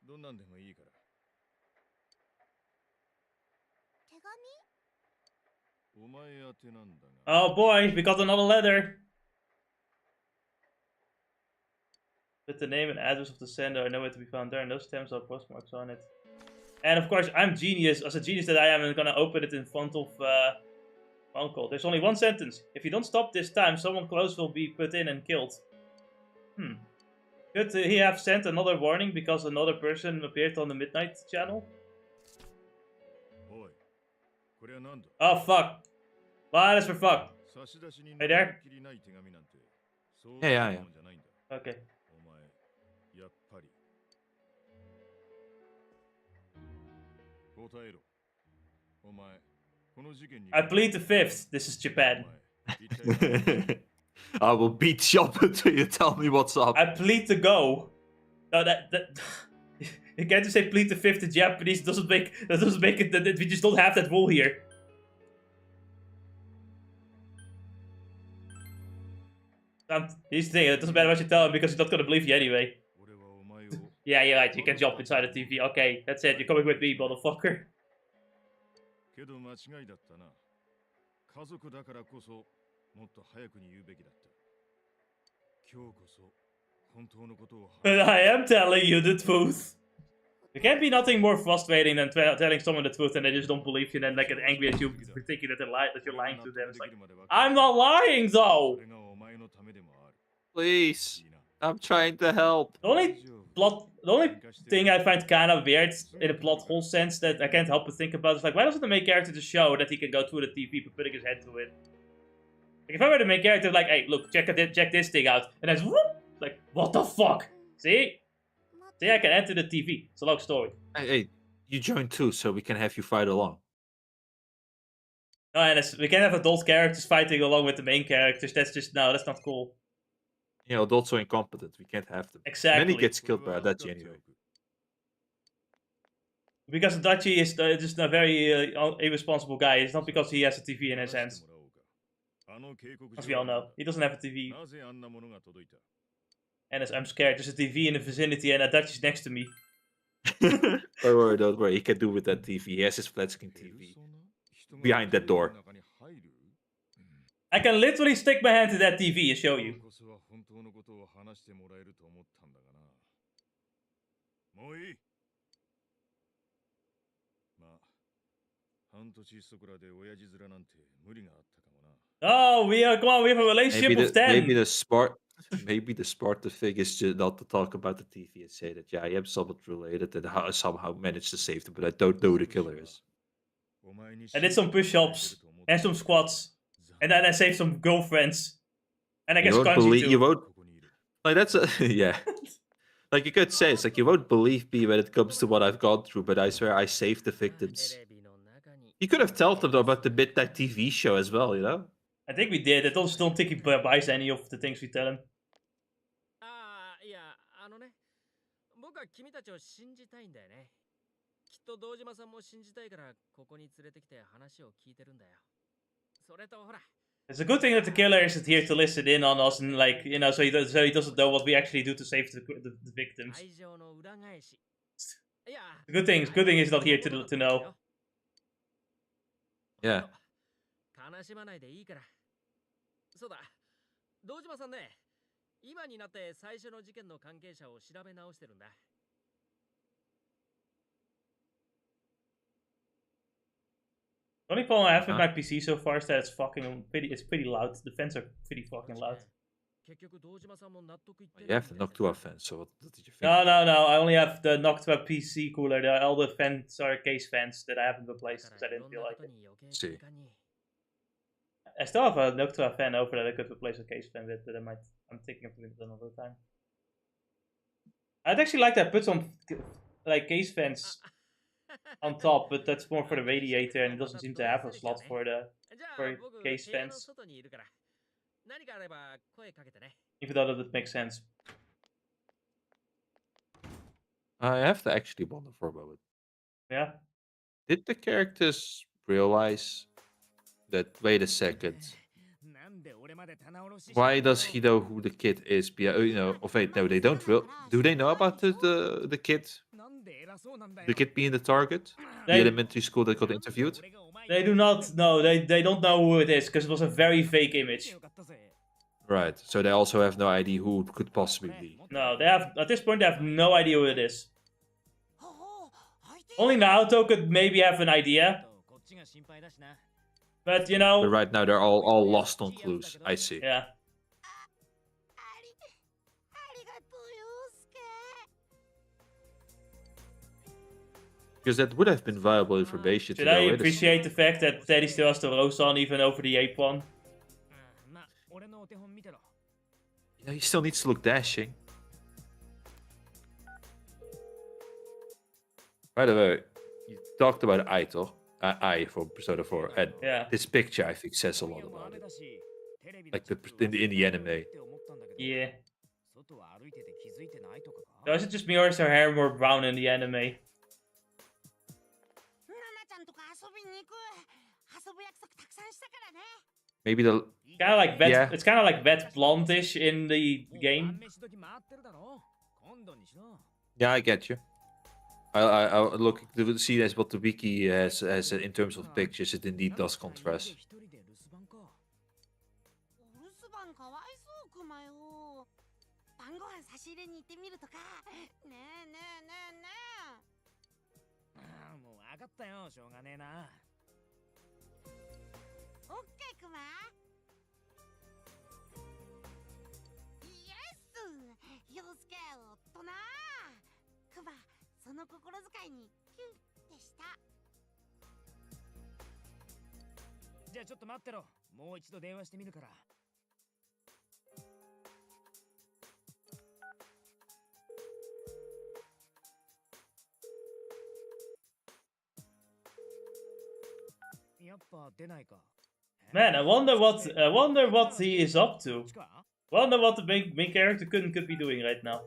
どんなんでもいいから手紙お前宛てなんだが Oh boy, we got another letter. With the name and address of the sender, I know where to be found there, and those stamps are postmarks on it. And of course, I'm genius. As a genius that I am, I'm gonna open it in front of Uncle. There's only one sentence. If you don't stop this time, someone close will be put in and killed. Could he have sent another warning because another person appeared on the Midnight channel? おいこれはなんだ Oh fuck. Well, that's for fuck. 差出人 Hey there. きりない手紙なんてそういやいやいやいうもんじゃないんだ Okay. お前やっぱり答えろお前この事件に I plead the fifth. This is Japan. お前一体 I will beat you up until you tell me what's up. I plead to go. No, that you can't just say plead the fifth in Japanese. Doesn't make it that we just don't have that rule here. Here's the thing. It doesn't matter what you tell him because he's not gonna believe you anyway. 俺はお前を Yeah, you're right. You can jump inside the TV. Okay, that's it. You're coming with me, motherfucker. けど間違いだったな家族だからこそもっと早くに言うべきだった今日こそ本当のことを But I am telling you the truth. There can't be nothing more frustrating than telling someone the truth and they just don't believe you and then like get angry at you for thinking that that you're lying to them. It's like, I'm not lying though. それがお前のためでもある Please. いいな I'm trying to help. The only thing I find kind of weird in a plot hole sense that I can't help but think about is like, why doesn't the main character just show that he can go through the TV for putting his head through it? Like, if I were the main character, like, hey, look, check this thing out, and then whoop, like, what the fuck? See, I can enter the TV. It's a long story. Hey, you joined too, so we can have you fight along. No, and we can't have adult characters fighting along with the main characters. That's just that's not cool. You know, adults are incompetent. We can't have them. Exactly. Then he gets killed by Adachi anyway. Because Adachi is just a very irresponsible guy. It's not because he has a TV in his hands. As we all know, he doesn't have a TV. なぜあんなものが届いた And I'm scared. There's a TV in the vicinity, and Adachi's next to me. Don't worry, don't worry. He can do with that TV. He has his flat screen TV. Behind that door. I can literally stick my hand to that TV and show you. こそは本当のことを話してもらえると思ったんだがなもういいまあ半年そこらで親父面なんて無理があったかもな Oh, come on, we have a relationship of 10. Maybe the spark Maybe the smarter thing is just not to talk about the TV and say that, yeah, I am somewhat related and how I somehow managed to save them, but I don't know who the killer is. I did some push-ups and some squats, and then I saved some girlfriends, and I You guess won't Kanji believe, you too. won't, like, that's a, yeah. Like, you could say, it's like, you won't believe me when it comes to what I've gone through, but I swear I saved the victims. You could have told them about the midnight TV show as well, you know? I think we did. I don't think he buys any of the things we tell him. ああ、いや、僕は君たちを信じたいんだよね。きっと堂島さんも信じたいから、ここに連れてきて話を聞いてるんだよ。それとほら。It's a good thing that the killer isn't here to listen in on us and, like, you know, so he doesn't know what we actually do to save the victims. The good thing he's not here to know. Yeah. 悲しまないでいいから。そうだ。堂島さんね、今になって最初の事件の関係者を調べ直してるんだ。The only problem I have with my PC so far is that it's pretty loud. The fans are pretty fucking loud. You have the Noctua fans, so what did you think? No. I only have the Noctua PC cooler. All the fans are case fans that I haven't replaced because I didn't feel like it. See. I still have a Noctua fan over that I could replace a case fan with, but I'm thinking of doing it another time. I'd actually like to put some, like, case fans on top, but that's more for the radiator and it doesn't seem to have a slot for case fans. Even though that makes sense. I have to actually wonder for a moment. Yeah? Did the characters realize that, wait a second, why does he know who the kid is? You know, oh wait, no, they don't. Do they know about the kid? The kid being the target? The elementary school that got interviewed? They do not know. They don't know who it is because it was a very fake image. Right. So they also have no idea who it could possibly be. No, they have at this point they have no idea who it is. Only Naoto could maybe have an idea. But you know. But right now they're all lost on clues. I see. Yeah. Because that would have been valuable information. Should I appreciate the fact that Teddy still has the rose on even over the ape one? Yeah, he still needs to look dashing. By the way, you talked about Aito. I from Persona 4, and this picture I think says a lot about it. Like in the anime. Yeah. So is it just me or is her hair more brown in the anime? Maybe the kind of like wet, it's kind of like wet blondish in the game. Yeah, I get you. I look to see as what the wiki has in terms of pictures. It indeed does contrast. Man, I wonder what he is up to. Wonder what the main character could be doing right now.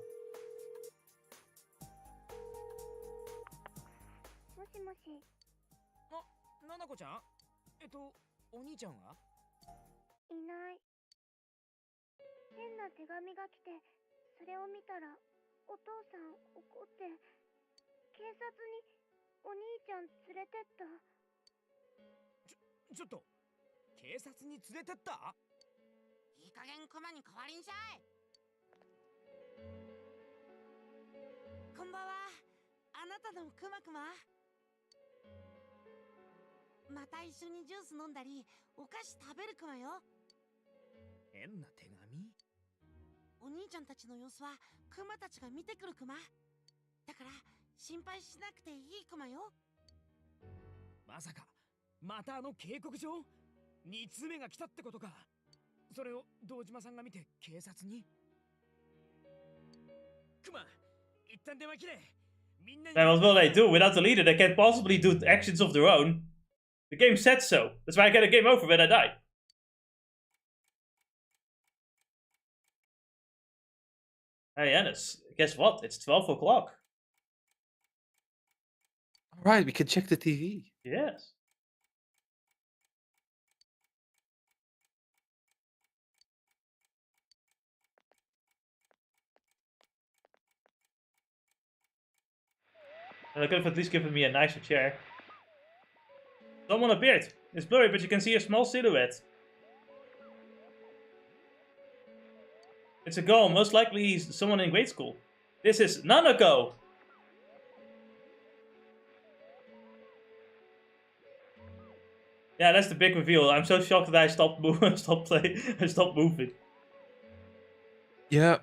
お兄ちゃんたちの様子はクマたちが見てくるクマ。だから心配しなくていいクマよ。まさかまたあの警告状2通目が来たってことか。それを堂島さんが見て警察に。クマ、一旦電話切れ。みんなに。 And what will they do? Without the leader, they can't possibly do actions of their own. The game said so. That's why I get a game over when I die. Hey, Ennis, guess what? It's 12 o'clock. Alright, we can check the TV. Yes. They could have at least given me a nicer chair. Someone appeared. It's blurry, but you can see a small silhouette. It's a girl, most likely someone in grade school. This is Nanako! Yeah, that's the big reveal. I'm so shocked that I stopped moving. Yeah.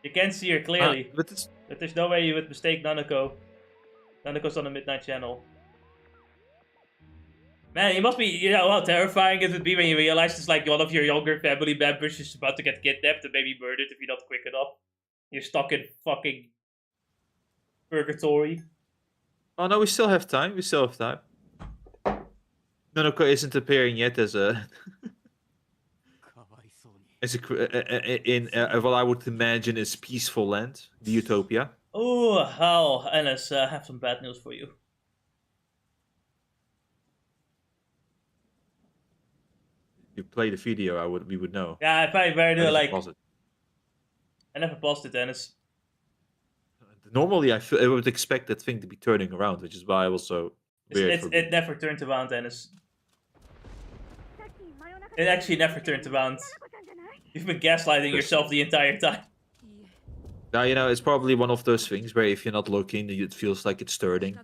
You can't see her clearly. But it's... But there's no way you would mistake Nanako. Nanako's on the Midnight Channel. Man, it must be, you know, how terrifying it would be when you realize it's like one of your younger family members is about to get kidnapped and maybe murdered if you're not quick enough. You're stuck in fucking purgatory. Oh no, we still have time. We still have time. Nanako isn't appearing yet as a... as a... in what I would imagine is peaceful land. The Utopia. Oh, hell. Ennis, I have some bad news for you. You play the video, we would know. Yeah, if I very like... Pause it. I never paused it, Ennis. Normally, I would expect that thing to be turning around, which is why I was so weird. It never turned around, Ennis. It actually never turned around. You've been gaslighting yourself the entire time. Now, you know, it's probably one of those things where if you're not looking, it feels like it's turning,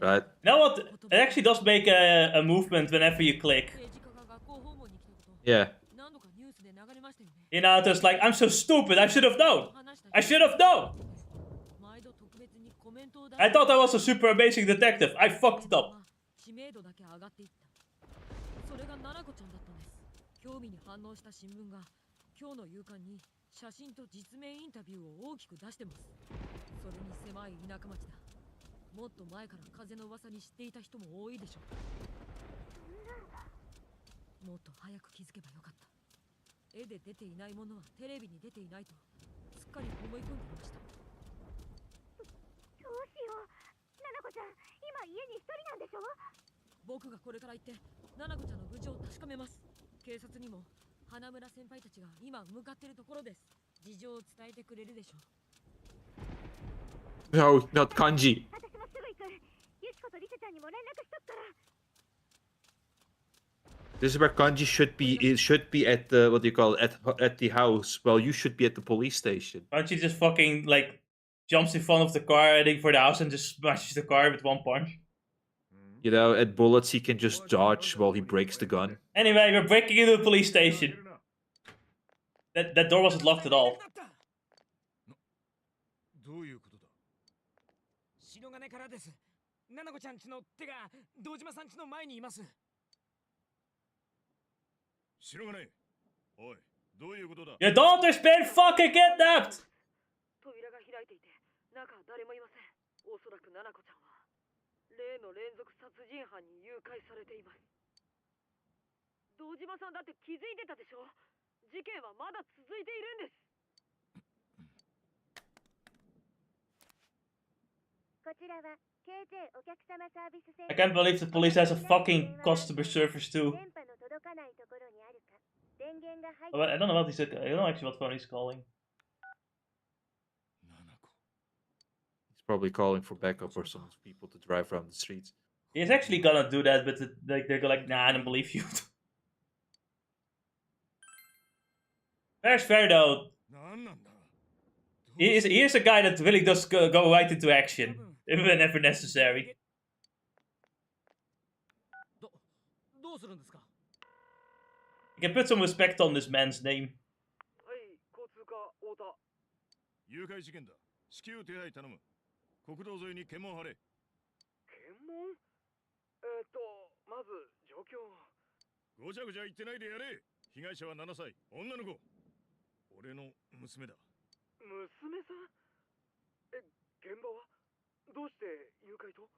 right? You know what? It actually does make a movement whenever you click. Yeah. You know, it's like, I'm so stupid, I should have known! I should have known! I thought I was a super amazing detective, I fucked it up. 今日の夕刊に写真と実名インタビューを大きく出してます。それに狭い田舎町だ。もっと前から風の噂に知っていた人も多いでしょう。もっと早く気づけばよかった。絵で出ていないものはテレビに出ていないとすっかり思い込んでいました。どうしよう。ナナコちゃん、今家に一人なんでしょ？僕がこれから行ってナナコちゃんの無事を確かめます。警察にも 花村先輩たちが今向かっているところです。事情を伝えてくれるでしょう。No, not Kanji. This is where Kanji should be. It should be at the what do you call it? At the house. Well, you should be at the police station. Kanji just fucking like jumps in front of the car heading for the house and just smashes the car with one punch. You know, at bullets he can just dodge while he breaks the gun. Anyway, we're breaking into the police station. That door wasn't locked at all. どういうことだ。白金からです。ナナコちゃんちの手が堂島さんちの前にいます。白金、おい、どういうことだ。 Your daughter's been fucking kidnapped. 扉が開いていて、中は誰もいません。おそらくナナコちゃんは例の連続殺人犯に誘拐されています。堂島さんだって気づいてたでしょ。事件はまだ続いているんです。 I can't believe the police has a fucking customer service too. Oh, I don't know what he's. I don't know actually what phone he's calling. He's probably calling for backup or some people to drive around the streets. He's actually gonna do that, but they're like, nah, I don't believe you. Fair's fair though. He is a guy that really does go right into action, whenever necessary. You can put some respect on this man's name. はい、交通課太田。誘拐事件だ。至急手配頼む。国道沿いに検問張れ。検問？まず状況。ごちゃごちゃ言ってないでやれ。被害者は7歳、女の子。俺の娘だ。娘さん？現場はどうして誘拐と？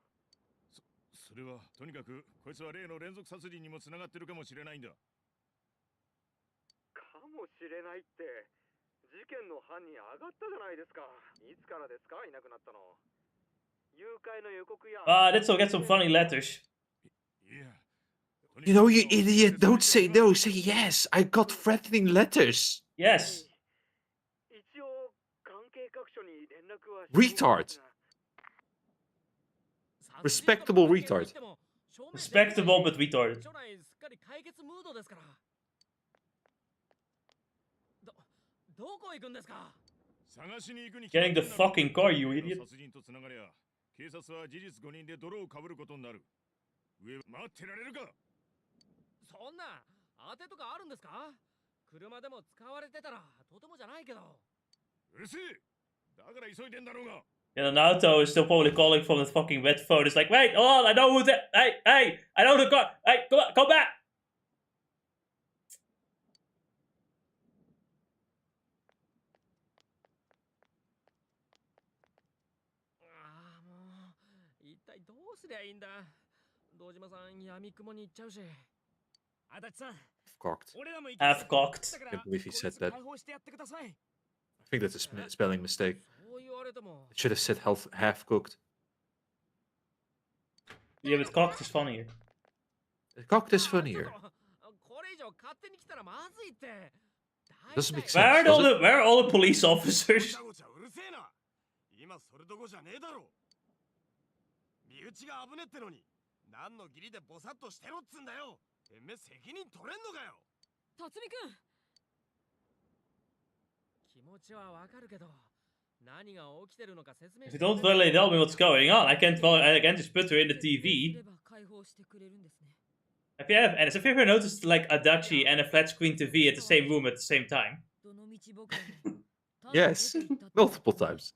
それはとにかくこいつは例の連続殺人にもつながってるかもしれないんだ。かもしれないって事件の犯人上がったじゃないですか。いつからですかいなくなったの。誘拐の予告や。Let's all get some funny letters. You know, you idiot, don't say no, say yes. I got threatening letters. Yes. Retard. Respectable retard. Respectable but retarded. Getting the fucking car, you idiot. 警察は事実誤認で泥をかぶることになる。上待ってられるか。そんな当てとかあるんですか？車でも使われてたらとてもじゃないけど。うるせえ。だから急いでんだろうが。Yeah, Naoto is still probably calling from the fucking red phone. It's like, wait, hold on, I know who's it. Hey, I know the car. Hey, come back. 一体どうすりゃいいんだ。堂島さん闇雲に行っちゃうし。足立さん。Half cocked. I can't believe he said that. I think that's a spelling mistake. It should have said half cooked. Yeah, but cocked is funnier. Cocked is funnier. Doesn't make sense. Where are all the police officers? 今それどこじゃねえだろ。身内が危ねってのに何の義理でボサッとしてろっつんだよ。てめえ責任取れんのかよ。辰巳君。気持ちはわかるけど何が起きてるのか説明 If you don't really tell me what's going on, I can't just put her in the TV. Have you ever noticed like Adachi and a flat screen TV at the same room at the same time? Yes, multiple times.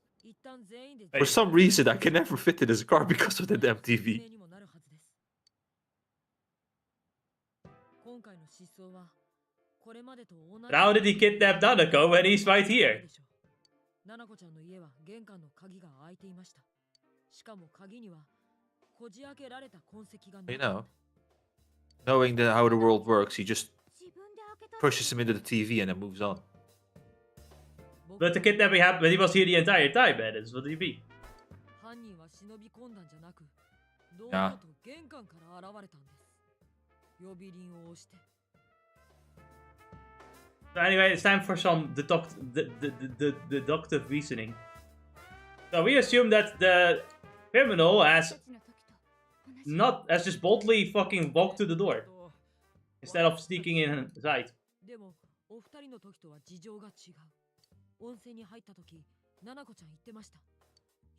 For some reason, I can never fit in his car because of that damn TV. But how did he kidnap Nanako when he's right here? You know, knowing how the world works, he just pushes him into the TV and then moves on. But the kidnapping happened when he was here the entire time, man. What do you mean? Yeah. So anyway, it's time for some deductive reasoning. So we assume that the criminal has just boldly fucking walked to the door instead of sneaking inside. 温泉に入った時、ナナコちゃん言ってました。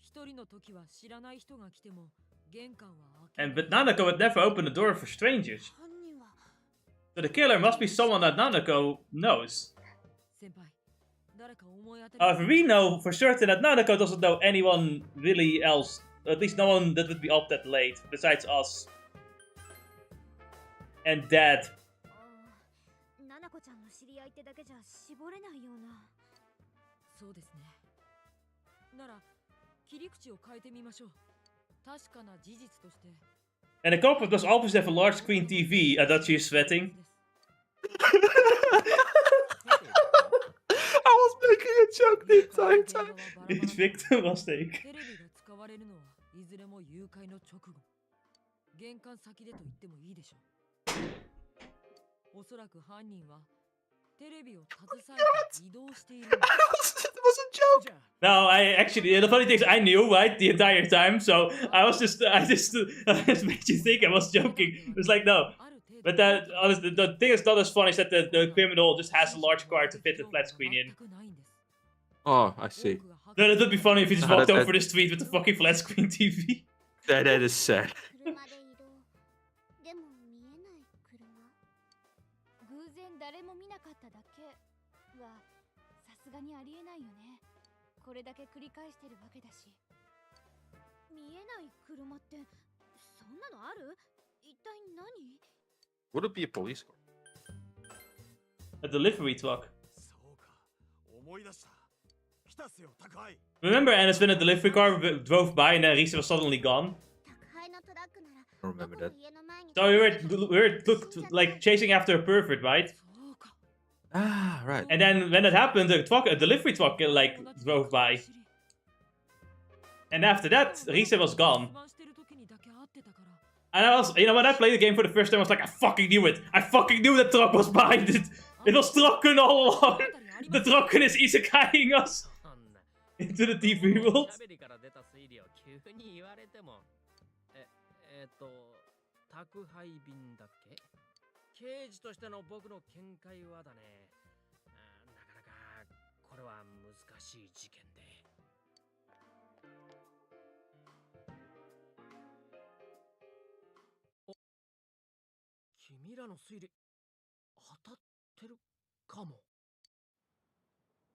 一人の時は知らない人が来ても玄関は開け。But Nanako would never open the door for strangers. So the killer must be someone that Nanako knows. However, we know for certain that Nanako doesn't know anyone really else. At least no one that would be up that late, besides us. And Dad. ナナコちゃんの知り合いってだけじゃ絞れないような。そうですね。なら切り口を変えてみましょう。確かな事実として。And the culprit must obviously have a large screen TV. Adachi is sweating. I was making a joke the entire time. Each victim was taken. テレビが使われるのはいずれも誘拐の直後。玄関先でと言ってもいいでしょう。おそらく犯人は。It was a joke. No, the funny thing is I knew, right, the entire time, so I just made you think I was joking. It was like, no. But the thing is not as funny is that the criminal just has a large car to fit the flat screen in. Oh, I see. No, it would be funny if he just walked over the street with the fucking flat screen TV. That is sad. かにありえないよね。これだけ繰り返してるわけだし。見えない車ってそんなのある？一体何？ Would it be a police car? A delivery truck. そうか、思い出した。来たっすよ、宅配。 Remember, Ennis, when a delivery car drove by and then Risa was suddenly gone? I don't remember that. So we were like chasing after a pervert, right? Ah, right. And then when that happened, a delivery truck like drove by. And after that, Risa was gone. And I was, you know, when I played the game for the first time, I was like, I fucking knew it. I fucking knew the truck was behind it. It was Trokken all along. The Trokken is isekaiing us into the TV world. 宅配便だっけ？刑事としての僕の見解はだね。なかなかこれは難しい事件で。君らの推理当たってるかも。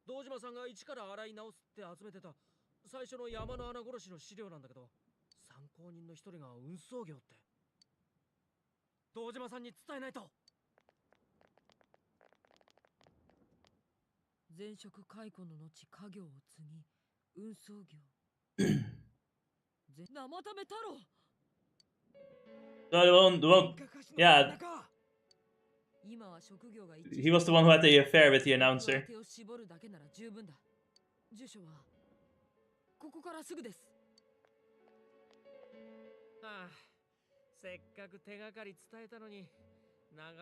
堂島さんが一から洗い直すって集めてた最初の山の穴殺しの資料なんだけど、参考人の一人が運送業って。堂島さんに伝えないと。前職解雇の後家業を継ぎ運送業生ため太郎 The one, yeah. He was the one who had the affair with the announcer. 住所はここからすぐです。ああ、せっかく手がかり伝えたのに流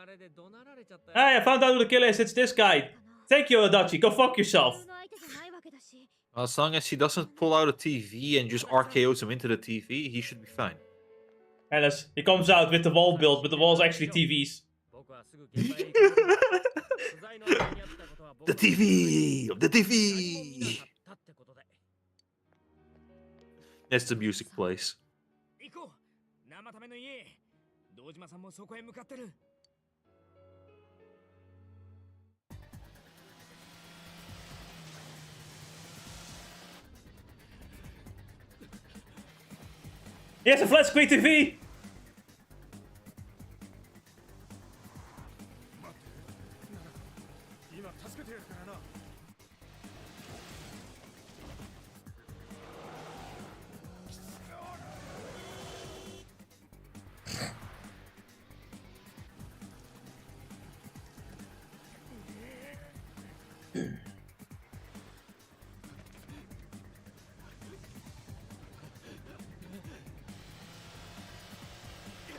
れで怒鳴られちゃったよ。 Hey, I found out who the killer is. It's this guy. Thank you, Adachi. Go fuck yourself. As long as he doesn't pull out a TV and just RKOs him into the TV, he should be fine. Alice, he comes out with the wall built, but the wall's actually TVs. The TV! The TV! That's the music place. He has a flat screen TV!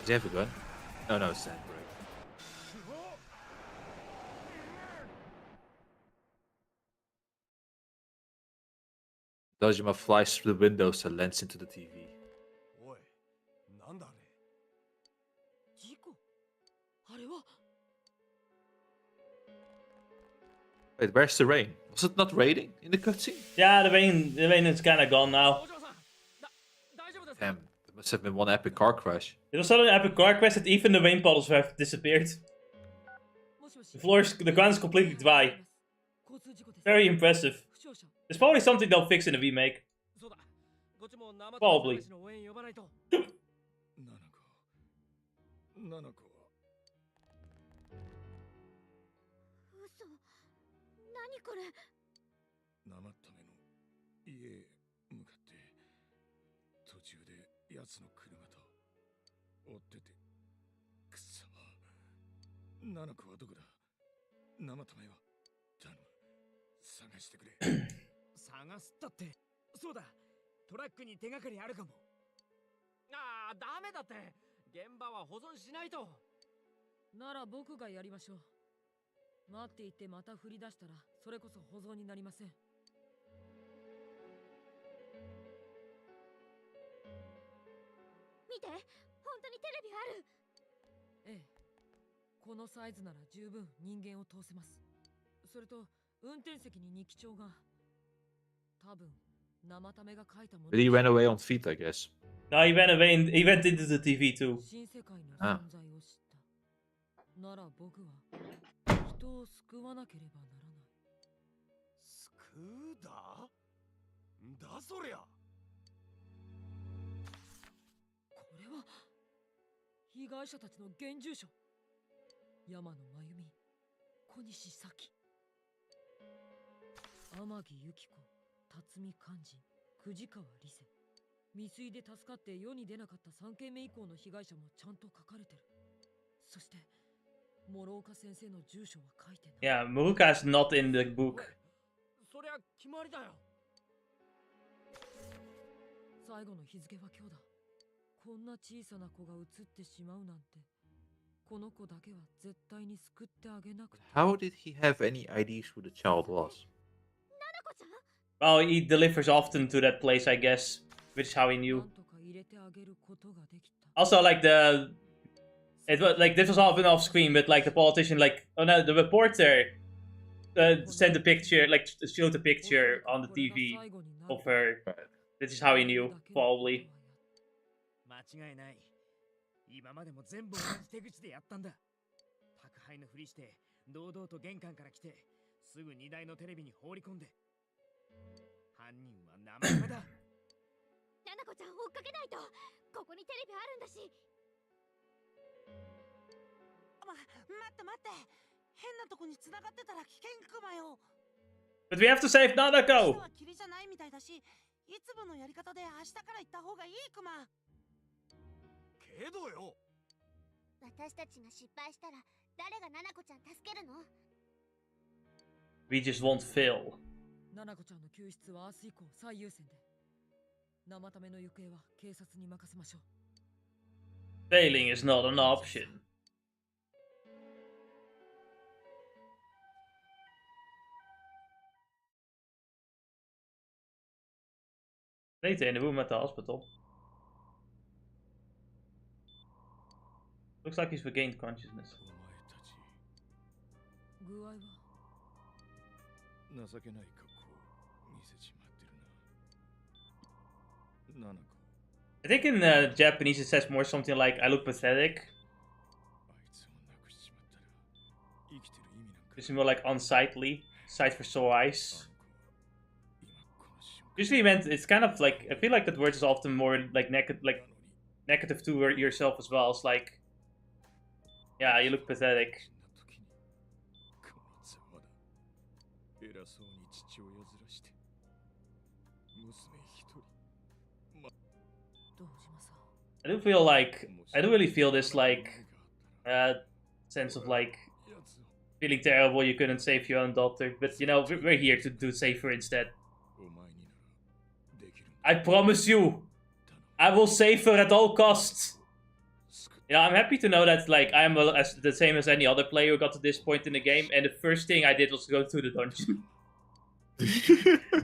Does he have a gun? Oh no, it's that. Dojima flies through the windows and lands into the TV. Wait, where's the rain? Was it not raining in the cutscene? Yeah, the rain is kinda gone now. Damn, there must have been one epic car crash. It was such an epic car crash that even the rain puddles have disappeared. The ground is completely dry. Very impressive. It's probably something they'll fix in the remake. Probably. But he ran away on feet, I guess. No, he ran away. He went into the TV too. Ah. クーダだそりゃ。これは被害者たちの現住所。山野真由美、小西咲、天城由紀子、辰巳寛治、藤川理瀬。未遂で助かって世に出なかった3件目以降の被害者もちゃんと書かれてる。そして諸岡先生の住所は書いてない。Yeah, Muruka is not in the book. そりゃ決まりだよ。最後の日付は今日だ。こんな小さな子が映ってしまうなんて。この子だけは絶対に救ってあげなくて。How did he have any ideas who the child was? Well, he delivers often to that place, I guess, which is how he knew. Also, like it was like this was often off screen, but like the politician, like the reporter sent a picture, like showed a picture on the TV of her. This is how he knew, probably. 間違いない。今までも全部同じ手口でやったんだ。宅配のふりして堂々と玄関から来てすぐ荷台のテレビに放り込んで。犯人は生身だ。ななこちゃん追っかけないと。ここにテレビあるんだし。待って待って。変なとこに繋がってたら危険クマよ。But we have to save Nanako. は霧じゃないみたいだし、いつものやり方で明日から行った方がいいクマ。けどよ。私たちが失敗したら誰がななこちゃん助けるの？ We just won't fail. ななこちゃんの救出は明日以降最優先で。生ための行方は警察に任せましょう。Failing is not an option. Later in the room at the hospital. Looks like he's regained consciousness. 具合は情けない格好見せちまってるな。ななこ。I think in Japanese it says more something like I look pathetic. あいつをなくしちまったら生きてる意味なんか。It's more like unsightly, sight for sore eyes. Usually meant it's kind of like I feel like that word is often more like negative to yourself as well. It's like, yeah, you look pathetic. I do feel like I do really feel this like sense of like feeling terrible you couldn't save your own daughter, but you know we're here to do save her instead. I promise you, I will save her at all costs. You know, I'm happy to know that like I'm the same as any other player who got to this point in the game, and the first thing I did was go to the dungeon.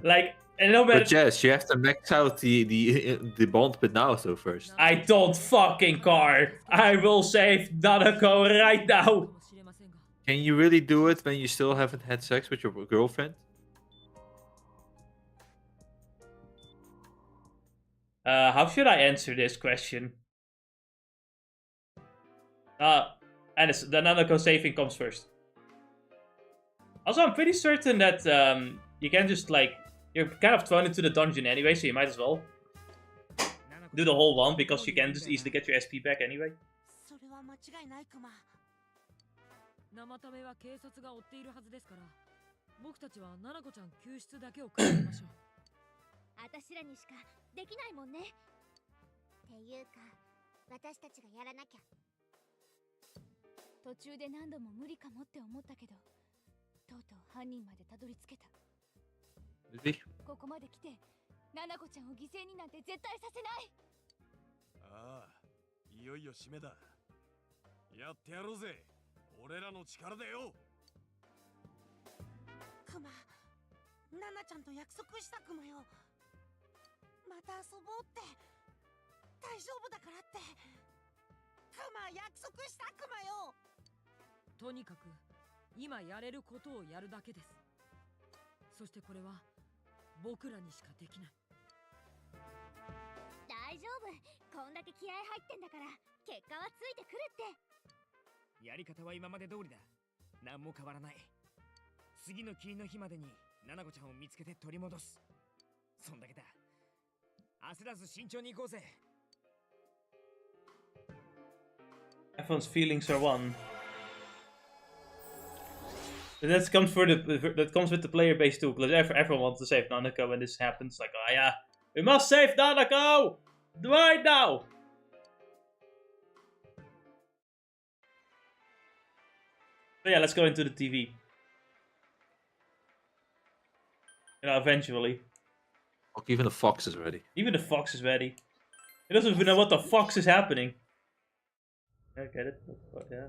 Like, and no matter. But yes, you have to max out the bond with Naoto first. I don't fucking care. I will save Nanako right now. Can you really do it when you still haven't had sex with your girlfriend? How should I answer this question? And the Nanako saving comes first. Also, I'm pretty certain that you can just like you're kind of thrown into the dungeon anyway, so you might as well do the whole one because you can just easily get your SP back anyway. それは間違いないクマ。生ためは警察が追っているはずですから、僕たちはななこちゃん救出だけを考えましょう。私らにしかできないもんね。っていうか、私たちがやらなきゃ。途中で何度も無理かもって思ったけど、とうとう犯人までたどり着けた。ここまで来て、ななこちゃんを犠牲になんて絶対させない。ああ、いよいよ締めだ。やってやろうぜ。俺らの力だよ。クマ、ナナちゃんと約束したクマよ。また遊ぼうって。大丈夫だからって。クマ、約束したクマよ。とにかく今やれることをやるだけです。そしてこれは僕らにしかできない。大丈夫。こんだけ気合入ってんだから結果はついてくるって。やり方は今まで通りだ。何も変わらない。次の霧の日までにナナコちゃんを見つけて取り戻す。そんだけだ。焦らず慎重に行こうぜ。 Everyone's feelings are one. And that comes with the player base too, because everyone wants to save Nanako when this happens. Like, oh yeah, we must save Nanako right now. So yeah, let's go into the TV. You know, eventually. Look, even the fox is ready. Even the fox is ready. He doesn't even know what the fox is happening. I get it. Yeah.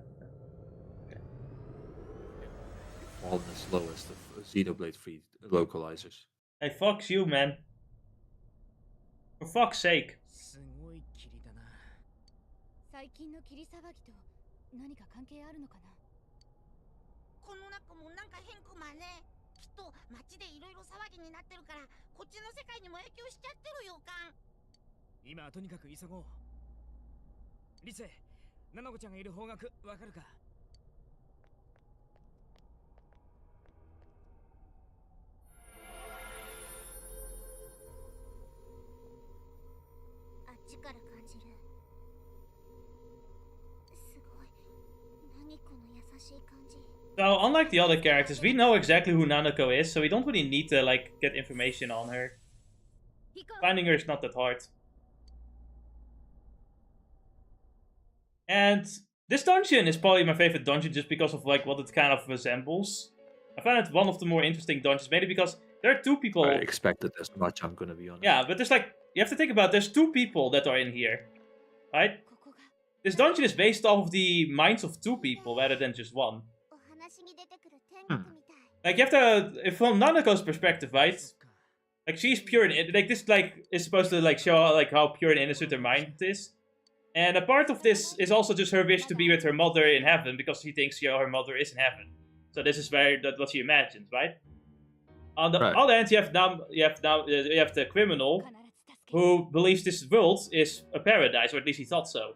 Wildness lowest of Xenoblade 3 localizers. Hey, fox you, man. For fuck's sake. すごい霧だな。最近の霧騒ぎと何か関係あるのかな。この中もなんか変くまね。きっと街でいろいろ騒ぎになってるから、こっちの世界にも影響しちゃってる予感。今はとにかく急ごう。リセ、ナナコちゃんがいる方角わかるか？あっちから感じる。すごい。何この優しい感じ。So, unlike the other characters, we know exactly who Nanako is, so we don't really need to, like, get information on her. Finding her is not that hard. And this dungeon is probably my favorite dungeon just because of, like, what it kind of resembles. I find it one of the more interesting dungeons, mainly because there are two people... I expected as much, I'm gonna be honest. Yeah, but there's, like, you have to think about, there's two people that are in here, right? This dungeon is based off of the minds of two people rather than just one. Like, you have to, from Nanako's perspective, right? Like, she's pure and, like, this, like, is supposed to, like, show, like, how pure and innocent her mind is. And a part of this is also just her wish to be with her mother in heaven, because she thinks, her mother is in heaven. So this is what she imagines, right? On the other hand, you have the criminal, who believes this world is a paradise, or at least he thought so.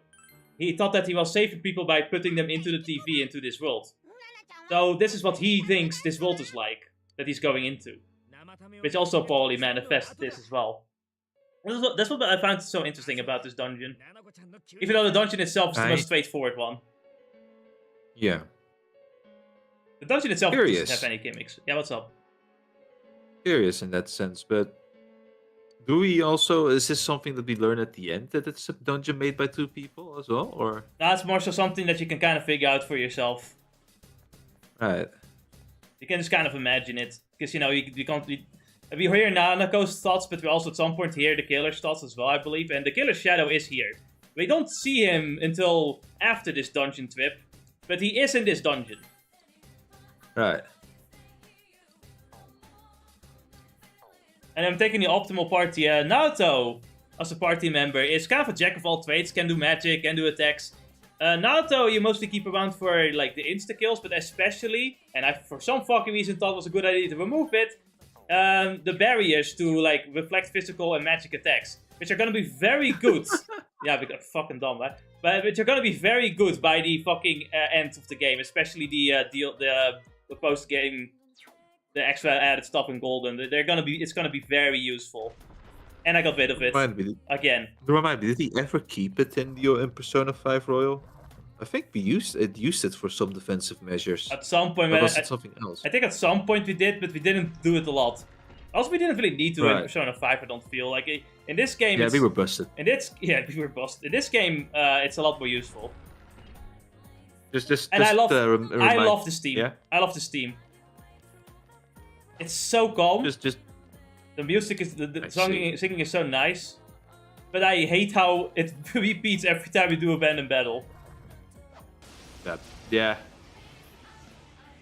He thought that he was saving people by putting them into the TV, into this world. So this is what he thinks this world is like, that he's going into. Which also probably manifests this as well. That's what I found so interesting about this dungeon. Even though the dungeon itself is the most straightforward one. Yeah. The dungeon itself doesn't have any gimmicks. Yeah, what's up? Curious in that sense, but... Do we also... Is this something that we learn at the end, that it's a dungeon made by two people as well, or...? That's more so something that you can kind of figure out for yourself. Right. You can just kind of imagine it. Because, you know, you can't... We hear Nanako's thoughts, but we also at some point hear the killer's thoughts as well, I believe. And the killer's shadow is here. We don't see him until after this dungeon trip, but he is in this dungeon. Right. And I'm taking the optimal party. Naoto, as a party member, is kind of a jack of all trades, can do magic, can do attacks. Naoto, you mostly keep around for, like, the insta-kills, but especially, and I, for some fucking reason, thought it was a good idea to remove it, the barriers to, like, reflect physical and magic attacks, which are gonna be very good. Yeah, because fucking dumb, right? But which are gonna be very good by the fucking end of the game, especially the post-game, the extra added stuff in Golden. It's gonna be very useful. And I got rid of it again. Remind me, did he ever keep it in Persona 5 Royal? I think we used it for some defensive measures. At some point, was it something else? I think at some point we did, but we didn't do it a lot. Also, we didn't really need to in Persona 5. I don't feel like in this game. Yeah, we were busted. We were busted. In this game, it's a lot more useful. I love this theme. Yeah? I love this theme. It's so calm. Just. The music is the singing is so nice, but I hate how it repeats every time we do a random battle. Yeah.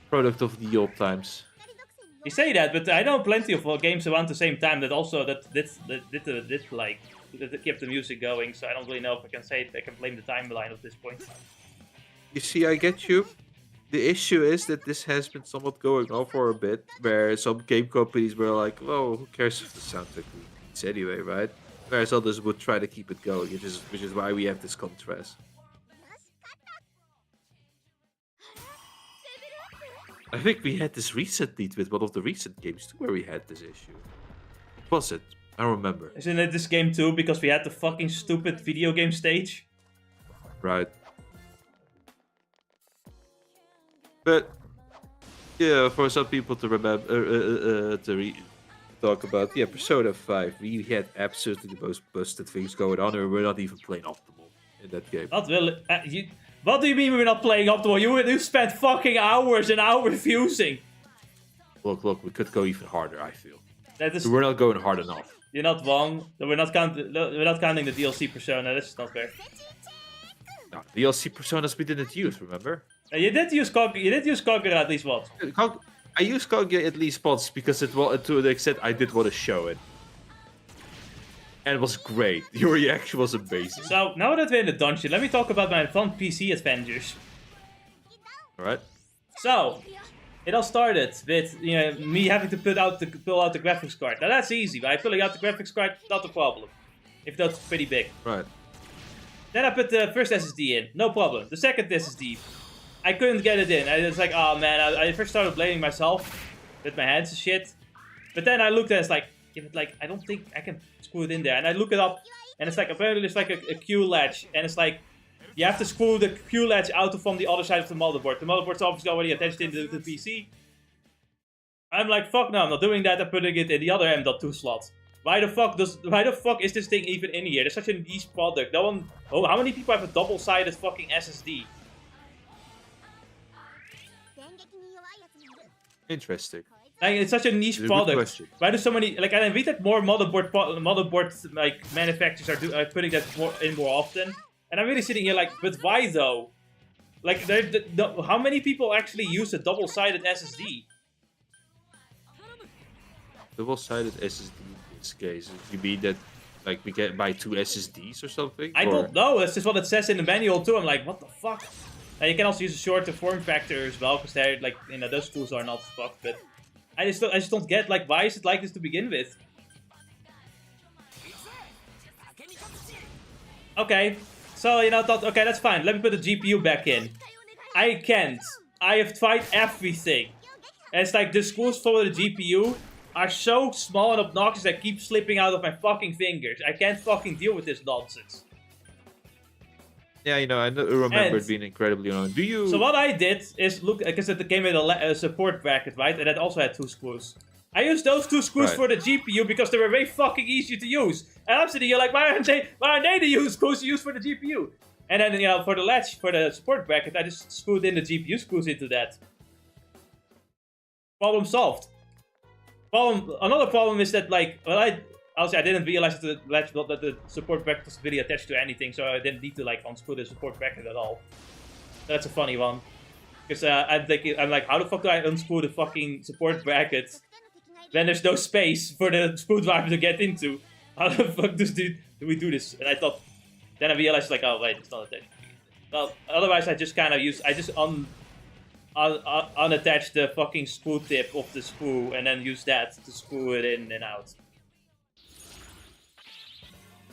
Product of the old times. You say that, but I know plenty of games around the same time that also kept the music going. So I don't really know if I can say I can blame the timeline at this point. You see, I get you. The issue is that this has been somewhat going on for a bit, where some game companies were like, "Oh, who cares if the soundtrack repeats anyway, right?" Whereas others would try to keep it going, which is why we have this contrast. I think we had this recently with one of the recent games too, where we had this issue. What was it? I don't remember. Isn't it this game too? Because we had the fucking stupid video game stage. Right. But yeah, for some people to remember talk about, yeah, Persona 5, we had absolutely the most busted things going on, and we're not even playing optimal in that game. Not really. What do you mean we're not playing optimal? You spent fucking hours and hours fusing. Look, we could go even harder, I feel. That is, we're not going hard enough. You're not wrong. We're not counting the DLC Persona. This is not fair. No, DLC Personas we didn't use, remember? You did use Kagura at least once. I used Kagura at least once because it was to the extent I did want to show it. And it was great. Your reaction was amazing. So, now that we're in the dungeon, let me talk about my fun PC adventures. Alright. So, it all started with me having to pull out the graphics card. Now that's easy, right? Pulling out the graphics card, not a problem. If that's pretty big. Right. Then I put the first SSD in, no problem. The second SSD, I couldn't get it in. I was like, oh man, I first started blaming myself with my hands and shit. But then I looked at it, it's like, I don't think I can screw it in there. And I look it up, and it's like, apparently there's like a Q latch, and it's like, you have to screw the Q latch out from the other side of the motherboard. The motherboard's obviously already attached into the PC. I'm like, fuck no, I'm not doing that. I'm putting it in the other M.2 slot. Why the fuck is this thing even in here? It's such a niche product. No one. Oh, how many people have a double-sided fucking SSD? Interesting. Like, it's such a niche product. Why do so many? Like, I read that more motherboard like manufacturers are putting that in more often. And I'm really sitting here like, but why though? Like, how many people actually use a double-sided SSD? Double-sided SSD in this case. You mean that, like, we can buy 2 SSDs or something? I don't know. That's just what it says in the manual too. I'm like, what the fuck? And you can also use a shorter form factor as well, because they're like, those tools are not fucked. But I just don't get, like, why is it like this to begin with? Okay. So, I thought, okay, that's fine. Let me put the GPU back in. I can't. I have tried everything. And it's like, the screws for the GPU are so small and obnoxious that keep slipping out of my fucking fingers. I can't fucking deal with this nonsense. Yeah, I remember it being incredibly annoying. Do you... So what I did is, look, because it came with a support bracket, right? And that also had 2 screws. I used those 2 screws for the GPU because they were very fucking easy to use. And I'm sitting here like, why aren't they the screws to use for the GPU? And then, for the latch, for the support bracket, I just screwed in the GPU screws into that. Problem solved. Another problem is that, like, honestly, I didn't realize that the support bracket was really attached to anything, so I didn't need to, like, unscrew the support bracket at all. That's a funny one. Because I'm like, how the fuck do I unscrew the fucking support bracket when there's no space for the screwdriver to get into? How the fuck do we do this? And then I realized, like, oh wait, it's not attached. Well, otherwise I just kind of unattach the fucking screw tip of the screw and then use that to screw it in and out.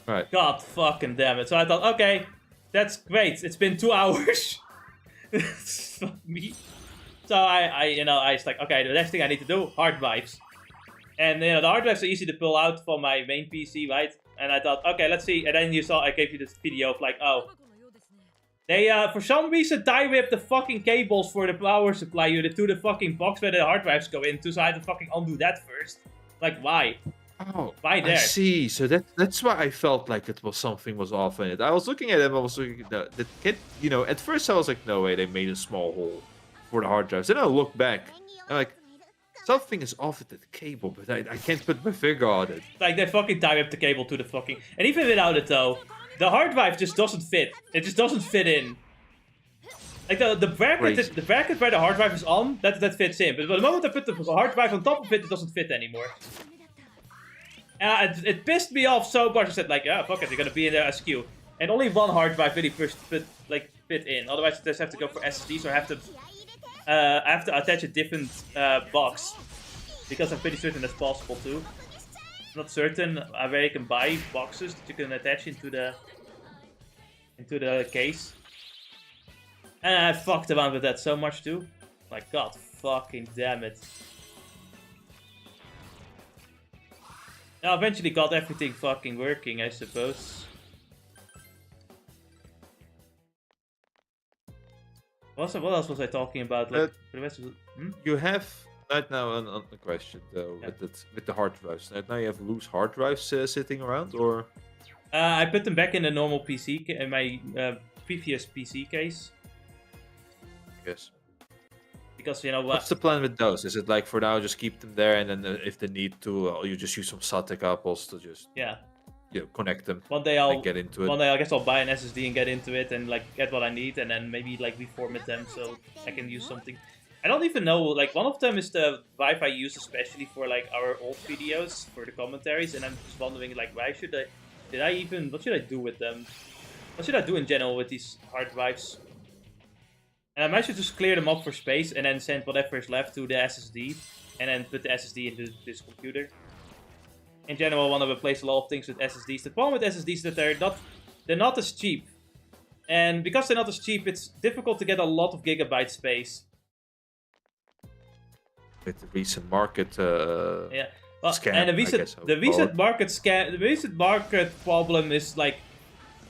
Right. God fucking damn it. So I thought, okay, that's great. It's been 2 hours. Fuck me. So I was like, okay, the next thing I need to do, hard drives. And the hard drives are easy to pull out from my main PC, right? And I thought, okay, let's see. And then I gave you this video of like, oh, they for some reason tie-ripped the fucking cables for the power supply unit to the fucking box where the hard drives go into. So I had to fucking undo that first. Like, why? Oh, why there? I see. So that's why I felt like something was off in it. I was looking at it, I was looking at that kid, at first I was like, no way, they made a small hole for the hard drives. Then I look back, and like, something is off with the cable, but I can't put my finger on it. Like, they fucking tie-ripped the cable to the fucking... And even without it, though, the hard drive just doesn't fit. It just doesn't fit in. Like, the bracket where the hard drive is on, that fits in. But the moment I put the hard drive on top of it, it doesn't fit anymore. And it pissed me off so much. I said, like, yeah, fuck it, they're gonna be in there askew. And only one hard drive really fit in. Otherwise, I just have to go for SSDs, or I have to attach a different box. Because I'm pretty certain that's possible too. I'm not certain where you can buy boxes that you can attach into the case. And I fucked around with that so much too. Like, God fucking damn it. Now, eventually got everything fucking working, I suppose. What else was I talking about? Like, the rest of You have right now on the question though with the hard drives. Right now you have loose hard drives sitting around, or? I put them back in the normal PC in my previous PC case. Yes. Because you know what? What's the plan with those? Is it like for now just keep them there, and then if they need to, you just use some SATA cables to just connect them. One day I'll get into it. One day I guess I'll buy an SSD and get into it and like get what I need, and then maybe like reformat them so I can use something. I don't even know. Like one of them is the Vive I use especially for like our old videos for the commentaries, and I'm just wondering like why should I? What should I do with them? What should I do in general with these hard drives? And I might should just clear them up for space and then send whatever is left to the SSD and then put the SSD into this computer. In general, I want to replace a lot of things with SSDs. The problem with SSDs is that they're not as cheap. And because they're not as cheap, it's difficult to get a lot of gigabyte space. With the recent market scam, and the recent market problem is like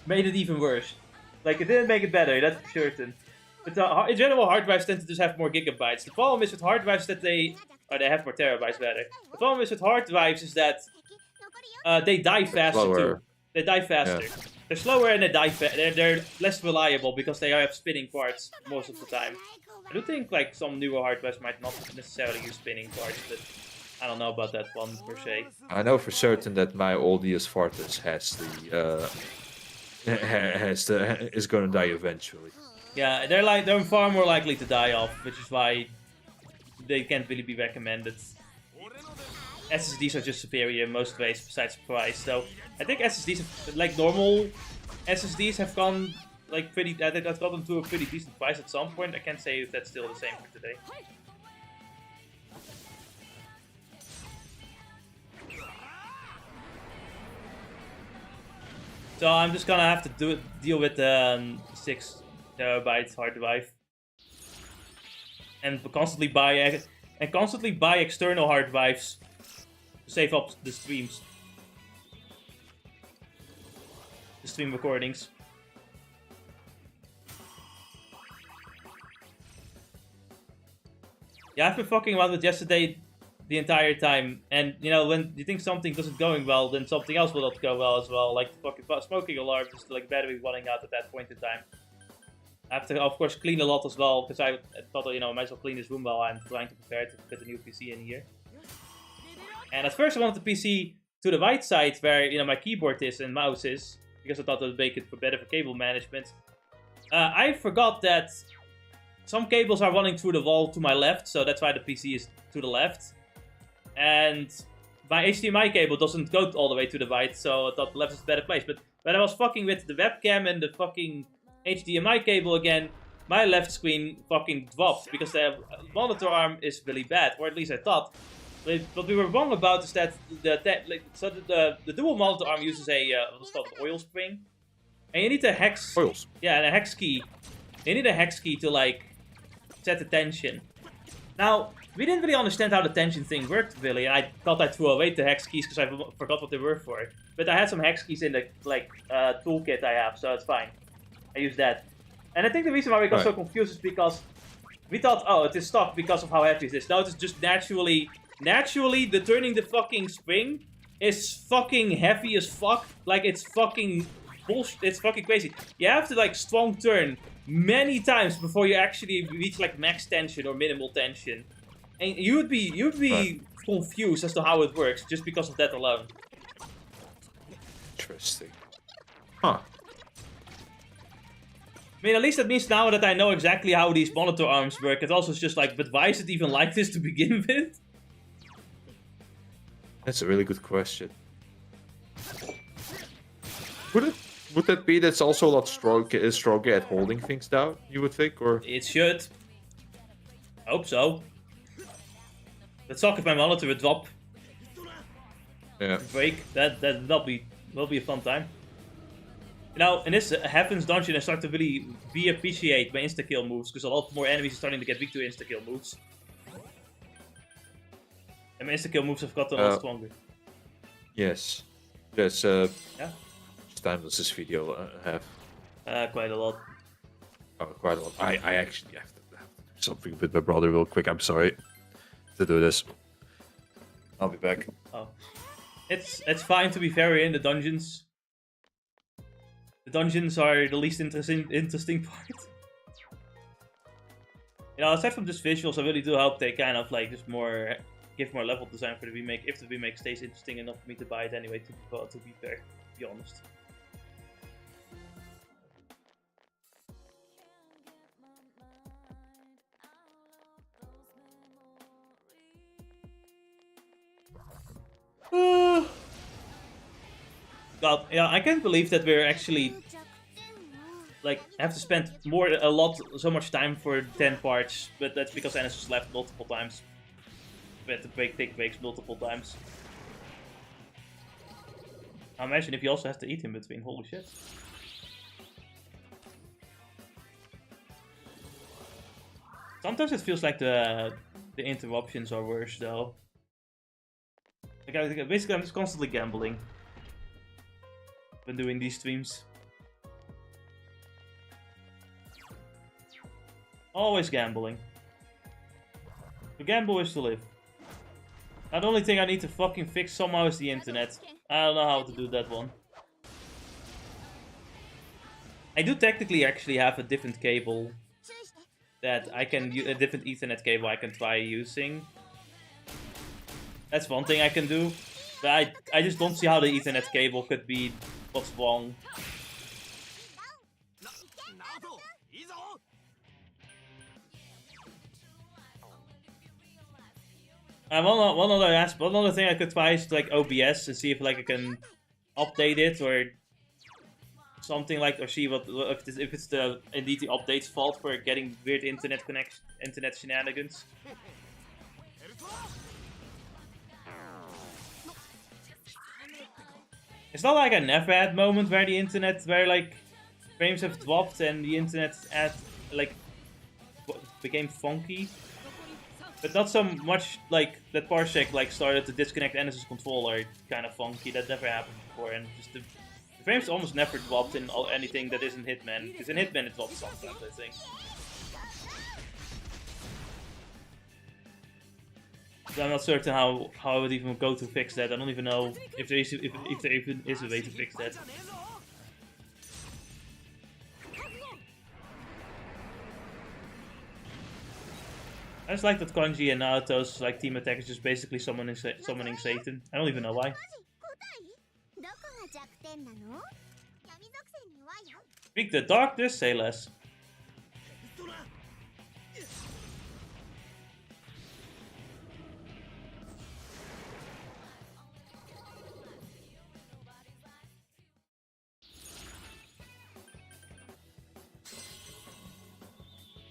made it even worse. Like it didn't make it better, that's for certain. But in general, hard drives tend to just have more gigabytes. The problem is with hard drives that they have more terabytes rather. The problem is with hard drives is that they die faster too. They die faster. Yeah. They're slower and they're less reliable because they have spinning parts most of the time. I do think like some newer hard drives might not necessarily use spinning parts, but I don't know about that one per se. I know for certain that my oldest Fortis is going to die eventually. Yeah, they're far more likely to die off, which is why they can't really be recommended. SSDs are just superior in most ways besides price. So I think SSDs, like normal SSDs, have gone like pretty. I think I've gotten to a pretty decent price at some point. I can't say if that's still the same for today. So I'm just gonna have to deal with the 6 terabyte hard drive, and constantly buy external hard drives to save up the streams, the stream recordings. Yeah, I've been fucking around with yesterday the entire time, and you know when you think something doesn't going well, then something else will not go well as well. Like the fucking smoking alarm, just like battery running out at that point in time. I have to, of course, clean a lot as well, because I thought, you know, I might as well clean this room while I'm trying to prepare to put the new PC in here. And at first I wanted the PC to the right side, where, you know, my keyboard is and mouse is, because I thought that would make it better for cable management. I forgot that some cables are running through the wall to my left, so that's why the PC is to the left. And my HDMI cable doesn't go all the way to the right, so I thought the left is a better place. But when I was fucking with the webcam and the fucking HDMI cable again, my left screen fucking dropped because the monitor arm is really bad, or at least I thought. But what we were wrong about is that the dual monitor arm uses a what's called an oil spring, and you need a hex. Oils. Yeah, and a hex key. You need a hex key to like set the tension. Now we didn't really understand how the tension thing worked really, and I thought I threw away the hex keys because I forgot what they were for. But I had some hex keys in the toolkit I have, so it's fine. I use that. And I think the reason why we got so confused is because we thought, oh, it is stuck because of how heavy it is. No, it's just naturally the turning the fucking spring is fucking heavy as fuck. Like, it's fucking bullshit. It's fucking crazy. You have to, like, strong turn many times before you actually reach, like, max tension or minimal tension. And you'd be confused as to how it works just because of that alone. Interesting. Huh. I mean, at least that means now that I know exactly how these monitor arms work, it also is just like, but why is it even like this to begin with? That's a really good question. Would that be that's also a lot stronger at holding things down, you would think, or? It should. I hope so. Let's talk if my monitor would drop. Yeah. Break. That'll be a fun time. You know, in this Heaven's Dungeon, I start to really appreciate my insta-kill moves, because a lot more enemies are starting to get weak to insta-kill moves. And my insta-kill moves have gotten a lot stronger. Yes. Yes. Yeah. How much time does this video have? Quite a lot. Oh, quite a lot. I actually have to do something with my brother real quick. I'm sorry to do this. I'll be back. Oh. It's fine to be fair in the dungeons. The dungeons are the least interesting part. You know, aside from just visuals, I really do hope they kind of like just give more level design for the remake. If the remake stays interesting enough for me to buy it anyway, to be fair, to be honest. God, yeah, I can't believe that we're actually like have to spend so much time for 10 parts, but that's because Ennis was left multiple times. We had to take breaks multiple times. Now imagine if you also have to eat in between, holy shit. Sometimes it feels like the interruptions are worse though. Like, basically I'm just constantly gambling when doing these streams. Always gambling. To gamble is to live. Now the only thing I need to fucking fix somehow is the internet. I don't know how to do that one. I do technically actually have a different cable that I can use, a different Ethernet cable I can try using. That's one thing I can do. But I just don't see how the Ethernet cable could be what's wrong. One other thing I could try is like OBS and see if like I can update it or something like, or see what if it's indeed the update's fault for getting weird internet shenanigans. It's not like I never had moments where like frames have dropped and the internet became funky. But not so much like that Parsec like started to disconnect Ennis's controller kind of funky. That never happened before, and just the frames almost never dropped in anything that isn't Hitman. Because in Hitman it drops sometimes, I think. So I'm not certain how I would even go to fix that. I don't even know if there even is a way to fix that. I just like that Kanji and Naoto's like team attack is just basically summoning Satan. I don't even know why. Speak the darkness, say less.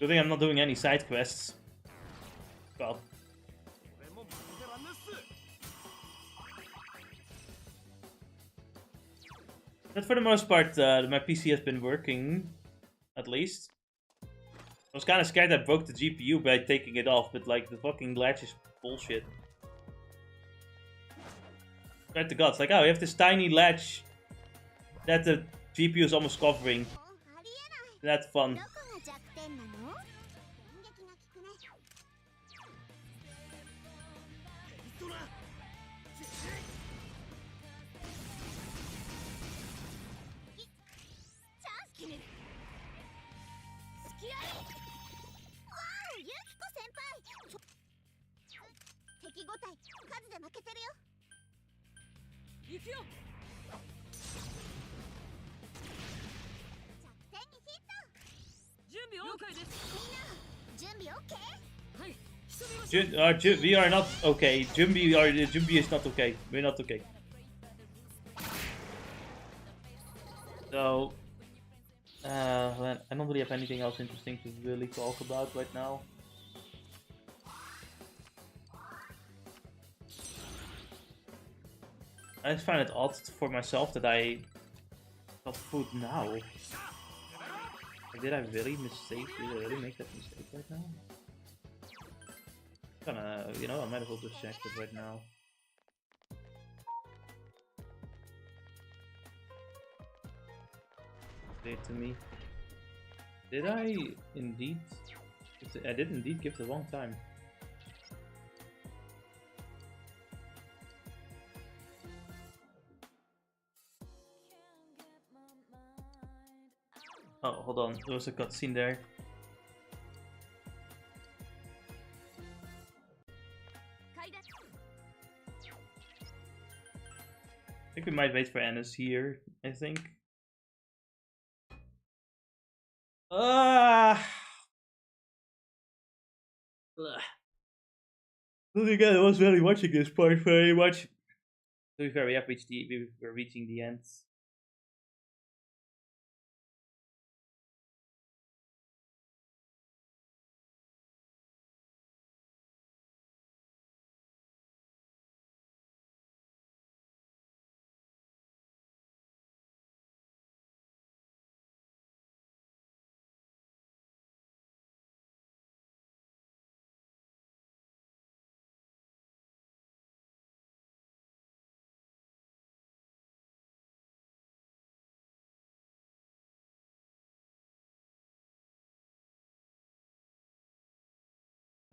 Good thing I'm not doing any side quests. Well. But for the most part, my PC has been working, at least. I was kind of scared I broke the GPU by taking it off, but like, the fucking latch is bullshit. Swear to God, it's like, oh, you have this tiny latch that the GPU is almost covering. That's fun. We are not okay. Jumbi is not okay. We're not okay. So, I don't really have anything else interesting to really talk about right now. I just find it odd for myself that I got food now. Did I really make that mistake right now? Gonna, you know, I might as well just check it right now. Say it to me. Did I indeed? I did indeed give the wrong time. Oh, hold on. There was a cutscene there. I think we might wait for Annis here, I think. Ugh. Again, I was really watching this part very much. To be fair, we're reaching the end.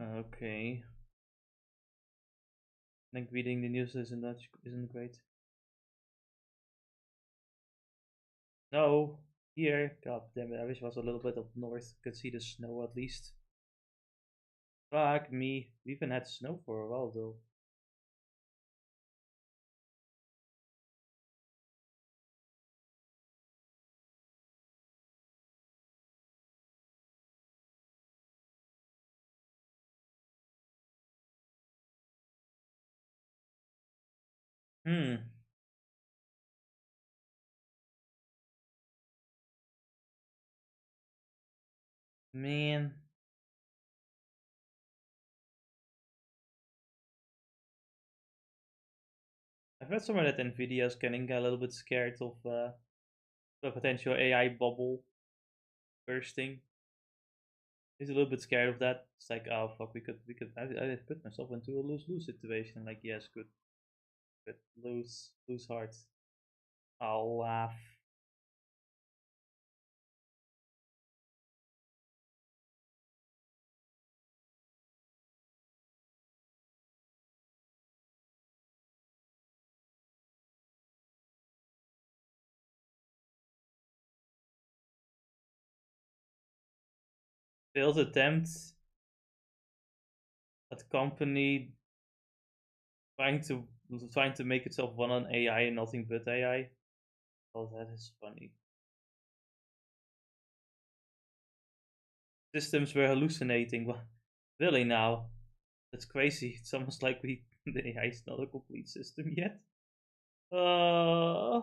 Okay. I think reading the news isn't great. No, here. God damn it! I wish it was a little bit up north. Could see the snow at least. Fuck me. We even had snow for a while though. Man. I've read somewhere that Nvidia is getting a little bit scared of the potential AI bubble bursting. He's a little bit scared of that. It's like, oh fuck, I put myself into a lose-lose situation. Like, yes, good, lose hard. I'll laugh. Failed attempt at company trying to make itself run on AI and nothing but AI. Oh, that is funny. Systems were hallucinating. Really now? That's crazy. It's almost like the AI is not a complete system yet. I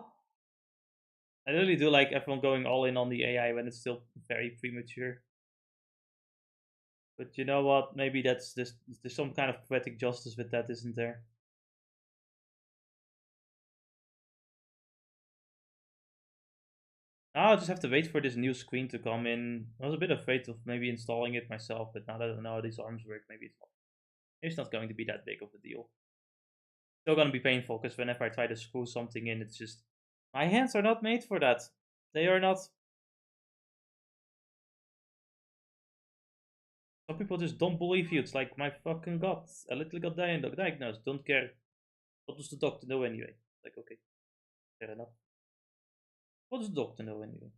really do like everyone going all in on the AI when it's still very premature. But you know what? Maybe there's some kind of poetic justice with that, isn't there? Now I'll just have to wait for this new screen to come in. I was a bit afraid of maybe installing it myself, but now that I know how these arms work, maybe it's not going to be that big of a deal. Still gonna be painful, because whenever I try to screw something in, it's just... My hands are not made for that. They are not... Some people just don't believe you. It's like, my fucking god. I literally got diagnosed. Don't care. What does the doctor know anyway? Like, okay. Fair enough. What does the doctor know anyway?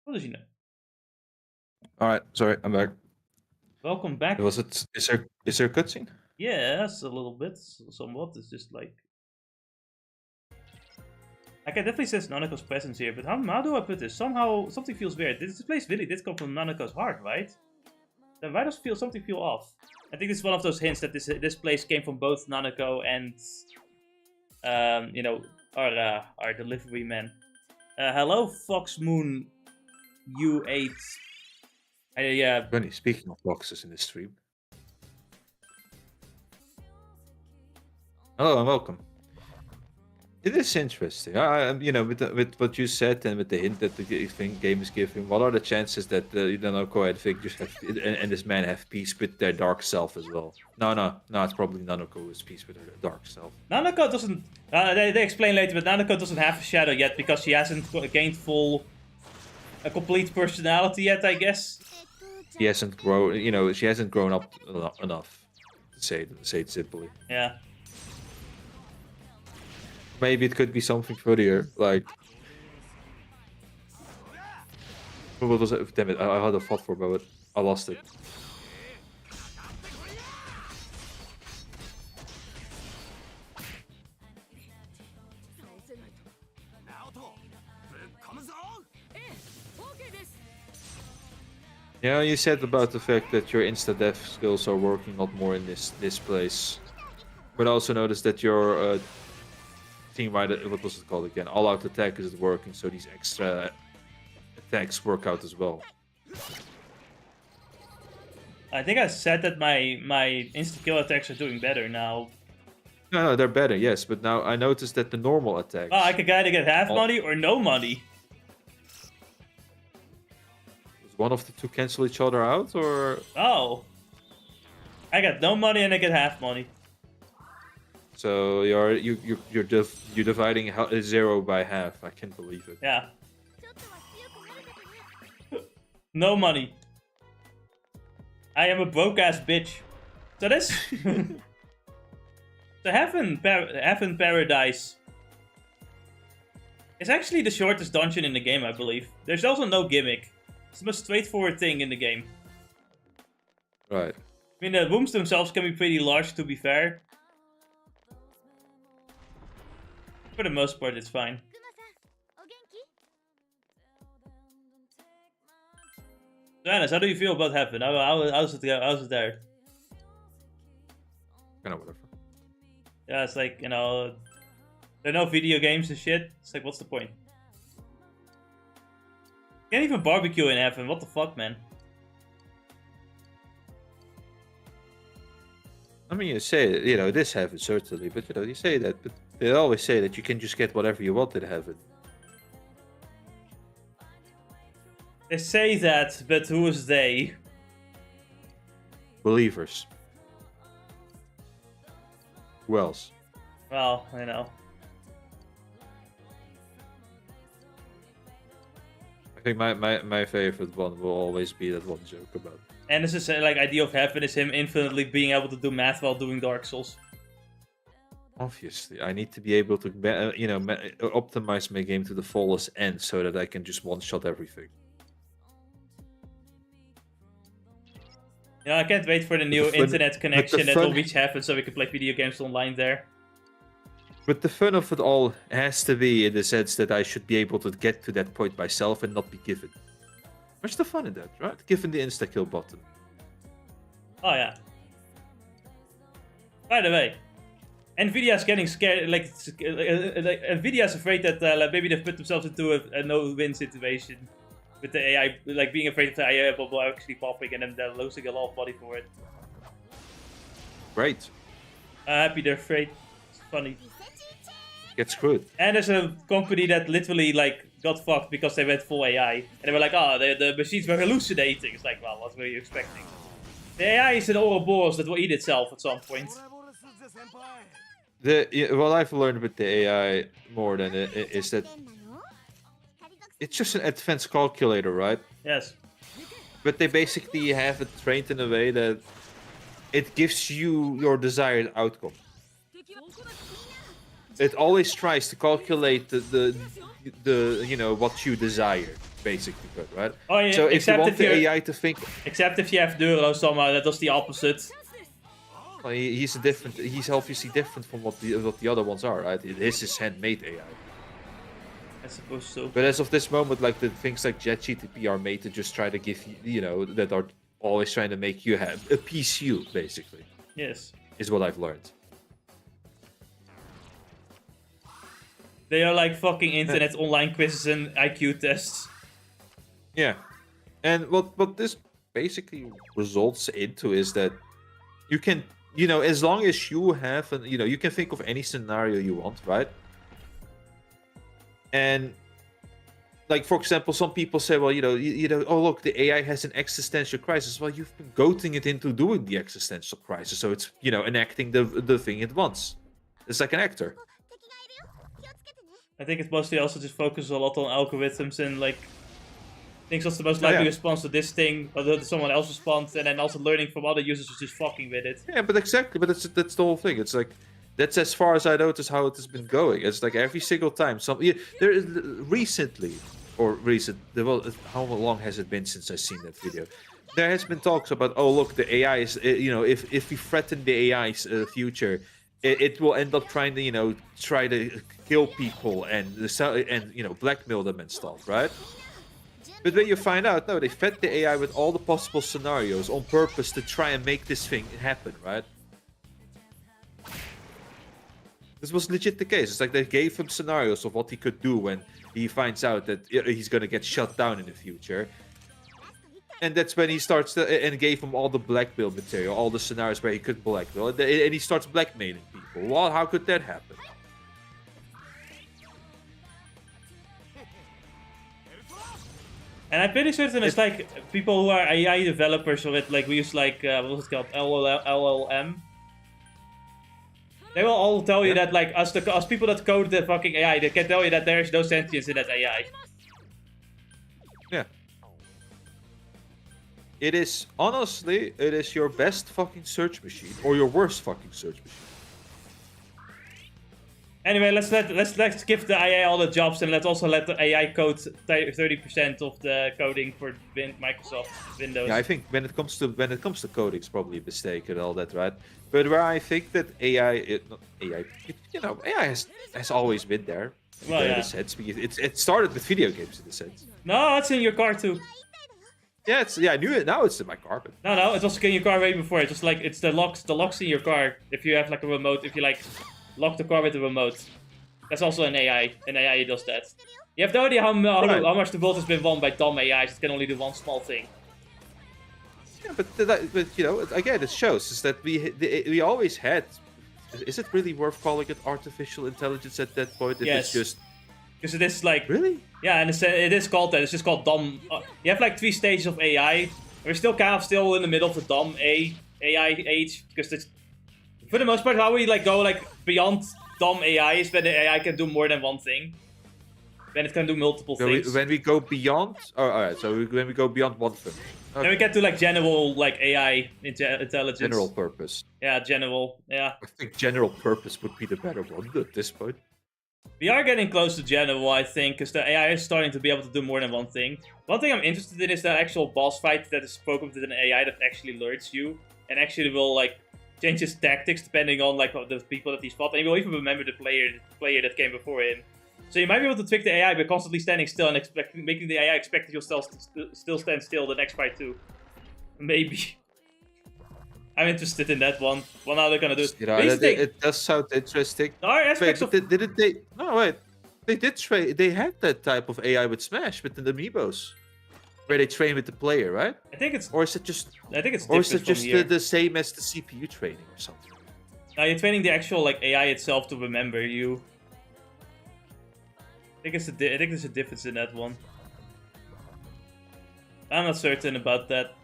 What does he know? Alright, sorry, I'm back. Welcome back. Is there a cutscene? Yes, a little bit. Somewhat. It's just like... I can definitely sense Nanako's presence here, but how do I put this? Somehow, something feels weird. This place really did come from Nanako's heart, right? Then why does something feel off? I think this is one of those hints that this place came from both Nanako and, you know, our delivery man. Hello, Fox Moon U8. Funny, speaking of boxes in the stream. Hello and welcome. It is interesting. You know, with what you said and with the hint that the game is giving, what are the chances that Nanoko and Victor and this man have peace with their dark self as well? No. It's probably Nanoko who has peace with her dark self. Nanoko doesn't. They explain later, but Nanoko doesn't have a shadow yet because she hasn't gained a complete personality yet, I guess. She hasn't grown. You know, she hasn't grown up enough. To say it simply. Yeah. Maybe it could be something further, like. What was it? Damn it! I had a thought for a moment. I lost it. Yeah, you said about the fact that your insta-death skills are working a lot more in this place. But I also noticed that your team rider, what was it called again? All-out attack is working, so these extra attacks work out as well. I think I said that my insta-kill attacks are doing better now. No, they're better, yes, but now I noticed that the normal attacks... Oh, I could either get half money or no money. Does one of the two cancel each other out, or...? Oh. I got no money and I get half money. So you're dividing 0 by half. I can't believe it. Yeah. No money. I am a broke ass bitch. So this. The Heaven Paradise is actually the shortest dungeon in the game, I believe. There's also no gimmick. It's the most straightforward thing in the game. Right. I mean, the rooms themselves can be pretty large, to be fair. For the most part, it's fine. Johannes, how do you feel about Heaven? How's it there? Kind of whatever. Yeah, it's like, you know, there are no video games and shit. It's like, what's the point? Can't even barbecue in Heaven. What the fuck, man? I mean, you say, you know, this Heaven certainly, but you know, you say that, but they always say that you can just get whatever you want in Heaven. They say that, but who is they? Believers. Who else? Well, you know. I think my favorite one will always be that one joke about. And this is like idea of Heaven is him infinitely being able to do math while doing Dark Souls. Obviously, I need to be able to, optimize my game to the fullest end so that I can just one-shot everything. You know, I can't wait for the new internet connection that will reach Heaven so we can play video games online there. But the fun of it all has to be in the sense that I should be able to get to that point myself and not be given. Where's the fun in that, right? Given the insta-kill button. Oh, yeah. By the way, Nvidia's getting scared, like Nvidia's afraid that maybe they've put themselves into a no-win situation with the AI, like being afraid of the AI bubble actually popping and then they're losing a lot of money for it. Great. I'm happy they're afraid. It's funny. Get screwed. And there's a company that literally like got fucked because they went full AI. And they were like, oh, the machines were hallucinating. It's like, well, what were you expecting? The AI is an Ouroboros that will eat itself at some point. What I've learned with the AI more than is that it's just an advanced calculator, right? Yes. But they basically have it trained in a way that it gives you your desired outcome. It always tries to calculate the what you desire, basically, right? Oh yeah. So if you want the AI to think, except if you have Duro somehow, that does the opposite. Well, he's obviously different from what the other ones are, right? His is handmade AI. I suppose so. But as of this moment, like the things like JetGTP are made to just try to give you, that are always trying to make you have appease you, basically. Yes. Is what I've learned. They are like fucking internet online quizzes and IQ tests. Yeah. And what this basically results into is that you can, as long as you have, you can think of any scenario you want, right? And like, for example, some people say, well, oh look, the AI has an existential crisis. Well, you've been goading it into doing the existential crisis, so it's enacting the thing it wants. It's like an actor. I think it mostly also just focuses a lot on algorithms and like thinks what's the most likely response to this thing, or does someone else respond, and then also learning from other users who's just fucking with it. Yeah, but exactly, but that's the whole thing. It's like that's as far as I notice how it has been going. It's like every single time there is well, how long has it been since I've seen that video? There has been talks about, oh look, the AI is if we threaten the AI's future, it will end up trying to try to kill people and blackmail them and stuff, right? But when you find out, no, they fed the AI with all the possible scenarios on purpose to try and make this thing happen, right? This was legit the case. It's like they gave him scenarios of what he could do when he finds out that he's gonna get shut down in the future. And that's when he starts and gave him all the blackmail material, all the scenarios where he could blackmail, and he starts blackmailing people. Well, how could that happen? And I'm pretty certain it's like people who are AI developers of it, like we use like, what was it called, LLM. They will all tell you that like, as people that code the fucking AI, they can tell you that there's no sentience in that AI. Yeah. It is, honestly, it is your best fucking search machine, or your worst fucking search machine. Anyway, let's give the AI all the jobs, and let's also let the AI code 30% of the coding for Microsoft Windows. Yeah, I think when it comes to coding, it's probably a mistake and all that, right? But where I think that AI has always been there. Well, in a sense. It started with video games in a sense. No, it's in your car too. Yeah, I knew it. Now it's in my car. But... No, it's also in your car way before. It's just like it's the locks in your car. If you have like a remote, if you like lock the car with the remote, that's also an AI. An AI does that. You have no idea how much the world has been won by dumb AIs that can only do one small thing. Yeah, but again, it shows is that we always had. Is it really worth calling it artificial intelligence at that point? If yes. It's just because it is like really. Yeah, and it is called that. It's just called dumb. You have like 3 stages of AI. We're still kind of in the middle of the dumb AI age because it's, for the most part, how we like go like beyond dumb AI is when the AI can do more than one thing. When it can do multiple things. When we go beyond, alright. So when we go beyond one thing, okay. Then we get to like general like AI intelligence. General purpose. Yeah, general. Yeah. I think general purpose would be the better one at this point. We are getting close to general, I think, because the AI is starting to be able to do more than one thing. One thing I'm interested in is the actual boss fight that is programmed with an AI that actually alerts you and actually will like change his tactics depending on like the people that he's fought, and he will even remember the player that came before him. So you might be able to trick the AI by constantly standing still and making the AI expect that you'll still stand still the next fight too. Maybe. I'm interested in that one. Well, now they're gonna do it. It does sound interesting. There are aspects of... Didn't they? No, wait. They did train. They had that type of AI with Smash, with the amiibos, where they train with the player, right? I think it's. Or is it just? I think it's. Or is it just the same as the CPU training or something? No, you're training the actual like AI itself to remember you. I think there's a difference in that one. I'm not certain about that.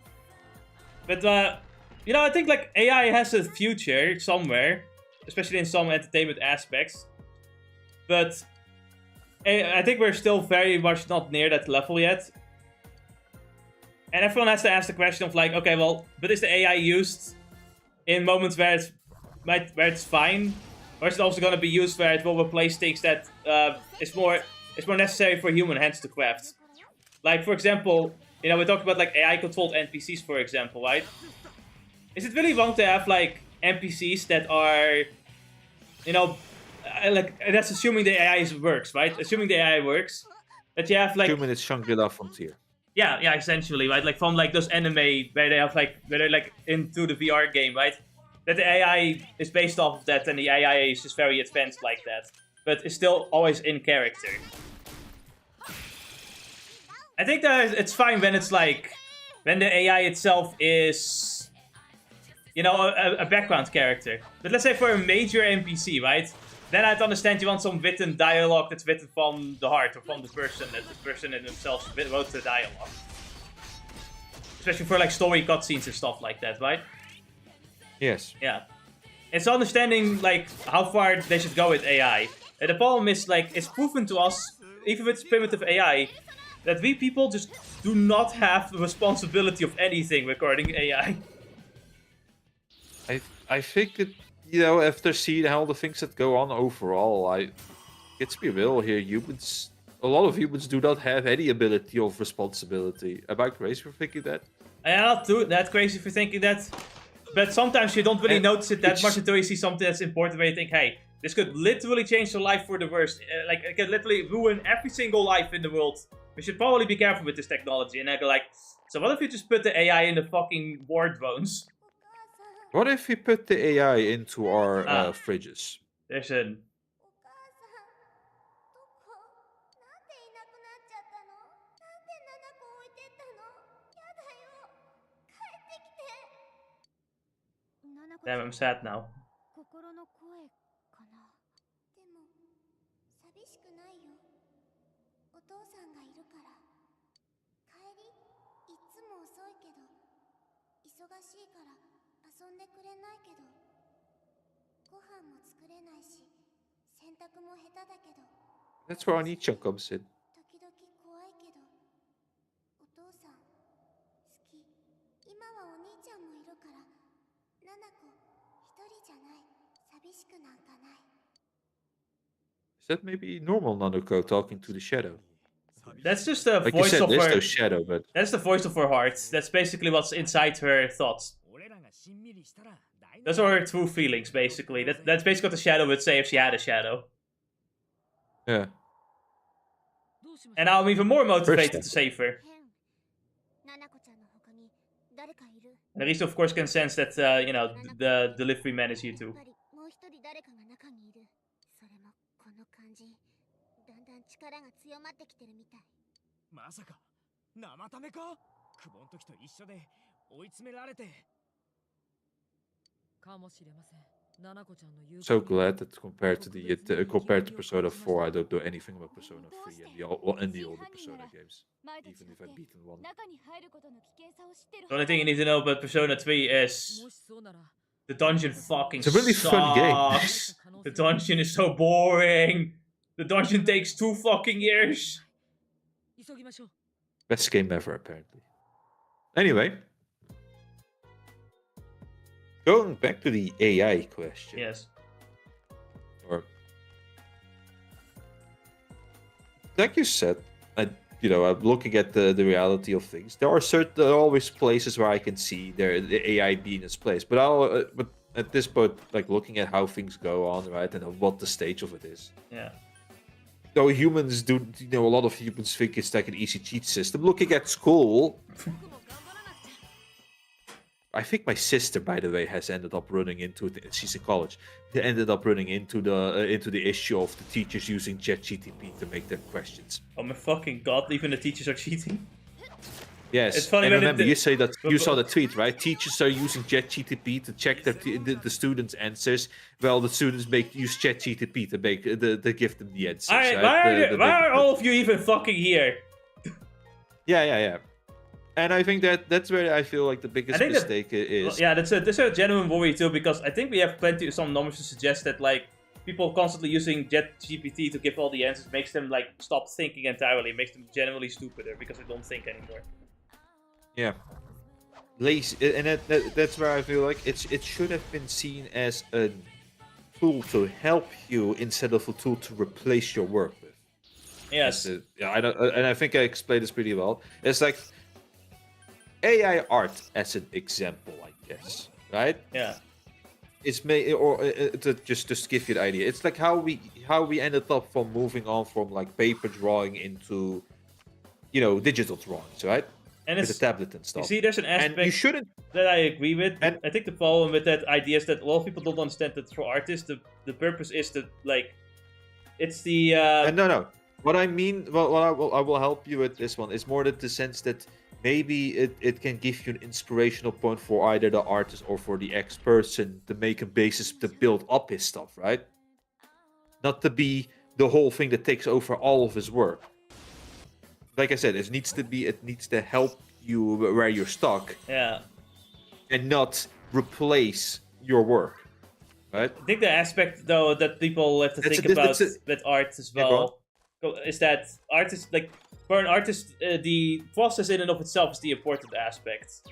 But I think like AI has a future somewhere, especially in some entertainment aspects. But I think we're still very much not near that level yet. And everyone has to ask the question of like, okay, well, but is the AI used in moments where it's fine, or is it also going to be used where it will replace things that it's more necessary for human hands to craft? Like for example, we talked about like AI controlled NPCs, for example, right? Is it really wrong to have like NPCs that are, like that's assuming the AI works, right? Assuming the AI works, that you have like 2 minutes Shangri-La Frontier. Yeah, essentially, right? Like from like those anime where they're like into the VR game, right? That the AI is based off of that, and the AI is just very advanced like that, but it's still always in character. I think that it's fine when it's like when the AI itself is, a background character. But let's say for a major NPC, right? then I'd understand you want some written dialogue that's written from the heart or from the person, that the person in themselves wrote the dialogue. Especially for like story cutscenes and stuff like that, right? Yes. Yeah. It's understanding like how far they should go with AI. And the problem is like it's proven to us, even with primitive AI, that we people just do not have the responsibility of anything regarding AI. I think it, you know, after seeing how the things that go on overall, let's be real here, a lot of humans do not have any ability of responsibility. Am I crazy for thinking that? I'm not that crazy for thinking that. But sometimes you don't really notice it that much until you see something that's important where you think, hey, this could literally change your life for the worst. Like, it could literally ruin every single life in the world. We should probably be careful with this technology. And I go like, so what if you just put the AI in the fucking war drones? What if we put the AI into our fridges? There's an... Damn, I'm sad now. 心の声かな。でも寂しくないよ。お父さんがいるから。帰りいつも遅いけど忙しいから遊んでくれないけどご飯も作れないし洗濯も下手だけど That's where Onicha comes in. 時々怖いけどお父さん好き。今はお兄ちゃんもいるからナナコ一人じゃない。寂しくなんかない。 Is that maybe normal Nanuko talking to the shadow? That's just the Like voice you said, of there's her... no shadow, but... That's the voice of her heart. That's basically what's inside her thoughts. Those are her true feelings, basically. That's basically what the shadow would say if she had a shadow. Yeah. And now I'm even more motivated to save her. And Arisa, of course, can sense that, you know, the delivery man is here too. 力が強まってきてるみたい。まさか生ためか？久保の時と一緒で追い詰められて。かもしれません。ナナコちゃんの言う。 So glad that compared to Persona 4, I don't know anything about Persona 3 and the older Persona games, even if I've beaten one. The only thing you need to know about Persona 3 is the dungeon fucking It's a really fun game. The dungeon is so boring. The dungeon takes 2 fucking years. Best game ever, apparently. Anyway. Going back to the AI question. Yes. Or, like you said, I'm looking at the reality of things. There are always places where I can see the AI being its place. But at this point, like looking at how things go on, right, and what the stage of it is. Yeah. Though humans do, a lot of humans think it's like an easy cheat system. Looking at school, I think my sister, by the way, has ended up running into it. She's in college. They ended up running into the issue of the teachers using ChatGTP to make their questions. Oh my fucking god! Even the teachers are cheating. Yes, it's funny. And remember, you say that you saw the tweet, right? Teachers are using ChatGTP to check the students' answers, while the students use ChatGTP to make to give them the answers. Right? Why are all of you even fucking here? Yeah. And I think that's where I feel like the biggest mistake is. Yeah, that's a genuine worry too, because I think we have some numbers to suggest that like people constantly using ChatGPT to give all the answers makes them like stop thinking entirely, makes them generally stupider because they don't think anymore. Yeah, lazy, and that's where I feel like it should have been seen as a tool to help you instead of a tool to replace your work with. Yes. And I think I explained this pretty well. It's like AI art as an example, I guess, right? Yeah. It's to just give you the idea. It's like how we ended up from moving on from like paper drawing into, digital drawings, right? And with the tablet and stuff. You see, there's an aspect and you shouldn't... that I agree with. And I think the problem with that idea is that a lot of people don't understand that for artists, the purpose is to like, it's the. No. What I mean, I will help you with this one. It's more the sense that maybe it can give you an inspirational point for either the artist or for the ex person to make a basis to build up his stuff, right? not to be the whole thing that takes over all of his work. Like I said, it needs to help you where you're stuck. Yeah. And not replace your work. Right? I think the aspect though that people have to think about with art as well is that artists, like for an artist, the process in and of itself is the important aspect,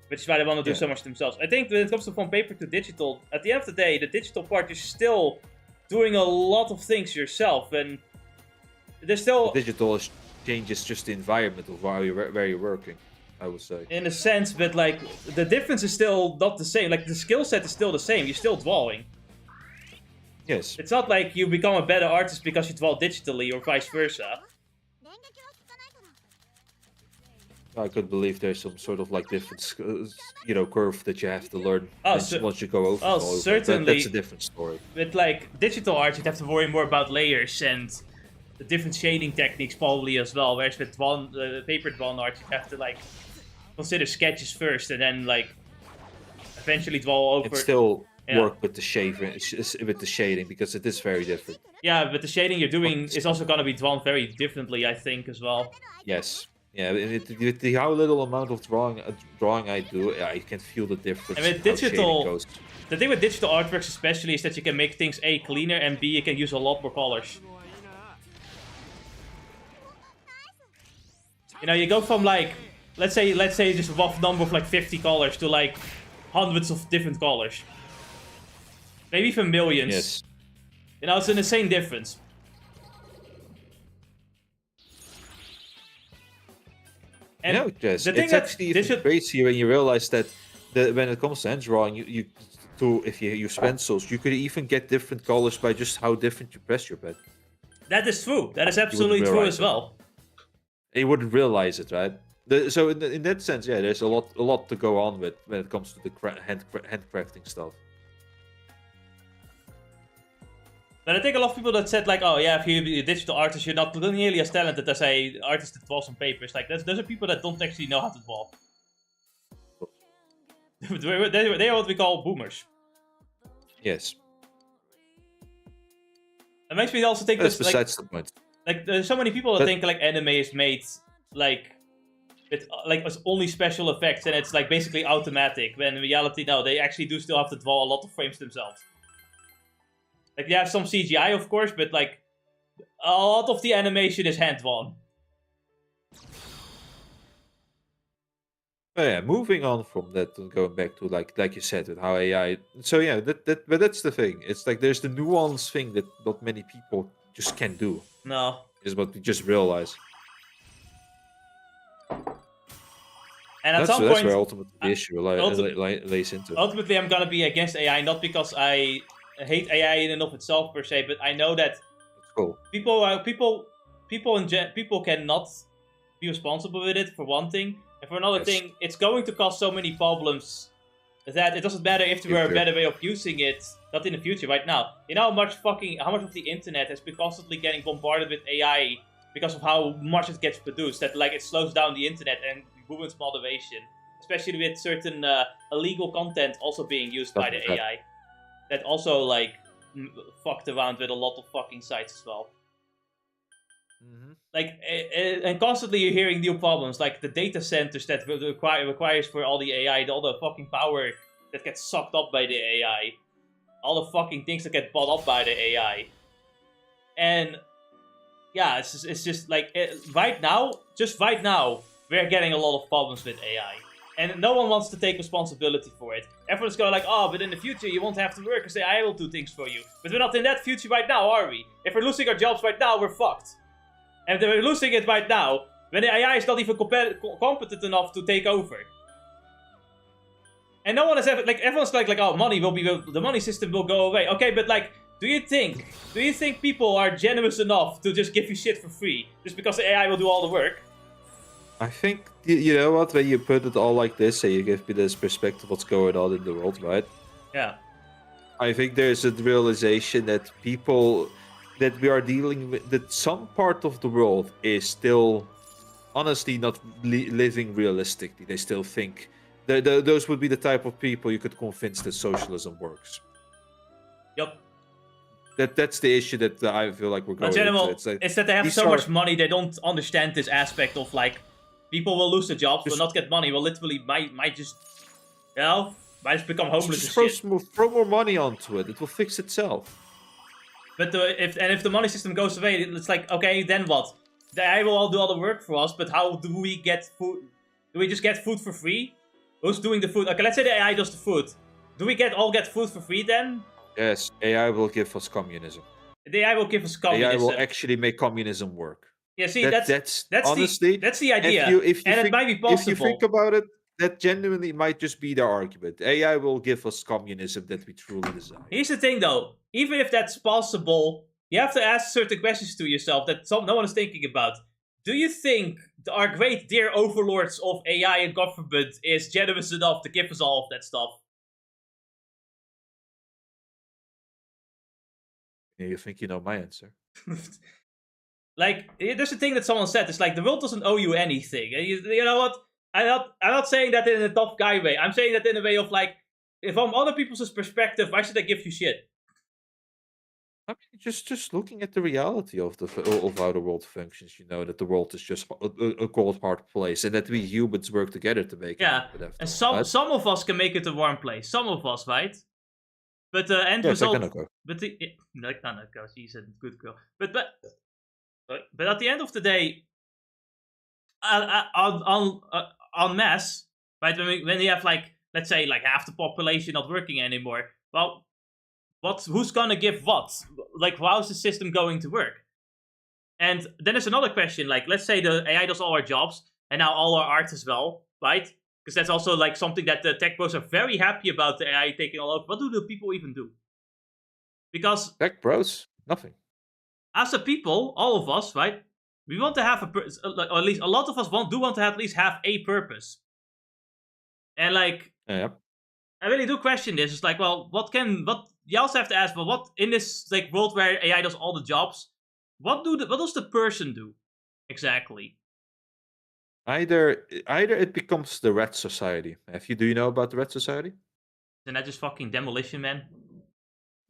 which is why they want to do so much themselves. I think when it comes from paper to digital, at the end of the day, the digital part, you're still doing a lot of things yourself, and there's still the digital changes just the environment of where you're working, I would say. In a sense, but like the difference is still not the same. Like the skill set is still the same. You're still drawing. Yes. It's not like you become a better artist because you draw digitally or vice versa. I could believe there's some sort of like different, curve that you have to learn once you go over. Oh, certainly. That's a different story. With like digital art, you'd have to worry more about layers and the different shading techniques probably as well. Whereas with paper drawn art, you have to like consider sketches first and then like eventually draw over. It's still work with the shading because it is very different. Yeah, but the shading you're doing is also going to be drawn very differently, I think, as well. Yes. Yeah, with the how little amount of drawing I do, I can feel the difference. And with digital, the thing with digital artworks especially is that you can make things A, cleaner, and B, you can use a lot more colors. You know, you go from like, let's say just a rough number of like 50 colors to like hundreds of different colors. Maybe even millions. Yes. You know, it's an insane difference. And it's actually crazy when you realize that when it comes to hand drawing, if you use pencils, you could even get different colors by just how different you press your pen. That is true. That is absolutely true as well. You wouldn't realize it, right? So in that sense, yeah, there's a lot to go on with when it comes to the handcrafting stuff. But I think a lot of people that said like, oh yeah, if you're a digital artist, you're not nearly as talented as a artist that draws on paper. It's like those are people that don't actually know how to draw. They are what we call boomers. Yes. It makes me also think that's besides the point. Like there's so many people that think like anime is made like as only special effects and it's like basically automatic. When in reality, no, they actually do still have to draw a lot of frames themselves. Like, you have some CGI, of course, but, like, a lot of the animation is hand-drawn. Oh, yeah, moving on from that and going back to, like you said, with how AI... So, yeah, but that's the thing. It's like there's the nuance thing that not many people just can't do. No. Is what we just realize. And at some point... That's where ultimately the issue lays into. Ultimately, I'm gonna be against AI, not because I hate AI in and of itself per se, but I know that people cannot be responsible with it for one thing, and for another thing, it's going to cause so many problems that it doesn't matter if there were a better way of using it, not in the future, right now. You know how much of the internet has been constantly getting bombarded with AI because of how much it gets produced, that like it slows down the internet and ruins moderation, especially with certain illegal content also being used by the AI. That also, like, fucked around with a lot of fucking sites as well. Mm-hmm. Like, and constantly you're hearing new problems, like the data centers that requires for all the AI, all the fucking power that gets sucked up by the AI, all the fucking things that get bought up by the AI. And, yeah, it's just like, right now, we're getting a lot of problems with AI. And no one wants to take responsibility for it. Everyone's going like, oh, but in the future you won't have to work because AI will do things for you. But we're not in that future right now, are we? If we're losing our jobs right now, we're fucked. And if we're losing it right now, when the AI is not even competent enough to take over. And no one has ever, like, everyone's like, oh, the money system will go away. Okay, but like, do you think people are generous enough to just give you shit for free? Just because the AI will do all the work? I think, you know what, when you put it all like this, and you give me this perspective of what's going on in the world, right? Yeah. I think there's a realization that that we are dealing with, that some part of the world is still, honestly, not living realistically. They still think, those would be the type of people you could convince that socialism works. Yup. That's the issue that I feel like we're going into. It's like, it's that they have so much money, they don't understand this aspect of like people will lose their jobs, will not get money, will literally might just, you know, might just become homeless just and shit. throw more money onto it. It will fix itself. But if the money system goes away, it's like, okay, then what? The AI will all do all the work for us, but how do we get food? Do we just get food for free? Who's doing the food? Okay, let's say the AI does the food. Do we all get food for free then? Yes, AI will give us communism. The AI will give us communism. AI will actually make communism work. Yeah, see, that's honestly, that's the idea. It might be possible. If you think about it, that genuinely might just be their argument. AI will give us communism that we truly desire. Here's the thing, though. Even if that's possible, you have to ask certain questions to yourself that no one is thinking about. Do you think our great dear overlords of AI and government is generous enough to give us all of that stuff? You think you know my answer? Like, there's a thing that someone said. It's like the world doesn't owe you anything. You know what? I'm not saying that in a tough guy way. I'm saying that in a way of like, if I'm other people's perspective, why should I give you shit? I mean, just looking at the reality of how the world functions, you know that the world is just a cold, hard place, and that we humans work together to make it. And some of us can make it a warm place. Some of us, right? But the end result. Like but Nanako, she's a good girl. But at the end of the day, on mass, right? When we have like, let's say like half the population not working anymore, well, who's gonna give what? Like, how's the system going to work? And then there's another question, like, let's say the AI does all our jobs, and now all our art as well, right? Because that's also like something that the tech bros are very happy about, the AI taking all over. What do the people even do? Because tech bros, nothing. As a people, all of us, right? We want to have or at least a lot of us want to at least have a purpose. And like, I really do question this. It's like, well, you also have to ask, well, what in this like world where AI does all the jobs, what does the person do exactly? Either it becomes the Red Society. Do you know about the Red Society? Isn't that just fucking Demolition Man?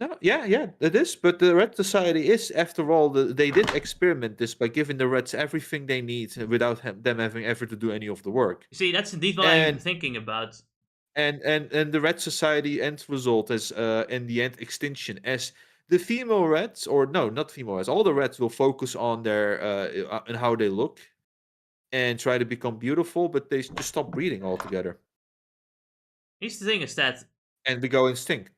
No, yeah, it is. But the Red Society is, after all, they did experiment this by giving the Reds everything they need without them having ever to do any of the work. You see, that's indeed what I'm thinking about. And the Red Society end result is, in the end, extinction. As the female Reds, or no, not female Reds, all the Reds will focus on their on how they look and try to become beautiful, but they just stop breeding altogether. Here's the thing: is that and we go extinct.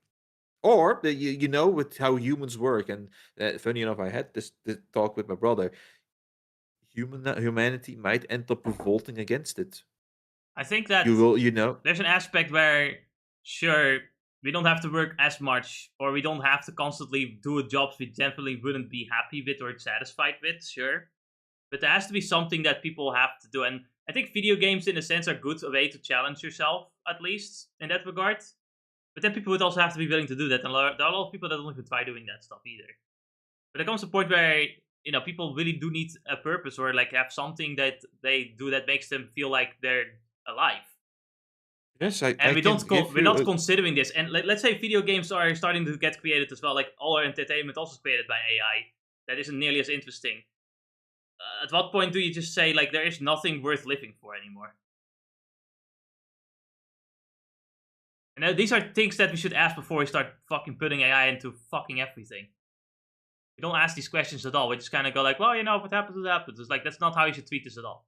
Or, you know, with how humans work, and funny enough, I had this talk with my brother. Humanity might end up revolting against it. I think that there's an aspect where, sure, we don't have to work as much, or we don't have to constantly do jobs we definitely wouldn't be happy with or satisfied with, sure. But there has to be something that people have to do, and I think video games, in a sense, are a good way to challenge yourself, at least, in that regard. But then people would also have to be willing to do that, and there are a lot of people that don't even try doing that stuff either. But there comes a point where, you know, people really do need a purpose, or like have something that they do that makes them feel like they're alive. Yes, we're not considering this. And let's say video games are starting to get created as well. Like all our entertainment also is created by AI. That isn't nearly as interesting. At what point do you just say like there is nothing worth living for anymore? And these are things that we should ask before we start fucking putting AI into fucking everything. We don't ask these questions at all. We just kind of go like, well, you know, what happens, what happens. It's like, that's not how you should treat this at all.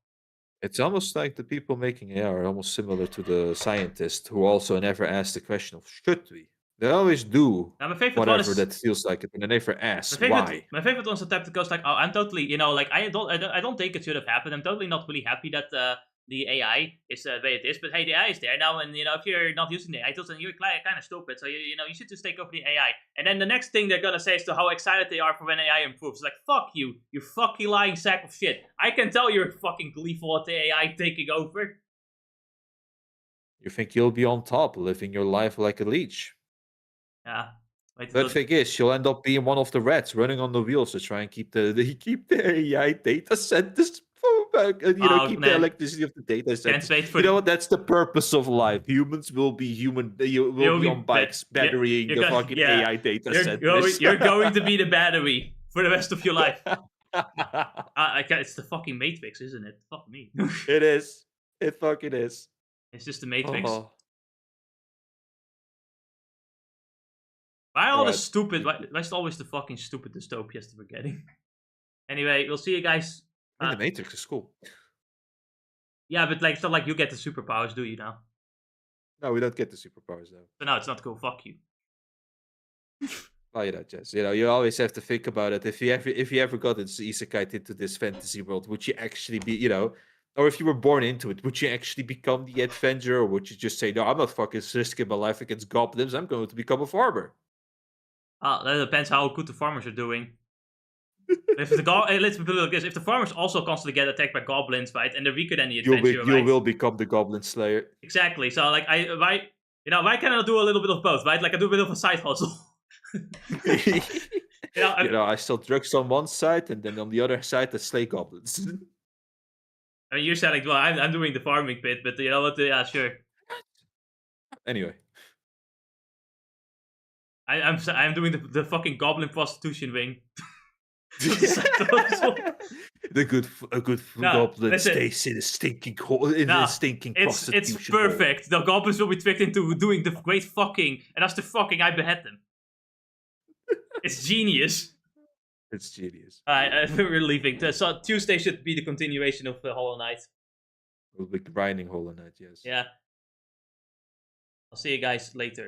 It's almost like the people making AI are almost similar to the scientists who also never ask the question of, should we? They always do whatever that feels like it, and they never ask why. My favorite one's the type that goes like, oh, I'm totally, you know, like, I don't think it should have happened. I'm totally not really happy that the AI is the way it is, but hey, the AI is there now, and you know, if you're not using the AI tools, then you're kind of stupid. So you know, you should just take over the AI. And then the next thing they're gonna say is to how excited they are for when AI improves. Like, fuck you, you fucking lying sack of shit. I can tell you're fucking gleeful at the AI taking over. You think you'll be on top, living your life like a leech. Yeah. But thing is, you'll end up being one of the rats running on the wheels to try and keep the AI data centers keep the electricity of the data centers. You know what? That's the purpose of life. Humans will be on bikes batterying the fucking AI data centers. You're going to be the battery for the rest of your life. It's the fucking Matrix, isn't it? Fuck me. It is. It fucking is. It's just the Matrix. Oh. Why all the stupid? Why is always the fucking stupid dystopias that we're getting? Anyway, we'll see you guys. The Matrix is cool. Yeah, but like it's not like you get the superpowers, do you now? No, we don't get the superpowers though. So no, it's not cool. Fuck you. Well, Jess. You always have to think about it. If you ever got isekai into this fantasy world, would you actually be, or if you were born into it, would you actually become the adventurer, or would you just say, no, I'm not fucking risking my life against goblins. I'm going to become a farmer. That depends how good the farmers are doing. Let's put it like this: if the farmers also constantly get attacked by goblins, right, and they're weaker than the adventurer, you will become the goblin slayer. Exactly. So, like, why can't I do a little bit of both, right? Like, I do a bit of a side hustle. I sell drugs on one side, and then on the other side, I slay goblins. I mean, you said like, well, I'm doing the farming bit, but you know what? Yeah, sure. Anyway. I'm doing the fucking goblin prostitution wing. A good goblin stays in a stinking hole prostitution. It's perfect. The goblins will be tricked into doing the great fucking, and after fucking, I behead them. It's genius. It's genius. Alright, we're leaving. So Tuesday should be the continuation of the Hollow Knight. We'll be grinding Hollow Knight, yes. Yeah. I'll see you guys later.